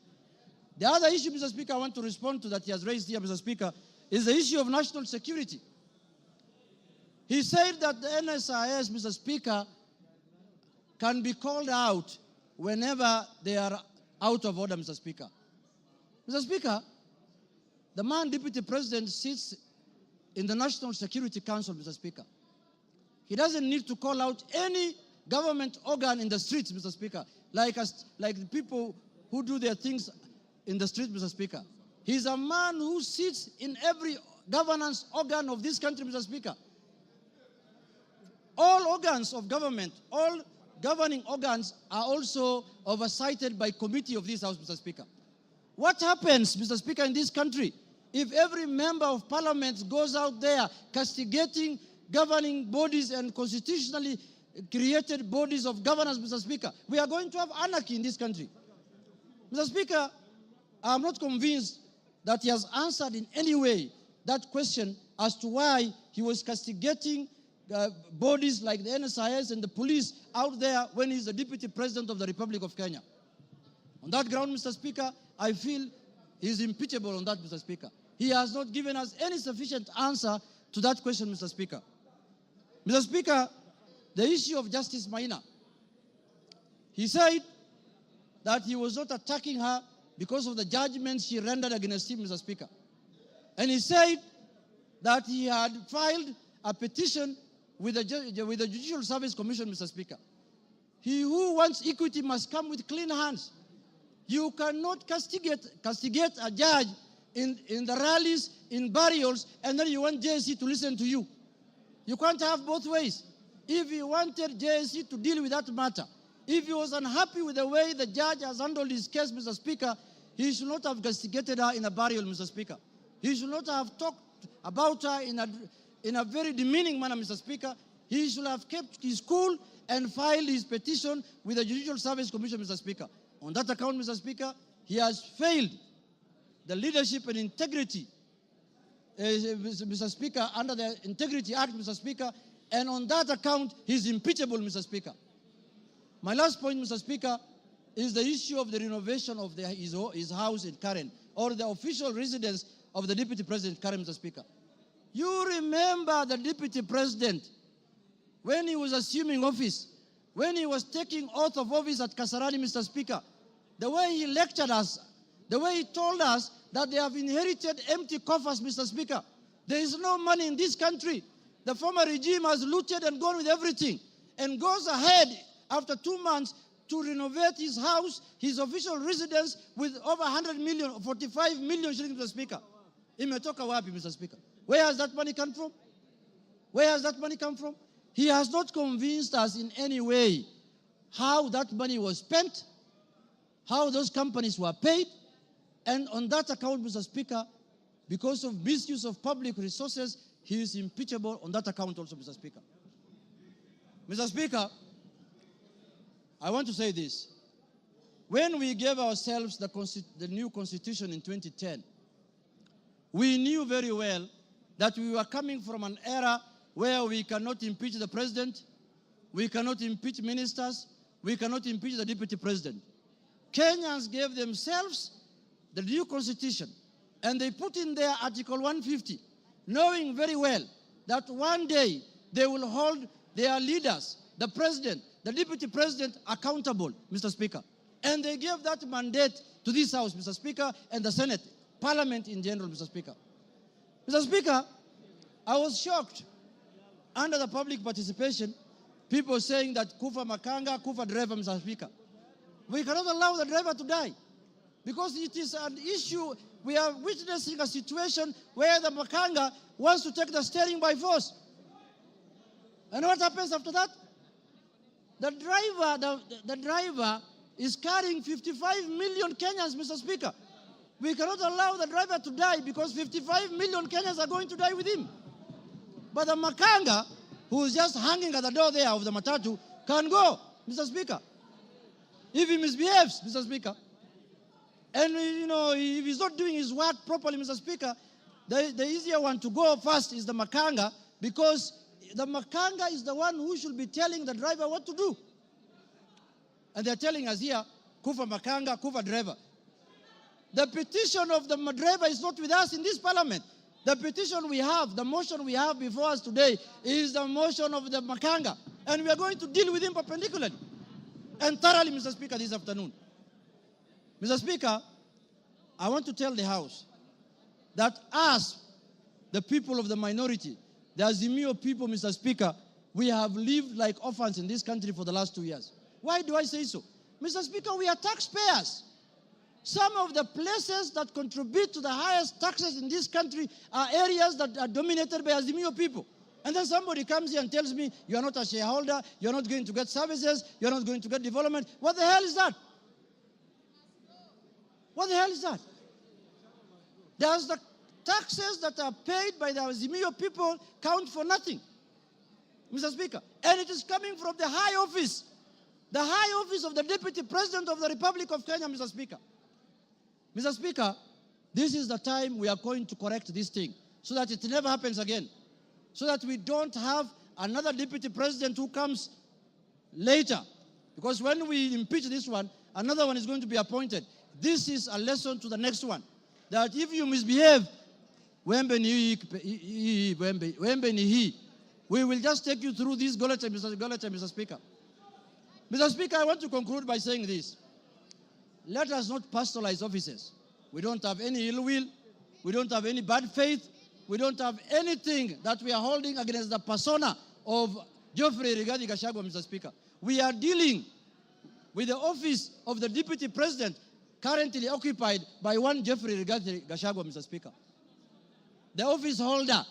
The other issue, Mr. Speaker, I want to respond to that he has raised here, Mr. Speaker, is the issue of national security. He said that the NSIS, Mr. Speaker, can be called out whenever they are out of order, Mr. Speaker. Mr. Speaker, the man, Deputy President, sits in the National Security Council, Mr. Speaker. He doesn't need to call out any government organ in the streets, Mr. Speaker, like the people who do their things in the streets, Mr. Speaker. He's a man who sits in every governance organ of this country, Mr. Speaker. All organs of government, all governing organs are also oversighted by committee of this House, Mr. Speaker. What happens, Mr. Speaker, in this country if every member of parliament goes out there castigating governing bodies and constitutionally created bodies of governance, Mr. Speaker? We are going to have anarchy in this country. Mr. Speaker, I am not convinced that he has answered in any way that question as to why he was castigating bodies like the NSIS and the police out there when he's the Deputy President of the Republic of Kenya. On that ground, Mr. Speaker, I feel he's impeachable on that, Mr. Speaker. He has not given us any sufficient answer to that question, Mr. Speaker. Mr. Speaker, the issue of Justice Maina. He said that he was not attacking her because of the judgments she rendered against him, Mr. Speaker. And he said that he had filed a petition with the Judicial Service Commission, Mr. Speaker. He who wants equity must come with clean hands. You cannot castigate a judge in the rallies, in burials, and then you want JSC to listen to you. You can't have both ways. If he wanted JSC to deal with that matter, if he was unhappy with the way the judge has handled his case, Mr. Speaker, he should not have castigated her in a burial, Mr. Speaker. He should not have talked about her in a very demeaning manner, Mr. Speaker. He should have kept his cool and filed his petition with the Judicial Service Commission, Mr. Speaker. On that account, Mr. Speaker, he has failed the leadership and integrity, Mr. Speaker, under the Integrity Act, Mr. Speaker, And on that account, he's impeachable, Mr. Speaker. My last point, Mr. Speaker, is the issue of the renovation of his house in Karen, or the official residence of the Deputy President Karen, Mr. Speaker. You remember the Deputy President, when he was assuming office, when he was taking oath of office at Kasarani, Mr. Speaker, the way he lectured us, the way he told us that they have inherited empty coffers, Mr. Speaker. There is no money in this country. The former regime has looted and gone with everything, and goes ahead after 2 months to renovate his house, his official residence, with over 100 million, 45 million shillings, Mr. Speaker. Imetoka wapi, Mr. Speaker? Where has that money come from? Where has that money come from? He has not convinced us in any way how that money was spent, how those companies were paid, and on that account, Mr. Speaker, because of misuse of public resources, he is impeachable on that account also, Mr. Speaker. Mr. Speaker, I want to say this. When we gave ourselves the new constitution in 2010, we knew very well that we were coming from an era where we cannot impeach the president, we cannot impeach ministers, we cannot impeach the deputy president. Kenyans gave themselves the new constitution, and they put in there Article 150, knowing very well that one day they will hold their leaders, the president, the deputy president, accountable, Mr. Speaker. And they gave that mandate to this House, Mr. Speaker, and the Senate, Parliament in general, Mr. Speaker. Mr. Speaker, I was shocked under the public participation, people saying that Kufa Makanga, Kufa driver, Mr. Speaker. We cannot allow the driver to die because it is an issue. We are witnessing a situation where the Makanga wants to take the steering by force. And what happens after that? The driver is carrying 55 million Kenyans, Mr. Speaker. We cannot allow the driver to die because 55 million Kenyans are going to die with him. But the Makanga, who is just hanging at the door there of the matatu, can go, Mr. Speaker, if he misbehaves, Mr. Speaker. And, you know, if he's not doing his work properly, Mr. Speaker, the easier one to go first is the Makanga, because the Makanga is the one who should be telling the driver what to do. And they're telling us here, Kufa Makanga, Kufa driver. The petition of the driver is not with us in this parliament. The petition we have, the motion we have before us today is the motion of the Makanga. And we are going to deal with him perpendicularly and thoroughly, Mr. Speaker, this afternoon. Mr. Speaker, I want to tell the House that us, the people of the minority, the Azimio people, Mr. Speaker, we have lived like orphans in this country for the last 2 years. Why do I say so? Mr. Speaker, we are taxpayers. Some of the places that contribute to the highest taxes in this country are areas that are dominated by Azimio people. And then somebody comes here and tells me, you are not a shareholder, you're not going to get services, you're not going to get development. What the hell is that? What the hell is that? Does the taxes that are paid by the Azimio people count for nothing, Mr. Speaker? And it is coming from the high office of the Deputy President of the Republic of Kenya, Mr. Speaker. Mr. Speaker, this is the time we are going to correct this thing so that it never happens again, so that we don't have another Deputy President who comes later. Because when we impeach this one, another one is going to be appointed. This is a lesson to the next one, that if you misbehave, we will just take you through this Goleta, Mr. Speaker. Mr. Speaker, I want to conclude by saying this. Let us not personalize offices. We don't have any ill will. We don't have any bad faith. We don't have anything that we are holding against the persona of Geoffrey Rigathi Gachagua, Mr. Speaker. We are dealing with the office of the Deputy President currently occupied by one Geoffrey Rigathi Gachagua, Mr. Speaker. The office holder.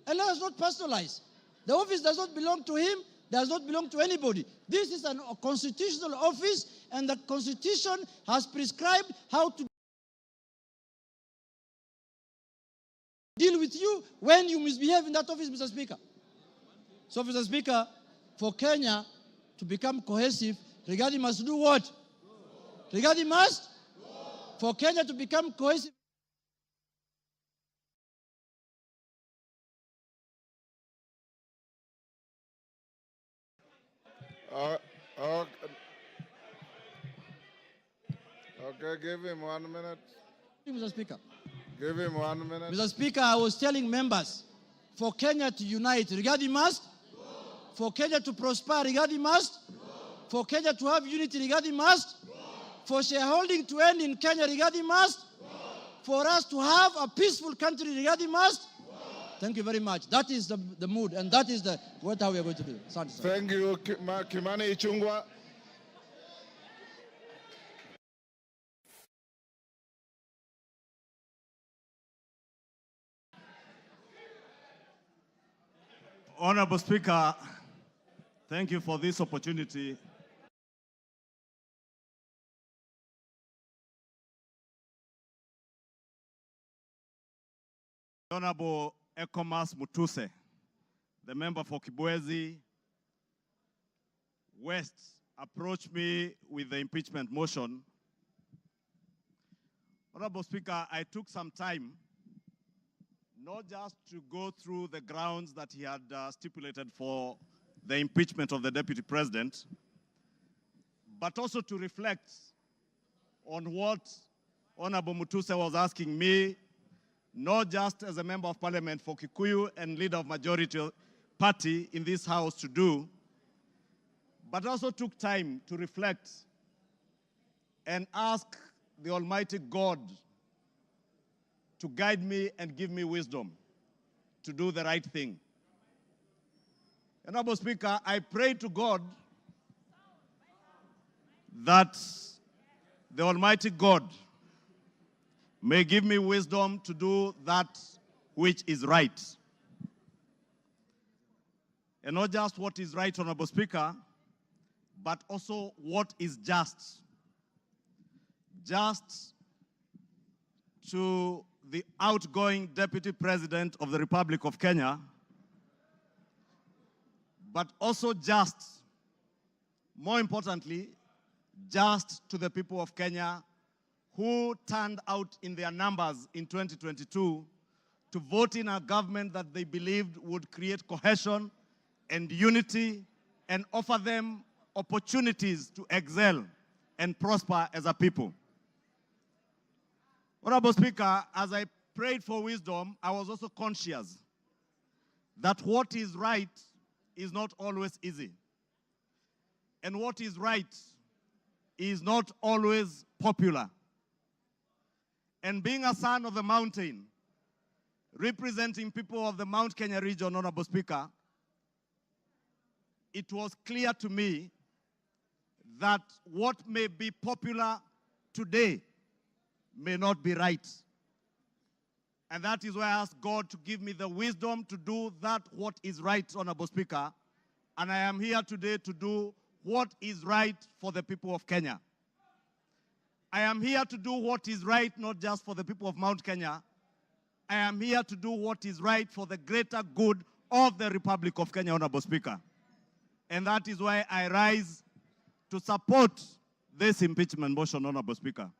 And let us not personalize. The office does not belong to him, does not belong to anybody. This is a constitutional office, and the Constitution has prescribed how to deal with you when you misbehave in that office, Mr. Speaker. So, Mr. Speaker, for Kenya to become cohesive, Rigathi must do what? Rigathi must? For Kenya to become cohesive, Okay, give him 1 minute. Mr. Speaker. Give him 1 minute. Mr. Speaker, I was telling members, for Kenya to unite, Rigathi must. For Kenya to prosper, Rigathi must. For Kenya to have unity, Rigathi must. For shareholding to end in Kenya, Rigathi must. For us to have a peaceful country, Rigathi must. Thank you very much. That is the mood, and that is what we are going to do. Thank you, Kimani Ichung'wah. Honorable Speaker, thank you for this opportunity. Honorable Ekomas Mutuse, the member for Kibwezi West, approached me with the impeachment motion. Honorable Speaker, I took some time not just to go through the grounds that he had stipulated for the impeachment of the Deputy President, but also to reflect on what Honorable Mutuse was asking me, not just as a member of parliament for Kikuyu and leader of majority party in this house to do, but also took time to reflect and ask the Almighty God to guide me and give me wisdom to do the right thing. Honorable Speaker, I pray to God that the Almighty God may give me wisdom to do that which is right. And not just what is right, Honorable Speaker, but also what is just. Just to the outgoing Deputy President of the Republic of Kenya, but also just, more importantly, just to the people of Kenya who turned out in their numbers in 2022 to vote in a government that they believed would create cohesion and unity and offer them opportunities to excel and prosper as a people. Honorable Speaker, as I prayed for wisdom, I was also conscious that what is right is not always easy. And what is right is not always popular. And being a son of the mountain, representing people of the Mount Kenya region, Honorable Speaker, it was clear to me that what may be popular today may not be right. And that is why I asked God to give me the wisdom to do that what is right, Honorable Speaker. And I am here today to do what is right for the people of Kenya. I am here to do what is right, not just for the people of Mount Kenya. I am here to do what is right for the greater good of the Republic of Kenya, Honorable Speaker. And that is why I rise to support this impeachment motion, Honorable Speaker.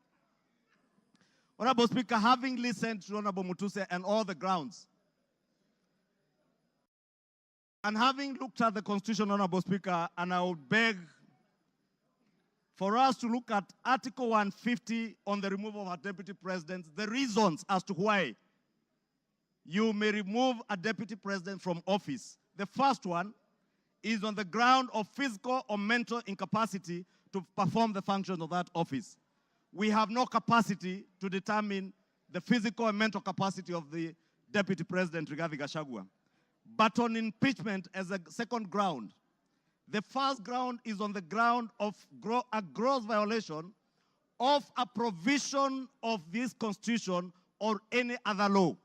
Honorable Speaker, having listened to Honorable Mutuse and all the grounds, and having looked at the Constitution, Honorable Speaker, and I would beg for us to look at Article 150 on the removal of our Deputy President, the reasons as to why you may remove a Deputy President from office. The first one is on the ground of physical or mental incapacity to perform the functions of that office. We have no capacity to determine the physical and mental capacity of the Deputy President, Rigathi Gachagua. But on impeachment as a second ground, the first ground is on the ground of a gross violation of a provision of this Constitution or any other law.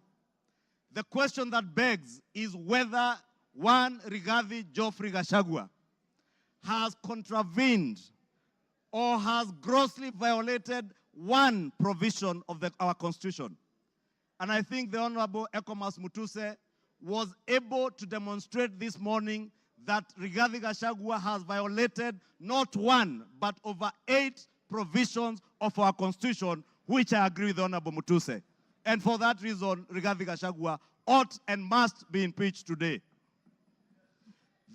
The question that begs is whether one Rigathi Geoffrey Gachagua has contravened or has grossly violated one provision of our Constitution. And I think the Honorable Ekomas Mutuse was able to demonstrate this morning that Rigathi Gachagua has violated not one, but over 8 provisions of our Constitution, which I agree with the Honorable Mutuse. And for that reason, Rigathi Gachagua ought and must be impeached today.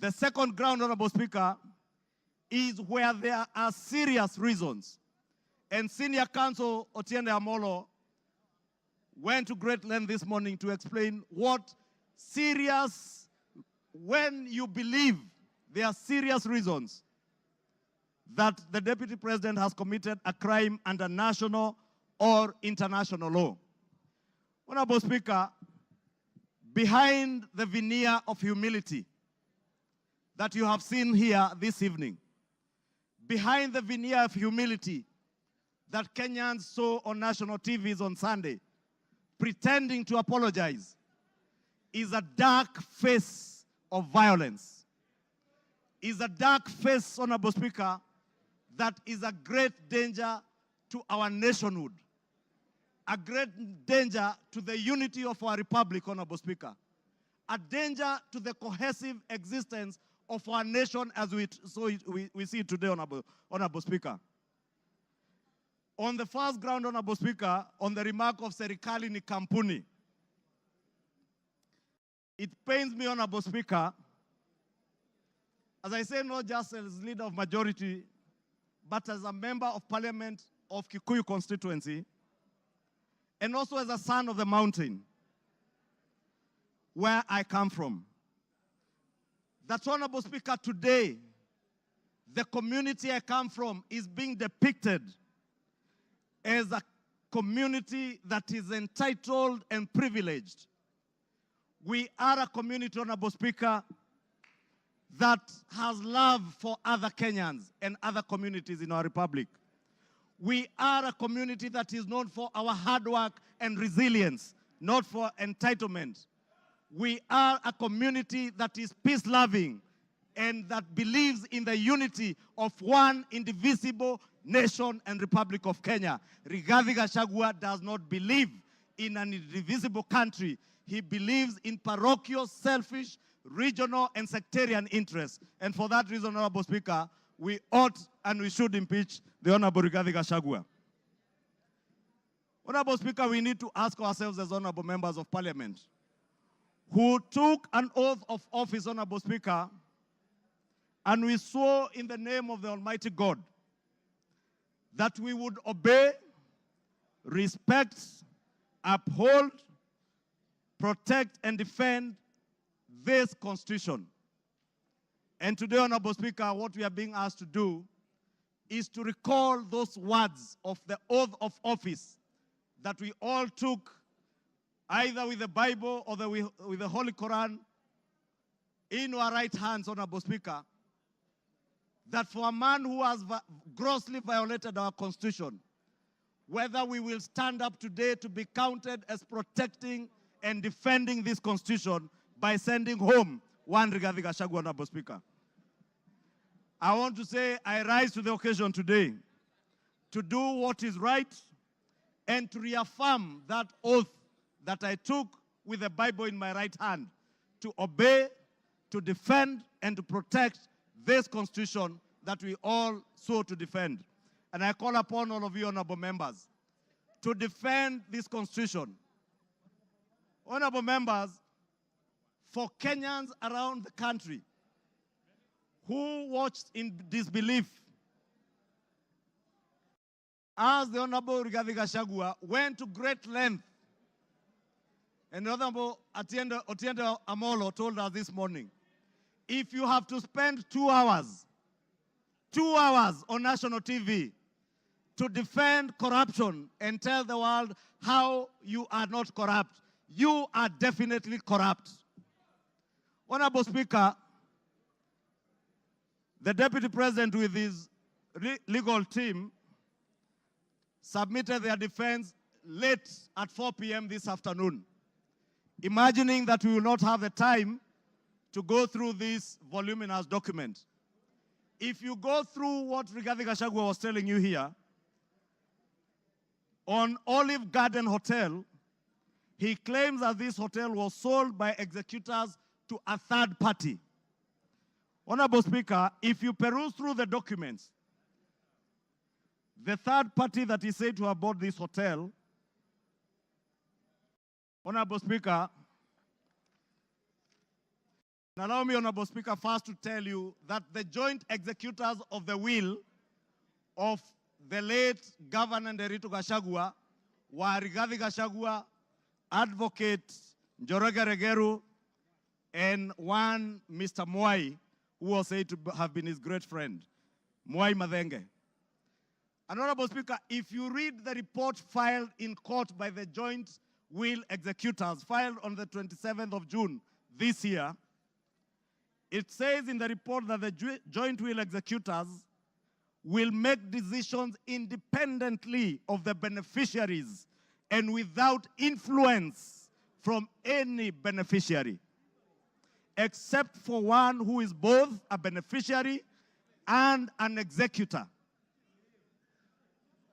The second ground, Honorable Speaker, is where there are serious reasons. And Senior Counsel Otiende Amolo went to great length this morning to explain what serious, when you believe there are serious reasons that the Deputy President has committed a crime under national or international law. Honorable Speaker, behind the veneer of humility that you have seen here this evening, behind the veneer of humility that Kenyans saw on national TVs on Sunday, pretending to apologize, is a dark face of violence. Is a dark face, Honorable Speaker, that is a great danger to our nationhood, a great danger to the unity of our republic, Honorable Speaker, a danger to the cohesive existence of our nation as we see it today, Honorable Speaker. On the first ground, Honorable Speaker, on the remark of Serikali ni kampuni, it pains me, Honorable Speaker, as I say, not just as leader of majority, but as a member of parliament of Kikuyu constituency, and also as a son of the mountain, where I come from. That, Honorable Speaker, today, the community I come from is being depicted as a community that is entitled and privileged. We are a community, Honorable Speaker, that has love for other Kenyans and other communities in our republic. We are a community that is known for our hard work and resilience, not for entitlement. We are a community that is peace-loving and that believes in the unity of one indivisible nation and Republic of Kenya. Rigathi Gachagua does not believe in an indivisible country. He believes in parochial, selfish, regional, and sectarian interests. And for that reason, Honorable Speaker, we ought and we should impeach the Honorable Rigathi Gachagua. Honorable Speaker, we need to ask ourselves as Honorable Members of Parliament, who took an oath of office, Honorable Speaker, and we swore in the name of the Almighty God that we would obey, respect, uphold, protect, and defend this Constitution. And today, Honorable Speaker, what we are being asked to do is to recall those words of the oath of office that we all took either with the Bible or with the Holy Quran in our right hands, Honorable Speaker, that for a man who has grossly violated our Constitution, whether we will stand up today to be counted as protecting and defending this Constitution by sending home one Rigathi Gachagua, Honorable Speaker. I want to say I rise to the occasion today to do what is right and to reaffirm that oath that I took with the Bible in my right hand, to obey, to defend, and to protect this Constitution that we all sought to defend. And I call upon all of you, honorable members, to defend this Constitution. Honorable members, for Kenyans around the country who watched in disbelief as the Honorable Rigathi Gachagua went to great length, and the Honorable Otiende Amolo told us this morning, if you have to spend 2 hours on national TV to defend corruption and tell the world how you are not corrupt, you are definitely corrupt. Honorable Speaker, the Deputy President with his legal team submitted their defense late at 4 p.m. this afternoon, imagining that we will not have the time to go through this voluminous document. If you go through what Rigathi Gachagua was telling you here, on Olive Garden Hotel, he claims that this hotel was sold by executors to a third party. Honorable Speaker, if you peruse through the documents, the third party that is said to have bought this hotel, Honorable Speaker, Allow me, Honorable Speaker, first to tell you that the joint executors of the will of the late Governor Rigathi Gachagua were Rigathi Gachagua, Advocate Njoroge Regeru, and one Mr. Mwai, who was said to have been his great friend, Mwai Madenge. And Honorable Speaker, if you read the report filed in court by the joint will executors, filed on the 27th of June this year, it says in the report that the joint will executors will make decisions independently of the beneficiaries and without influence from any beneficiary, except for one who is both a beneficiary and an executor.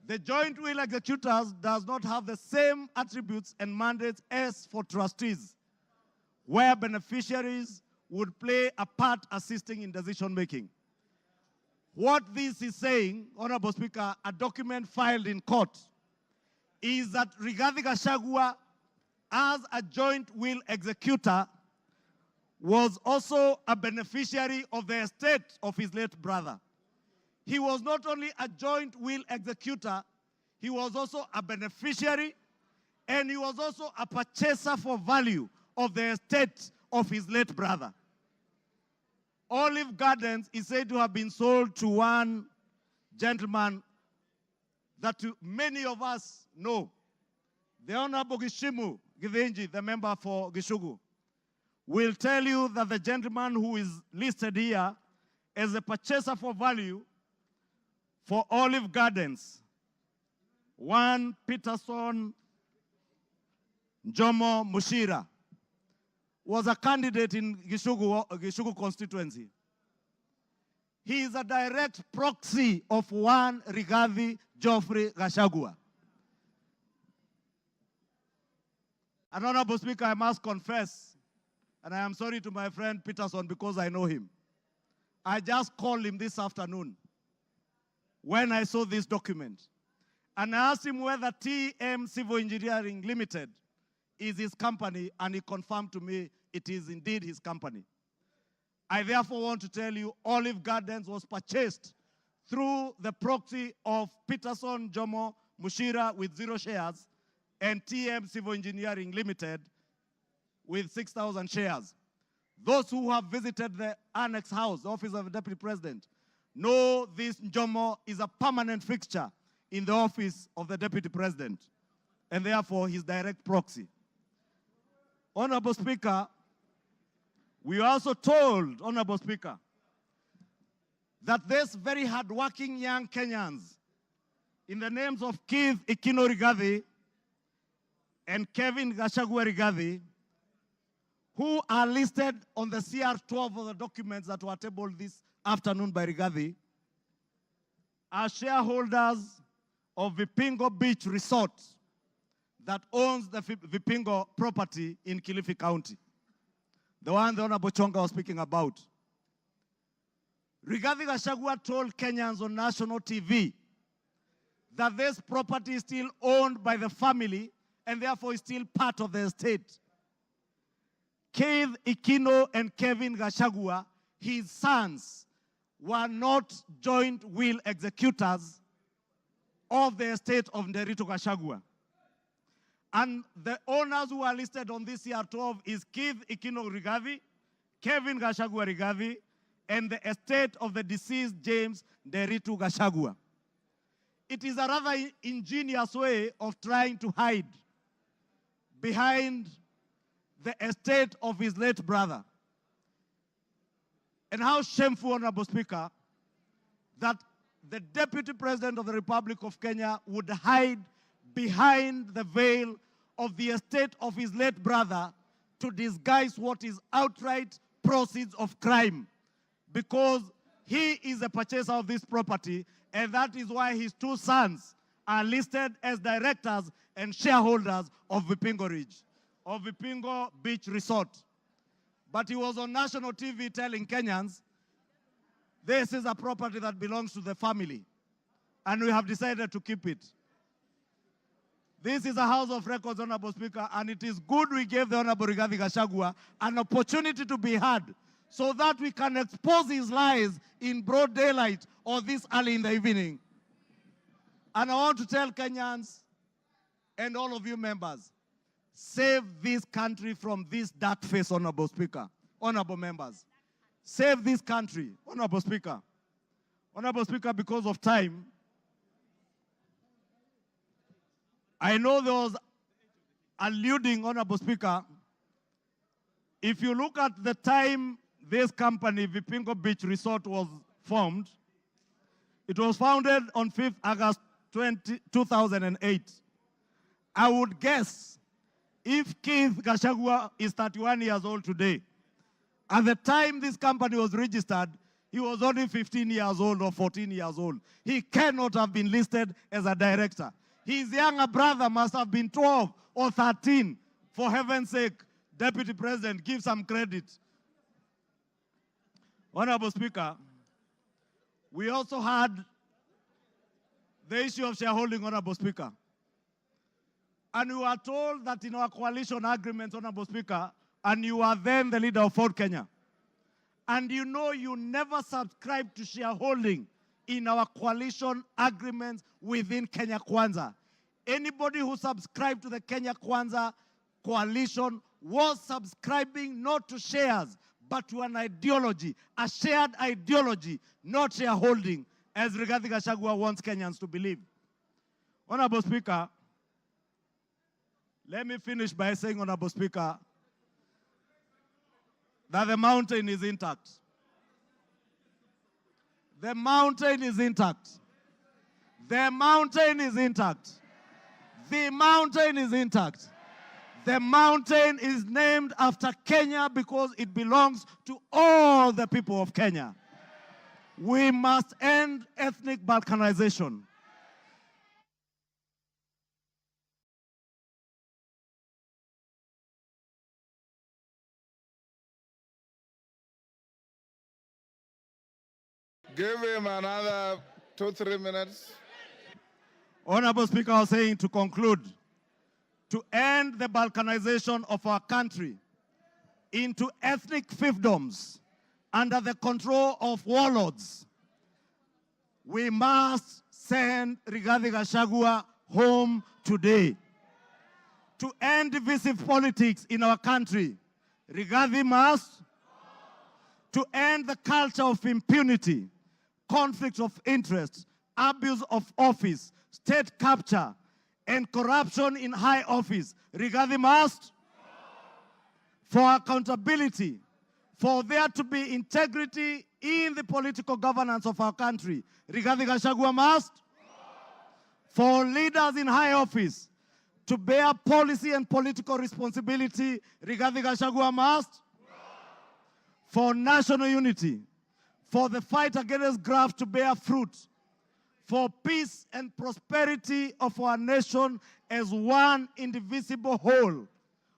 The joint will executors does not have the same attributes and mandates as for trustees, where beneficiaries would play a part assisting in decision-making. What this is saying, Honorable Speaker, a document filed in court, is that Rigathi Gachagua, as a joint will executor, was also a beneficiary of the estate of his late brother. He was not only a joint will executor, he was also a beneficiary, and he was also a purchaser for value of the estate of his late brother. Olive Gardens is said to have been sold to one gentleman that many of us know, the Honorable Gishimu Githinji, the member for Gishugu, will tell you that the gentleman who is listed here as a purchaser for value for Olive Gardens, one Peterson Jomo Mushira, was a candidate in Gishugu constituency. He is a direct proxy of one Rigathi Geoffrey Gachagua. And Honorable Speaker, I must confess, and I am sorry to my friend Peterson because I know him. I just called him this afternoon when I saw this document. And I asked him whether TM Civil Engineering Limited is his company, and he confirmed to me it is indeed his company. I therefore want to tell you Olive Gardens was purchased through the proxy of Peterson Jomo Mushira with 0 shares and TM Civil Engineering Limited with 6,000 shares. Those who have visited the Annex House, the Office of the Deputy President, know this Jomo is a permanent fixture in the Office of the Deputy President, and therefore his direct proxy. Honorable Speaker, we are also told, Honorable Speaker, that these very hardworking young Kenyans, in the names of Keith Ikino Rigathi and Kevin Gachagua Rigathi, who are listed on the CR12 of the documents that were tabled this afternoon by Rigathi, are shareholders of Vipingo Beach Resort that owns the Vipingo property in Kilifi County, the one the Honorable Chonga was speaking about. Rigathi Gachagua told Kenyans on national TV that this property is still owned by the family and therefore is still part of the estate. Keith Ikino and Kevin Gachagua, his sons, were not joint will executors of the estate of Rigathi Gachagua. And the owners who are listed on this CR12 is Keith Ikino Rigathi, Kevin Gachagua Rigathi, and the estate of the deceased James Rigathi Gachagua. It is a rather ingenious way of trying to hide behind the estate of his late brother. And how shameful, Honorable Speaker, that the Deputy President of the Republic of Kenya would hide behind the veil of the estate of his late brother to disguise what is outright proceeds of crime, because he is a purchaser of this property, and that is why his 2 sons are listed as directors and shareholders of Vipingo Ridge, of Vipingo Beach Resort. But he was on national TV telling Kenyans, this is a property that belongs to the family, and we have decided to keep it. This is a House of Records, Honorable Speaker, and it is good we gave the Honorable Rigathi Gachagua an opportunity to be heard so that we can expose his lies in broad daylight or this early in the evening. And I want to tell Kenyans and all of you members, save this country from this dark face, Honorable Speaker, honorable members. Save this country, Honorable Speaker. Honorable Speaker, because of time, I know there was alluding, Honorable Speaker, if you look at the time this company, Vipingo Beach Resort, was formed, it was founded on 5th August 2008. I would guess if Keith Gachagua is 31 years old today, at the time this company was registered, he was only 15 years old or 14 years old. He cannot have been listed as a director. His younger brother must have been 12 or 13. For heaven's sake, Deputy President, give some credit. Honorable Speaker, we also had the issue of shareholding, Honorable Speaker. And we were told that in our coalition agreements, Honorable Speaker, and you are then the leader of Ford Kenya, and you know you never subscribed to shareholding in our coalition agreements within Kenya Kwanza. Anybody who subscribed to the Kenya Kwanza coalition was subscribing not to shares, but to an ideology, a shared ideology, not shareholding, as Rigathi Gachagua wants Kenyans to believe. Honorable Speaker, let me finish by saying, Honorable Speaker, that the mountain is intact. The mountain is intact. The mountain is intact. The mountain is intact. The mountain is named after Kenya because it belongs to all the people of Kenya. We must end ethnic balkanization. Give him another 2-3 minutes. Honorable Speaker, I was saying to conclude, to end the balkanization of our country into ethnic fiefdoms under the control of warlords, we must send Rigathi Gachagua home today. To end divisive politics in our country, Rigathi must. To end the culture of impunity, conflict of interest, abuse of office, state capture, and corruption in high office, Rigathi must. For accountability, for there to be integrity in the political governance of our country, Rigathi Gachagua must. For leaders in high office to bear policy and political responsibility, Rigathi Gachagua must. For national unity, for the fight against graft to bear fruit, for peace and prosperity of our nation as one indivisible whole,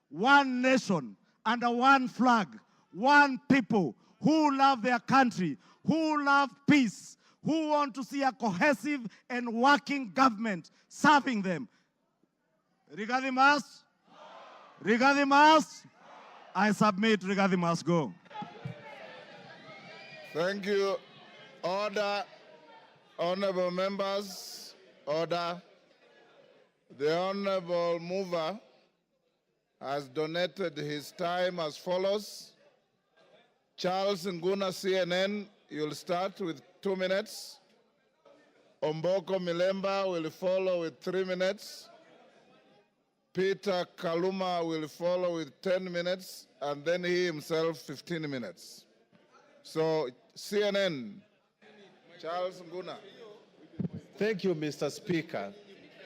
one nation under one flag, one people who love their country, who love peace, who want to see a cohesive and working government serving them. Rigathi must. Rigathi must. I submit, Rigathi must go. Thank you. Order. Honorable members, order. The honorable mover has donated his time as follows. Charles Nguna, CNN, you'll start with 2 minutes. Omboko Milemba will follow with 3 minutes. Peter Kaluma will follow with 10 minutes, and then he himself 15 minutes. So CNN, Charles Nguna. Thank you, Mr. Speaker.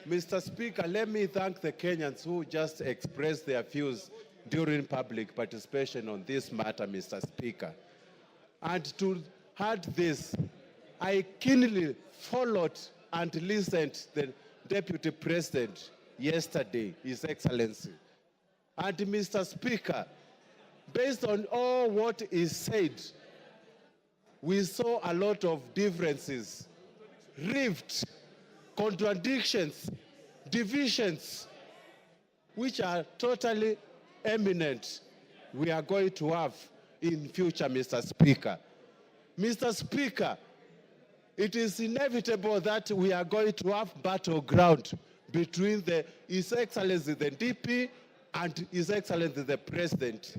Mr. Speaker, let me thank the Kenyans who just expressed their views during public participation on this matter, Mr. Speaker. And to add this, I keenly followed and listened to the Deputy President yesterday, His Excellency. And Mr. Speaker, based on all what is said, we saw a lot of differences, rift, contradictions, divisions, which are totally eminent we are going to have in future, Mr. Speaker. Mr. Speaker, it is inevitable that we are going to have battleground between His Excellency the DP and His Excellency the President.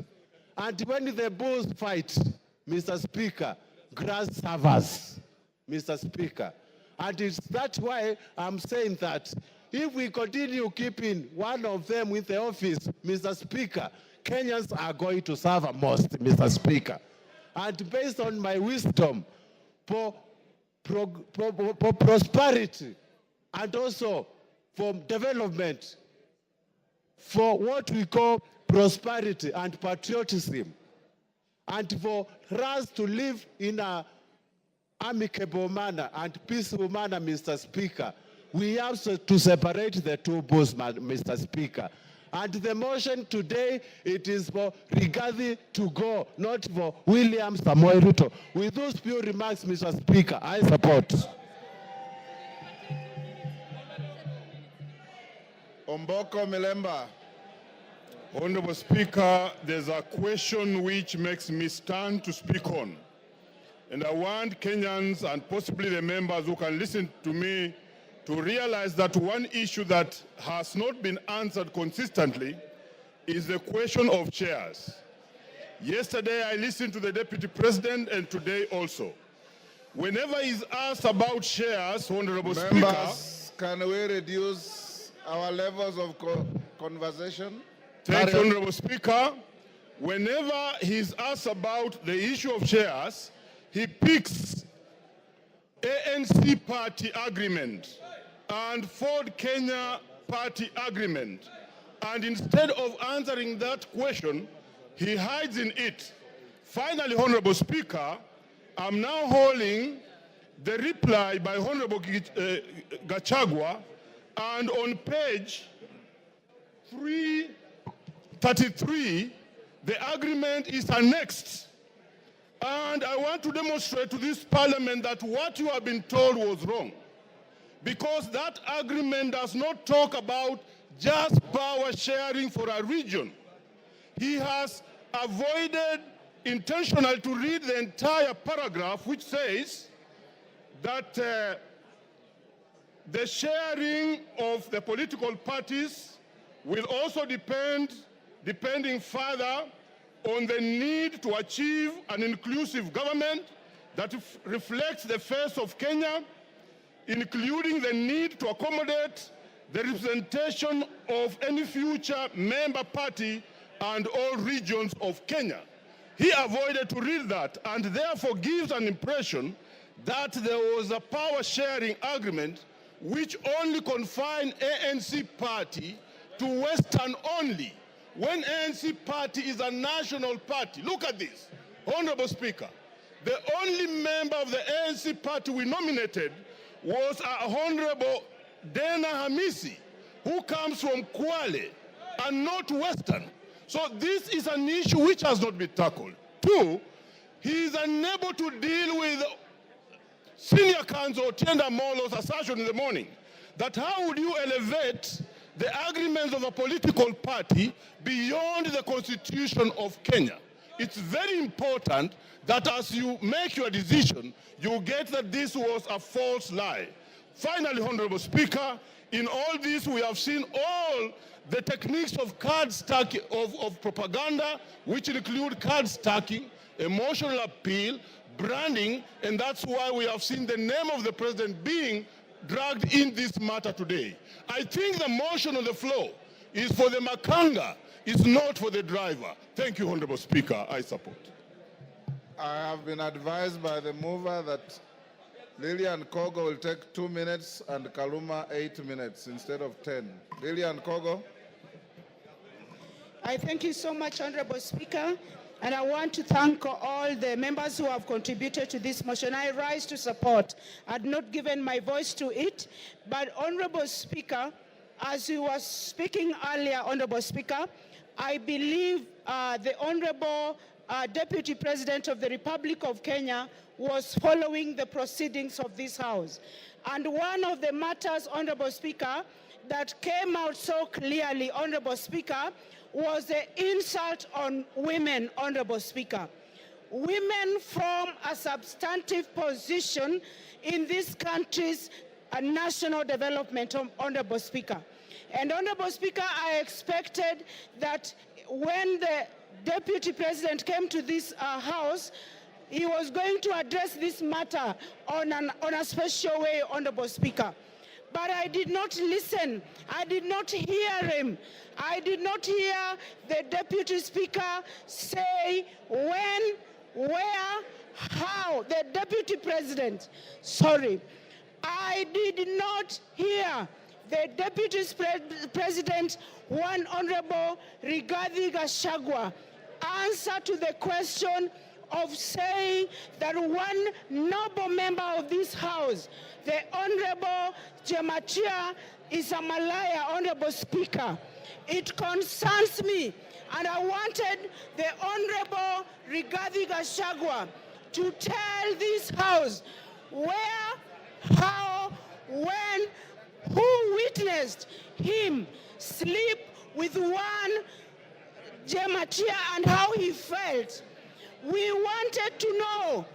And when the bulls fight, Mr. Speaker, grass suffers, Mr. Speaker. And it's that's why I'm saying that if we continue keeping one of them in the office, Mr. Speaker, Kenyans are going to suffer most, Mr. Speaker. And based on my wisdom, for prosperity and also for development, for what we call prosperity and patriotism, and for us to live in an amicable manner and peaceful manner, Mr. Speaker, we have to separate the two bulls, Mr. Speaker. And the motion today, it is for Rigathi to go, not for William Samoei Ruto. With those few remarks, Mr. Speaker, I support. Omboko Milemba. Honorable Speaker, there's a question which makes me stand to speak on. And I want Kenyans and possibly the members who can listen to me to realize that one issue that has not been answered consistently is the question of chairs. Yesterday I listened to the Deputy President and today also. Whenever he's asked about chairs, Honorable Members, Speaker, can we reduce our levels of conversation? thank you, Honorable Speaker. Whenever he's asked about the issue of chairs, he picks ANC party agreement and Ford Kenya party agreement. And instead of answering that question, he hides in it. Finally, Honorable Speaker, I'm now holding the reply by Honorable Gachagua, and on page 333, the agreement is annexed. And I want to demonstrate to this parliament that what you have been told was wrong. Because that agreement does not talk about just power sharing for a region. He has avoided intentionally to read the entire paragraph, which says that the sharing of the political parties will also depending further on the need to achieve an inclusive government that reflects the face of Kenya, including the need to accommodate the representation of any future member party and all regions of Kenya. He avoided to read that and therefore gives an impression that there was a power-sharing agreement which only confined ANC party to Western only, when ANC party is a national party. Look at this, Honorable Speaker. The only member of the ANC party we nominated was Honorable Dana Hamisi, who comes from Kwale and not Western. So this is an issue which has not been tackled. Two, he is unable to deal with Senior Counsel Tienda Molo's assertion in the morning that how would you elevate the agreements of a political party beyond the Constitution of Kenya. It's very important that as you make your decision, you get that this was a false lie. Finally, Honorable Speaker, in all this we have seen all the techniques of card stacking, of propaganda, which include card stacking, emotional appeal, branding, and that's why we have seen the name of the president being dragged in this matter today. I think the motion on the floor is for the makanga, it's not for the driver. Thank you, Honorable Speaker. I support. I have been advised by the mover that Lillian Kogo will take 2 minutes and Kaluma 8 minutes instead of 10. Lillian Kogo. I thank you so much, Honorable Speaker. And I want to thank all the members who have contributed to this motion. I rise to support. I had not given my voice to it, but Honorable Speaker, as you were speaking earlier, Honorable Speaker, I believe the Honorable Deputy President of the Republic of Kenya was following the proceedings of this House. And one of the matters, Honorable Speaker, that came out so clearly, Honorable Speaker, was the insult on women, Honorable Speaker. women form a substantive position in this country's national development, Honorable Speaker. And Honorable Speaker, I expected that when the Deputy President came to this House, he was going to address this matter on a special way, Honorable Speaker. But I did not listen. I did not hear him. I did not hear the Deputy Speaker say when, where, how. The Deputy President, sorry. I did not hear the Deputy President, one Honorable Rigathi Gachagua, answer to the question of saying that one noble member of this House, the Honorable Jemachia, is a Malaya, Honorable Speaker. It concerns me, and I wanted the Honorable Rigathi Gachagua to tell this House where, how, when, who witnessed him sleep with one Jemachia and how he felt. We wanted to know,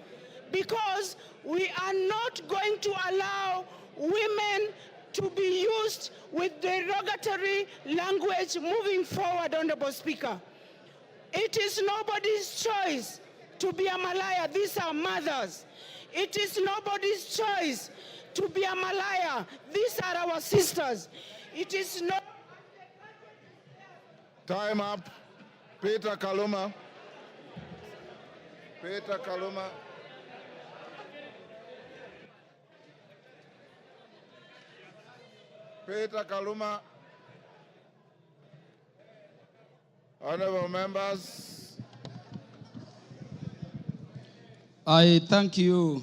because we are not going to allow women to be used with derogatory language moving forward, Honorable Speaker. It is nobody's choice to be a Malaya. These are mothers. It is nobody's choice to be a Malaya. These are our sisters. It is not... Time up. Peter Kaluma. Peter Kaluma. Peter Kaluma. Honorable members. I thank you.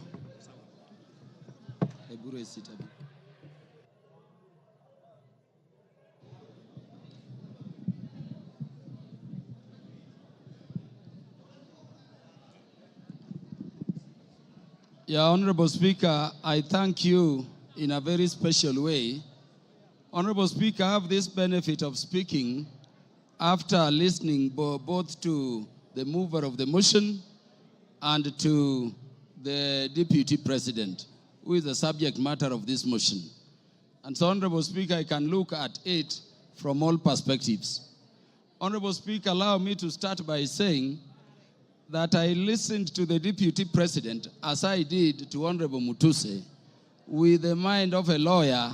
Yeah, Honorable Speaker, I thank you in a very special way. Honorable Speaker, I have this benefit of speaking after listening both to the mover of the motion and to the Deputy President, who is the subject matter of this motion. And so, Honorable Speaker, I can look at it from all perspectives. Honorable Speaker, allow me to start by saying that I listened to the Deputy President, as I did to Honorable Mutuse, with the mind of a lawyer,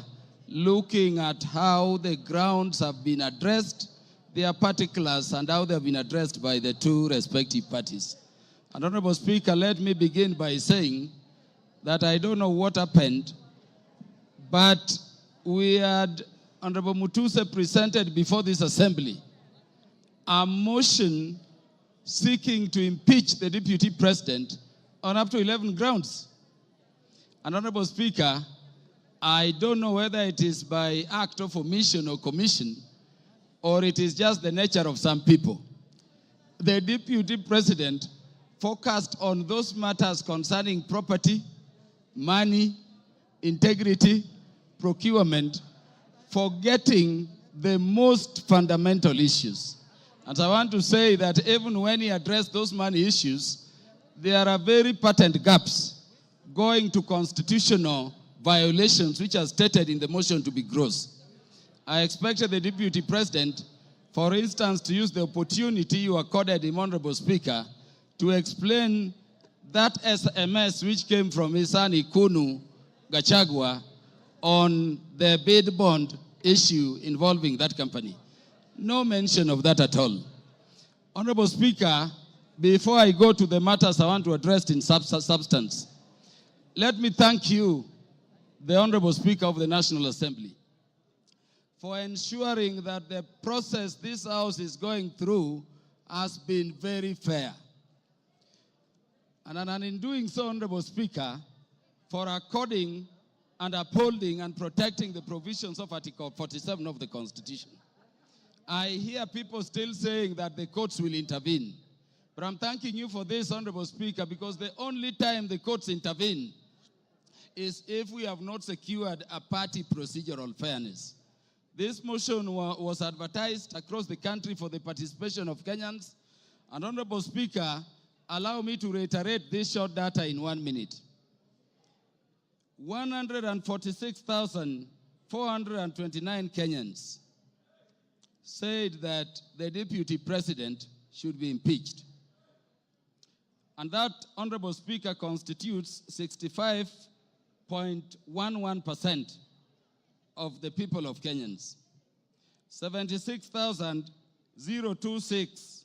looking at how the grounds have been addressed, their particulars, and how they have been addressed by the two respective parties. And Honorable Speaker, let me begin by saying that I don't know what happened, but we had Honorable Mutuse presented before this assembly a motion seeking to impeach the Deputy President on up to 11 grounds. And Honorable Speaker, I don't know whether it is by act of omission or commission, or it is just the nature of some people. The Deputy President focused on those matters concerning property, money, integrity, procurement, forgetting the most fundamental issues. And I want to say that even when he addressed those money issues, there are very patent gaps going to constitutional violations which are stated in the motion to be gross. I expected the Deputy President, for instance, to use the opportunity you accorded him, Honorable Speaker, to explain that SMS which came from his son Ikunu Gachagua on the bid bond issue involving that company. No mention of that at all. Honorable Speaker, before I go to the matters I want to address in substance, let me thank you, the Honorable Speaker of the National Assembly, for ensuring that the process this House is going through has been very fair. And in doing so, Honorable Speaker, for according and upholding and protecting the provisions of Article 47 of the Constitution. I hear people still saying that the courts will intervene. But I'm thanking you for this, Honorable Speaker, because the only time the courts intervene is if we have not secured a party procedural fairness. This motion was advertised across the country for the participation of Kenyans. And Honorable Speaker, allow me to reiterate this short data in 1 minute. 146,429 Kenyans said that the deputy president should be impeached. And that, Honorable Speaker, constitutes 65.11% of the people of Kenyans. 76,026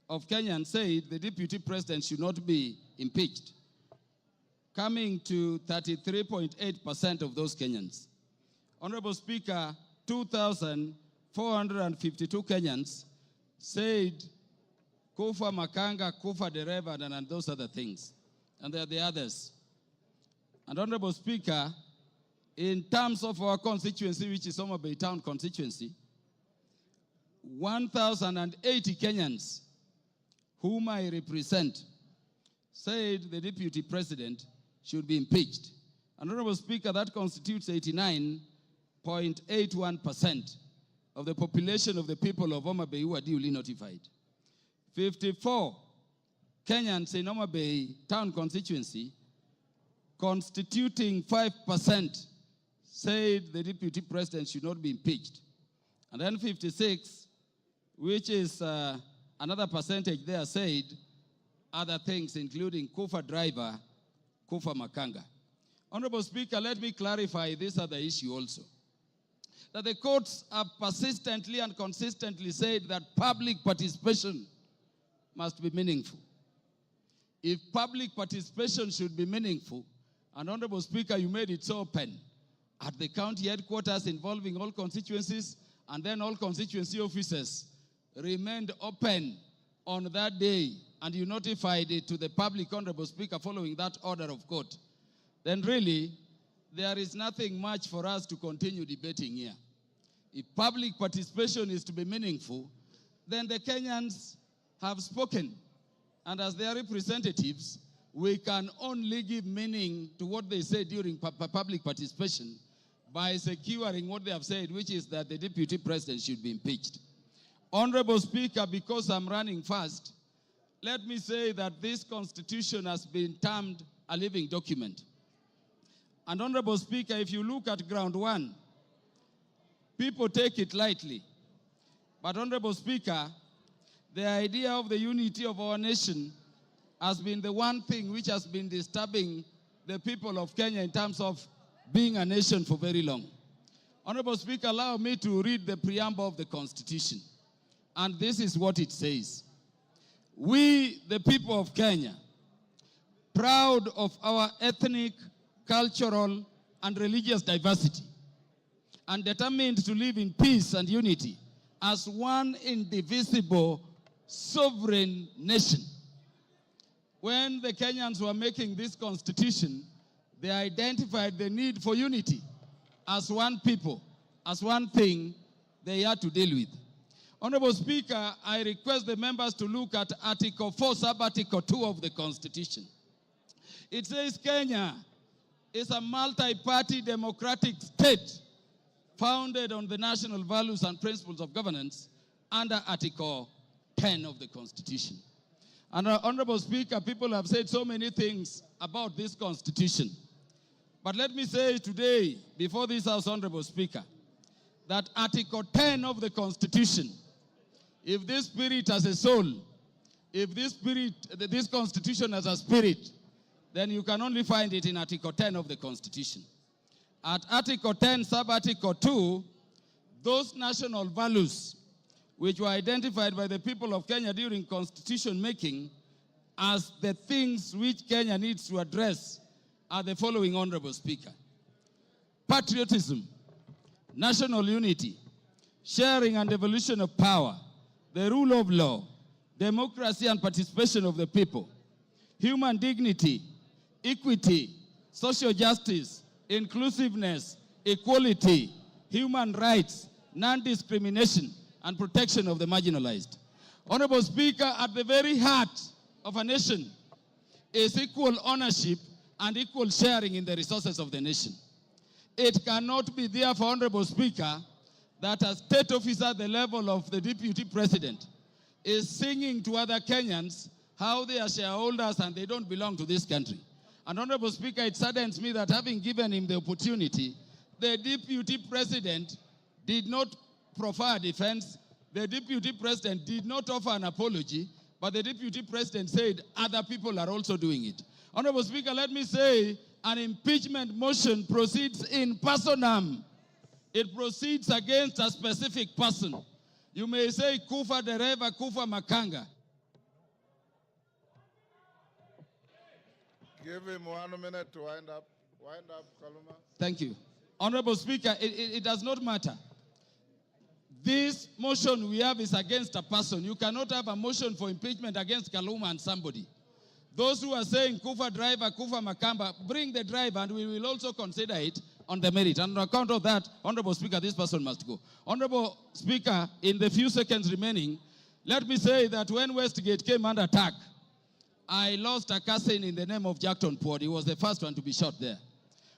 of Kenyans said the deputy president should not be impeached, coming to 33.8% of those Kenyans. Honorable Speaker, 2,452 Kenyans said Kufa Makanga, Kufa Dereva, and those other things. And there are the others. And Honorable Speaker, in terms of our constituency, which is Homa Bay Town constituency, 1,080 Kenyans whom I represent said the deputy president should be impeached. And Honorable Speaker, that constitutes 89.81% of the population of the people of Homa Bay who are duly notified. 54 Kenyans in Homa Bay Town constituency, constituting 5%, said the deputy president should not be impeached. And then 56, which is another percentage there, said other things, including Kufa driver, Kufa Makanga. Honorable Speaker, let me clarify this other issue also. That the courts have persistently and consistently said that public participation must be meaningful. If public participation should be meaningful, and Honorable Speaker, you made it so open, at the county headquarters involving all constituencies, and then all constituency offices remained open on that day, and you notified it to the public, Honorable Speaker, following that order of court, then really, there is nothing much for us to continue debating here. If public participation is to be meaningful, then the Kenyans have spoken, and as their representatives, we can only give meaning to what they say during public participation by securing what they have said, which is that the deputy president should be impeached. Honorable Speaker, because I'm running fast, let me say that this constitution has been termed a living document. And Honorable Speaker, if you look at ground one, people take it lightly. But Honorable Speaker, the idea of the unity of our nation has been the one thing which has been disturbing the people of Kenya in terms of being a nation for very long. Honorable Speaker, allow me to read the preamble of the Constitution. And this is what it says. We, the people of Kenya, proud of our ethnic, cultural, and religious diversity, and determined to live in peace and unity as one indivisible sovereign nation. When the Kenyans were making this constitution, they identified the need for unity as one people, as one thing they had to deal with. Honorable Speaker, I request the members to look at Article 4, Sub-Article 2 of the Constitution. It says Kenya is a multi-party democratic state founded on the national values and principles of governance under Article 10 of the Constitution. And Honorable Speaker, people have said so many things about this Constitution. But let me say today, before this House, Honorable Speaker, that Article 10 of the Constitution, if this spirit has a soul, if this Constitution has a spirit, then you can only find it in Article 10 of the Constitution. At Article 10, Sub-Article 2, those national values which were identified by the people of Kenya during constitution making as the things which Kenya needs to address are the following, Honorable Speaker. Patriotism, national unity, sharing and devolution of power, the rule of law, democracy and participation of the people, human dignity, equity, social justice, inclusiveness, equality, human rights, non-discrimination, and protection of the marginalized. Honorable Speaker, at the very heart of a nation is equal ownership and equal sharing in the resources of the nation. It cannot be therefore, Honorable Speaker, that a state officer at the level of the deputy president is singing to other Kenyans how they are shareholders and they don't belong to this country. And Honorable Speaker, it saddens me that having given him the opportunity, the Deputy President did not proffer a defense. The Deputy President did not offer an apology, but the Deputy President said other people are also doing it. Honorable Speaker, let me say an impeachment motion proceeds in personam. It proceeds against a specific person. You may say Kufa Dereva, Kufa Makanga. Give him 1 minute to wind up. Wind up, Kaluma. Thank you. Honorable Speaker, it does not matter. This motion we have is against a person. You cannot have a motion for impeachment against Kaluma and somebody. Those who are saying Kufa driver, Kufa Makamba, bring the driver and we will also consider it on the merit. And on account of that, Honorable Speaker, this person must go. Honorable Speaker, in the few seconds remaining, let me say that when Westgate came under attack, I lost a cousin in the name of Jackton Port. He was the first one to be shot there.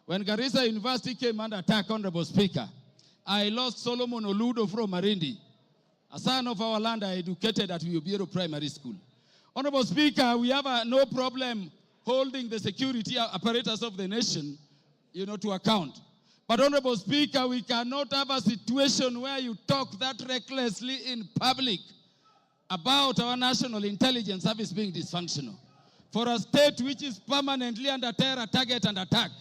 When Garissa University came under attack, Honorable Speaker, I lost Solomon Oludo from Marindi, a son of our land I educated at Ubiero Primary School. Honorable Speaker, we have no problem holding the security apparatus of the nation, to account. But Honorable Speaker, we cannot have a situation where you talk that recklessly in public about our national intelligence service being dysfunctional. For a state which is permanently under terror, target, and attack.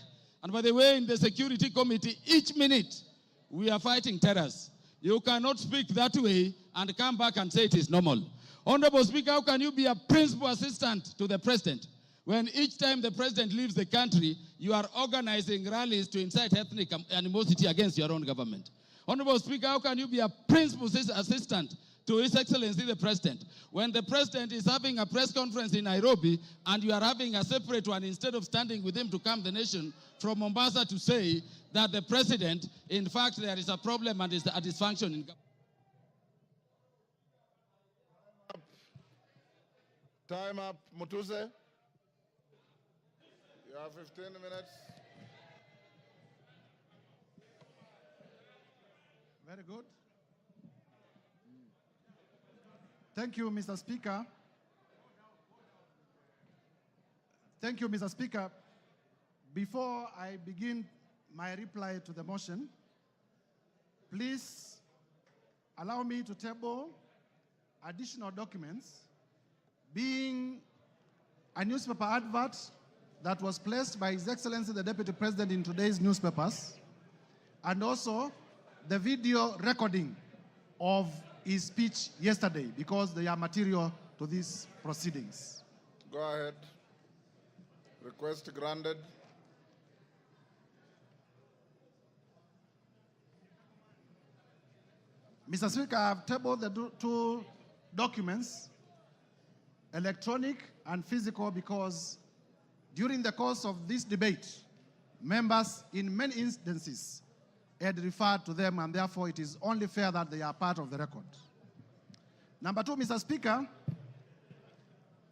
And by the way, in the Security Committee, each minute, we are fighting terrorists. You cannot speak that way and come back and say it is normal. Honorable Speaker, how can you be a principal assistant to the President when each time the President leaves the country, you are organizing rallies to incite ethnic animosity against your own government? Honorable Speaker, how can you be a principal assistant to His Excellency the President when the President is having a press conference in Nairobi and you are having a separate one instead of standing with him to calm the nation from Mombasa to say that the President, in fact, there is a problem and is a dysfunction in government? Time up. Mutuse, you have 15 minutes. Very good. Thank you, Mr. Speaker. Thank you, Mr. Speaker. Before I begin my reply to the motion, please allow me to table additional documents, being a newspaper advert that was placed by His Excellency the Deputy President in today's newspapers, and also the video recording of his speech yesterday, because they are material to these proceedings. Go ahead. Request granted. Mr. Speaker, I have tabled the two documents, electronic and physical, because during the course of this debate, members in many instances had referred to them, and therefore it is only fair that they are part of the record. Number two, Mr. Speaker,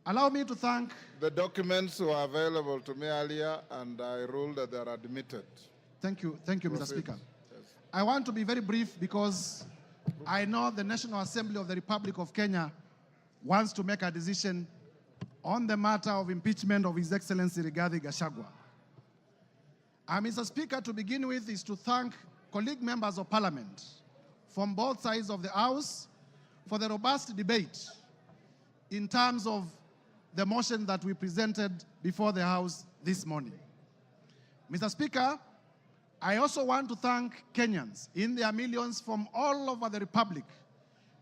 allow me to thank... The documents were available to me earlier, and I ruled that they are admitted. Thank you, Mr. Speaker. Yes. I want to be very brief because I know the National Assembly of the Republic of Kenya wants to make a decision on the matter of impeachment of His Excellency Rigathi Gachagua. Mr. Speaker, to begin with is to thank colleague members of Parliament from both sides of the House for the robust debate in terms of the motion that we presented before the House this morning. Mr. Speaker, I also want to thank Kenyans in their millions from all over the Republic,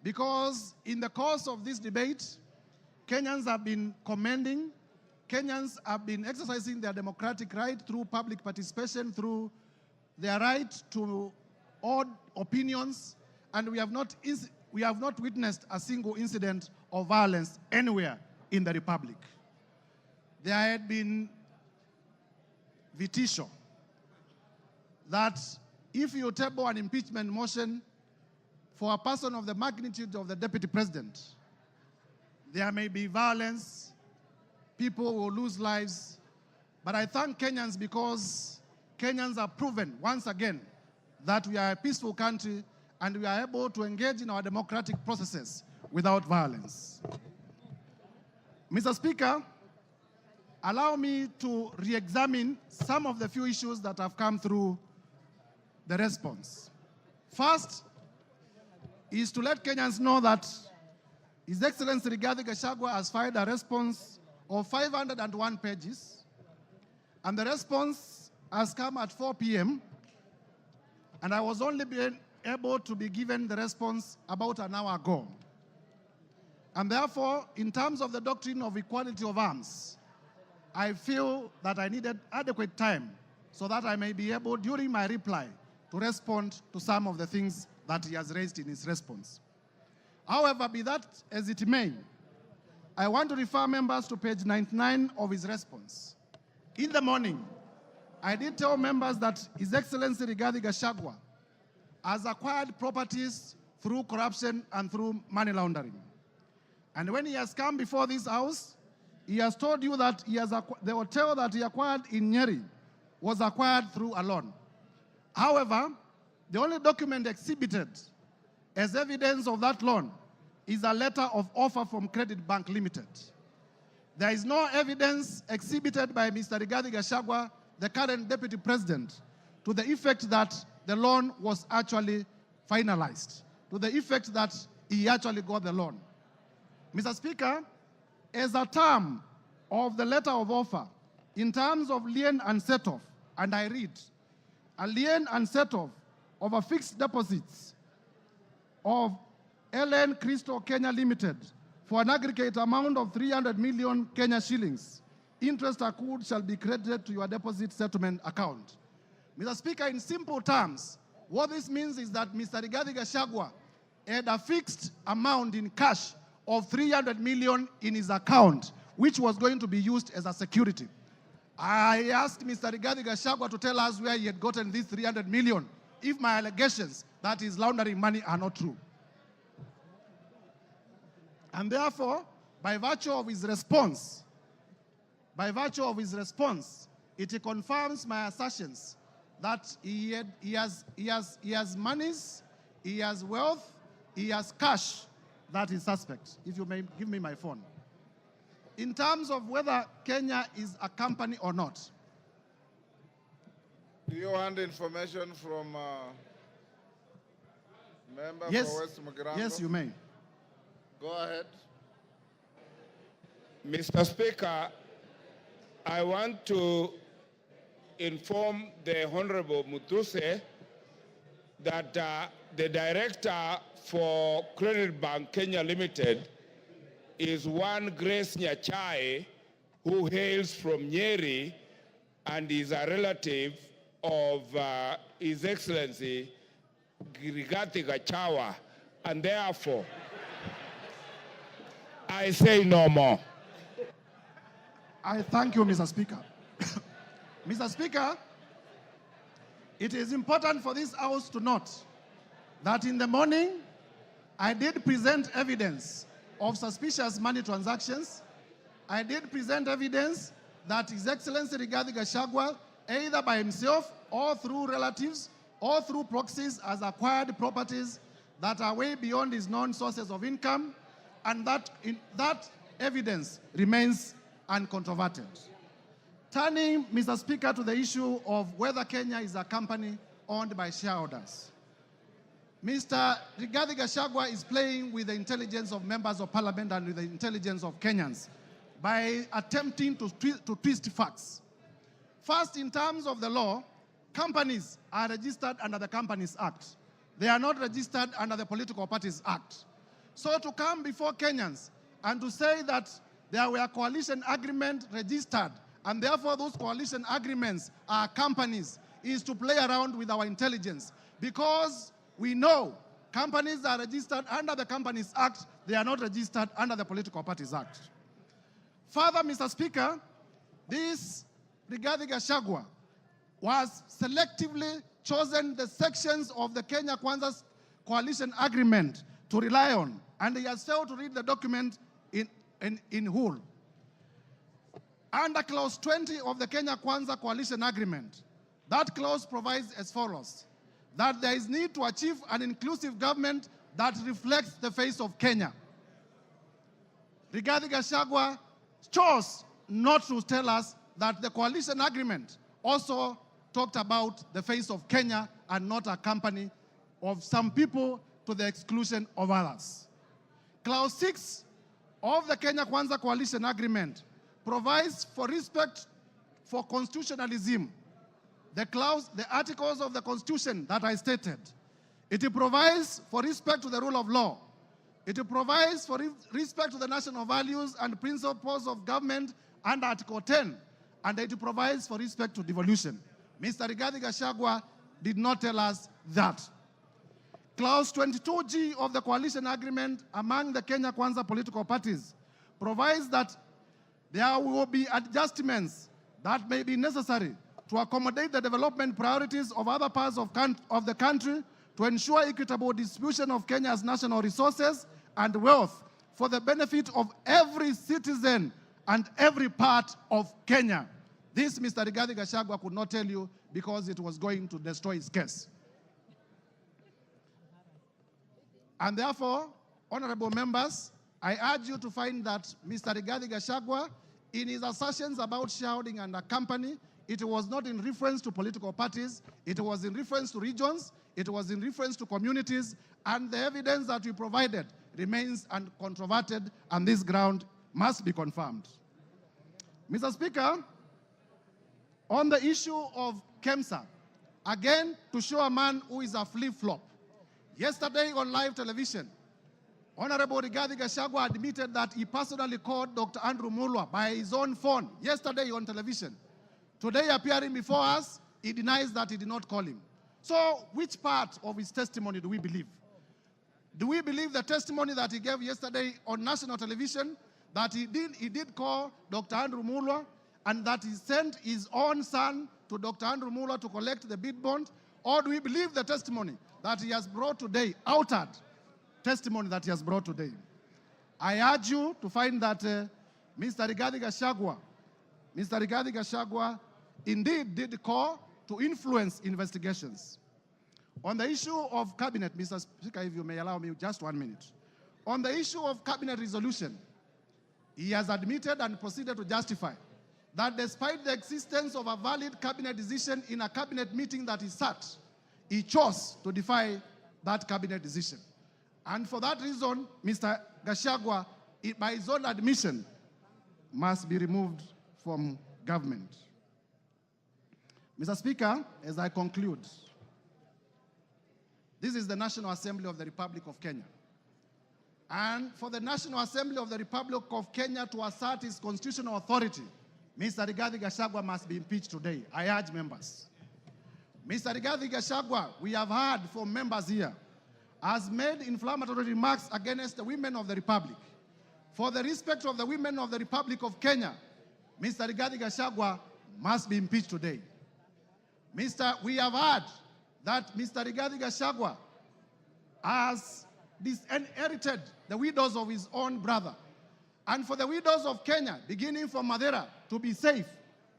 because in the course of this debate, Kenyans have been commending, Kenyans have been exercising their democratic right through public participation, through their right to odd opinions, and we have not witnessed a single incident of violence anywhere in the Republic. There had been vitisho that if you table an impeachment motion for a person of the magnitude of the Deputy President, there may be violence, people will lose lives, but I thank Kenyans because Kenyans have proven once again that we are a peaceful country and we are able to engage in our democratic processes without violence. Mr. Speaker, allow me to re-examine some of the few issues that have come through the response. First is to let Kenyans know that His Excellency Rigathi Gachagua has filed a response of 501 pages, and the response has come at 4 p.m., and I was only able to be given the response about an hour ago. And therefore, in terms of the doctrine of equality of arms, I feel that I needed adequate time so that I may be able, during my reply, to respond to some of the things that he has raised in his response. However, be that as it may, I want to refer members to page 99 of his response. In the morning, I did tell members that His Excellency Rigathi Gachagua has acquired properties through corruption and through money laundering. And when he has come before this house, he has told you that the hotel that he acquired in Nyeri was acquired through a loan. However, the only document exhibited as evidence of that loan is a letter of offer from Credit Bank Limited. There is no evidence exhibited by Mr. Rigathi Gachagua, the current Deputy President, to the effect that the loan was actually finalized, to the effect that he actually got the loan. Mr. Speaker, as a term of the letter of offer, in terms of lien and set-off, and I read, a lien and set-off of a fixed deposits of LN Crystal Kenya Limited for an aggregate amount of 300 million Kenya shillings. Interest accrued shall be credited to your deposit settlement account. Mr. Speaker, in simple terms, what this means is that Mr. Rigathi Gachagua had a fixed amount in cash of 300 million in his account, which was going to be used as a security. I asked Mr. Rigathi Gachagua to tell us where he had gotten this 300 million if my allegations that he's laundering money are not true. And therefore, by virtue of his response, it confirms my assertions that he has monies, he has wealth, he has cash that is suspect. If you may give me my phone. In terms of whether Kenya is a company or not. Do you want information from member for West Mugirango? Yes, you may. Go ahead. Mr. Speaker, I want to inform the Honorable Mutuse that the director for Credit Bank Kenya Limited is one Grace Nyachai, who hails from Nyeri and is a relative of His Excellency Rigathi Gachagua, and therefore I say no more. I thank you, Mr. Speaker. Mr. Speaker, it is important for this House to note that in the morning, I did present evidence of suspicious money transactions. I did present evidence that His Excellency Rigathi Gachagua, either by himself or through relatives or through proxies, has acquired properties that are way beyond his known sources of income, and that evidence remains uncontroverted. Turning, Mr. Speaker, to the issue of whether Kenya is a company owned by shareholders. Mr. Rigathi Gachagua is playing with the intelligence of members of parliament and with the intelligence of Kenyans by attempting to twist facts. First, in terms of the law, companies are registered under the Companies Act. They are not registered under the Political Parties Act. So to come before Kenyans and to say that there were coalition agreements registered and therefore those coalition agreements are companies is to play around with our intelligence, because we know companies are registered under the Companies Act, they are not registered under the Political Parties Act. Further, Mr. Speaker, this Rigathi Gachagua was selectively chosen the sections of the Kenya Kwanza coalition agreement to rely on, and he has failed to read the document in whole. Under clause 20 of the Kenya Kwanza coalition agreement, that clause provides as follows: that there is need to achieve an inclusive government that reflects the face of Kenya. Rigathi Gachagua chose not to tell us that the coalition agreement also talked about the face of Kenya and not a company of some people to the exclusion of others. Clause 6 of the Kenya Kwanza Coalition Agreement provides for respect for constitutionalism. The articles of the Constitution that I stated. It provides for respect to the rule of law. It provides for respect to the national values and principles of government under Article 10. And it provides for respect to devolution. Mr. Rigathi Gachagua did not tell us that. Clause 22G of the coalition agreement among the Kenya Kwanza political parties provides that there will be adjustments that may be necessary to accommodate the development priorities of other parts of the country to ensure equitable distribution of Kenya's national resources and wealth for the benefit of every citizen and every part of Kenya. This Mr. Rigathi Gachagua could not tell you because it was going to destroy his case. And therefore, honorable members, I urge you to find that Mr. Rigathi Gachagua, in his assertions about shareholding and a company, it was not in reference to political parties, it was in reference to regions, it was in reference to communities, and the evidence that we provided remains uncontroverted, and this ground must be confirmed. Mr. Speaker, on the issue of KEMSA, again, to show a man who is a flip-flop, yesterday on live television, Honorable Rigathi Gachagua admitted that he personally called Dr. Andrew Mulwa by his own phone yesterday on television. Today, appearing before us, he denies that he did not call him. So, which part of his testimony do we believe? Do we believe the testimony that he gave yesterday on national television, that he did call Dr. Andrew Mulwa, and that he sent his own son to Dr. Andrew Mulwa to collect the bid bond? Or do we believe the testimony that he has brought today, altered testimony that he has brought today? I urge you to find that Mr. Rigathi Gachagua indeed did call to influence investigations. On the issue of cabinet, Mr. Speaker, if you may allow me just 1 minute. On the issue of cabinet resolution, he has admitted and proceeded to justify that despite the existence of a valid cabinet decision in a cabinet meeting that he sat, he chose to defy that cabinet decision. And for that reason, Mr. Gachagua, by his own admission, must be removed from government. Mr. Speaker, as I conclude, this is the National Assembly of the Republic of Kenya. And for the National Assembly of the Republic of Kenya to assert its constitutional authority, Mr. Rigathi Gachagua must be impeached today. I urge members. Mr. Rigathi Gachagua, we have heard from members here, has made inflammatory remarks against the women of the Republic. For the respect of the women of the Republic of Kenya, Mr. Rigathi Gachagua must be impeached today. We have heard that Mr. Rigathi Gachagua has disinherited the widows of his own brother. And for the widows of Kenya, beginning from Madeira, to be safe,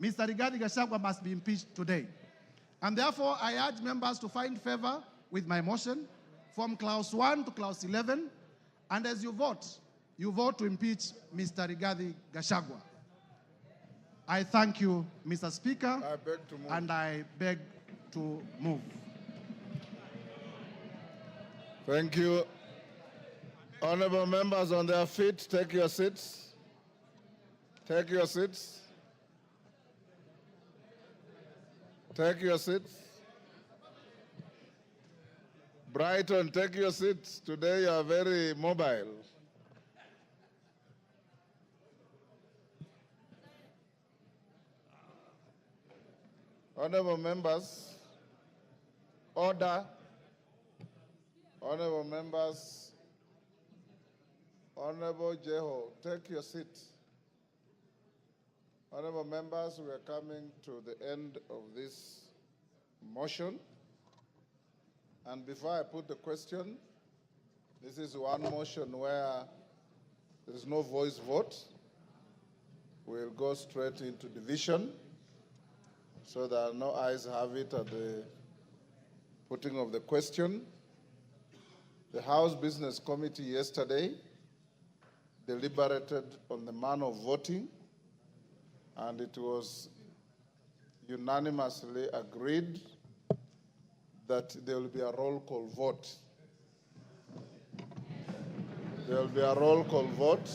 Mr. Rigathi Gachagua must be impeached today. And therefore, I urge members to find favor with my motion from clause 1 to clause 11. And as you vote to impeach Mr. Rigathi Gachagua. I thank you, Mr. Speaker, and I beg to move. Thank you. Honorable members on their feet, take your seats. Take your seats. Take your seats. Brighton, take your seats. Today you are very mobile. Honorable members, order. Honorable members, Honorable Jeho, take your seat. Honorable members, we are coming to the end of this motion. And before I put the question, this is one motion where there is no voice vote. We'll go straight into division so that no eyes have it at the putting of the question. The House Business Committee yesterday deliberated on the manner of voting, and it was unanimously agreed that there will be a roll call vote. There will be a roll call vote.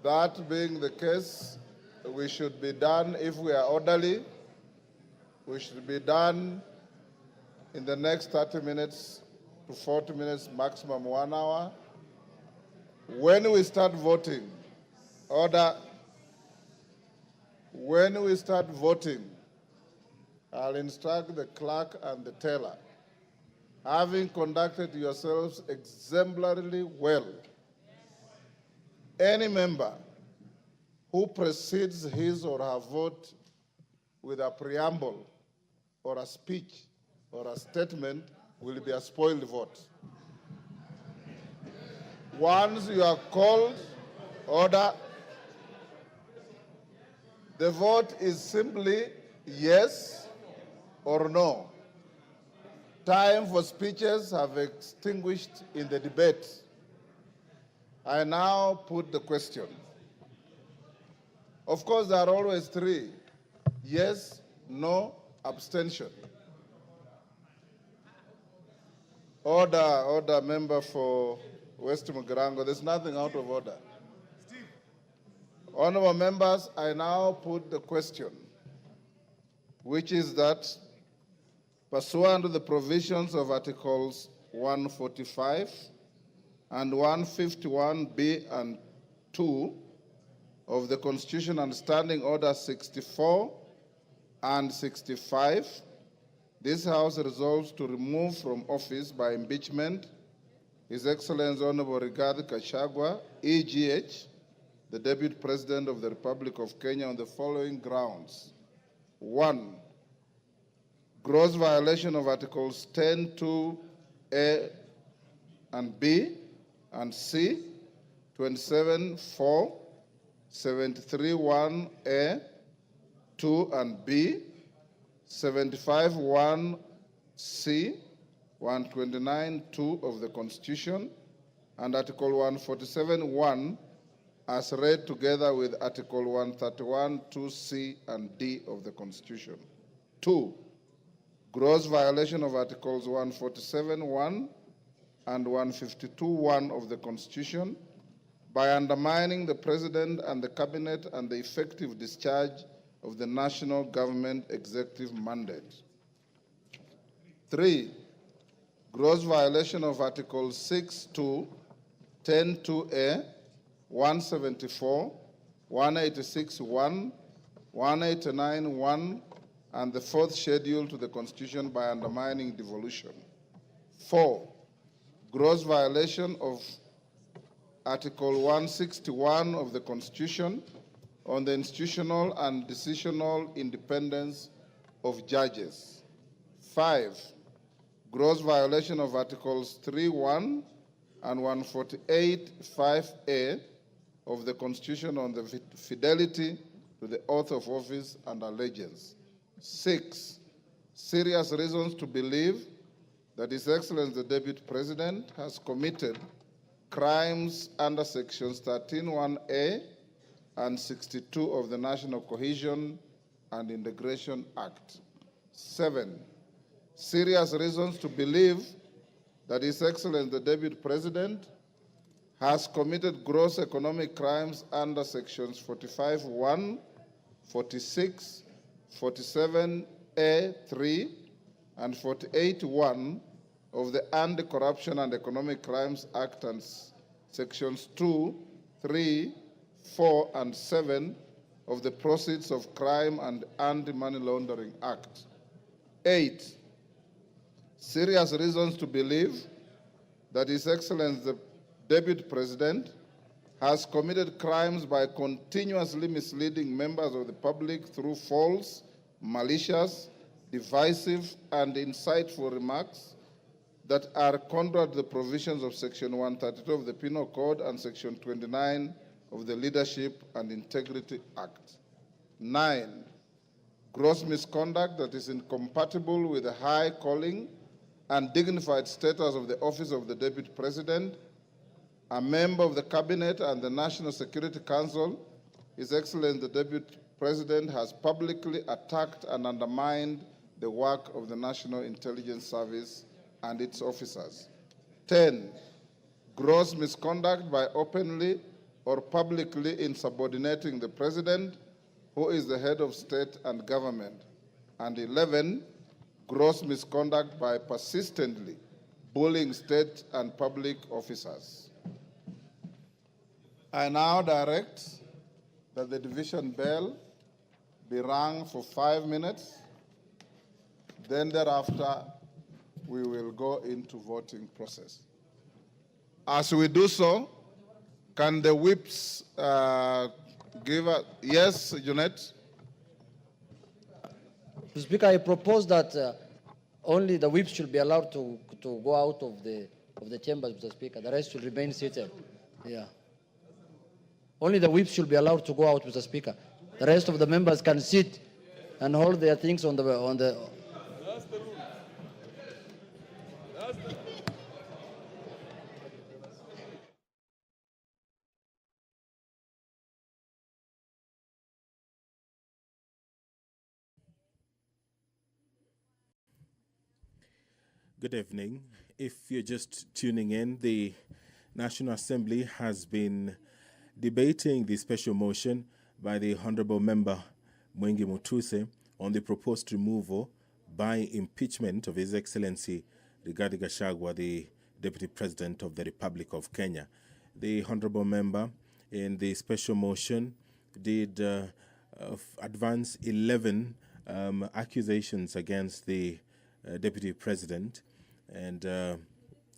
That being the case, we should be done, if we are orderly, we should be done in the next 30 minutes to 40 minutes, maximum 1 hour. When we start voting, order. When we start voting, I'll instruct the clerk and the teller, having conducted yourselves exemplarily well, any member who precedes his or her vote with a preamble or a speech or a statement will be a spoiled vote. Once you are called, order. The vote is simply yes or no. Time for speeches have extinguished in the debate. I now put the question. Of course, there are always three: yes, no, abstention. Order, member for West Mugirango. There's nothing out of order. Honorable members, I now put the question, which is that, pursuant to the provisions of Articles 145 and 151B and 2 of the Constitution and Standing Order 64 and 65, this House resolves to remove from office by impeachment His Excellency Honorable Rigathi Gachagua, EGH, the Deputy President of the Republic of Kenya, on the following grounds. 1, gross violation of Articles 10(2)A and B and C, 27(4), 73(1)A, 2 and B, 75(1)C, 129(2) of the Constitution, and Article 147(1), as read together with Article 131(2)C and D of the Constitution. 2, gross violation of Articles 147(1) and 152(1) of the Constitution by undermining the President and the Cabinet and the effective discharge of the national government executive mandate. 3, gross violation of Articles 6(2), 10(2)A, 174, 186(1), 189(1), and the 4th schedule to the Constitution by undermining devolution. 4, gross violation of Article 161 of the Constitution on the institutional and decisional independence of judges. 5, gross violation of Articles 3(1) and 148(5)A of the Constitution on the fidelity to the oath of office and allegiance. 6, serious reasons to believe that His Excellency the Deputy President has committed crimes under Sections 13(1)A and 62 of the National Cohesion and Integration Act. 7, serious reasons to believe that His Excellency the Deputy President has committed gross economic crimes under Sections 45(1), 46, 47(a)(3), and 48(1) of the Anti-Corruption and Economic Crimes Act and Sections 2, 3, 4, and 7 of the Proceeds of Crime and Anti-Money Laundering Act. 8, serious reasons to believe that His Excellency the Deputy President has committed crimes by continuously misleading members of the public through false, malicious, divisive, and insightful remarks that are contrary to the provisions of Section 132 of the Penal Code and Section 29 of the Leadership and Integrity Act. 9, gross misconduct that is incompatible with the high calling and dignified status of the office of the Deputy President a member of the Cabinet and the National Security Council, His Excellency the Deputy President has publicly attacked and undermined the work of the National Intelligence Service and its officers. 10, gross misconduct by openly or publicly insubordinating the President, who is the head of state and government. And 11, gross misconduct by persistently bullying state and public officers. I now direct that the division bell be rung for 5 minutes. Then thereafter, we will go into voting process. As we do so, can the whips give a, yes, Jeanette? Mr. Speaker, I propose that only the whips should be allowed to go out of the chambers, Mr. Speaker. The rest should remain seated. Yeah. Only the whips should be allowed to go out, Mr. Speaker. The rest of the members can sit and hold their things on the. That's the rule. That's the... Good evening. If you're just tuning in, the National Assembly has been debating the special motion by the Honorable Member Mwengi Mutuse on the proposed removal by impeachment of His Excellency Rigathi Gachagua, the Deputy President of the Republic of Kenya. The Honorable Member in the special motion did advance 11 accusations against the Deputy President, and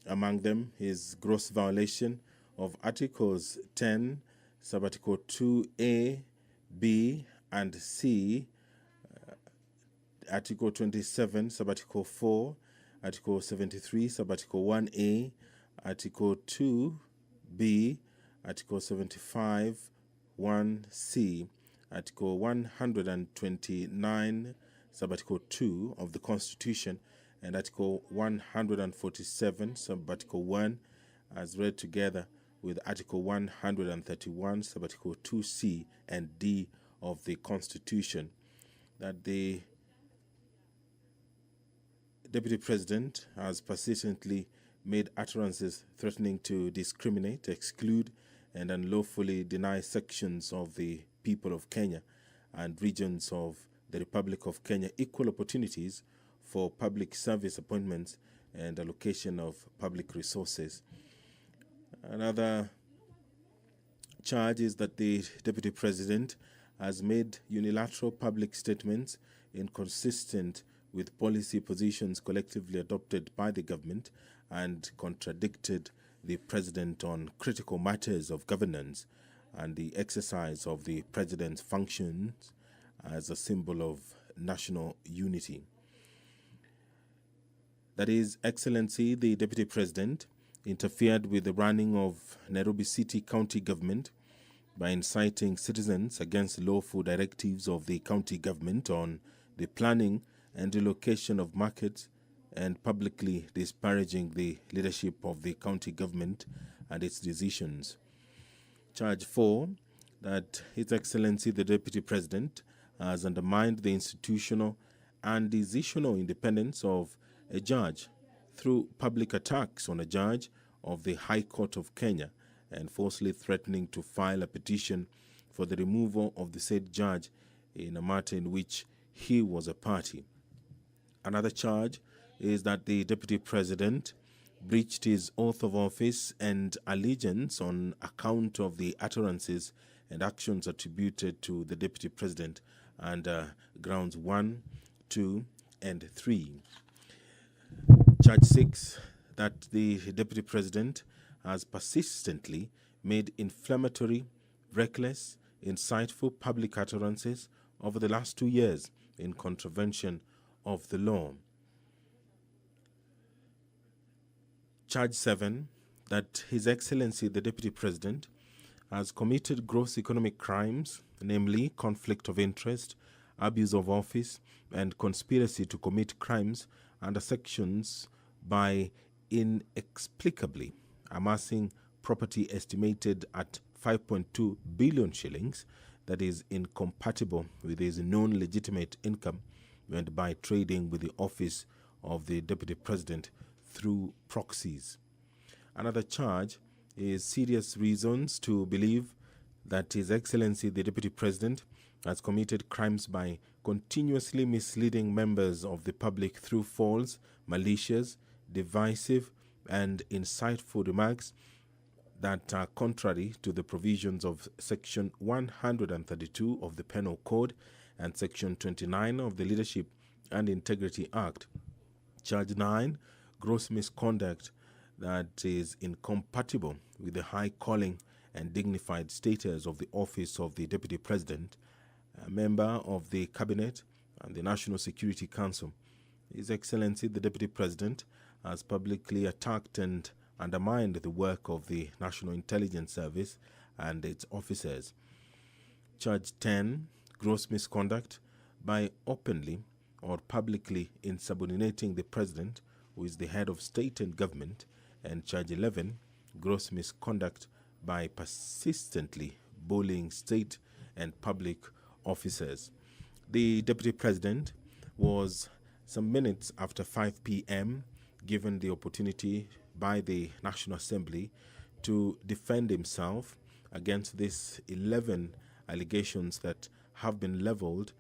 among them is gross violation of Articles 10, Subarticle 2A, B, and C, Article 27, Subarticle 4, Article 73, Subarticle 1A, Article 2B, Article 75, 1C, Article 129, Subarticle 2 of the Constitution, and Article 147, Subarticle 1, as read together with Article 131, Subarticle 2C and D of the Constitution, that the Deputy President has persistently made utterances threatening to discriminate, exclude, and unlawfully deny sections of the people of Kenya and regions of the Republic of Kenya equal opportunities for public service appointments and allocation of public resources. Another charge is that the Deputy President has made unilateral public statements inconsistent with policy positions collectively adopted by the government and contradicted the President on critical matters of governance and the exercise of the President's functions as a symbol of national unity. That His Excellency, the Deputy President, interfered with the running of Nairobi City County Government by inciting citizens against lawful directives of the county government on the planning and relocation of markets and publicly disparaging the leadership of the county government and its decisions. Charge 4, that His Excellency, the Deputy President, has undermined the institutional and decisional independence of a judge through public attacks on a judge of the High Court of Kenya and falsely threatening to file a petition for the removal of the said judge in a matter in which he was a party. Another charge is that the Deputy President breached his oath of office and allegiance on account of the utterances and actions attributed to the Deputy President under grounds 1, 2, and 3. Charge 6, that the Deputy President has persistently made inflammatory, reckless, insightful public utterances over the last 2 years in contravention of the law. Charge 7, that His Excellency the Deputy President has committed gross economic crimes, namely conflict of interest, abuse of office, and conspiracy to commit crimes under sections by inexplicably amassing property estimated at 5.2 billion shillings that is incompatible with his non-legitimate income earned by trading with the office of the Deputy President through proxies. Another charge is serious reasons to believe that His Excellency the Deputy President has committed crimes by continuously misleading members of the public through false, malicious, divisive, and insightful remarks that are contrary to the provisions of Section 132 of the Penal Code and Section 29 of the Leadership and Integrity Act. Charge 9, gross misconduct that is incompatible with the high calling and dignified status of the office of the Deputy President, a member of the Cabinet and the National Security Council. His Excellency the Deputy President has publicly attacked and undermined the work of the National Intelligence Service and its officers. Charge 10, gross misconduct by openly or publicly insubordinating the President, who is the head of state and government, and Charge 11, gross misconduct by persistently bullying state and public officers. The Deputy President was some minutes after 5 p.m. given the opportunity by the National Assembly to defend himself against these 11 allegations that have been leveled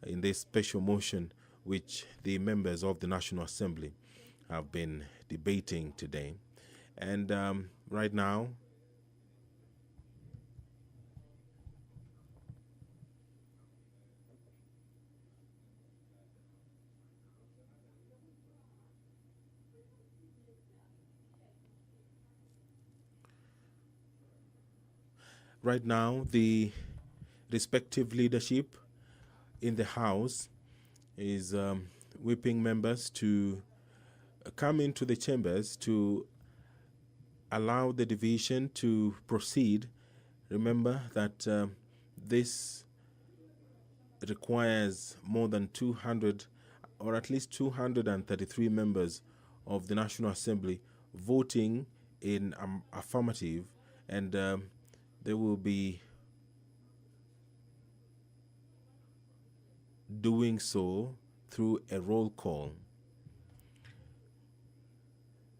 in this special motion which the members of the National Assembly have been debating today. And right now, the respective leadership in the House is whipping members to come into the chambers to allow the division to proceed. Remember that this requires more than 200 or at least 233 members of the National Assembly voting in affirmative, and they will be doing so through a roll call.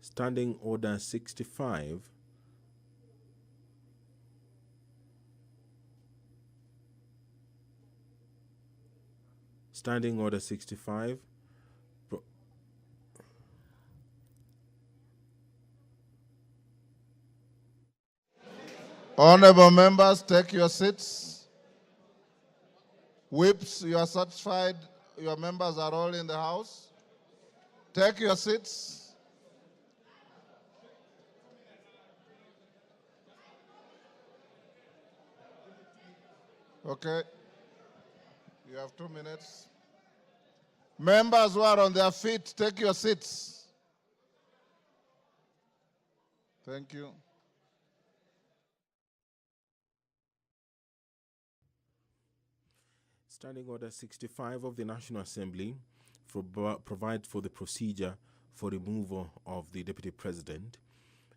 Standing Order 65 Standing Order 65 Honorable members, take your seats. Whips, you are satisfied your members are all in the House? Take your seats. Okay. You have 2 minutes. Members who are on their feet, take your seats. Thank you. Standing Order 65 of the National Assembly provides for the procedure for removal of the Deputy President.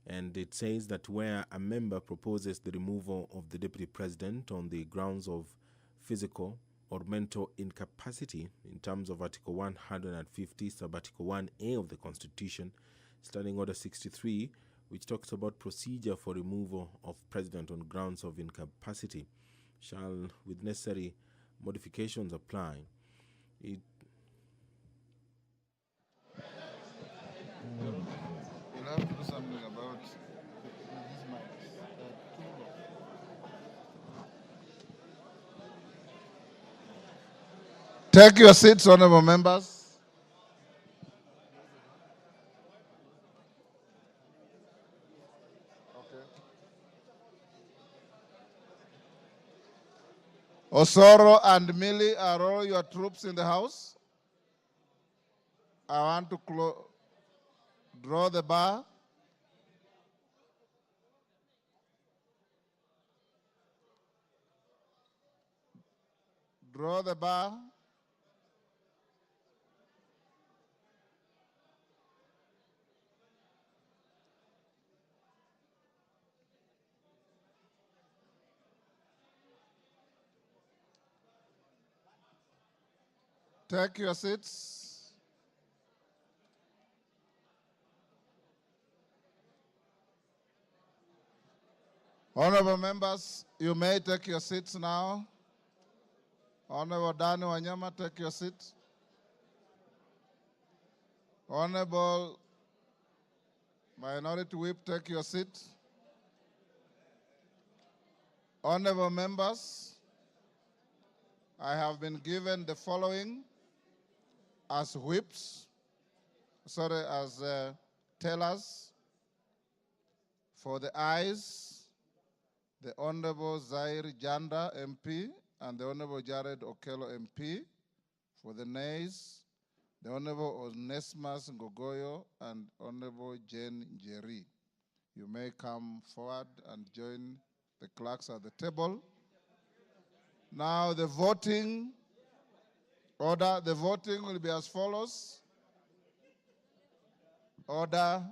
And it says that where a member proposes the removal of the Deputy President on the grounds of physical or mental incapacity in terms of Article 150, Sub-Article 1A of the Constitution, Standing Order 63, which talks about procedure for removal of President on grounds of incapacity, shall, with necessary modifications, apply. You'll have to do something about Take your seats, honorable members. Osoro and Millie, are all your troops in the House? I want to draw the bar. Draw the bar. Take your seats. Honorable members, you may take your seats now. Honorable Dani Wanyama, take your seat. Honorable Minority Whip, take your seat. Honorable members, I have been given the following as whips, as tellers. For the ayes, the Honorable Zaire Janda MP and the Honorable Jared Okello MP. For the nays, the Honorable Onesmus Ngogoyo and Honorable Jane Njeri. You may come forward and join the clerks at the table. Now the voting order, the voting will be as follows. Order.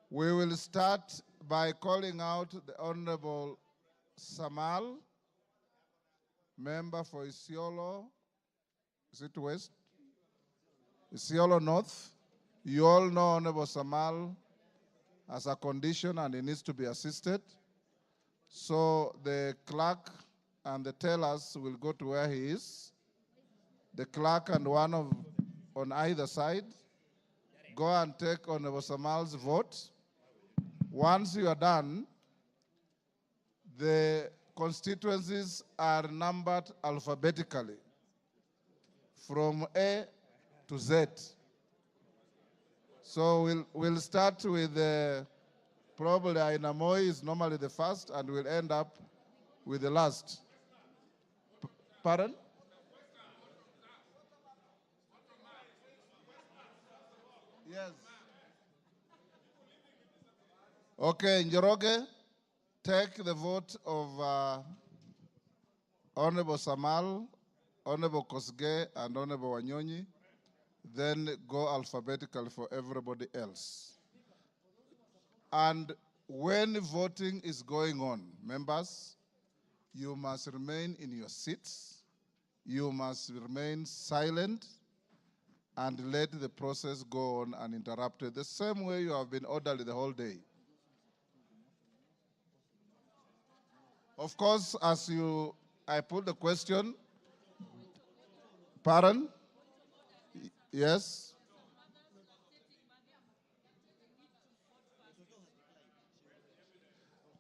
We will start by calling out the Honorable Samal, member for Isiolo. Is it West? Isiolo North. You all know Honorable Samal has a condition and he needs to be assisted. So the clerk and the tellers will go to where he is. The clerk and one on either side. Go and take Honorable Samal's vote. Once you are done, the constituencies are numbered alphabetically from A to Z. So we'll start with probably Ainamoi is normally the first, and we'll end up with the last. Pardon? Yes. Okay, Njoroge, take the vote of Honorable Samal, Honorable Kosgei, and Honorable Wanyonyi. Then go alphabetically for everybody else. And when voting is going on, members, you must remain in your seats. You must remain silent and let the process go on uninterrupted, the same way you have been orderly the whole day. Of course, I put the question, pardon? Yes?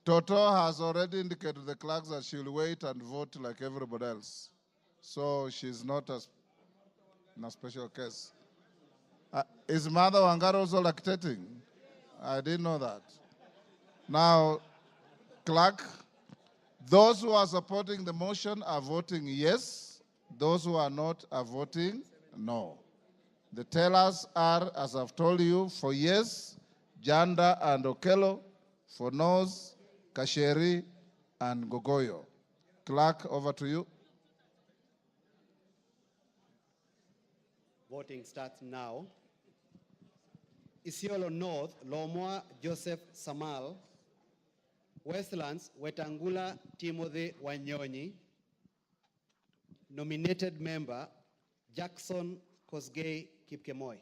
Toto has already indicated to the clerks that she'll wait and vote like everybody else. So she's not in a special case. Is Mother Wangara also lactating? I didn't know that. Now, clerk, those who are supporting the motion are voting yes. Those who are not are voting no. The tellers are, as I've told you, for yes, Janda and Okello, for no's, Kasheri and Gogoyo. Clerk, over to you. Voting starts now. Isiolo North, Lomwa Joseph Samal. Westlands, Wetangula Timothy Wanyonyi. Nominated member, Jackson Kosgei Kipkemoi.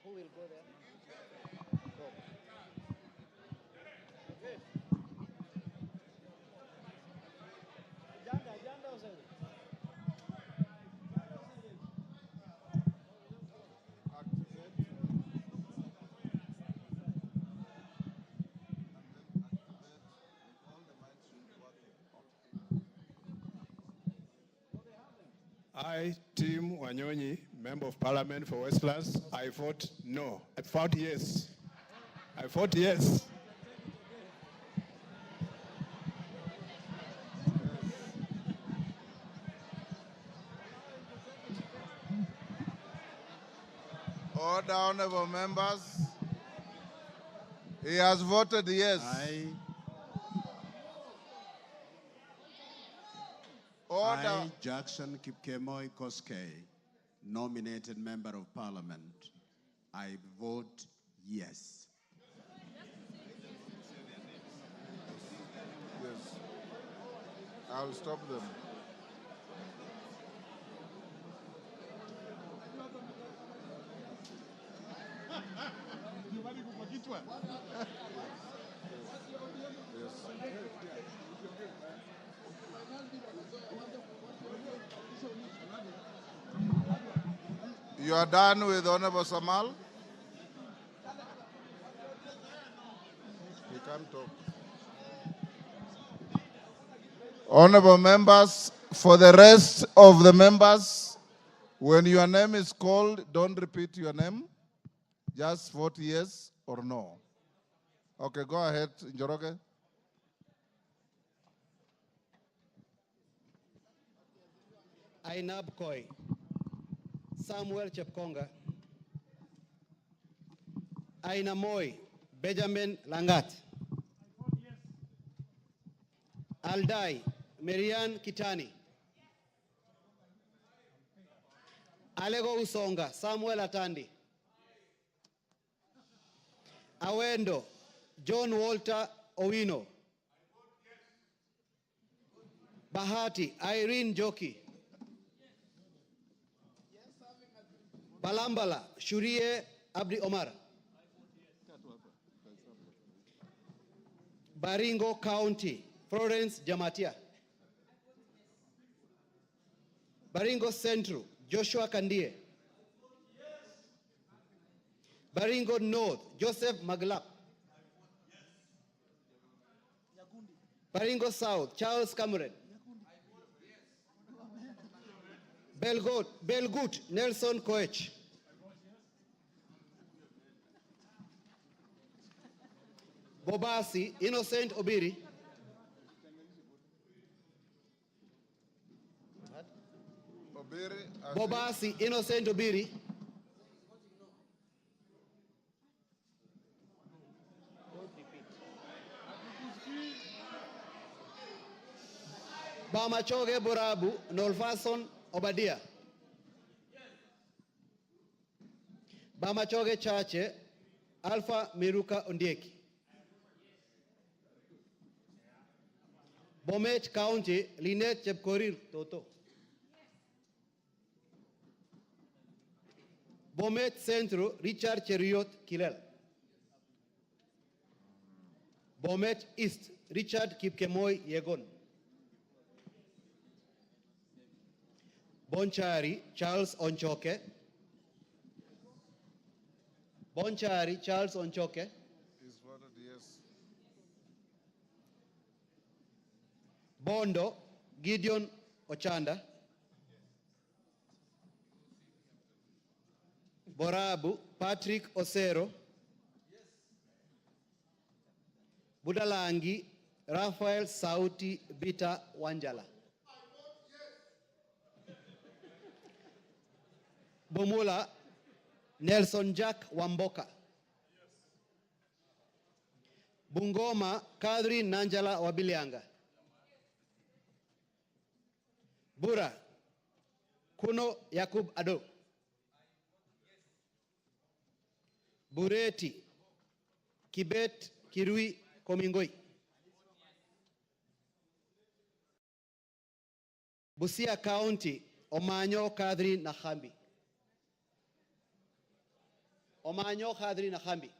Who will go there? Go. I, Tim Wanyonyi, Member of Parliament for Westlands, I vote no. I vote yes. I vote yes. Order, honorable members. He has voted yes. Order. I, Jackson Kipkemoi Kosgei, nominated Member of Parliament, I vote yes. Yes. I'll stop them. You are done with Honorable Samal? He can't talk. Honorable members, for the rest of the members, when your name is called, don't repeat your name. Just vote yes or no. Okay, go ahead, Njoroge. Ainab Koi, Samuel Chepkonga, Aina Moi, Benjamin Langat, Aldai, Marian Kitani, Alego Usonga, Samuel Atandi, Awendo, John Walter Owino, Bahati, Irene Joki, Balambala, Shurie Abdi Omar, Baringo County, Florence Jamatia, Baringo Central, Joshua Kandie, Baringo North, Joseph Maglap, Baringo South, Charles Cameron, Belgut, Nelson Koech, Bobasi, Innocent Obiri, Bobasi, Innocent Obiri, Bamachoge Borabu, Nolfason Obadia, Bamachoge Chache, Alpha Miruka Ondieki, Bomet County, Lynette Chepkorir Toto, Bomet Centro, Richard Cheriot Kilel, Bomet East, Richard Kipkemoi Yegon, Bonchari, Charles Onchoke, Bonchari, Charles Onchoke, Is voted yes. Bondo, Gideon Ochanda, Borabu, Patrick Osero, Budalangi, Raphael Sauti Bita Wanjala, Bomula, Nelson Jack Wamboka, Bungoma, Kadri Nanjala Wabilianga, Bura, Kuno Yakub Ado, Bureti, Kibet Kirui Komingoi, Busia County, Omanyo Kadri Nahambi, Omanyo Kadri Nahambi,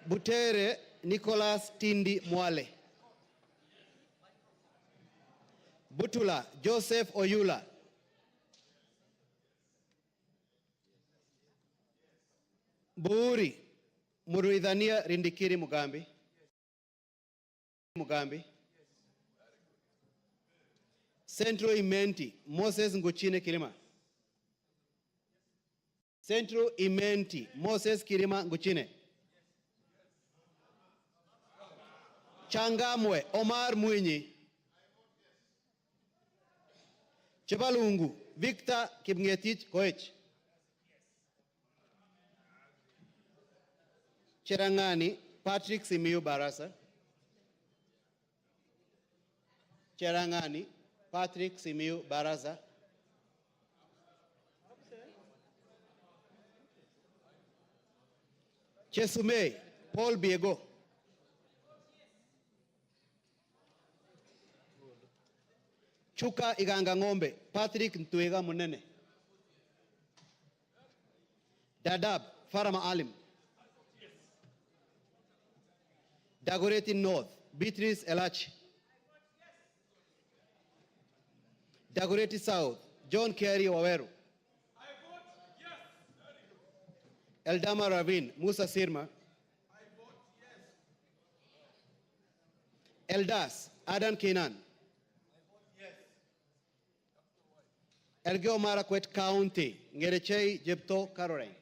Butere Nicholas Tindi Mwale, Butula Joseph Oyula, Buuri Muruidhania Rindikiri Mugambi, Central Imenti Moses Nguchine Kirima, Central Imenti Moses Kirima Nguchine, Changamwe Omar Mwinyi, Chebalungu Victor Kipngetich Koech, Cherangani Patrick Simiyu Barasa, Cherangani Patrick Simiyu Barasa, Chesumei Paul Biego, Chuka Iganga Ng'ombe, Patrick Ntwega Munene. Dadaab, Farama Alim. Dagoretti North, Beatrice Elachi. Dagoretti South, John Kerry Waweru. Eldama Ravine, Musa Sirma. Eldas, Adan Kenan. Elgeyo Marakwet County, Ngerechei Jepto Caroline.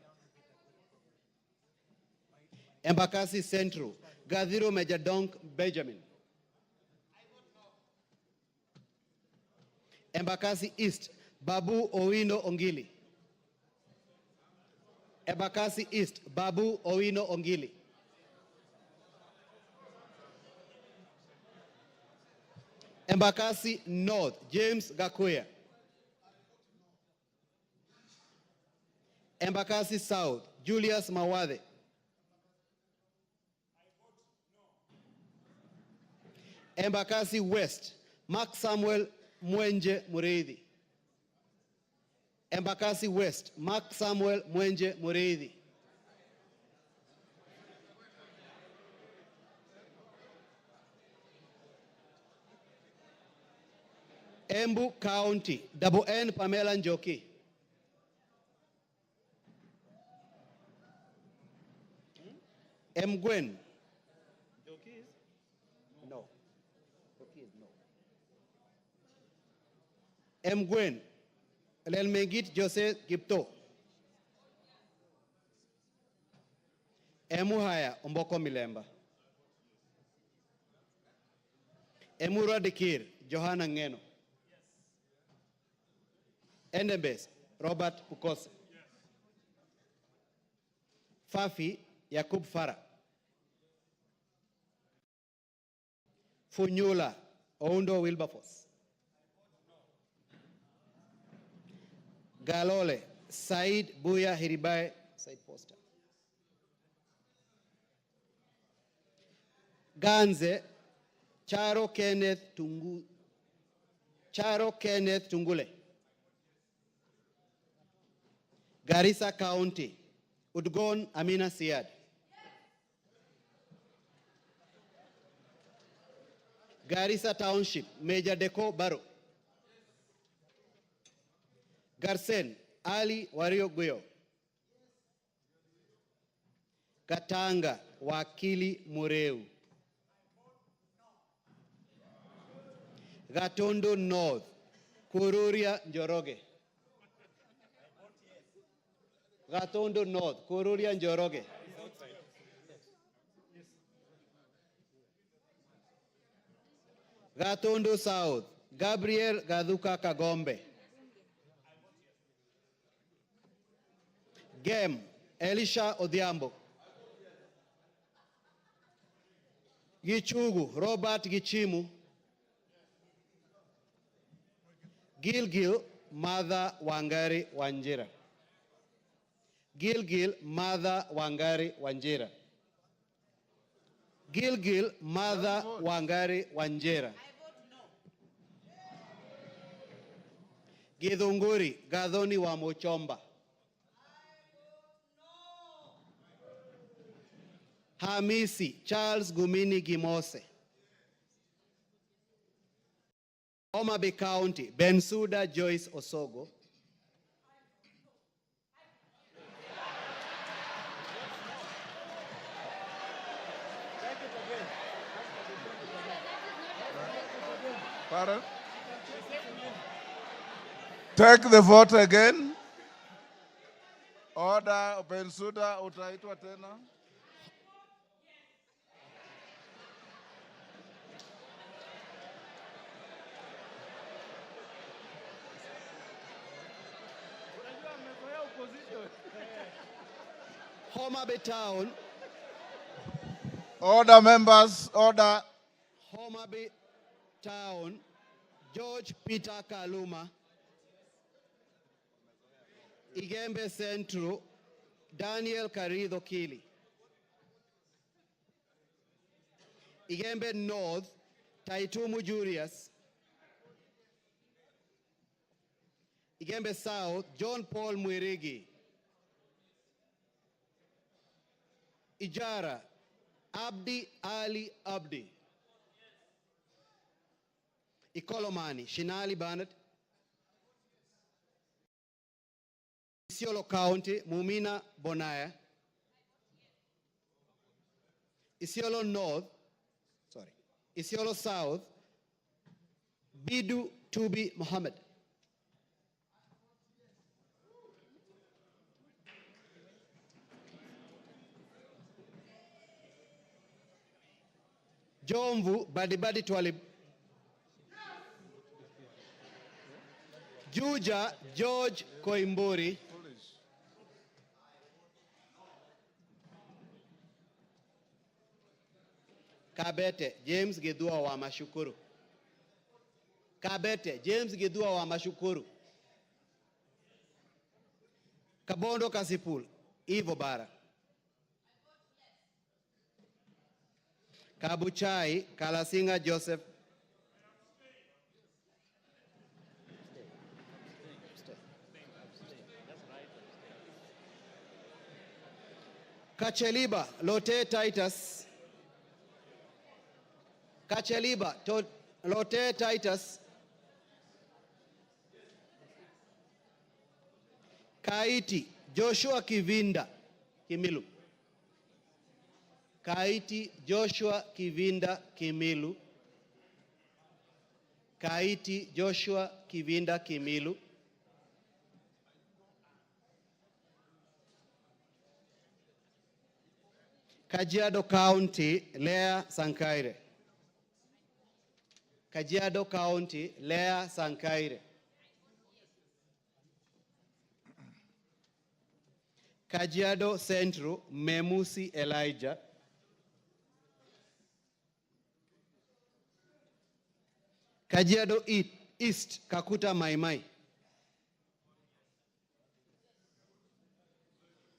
Embakasi Central, Gadhiro Majadonk Benjamin. Embakasi East, Babu Owino Ongili. Embakasi East, Babu Owino Ongili. Embakasi North, James Gakuya. Embakasi South, Julius Mawade. Embakasi West, Mark Samuel Mwenje Mureithi. Embakasi West, Mark Samuel Mwenje Mureithi. Embu County, Double N Pamela Njoki. Mgwen. No. Mgwen. Lelmegit Jose Gipto. Emuhaya Omboko Milemba. Emura Dikir Johanna Ngeno. Endembes Robert Ukose. Fafi Yakub Farah. Funyula Oundo Wilberforce. Galole Said Buya Hiribai Said Poster. Ganze Charo Kenneth Tungule. Garissa County, Udgon Amina Siad. Garissa Township, Major Deko Baro. Garsen, Ali Wario Guyo. Katanga, Wakili Mureu. Gatondo North, Kururia Njoroge. Gatondo North, Kururia Njoroge. Gatondo South, Gabriel Gaduka Kagombe. Gem, Elisha Odhiambo. Gichugu, Robert Gichimu. Gilgil, Mother Wangari Wanjira. Gilgil, Mother Wangari Wanjira. Gilgil, Mother Wangari Wanjira. Githunguri, Gadhoni wa Mochomba. Hamisi, Charles Gumini Gimose. Homa Bay County, Bensuda Joyce Osogo. Pardon? Take the vote again. Order, Bensuda, utaitwa tena. Homa Bay Town. Order, members, order. Homa Bay Town, George Peter Kaluma. Igembe Central, Daniel Karido Kili. Igembe North, Taitumu Julius. Igembe South, John Paul Mwirigi. Ijara, Abdi Ali Abdi. Ikolomani, Shinali Bernard. Isiolo County, Mumina Bonaya. Isiolo North, Isiolo South, Bidu Tubi Mohammed. Jomvu Badibadi Twalib. Juja George Koimburi. Kabete James Gedua wa Mashukuru. Kabete James Gedua wa Mashukuru. Kabondo Kasipul Ivo Bara. Kabuchai Kalasinga Joseph. Kacheliba Lote Titus. Kacheliba Lote Titus. Kaiti Joshua Kivinda Kimilu. Kaiti Joshua Kivinda Kimilu. Kaiti Joshua Kivinda Kimilu. Kajiado County, Lea Sankaire. Kajiado County, Lea Sankaire. Kajiado Central, Memusi Elijah. Kajiado East, Kakuta Maimai.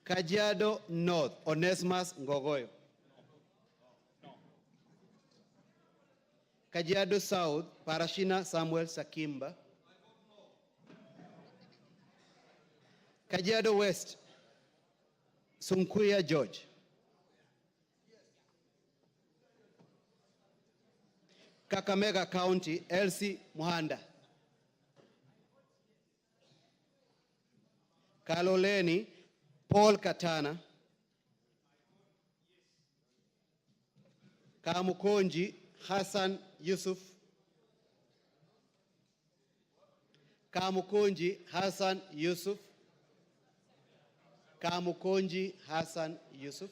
Kajiado North, Onesimus Ngogoyo. Kajiado South, Parashina Samuel Sakimba. Kajiado West, Sunkuya George. Kakamega County, Elsie Muhanda. Kaloleni, Paul Katana. Kamukonji, Hassan Yusuf. Kamukonji, Hassan Yusuf. Kamukonji, Hassan Yusuf.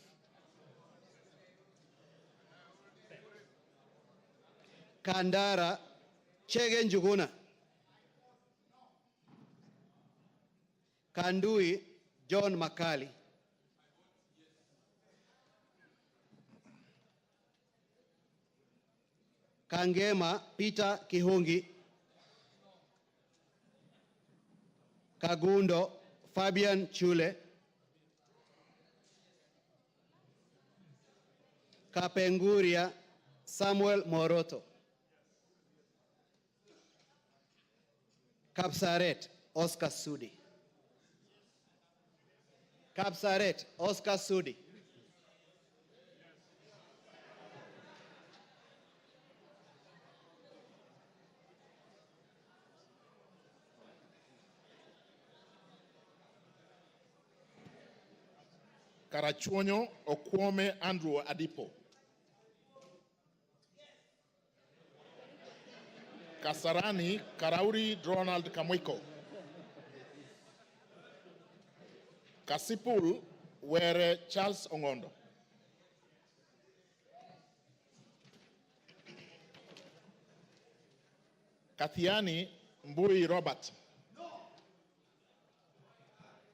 Kandara, Chege Njuguna. Kandui, John Makali. Kangema, Peter Kihungi. Kagundo, Fabian Chule. Kapenguria, Samuel Moroto. Kapsaret, Oscar Sudi. Kapsaret, Oscar Sudi. Karachuonyo Okwome Andrew Adipo. Kasarani Karauri Ronald Kamwiko. Kasipul Were Charles Ongondo. Kathiani Mbui Robert.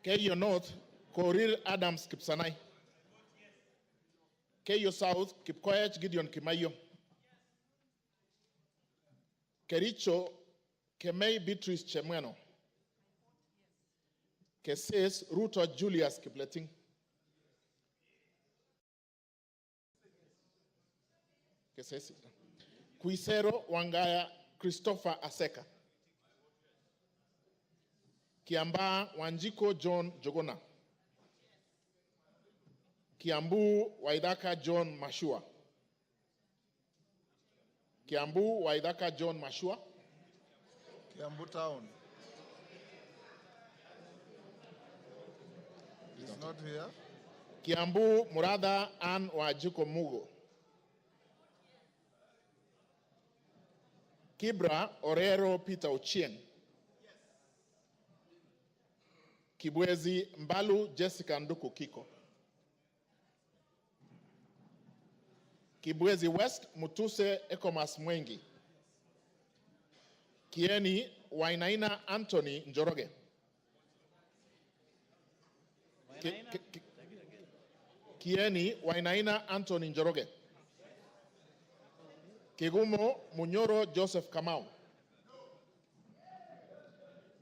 Keyo North Korir Adams Kipsanai. Keyo South Kipkoech Gideon Kimayo. Kericho Kemei Beatrice Chemweno. Keses Ruto Julius Kipleting. Keses Kuisero Wangaya Christopher Aseka. Kiambaa Wanjiko John Jogona. Kiambu Waidaka John Mashua. Kiambu Waidaka John Mashua. Kiambu Town. He's not here. Kiambu Murada Ann Wajiko Mugo. Kibra Orero Peter Ochieng. Kibwezi Mbalu Jessica Nduku Kiko. Kibwezi West Mutuse Ekomas Mwengi. Kieni Wainaina Anthony Njoroge. Kieni Wainaina Anthony Njoroge. Kigumo Munyoro Joseph Kamau.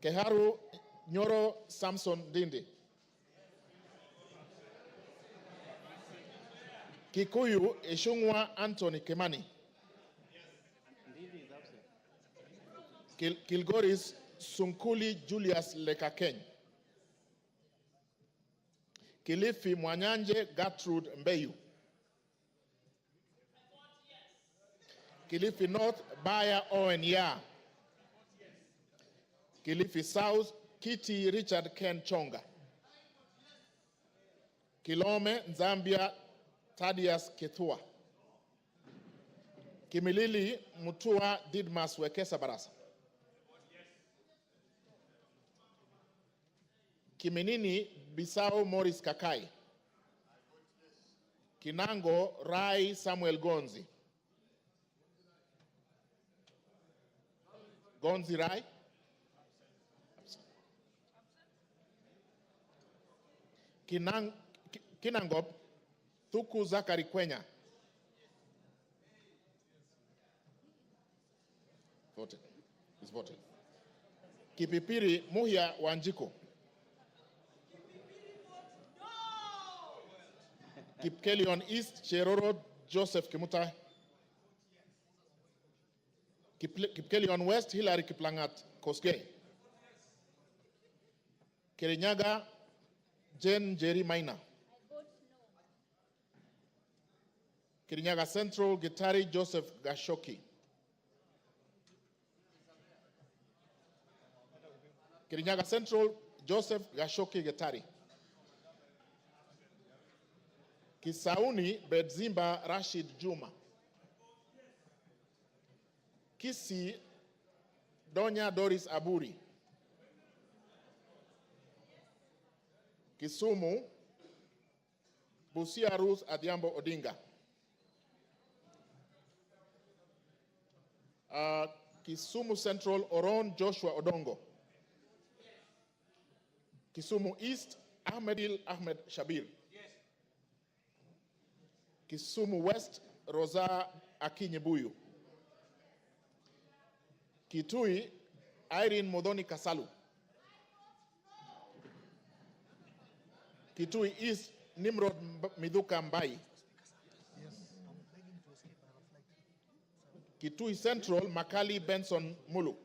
Keharu Nyoro Samson Dindi. Kikuyu Ishungwa Anthony Kemani. Kilgoris Sunkuli Julius Lekakeny. Kilifi Mwanyanje Gertrude Mbeyu. Kilifi North Baya Owen Ya. Kilifi South Kitty Richard Ken Chonga. Kilome Zambia Thaddeus Kethua. Kimilili Mutua Didmas Wekesa Barasa. Kiminini Bisao Morris Kakai. Kinango Rai Samuel Gonzi. Gonzi Rai. Kinangop Thuku Zakari Kwenya. Voted. It's voted. Kipipiri Muhia Wanjiko. Kipkelion East Cheroro Joseph Kimutai. Kipkelion West Hilary Kiplangat Koskei. Kirinyaga Jen Jerry Maina. Kirinyaga Central Gitari Joseph Gashoki. Kirinyaga Central Joseph Gashoki Gitari. Kisauni Bedzimba Rashid Juma. Kisi Donya Doris Aburi. Kisumu Busia Ruth Adhiambo Odinga. Kisumu Central Oron Joshua Odongo. Kisumu East Ahmedil Ahmed Shabir. Kisumu West Rosa Akinyebuyu. Kitui Irene Modoni Kasalu. Kitui East Nimrod Miduka Mbai. Kitui Central Makali Benson Mulu.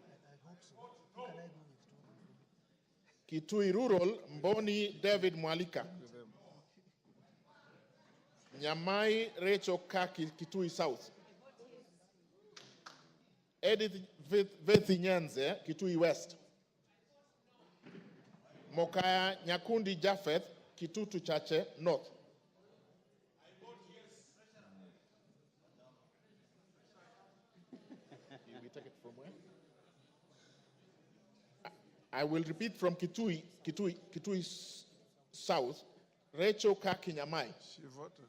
Kitui Rural Mboni David Mwalika. Nyamai Rachel Kaki Kitui South. Edith Vethi Nyanze Kitui West. Mokaya Nyakundi Japheth Kitutu Chache North. You take it from where? I will repeat from Kitui South. Rachel Kaki Nyamai. She voted.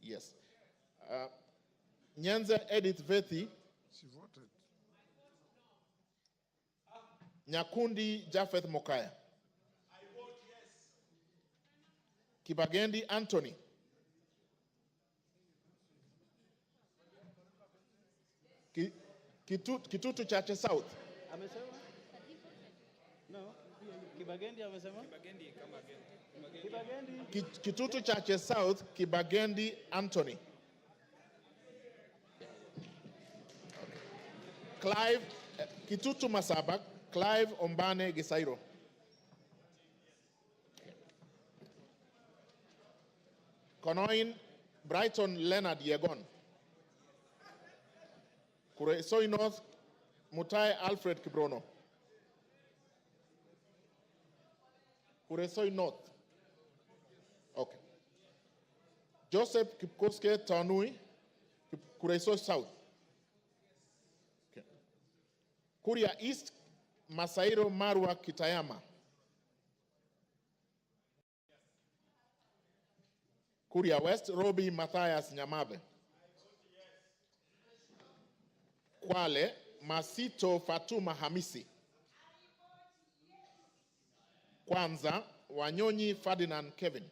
Yes. Nyanza Edith Vethi. She voted. Nyakundi Japheth Mokaya. I vote yes. Kibagendi Anthony. Kitutu Chache South. Amesema? No. Kibagendi amesema? Kibagendi kama again. Kitutu Chache South, Kibagendi Anthony. Clive, Kitutu Masabak, Clive Ombane Gisairo. Konoin Brighton Leonard Yegon. Kuresoi North Mutai Alfred Kibrono. Kuresoi North. Okay. Joseph Kipkoske Tanui, Kuresoi South. Okay. Kuria East, Masairo Marwa Kitayama. Kuria West, Robi Matthias Nyamabe. Kwale, Masito Fatuma Hamisi. Kwanza, Wanyonyi Ferdinand Kevin.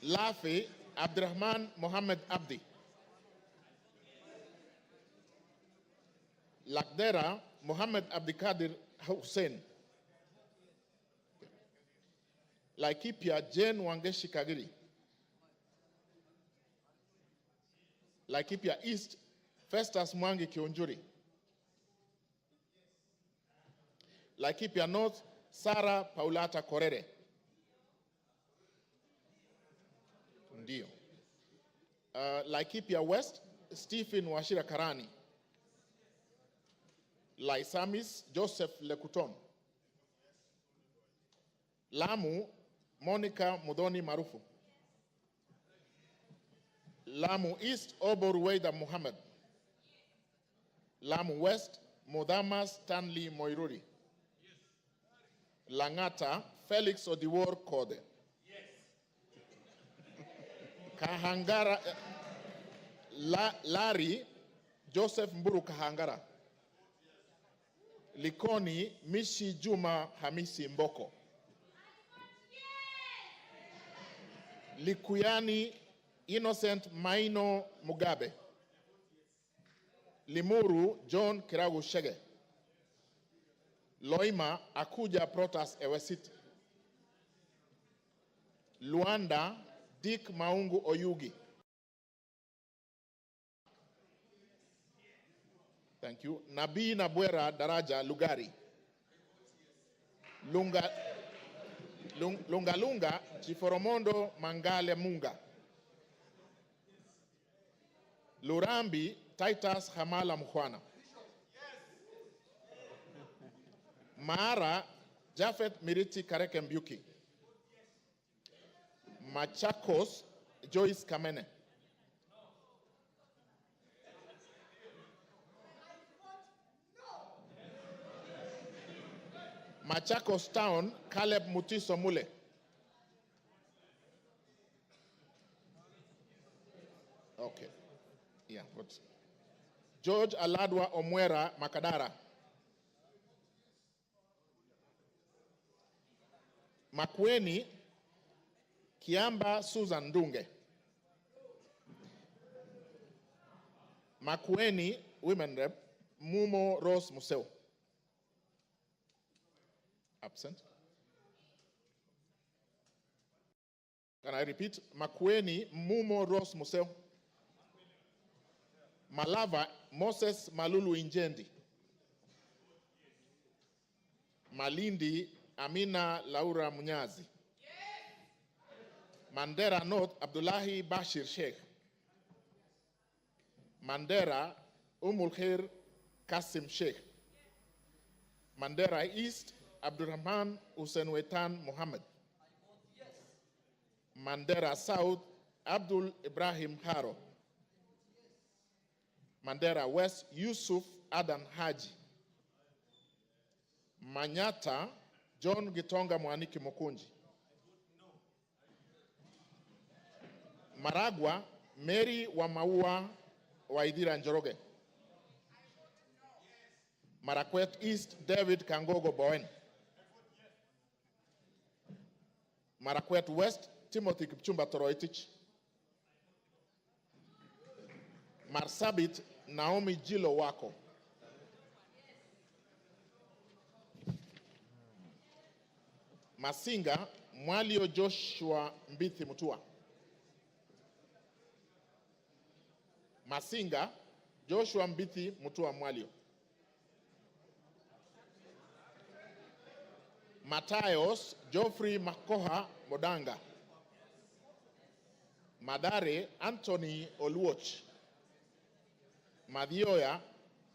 Lafi, Abdurrahman Mohammed Abdi. Lakdera, Mohammed Abdikadir Hussein. Laikipia, Jane Wangeshi Kagiri. Laikipia East, Festus Mwangi Kionjuri. Laikipia North, Sarah Paulata Korere. Ndio. Laikipia West, Stephen Washira Karani. Laisamis, Joseph Lekuton. Lamu, Monica Mudoni Marufu. Lamu East, Obor Weida Muhammad. Lamu West, Modama Stanley Moiruri. Langata, Felix Odiwor Kode. Kahangara, Larry, Joseph Mburu Kahangara. Likoni, Mishi Juma Hamisi Mboko. Likuyani, Innocent Maino Mugabe. Limuru, John Kiragu Shege. Loima, Akuja Protas Ewesit. Luanda, Dick Maungu Oyugi. Thank you. Nabi Nabwera Daraja Lugari. Lunga Chiforomondo Mangale Munga. Lurambi Titus Hamala Mkhwana. Maara Jafet Miriti Kareke Mbyuki. Machakos Joyce Kamene. Machakos Town, Caleb Mutiso Mule. Okay. Yeah, but George Aladwa Omwera Makadara. Makweni Kiamba Susan Dunge. Makweni Women Rep Mumo Rose Museo. Absent. Can I repeat? Makweni Mumo Rose Museo. Malava Moses Malulu Injendi. Malindi Amina Laura Munyazi. Mandera North Abdullahi Bashir Sheikh. Mandera Umul Kasim Sheikh. Mandera East Abdurrahman Usenwetan Muhammad. Mandera South Abdul Ibrahim Haro. Mandera West Yusuf Adan Haji. Manyata John Gitonga Mwaniki Mukunji. Maragwa Mary Wamaua Waidira Njoroge. Marakwet East David Kangogo Bowen. Marakwet West Timothy Kipchumba Toroitich. Marsabit Naomi Jilo Wako. Masinga Mwalio Joshua Mbithi Mutua. Masinga Joshua Mbithi Mutua Mwalio. Matayos Geoffrey Makoha Modanga. Madare Anthony Oluoch. Madioya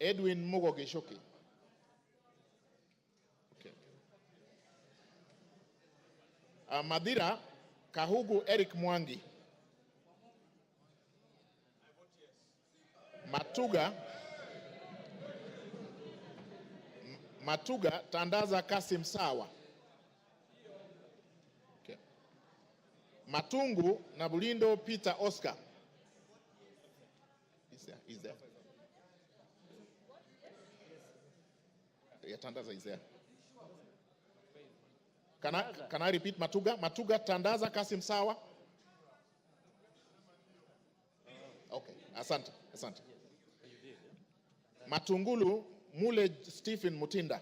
Edwin Mugogishoki. Okay. Madira Kahugu Eric Mwangi. Matuga Tandaza Kasim Sawa. Okay. Matungu Nabulindo Peter Oscar. Is there. Yeah, Tandaza is there. Can I repeat Matuga? Matuga Tandaza Kasim Sawa. Okay, asante. Matungulu Mule Stephen Mutinda.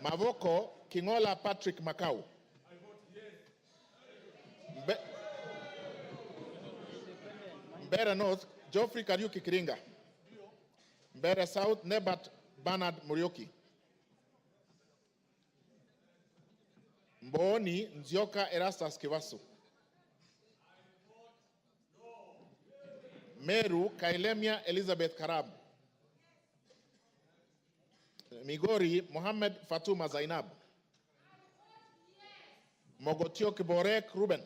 Mavoko Kingola Patrick Makau. Mbere North Geoffrey Kariuki Kiringa. Mbere South Nebat Bernard Murioki. Mbooni Nzioka Erastus Kivasu. Meru Kailemia Elizabeth Karab. Migori Mohammed Fatuma Zainab. Mogotio Kiborek Ruben.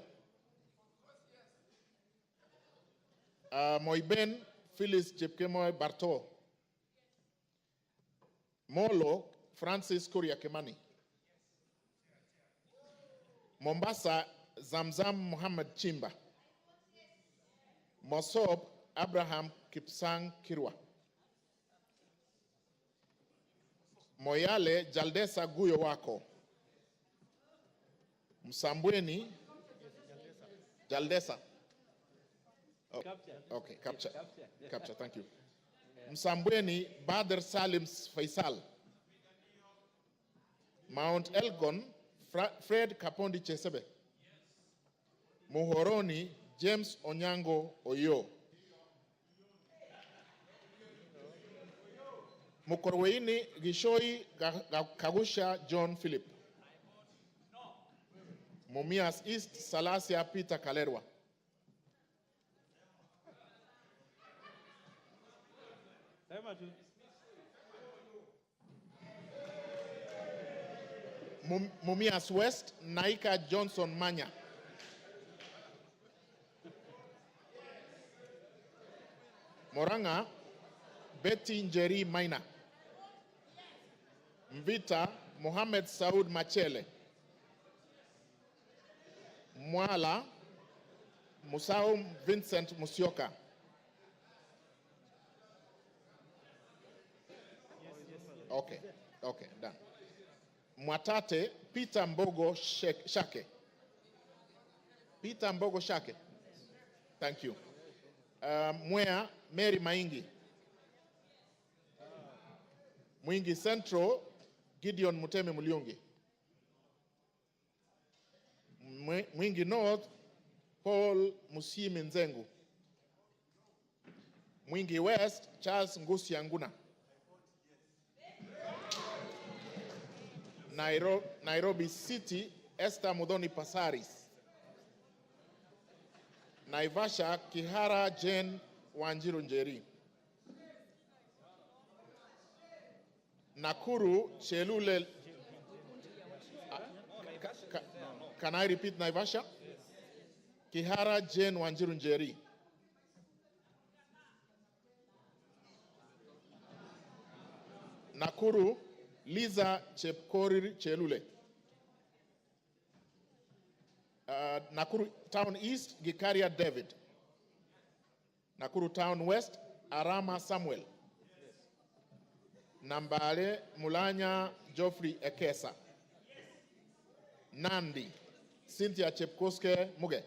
Moiben Phyllis Jepkemoy Barto. Molo Francis Kuria Kimani. Mombasa Zamzam Muhammad Chimba. Mosob Abraham Kipsang Kirwa. Moyale Jaldesa Guyo Wako. Msambweni Jaldesa. Oh, okay, capture, thank you. Msambweni Badr Salim Faisal. Mount Elgon Fred Kapondi Chesebe. Muhoroni James Onyango Oyo. Mukorweini Gishoi Kagusha John Philip. Mumias East Salasia Peter Kalerwa. Mumias West Naika Johnson Manya. Moranga Betty Njeri Maina. Mvita Mohamed Saud Machele. Mwala Musau Vincent Musioka. Okay, done. Mwatate Peter Mbogo Shake. Peter Mbogo Shake. Thank you. Mwea Mary Maingi. Mwingi Central Gideon Muteme Mulyungi. Mwingi North Paul Musimi Nzengu. Mwingi West Charles Ngusi Anguna. Nairobi City Esther Mudhoni Pasaris. Naivasha Kihara Jane Wanjiru Njeri. Nakuru Chelule. Can I repeat Naivasha? Kihara Jane Wanjiru Njeri. Nakuru Liza Chepkorir Chelule. Nakuru Town East Gikaria David. Nakuru Town West Arama Samuel. Nambale Mulanya Geoffrey Ekesa. Nandi Cynthia Chepkoske Muge.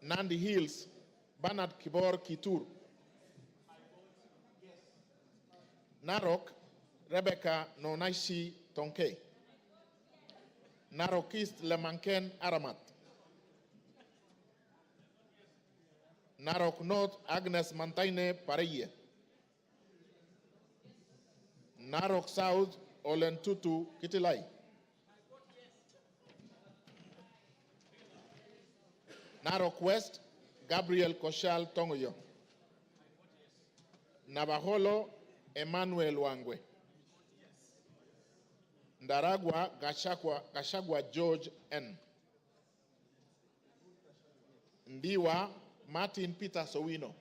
Nandi Hills Bernard Kibor Kitur. Narok Rebecca Nonaishi Tonke. Narok East Lemanken Aramat. Narok North Agnes Mantaine Pareye. Narok South, Olentutu Kitilai. Narok West, Gabriel Koshal Tongoyo. Navaholo, Emmanuel Wangwe. Ndaragwa, Gachagua George N. Ndiwa, Martin Peter Sowino.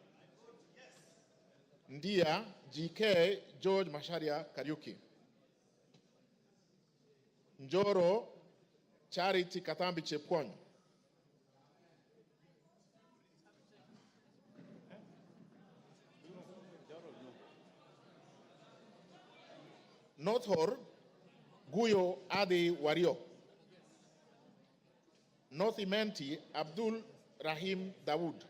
Ndia, GK George Masharia Kariuki. Njoro, Charity Katambi Chepkwony. North Hor, Guyo Adi Wario. North Imenti, Abdul Rahim Dawood.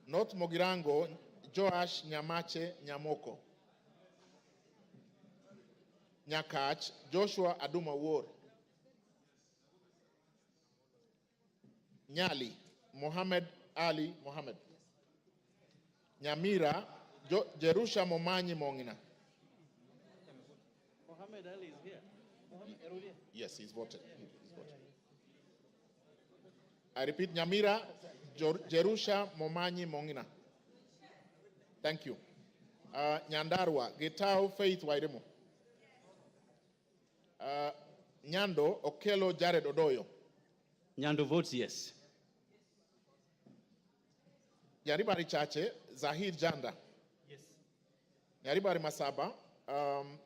North Mogirango, Joash Nyamache Nyamoko. Nyakach, Joshua Aduma War. Nyali, Mohammed Ali Mohammed. Nyamira, Jerusha Momanyi Mongina. Mohammed Ali is here. Yes, he's voted. He's voted. I repeat, Nyamira, Jerusha Momanyi Mongina. Thank you. Nyandarua, Getao Faith Wairemo. Nyando, Okelo Jared Odoyo. Nyando votes yes. Yaribari Chache, Zahid Janda. Yes. Yaribari Masaba,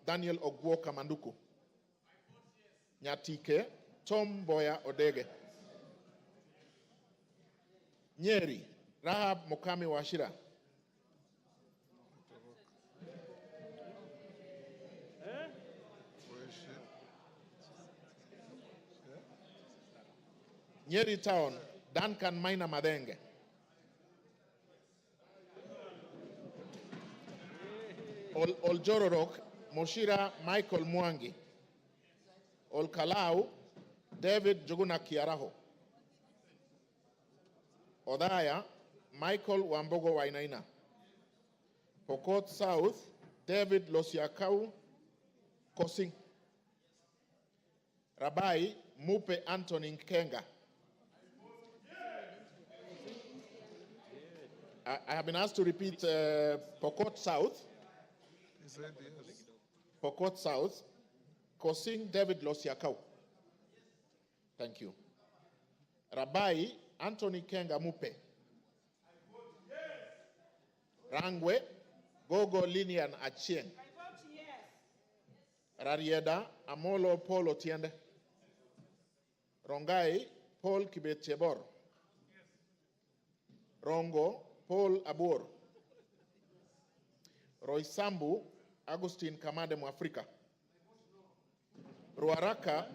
Daniel Ogwo Kamanduku. Nyatike, Tom Boya Odege. Nyeri, Rahab Mokami Washira. Nyeri Town, Duncan Maina Madenge. Oljororok, Moshira Michael Mwangi. Olkalau, David Joguna Kiaraho. Odaya, Michael Wambogo Wainaina. Pokot South, David Losiakau Kosing. Rabai, Mupe Anthony Kenga. I have been asked to repeat Pokot South. He said yes. Pokot South, Kosing David Losiakau. Thank you. Rabai Anthony Kenga Mupe. Rangwe Gogo Linian Achieng. Rarieda Amolo Paul Otiende. Rongai Paul Kibetchebor. Rongo Paul Abur. Roysambu Agustin Kamade Mwafrika. Ruaraka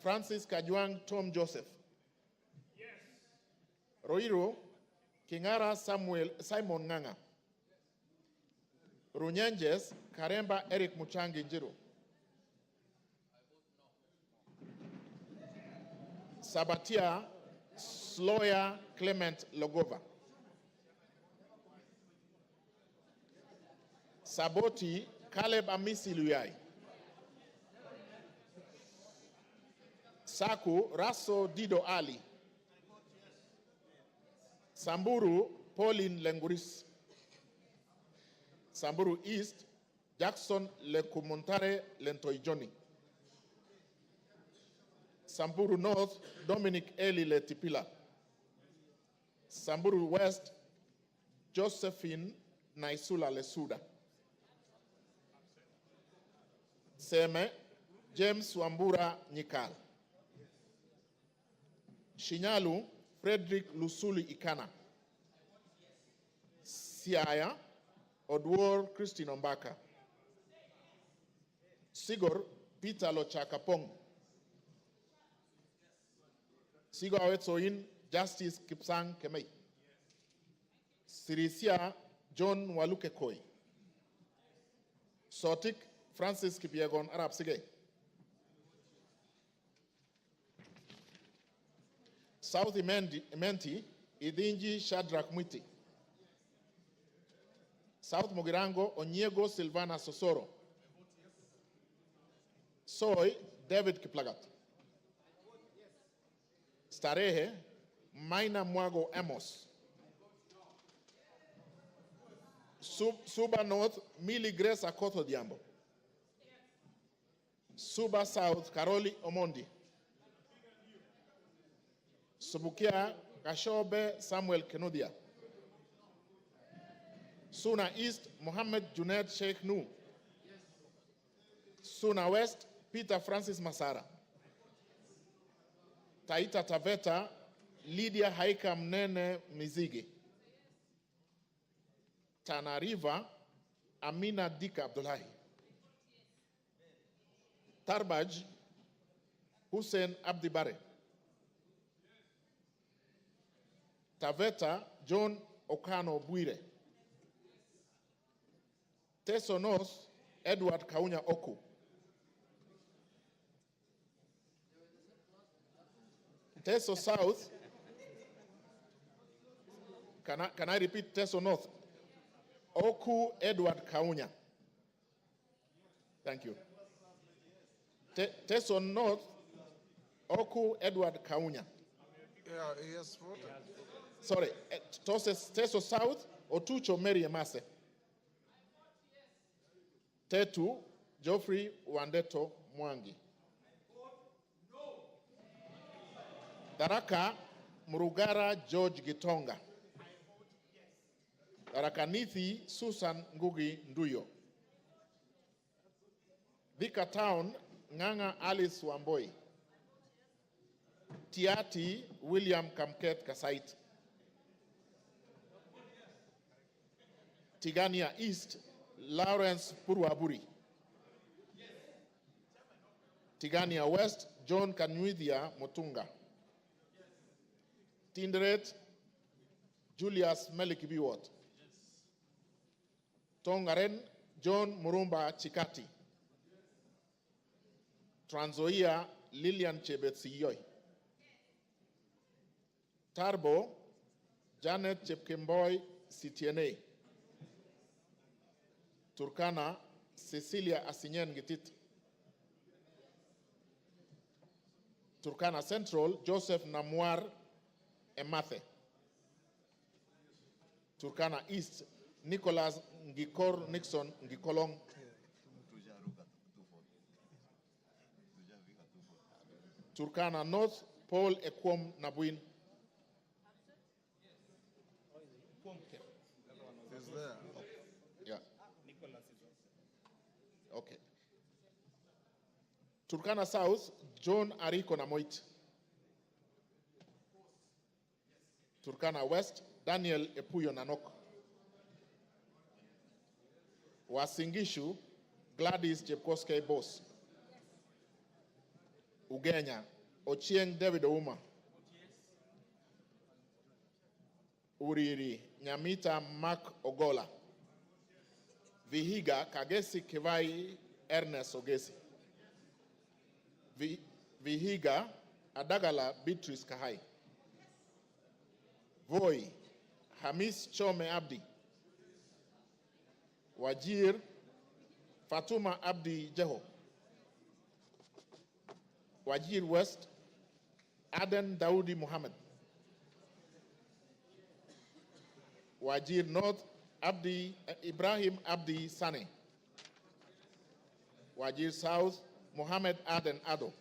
Francis Kajwang Tom Joseph. Roiro Kingara Simon Nganga. Runyenjes Karemba Eric Muchangi Njiru. Sabatia Sloya Clement Logova. Saboti Caleb Amisi Luyai. Saku Raso Dido Ali. Samburu Pauline Lenguris. Samburu East Jackson Lekumuntare Lentoijoni. Samburu North Dominic Eli Letipila. Samburu West Josephine Naisula Lesuda. Seme James Wambura Nyikal. Shinyalu Frederick Lusuli Ikana. Siaya Odwor Christine Ombaka. Sigor Peter Lochakapong. Sigor Awetsoin Justice Kipsang Kemei. Sirisia John Waluke Koi. Sotik Francis Kipiegon Arab Sige. South Imenti Idinji Shadrach Mwiti. South Mogirango, Onyego Silvana Sosoro. Soy, David Kiplagat. Starehe, Maina Mwago Amos. Suba North, Millie Grace Akoto Diambo. Suba South, Karoli Omondi. Subukia, Kashobe Samuel Kenudia. Suna East, Mohammed Junaid Sheikh Nu. Suna West, Peter Francis Masara. Taita Taveta, Lydia Haika Mnene Mizigi. Tana River, Amina Dika Abdullahi. Tarbaj, Hussein Abdi Bare. Taveta, John Okano Bwire. Teso North, Edward Kaunya Oku. Teso South, can I repeat Teso North? Oku Edward Kaunya. Thank you. Teso North, Oku Edward Kaunya. Yeah, he has voted. Sorry, Teso South, Otucho Mary Emase. Tetu, Geoffrey Wandeto Mwangi. Daraka, Murugara George Gitonga. Daraka Nithi, Susan Ngugi Nduyo. Thika Town, Nganga Alice Wamboi. Tiati, William Kamket Kasait. Tigania East, Lawrence Puruaburi. Tigania West, John Kanwithia Motunga. Tinderet, Julius Melikibiwot. Tongaren, John Murumba Chikati. Trans Nzoia, Lillian Chebetsiyoy. Tarbo, Janet Chepkemboy Sitiene. Turkana, Cecilia Asinyen Gitit. Turkana Central, Joseph Namwar Emathe. Turkana East, Nicholas Ngikor Nixon Ngikolong. Turkana North, Paul Ekwom Nabuin. Is there? Yeah. Okay. Turkana South, John Ariko Namoit. Turkana West, Daniel Epuyo Nanok. Wasingishu, Gladys Jepkoske Boss. Ugenya, Ochieng David Ouma. Uriri, Nyamita Mark Ogola. Vihiga, Kagesi Kivai Ernest Ogesi. Vihiga, Adagala Beatrice Kahai. Voi, Hamis Chome Abdi. Wajir, Fatuma Abdi Jeho. Wajir West, Aden Daudi Muhammad. Wajir North, Ibrahim Abdi Sane. Wajir South, Muhammad Aden Ado.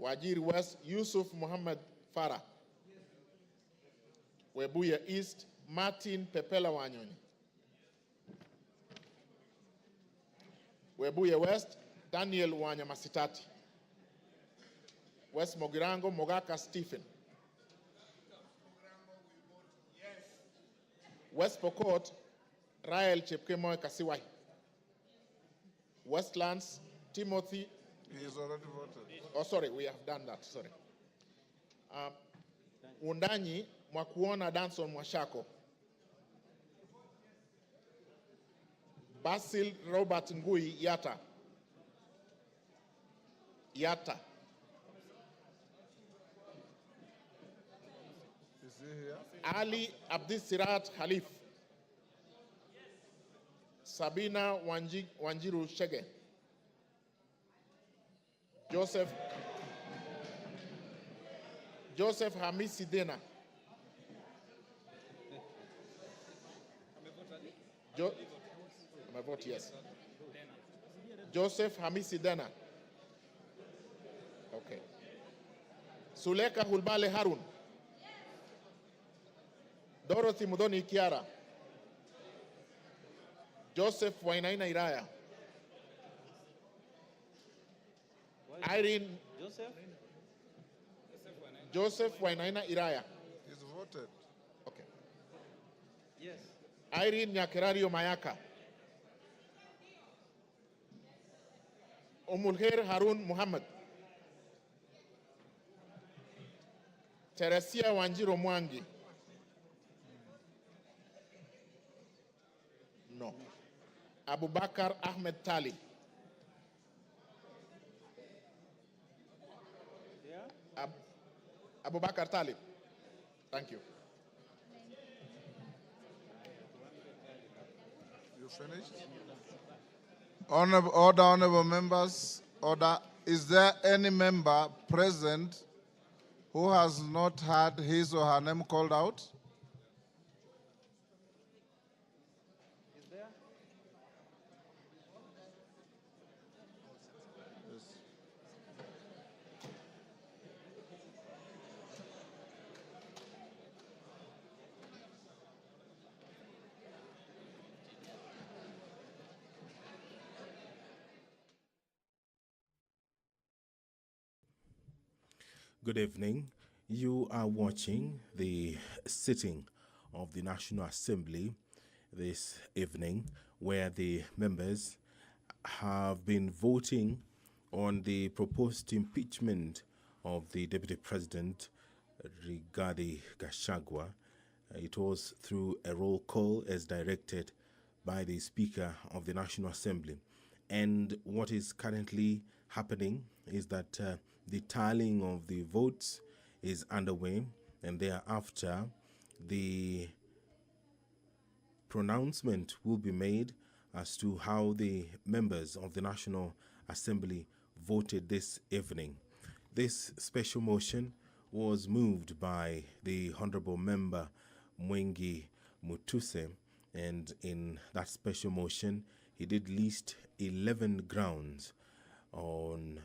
Wajir West, Yusuf Muhammad Farah. Webuye East, Martin Pepela Wanyoni. Webuye West, Daniel Wanyamasitati. West Mogirango, Mogaka Stephen. West Pokot, Rael Chepkemoy Kasiwai. Westlands, Timothy. He has already voted. Oh, sorry, we have done that, sorry. Undanyi, Mwakuona Danson Mwashako. Basil Robert Ngui Yata. Yata. Is he here? Ali Abdisirat Khalif. Sabina Wanjiru Shege. Joseph Hamisi Dena. My vote yes. Joseph Hamisi Dena. Okay. Suleka Hulbale Harun. Dorothy Mudoni Kiara. Joseph Wainaina Iraya. Irene. Joseph Wainaina Iraya. He's voted. Okay. Yes. Irene Nyakerario Mayaka. Umulher Harun Muhammad. Teresia Wanjiro Mwangi. No. Abubakar Ahmed Talib. Yeah. Abubakar Talib. Thank you. You finished? Order, honorable members. Order. Is there any member present who has not had his or her name called out? Is there? Good evening. You are watching the sitting of the National Assembly this evening, where the members have been voting on the proposed impeachment of the Deputy President, Rigathi Gachagua. It was through a roll call as directed by the Speaker of the National Assembly. And what is currently happening is that the tallying of the votes is underway, and thereafter the pronouncement will be made as to how the members of the National Assembly voted this evening. This special motion was moved by the Honorable Member Mwengi Mutuse, and in that special motion he did list 11 grounds on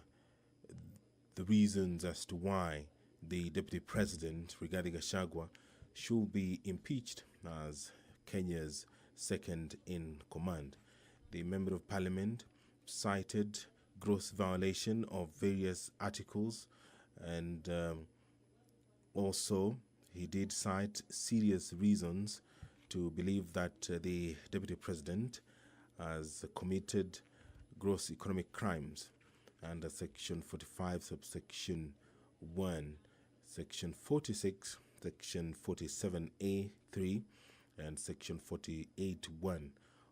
the reasons as to why the Deputy President, Rigathi Gachagua, should be impeached as Kenya's second in command. The Member of Parliament cited gross violation of various articles, and also he did cite serious reasons to believe that the Deputy President has committed gross economic crimes under Section 45, subsection 1, Section 46, Section 47A3, and Section 48(1)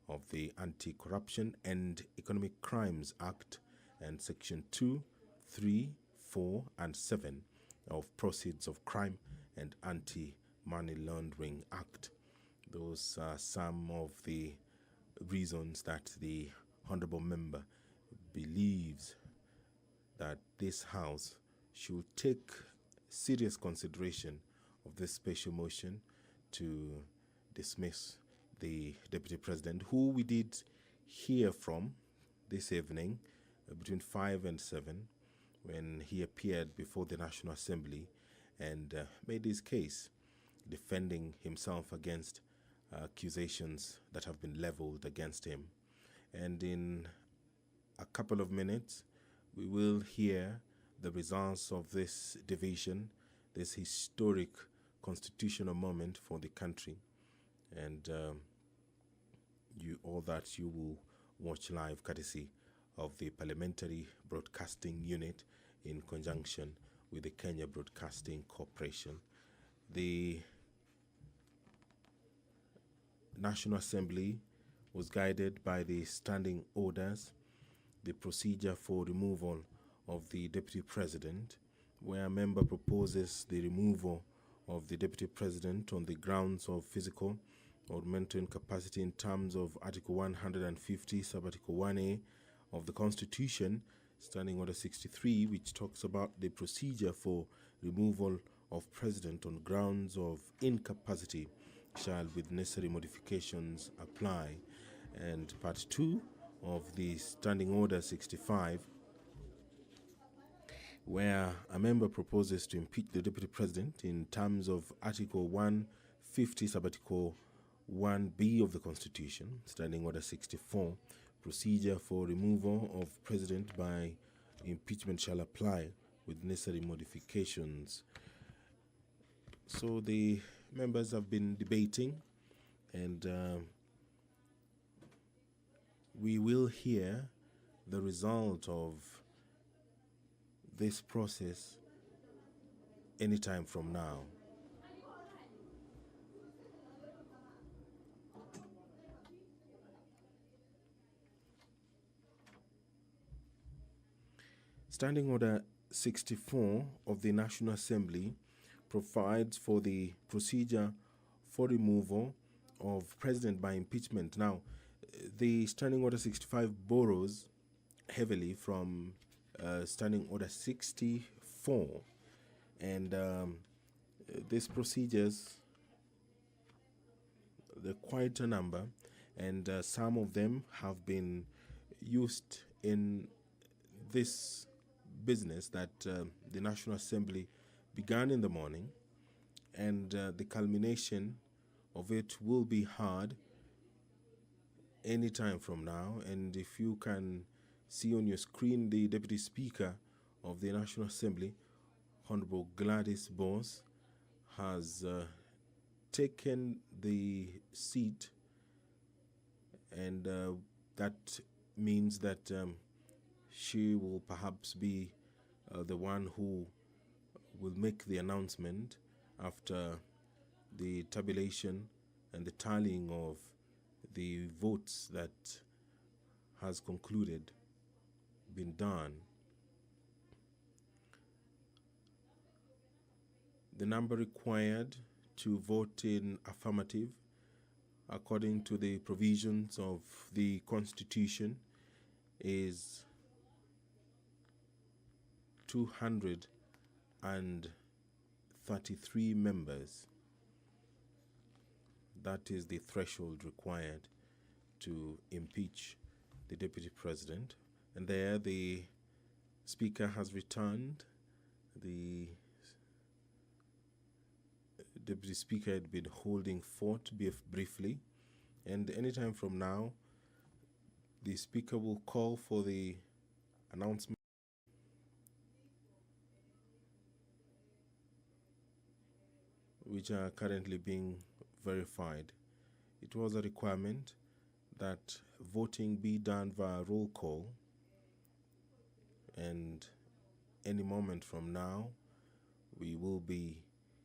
of the Anti-Corruption and Economic Crimes Act, and Section 2, 3, 4, and 7 of Proceeds of Crime and Anti-Money Laundering Act. Those are some of the reasons that the Honorable Member believes that this House should take serious consideration of this special motion to dismiss the Deputy President, who we did hear from this evening between 5 and 7 when he appeared before the National Assembly and made his case, defending himself against accusations that have been leveled against him. And in a couple of minutes, we will hear the results of this division, this historic constitutional moment for the country. And all that you will watch live courtesy of the Parliamentary Broadcasting Unit in conjunction with the Kenya Broadcasting Corporation. The National Assembly was guided by the standing orders, the procedure for removal of the Deputy President, where a member proposes the removal of the Deputy President on the grounds of physical or mental incapacity in terms of Article 150, Sub-Article 1A of the Constitution, Standing Order 63, which talks about the procedure for removal of president on grounds of incapacity shall, with necessary modifications, apply. And Part 2 of the Standing Order 65, where a member proposes to impeach the Deputy President in terms of Article 150, Sub-Article 1B of the Constitution, Standing Order 64, procedure for removal of President by impeachment shall apply with necessary modifications. So the members have been debating, and we will hear the result of this process anytime from now. Standing Order 64 of the National Assembly provides for the procedure for removal of president by impeachment. Now, the Standing Order 65 borrows heavily from Standing Order 64, and these procedures, they're quite a number, and some of them have been used in this business that the National Assembly began in the morning, and the culmination of it will be heard any time from now. And if you can see on your screen, the Deputy Speaker of the National Assembly, Honorable Gladys Bose, has taken the seat, and that means that she will perhaps be the one who will make the announcement after the tabulation and the tallying of the votes that has concluded, been done. The number required to vote in affirmative, according to the provisions of the Constitution, is 233 members. That is the threshold required to impeach the Deputy President. And there the Speaker has returned. The Deputy Speaker had been holding fort briefly, and anytime from now, the Speaker will call for the announcement, which are currently being verified. It was a requirement that voting be done via roll call, and any moment from now, we will be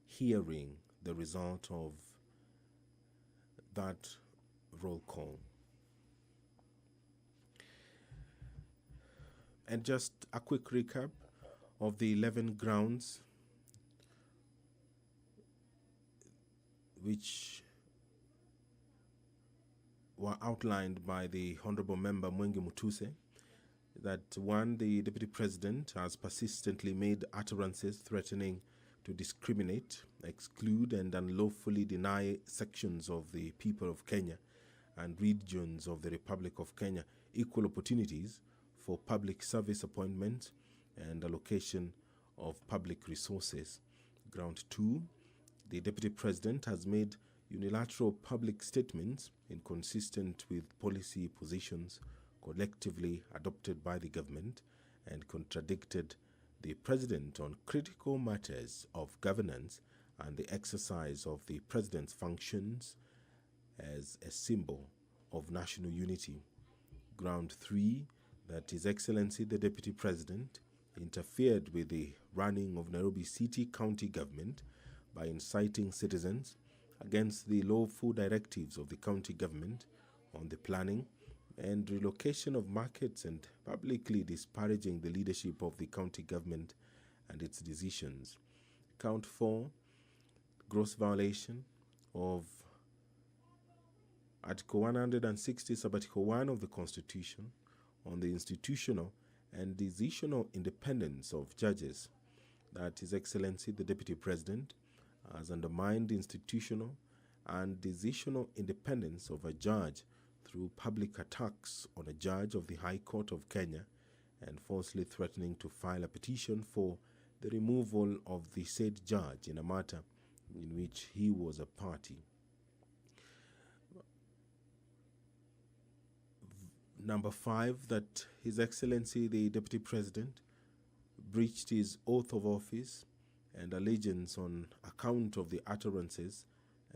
hearing the result of that roll call. And just a quick recap of the 11 grounds which were outlined by the Honorable Member Mwenge Mutuse. That one, the Deputy President has persistently made utterances threatening to discriminate, exclude, and unlawfully deny sections of the people of Kenya and regions of the Republic of Kenya equal opportunities for public service appointments and allocation of public resources. Ground 2, the Deputy President has made unilateral public statements inconsistent with policy positions collectively adopted by the government and contradicted the President on critical matters of governance and the exercise of the President's functions as a symbol of national unity. Ground 3, that His Excellency the Deputy President interfered with the running of Nairobi City County Government by inciting citizens against the lawful directives of the county government on the planning and relocation of markets and publicly disparaging the leadership of the county government and its decisions. Count 4, gross violation of Article 160, Subarticle 1 of the Constitution on the institutional and decisional independence of judges, that His Excellency the Deputy President has undermined institutional and decisional independence of a judge through public attacks on a judge of the High Court of Kenya and falsely threatening to file a petition for the removal of the said judge in a matter in which he was a party. Number 5, that His Excellency the Deputy President breached his oath of office and allegiance on account of the utterances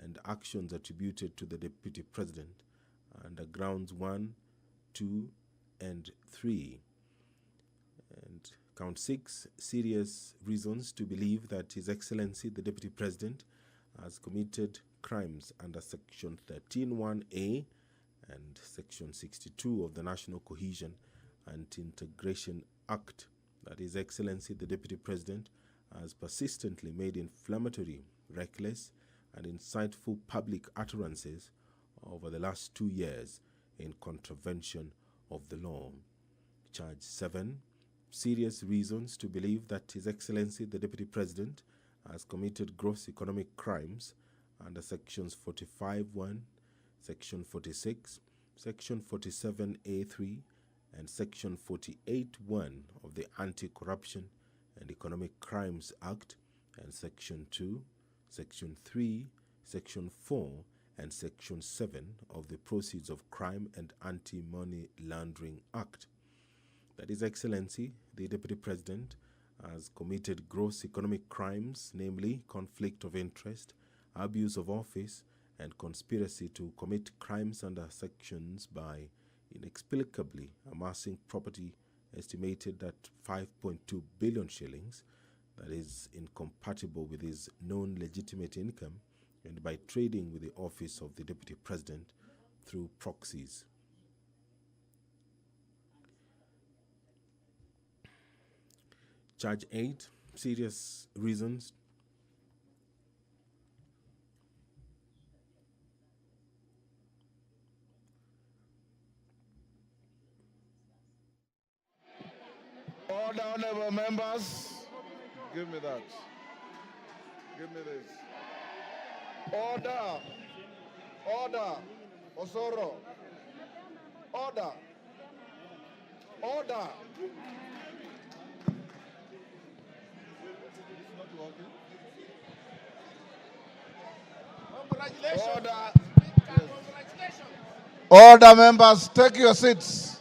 and actions attributed to the Deputy President under grounds 1, 2, and 3. And count 6, serious reasons to believe that His Excellency the Deputy President has committed crimes under Section 13(1)(a) and Section 62 of the National Cohesion and Integration Act, that His Excellency the Deputy President has persistently made inflammatory, reckless, and insightful public utterances over the last 2 years in contravention of the law. Charge 7, serious reasons to believe that His Excellency the Deputy President has committed gross economic crimes under Sections 45(1), Section 46, Section 47(a)(3), and Section 48(1) of the Anti-Corruption and Economic Crimes Act, and Section 2, Section 3, Section 4, and Section 7 of the Proceeds of Crime and Anti-Money Laundering Act. That His Excellency the Deputy President has committed gross economic crimes, namely conflict of interest, abuse of office, and conspiracy to commit crimes under sections by inexplicably amassing property estimated at 5.2 billion shillings, that is incompatible with his known legitimate income, and by trading with the office of the Deputy President through proxies. Charge 8, serious reasons Order, honorable members. Give me that. Give me this. Order. Order. Osoro. Order. Order. Congratulations. Order. Congratulations. Order, members. Take your seats.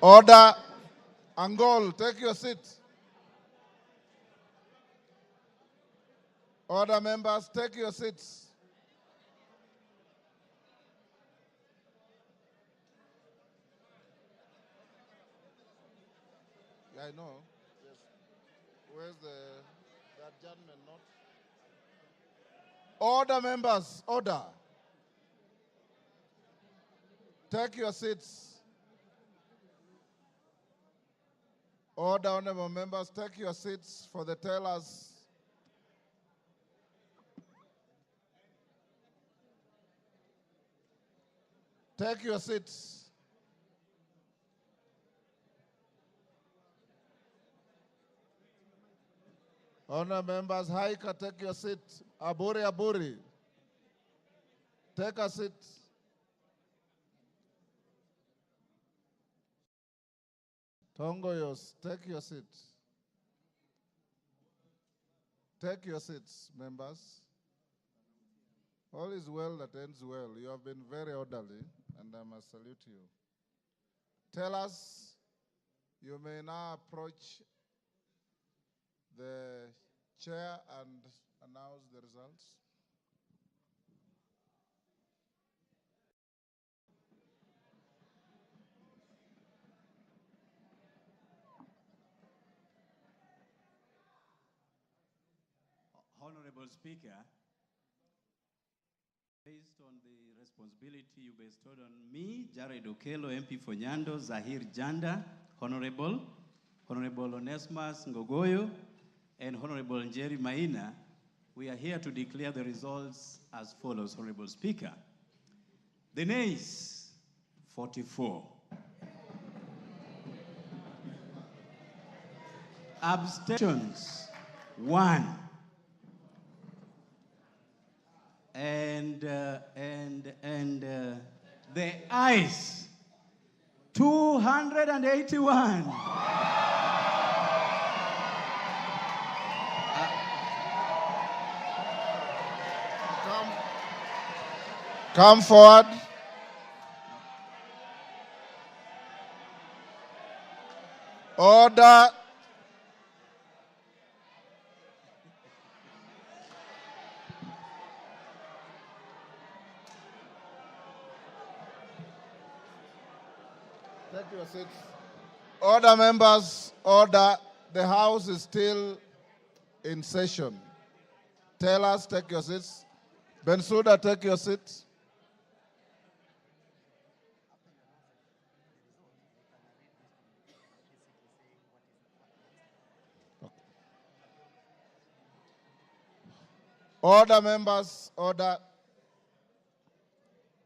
Order. Angol, take your seat. Order, members, take your seats. Yeah, I know. Yes. Where's that gentleman not? Order, members, order. Take your seats. Order, honorable members, take your seats for the tellers. Take your seats. Honorable members, Haika, take your seat. Aburi, take a seat. Tongoyos, take your seat. Take your seats, members. All is well that ends well. You have been very orderly, and I must salute you. Tell us, you may now approach the chair and announce the results. Honorable Speaker, based on the responsibility you bestowed on me, Jared Okello, MP for Nyando, Zahir Janda, Honorable Onesmus Ngogoyo, and Honorable Njeri Maina, we are here to declare the results as follows, Honorable Speaker. The nays, 44. Abstentions, 1. And the ayes, 281. Come forward. Order. Take your seats. Order, members, order. The House is still in session. Tellers, take your seats. Bensouda, take your seat. Order, members, order.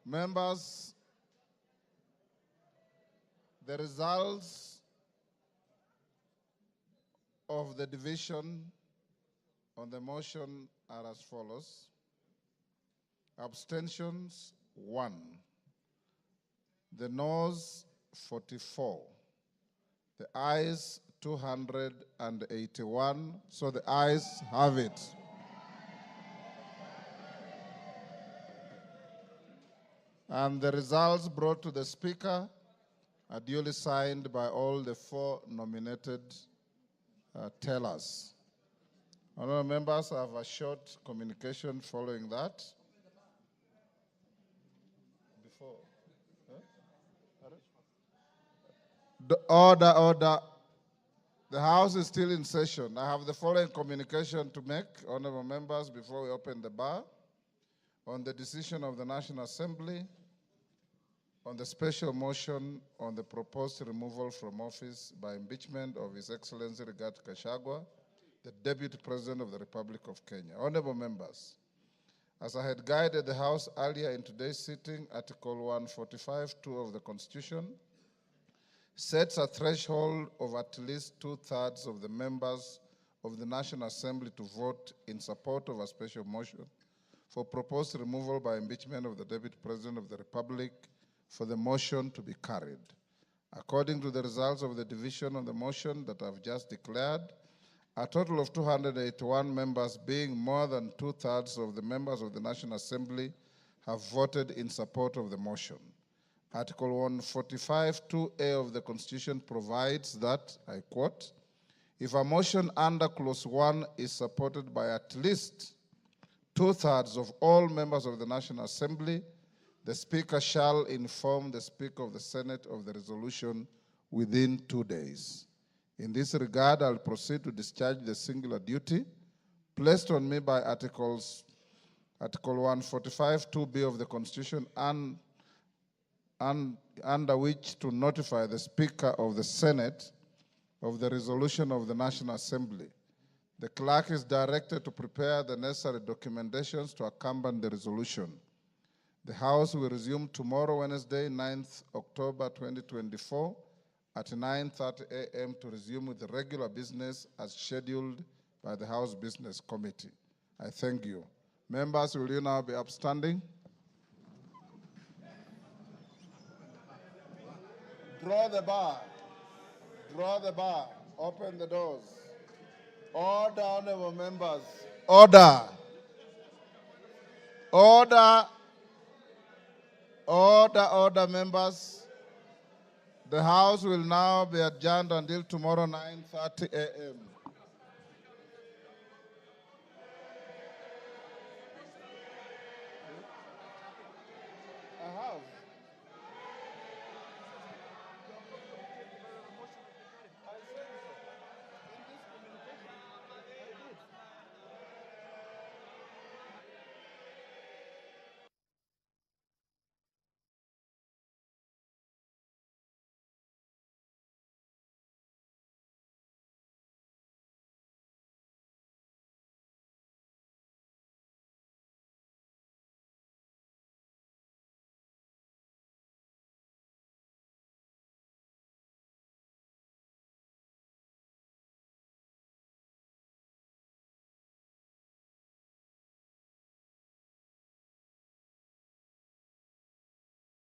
Members, the results of the division on the motion are as follows. Abstentions, 1. The noes, 44. The ayes, 281. So the ayes have it. And the results brought to the Speaker are duly signed by all the 4 nominated tellers. Honourable members, I have a short communication following that. Order, order. The House is still in session. I have the following communication to make, honourable members, before we open the bar. On the decision of the National Assembly, on the special motion on the proposed removal from office by impeachment of His Excellency Rigathi Gachagua, the Deputy President of the Republic of Kenya. Honourable members, as I had guided the House earlier in today's sitting, Article 145(2) of the Constitution sets a threshold of at least 2/3 of the members of the National Assembly to vote in support of a special motion for proposed removal by impeachment of the Deputy President of the Republic for the motion to be carried. According to the results of the division on the motion that I've just declared, a total of 281 members, being more than 2/3 of the members of the National Assembly, have voted in support of the motion. Article 145(2)(a) of the Constitution provides that, I quote, if a motion under Clause 1 is supported by at least 2/3 of all members of the National Assembly, the Speaker shall inform the Speaker of the Senate of the resolution within 2 days. In this regard, I'll proceed to discharge the singular duty placed on me by Article 145(2)(b) of the Constitution and under which to notify the Speaker of the Senate of the resolution of the National Assembly. The clerk is directed to prepare the necessary documentations to accompany the resolution. The House will resume tomorrow, Wednesday, 9th October 2024, at 9:30 a.m. to resume with the regular business as scheduled by the House Business Committee. I thank you. Members, will you now be upstanding? Draw the bar. Draw the bar. Open the doors. Order, honourable members. Order. Order. Order, members. The House will now be adjourned until tomorrow, 9:30 a.m.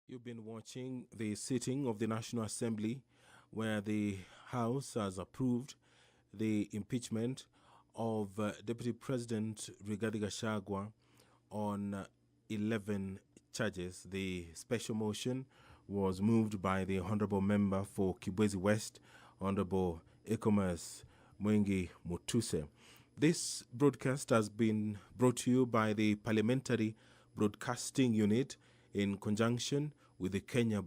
You've been watching the sitting of the National Assembly where the House has approved the impeachment of Deputy President Rigathi Gachagua on 11 charges. The special motion was moved by the Honorable Member for Kibwezi West, Honorable Ekomas Mwengi Mutuse. This broadcast has been brought to you by the Parliamentary Broadcasting Unit in conjunction with the Kenya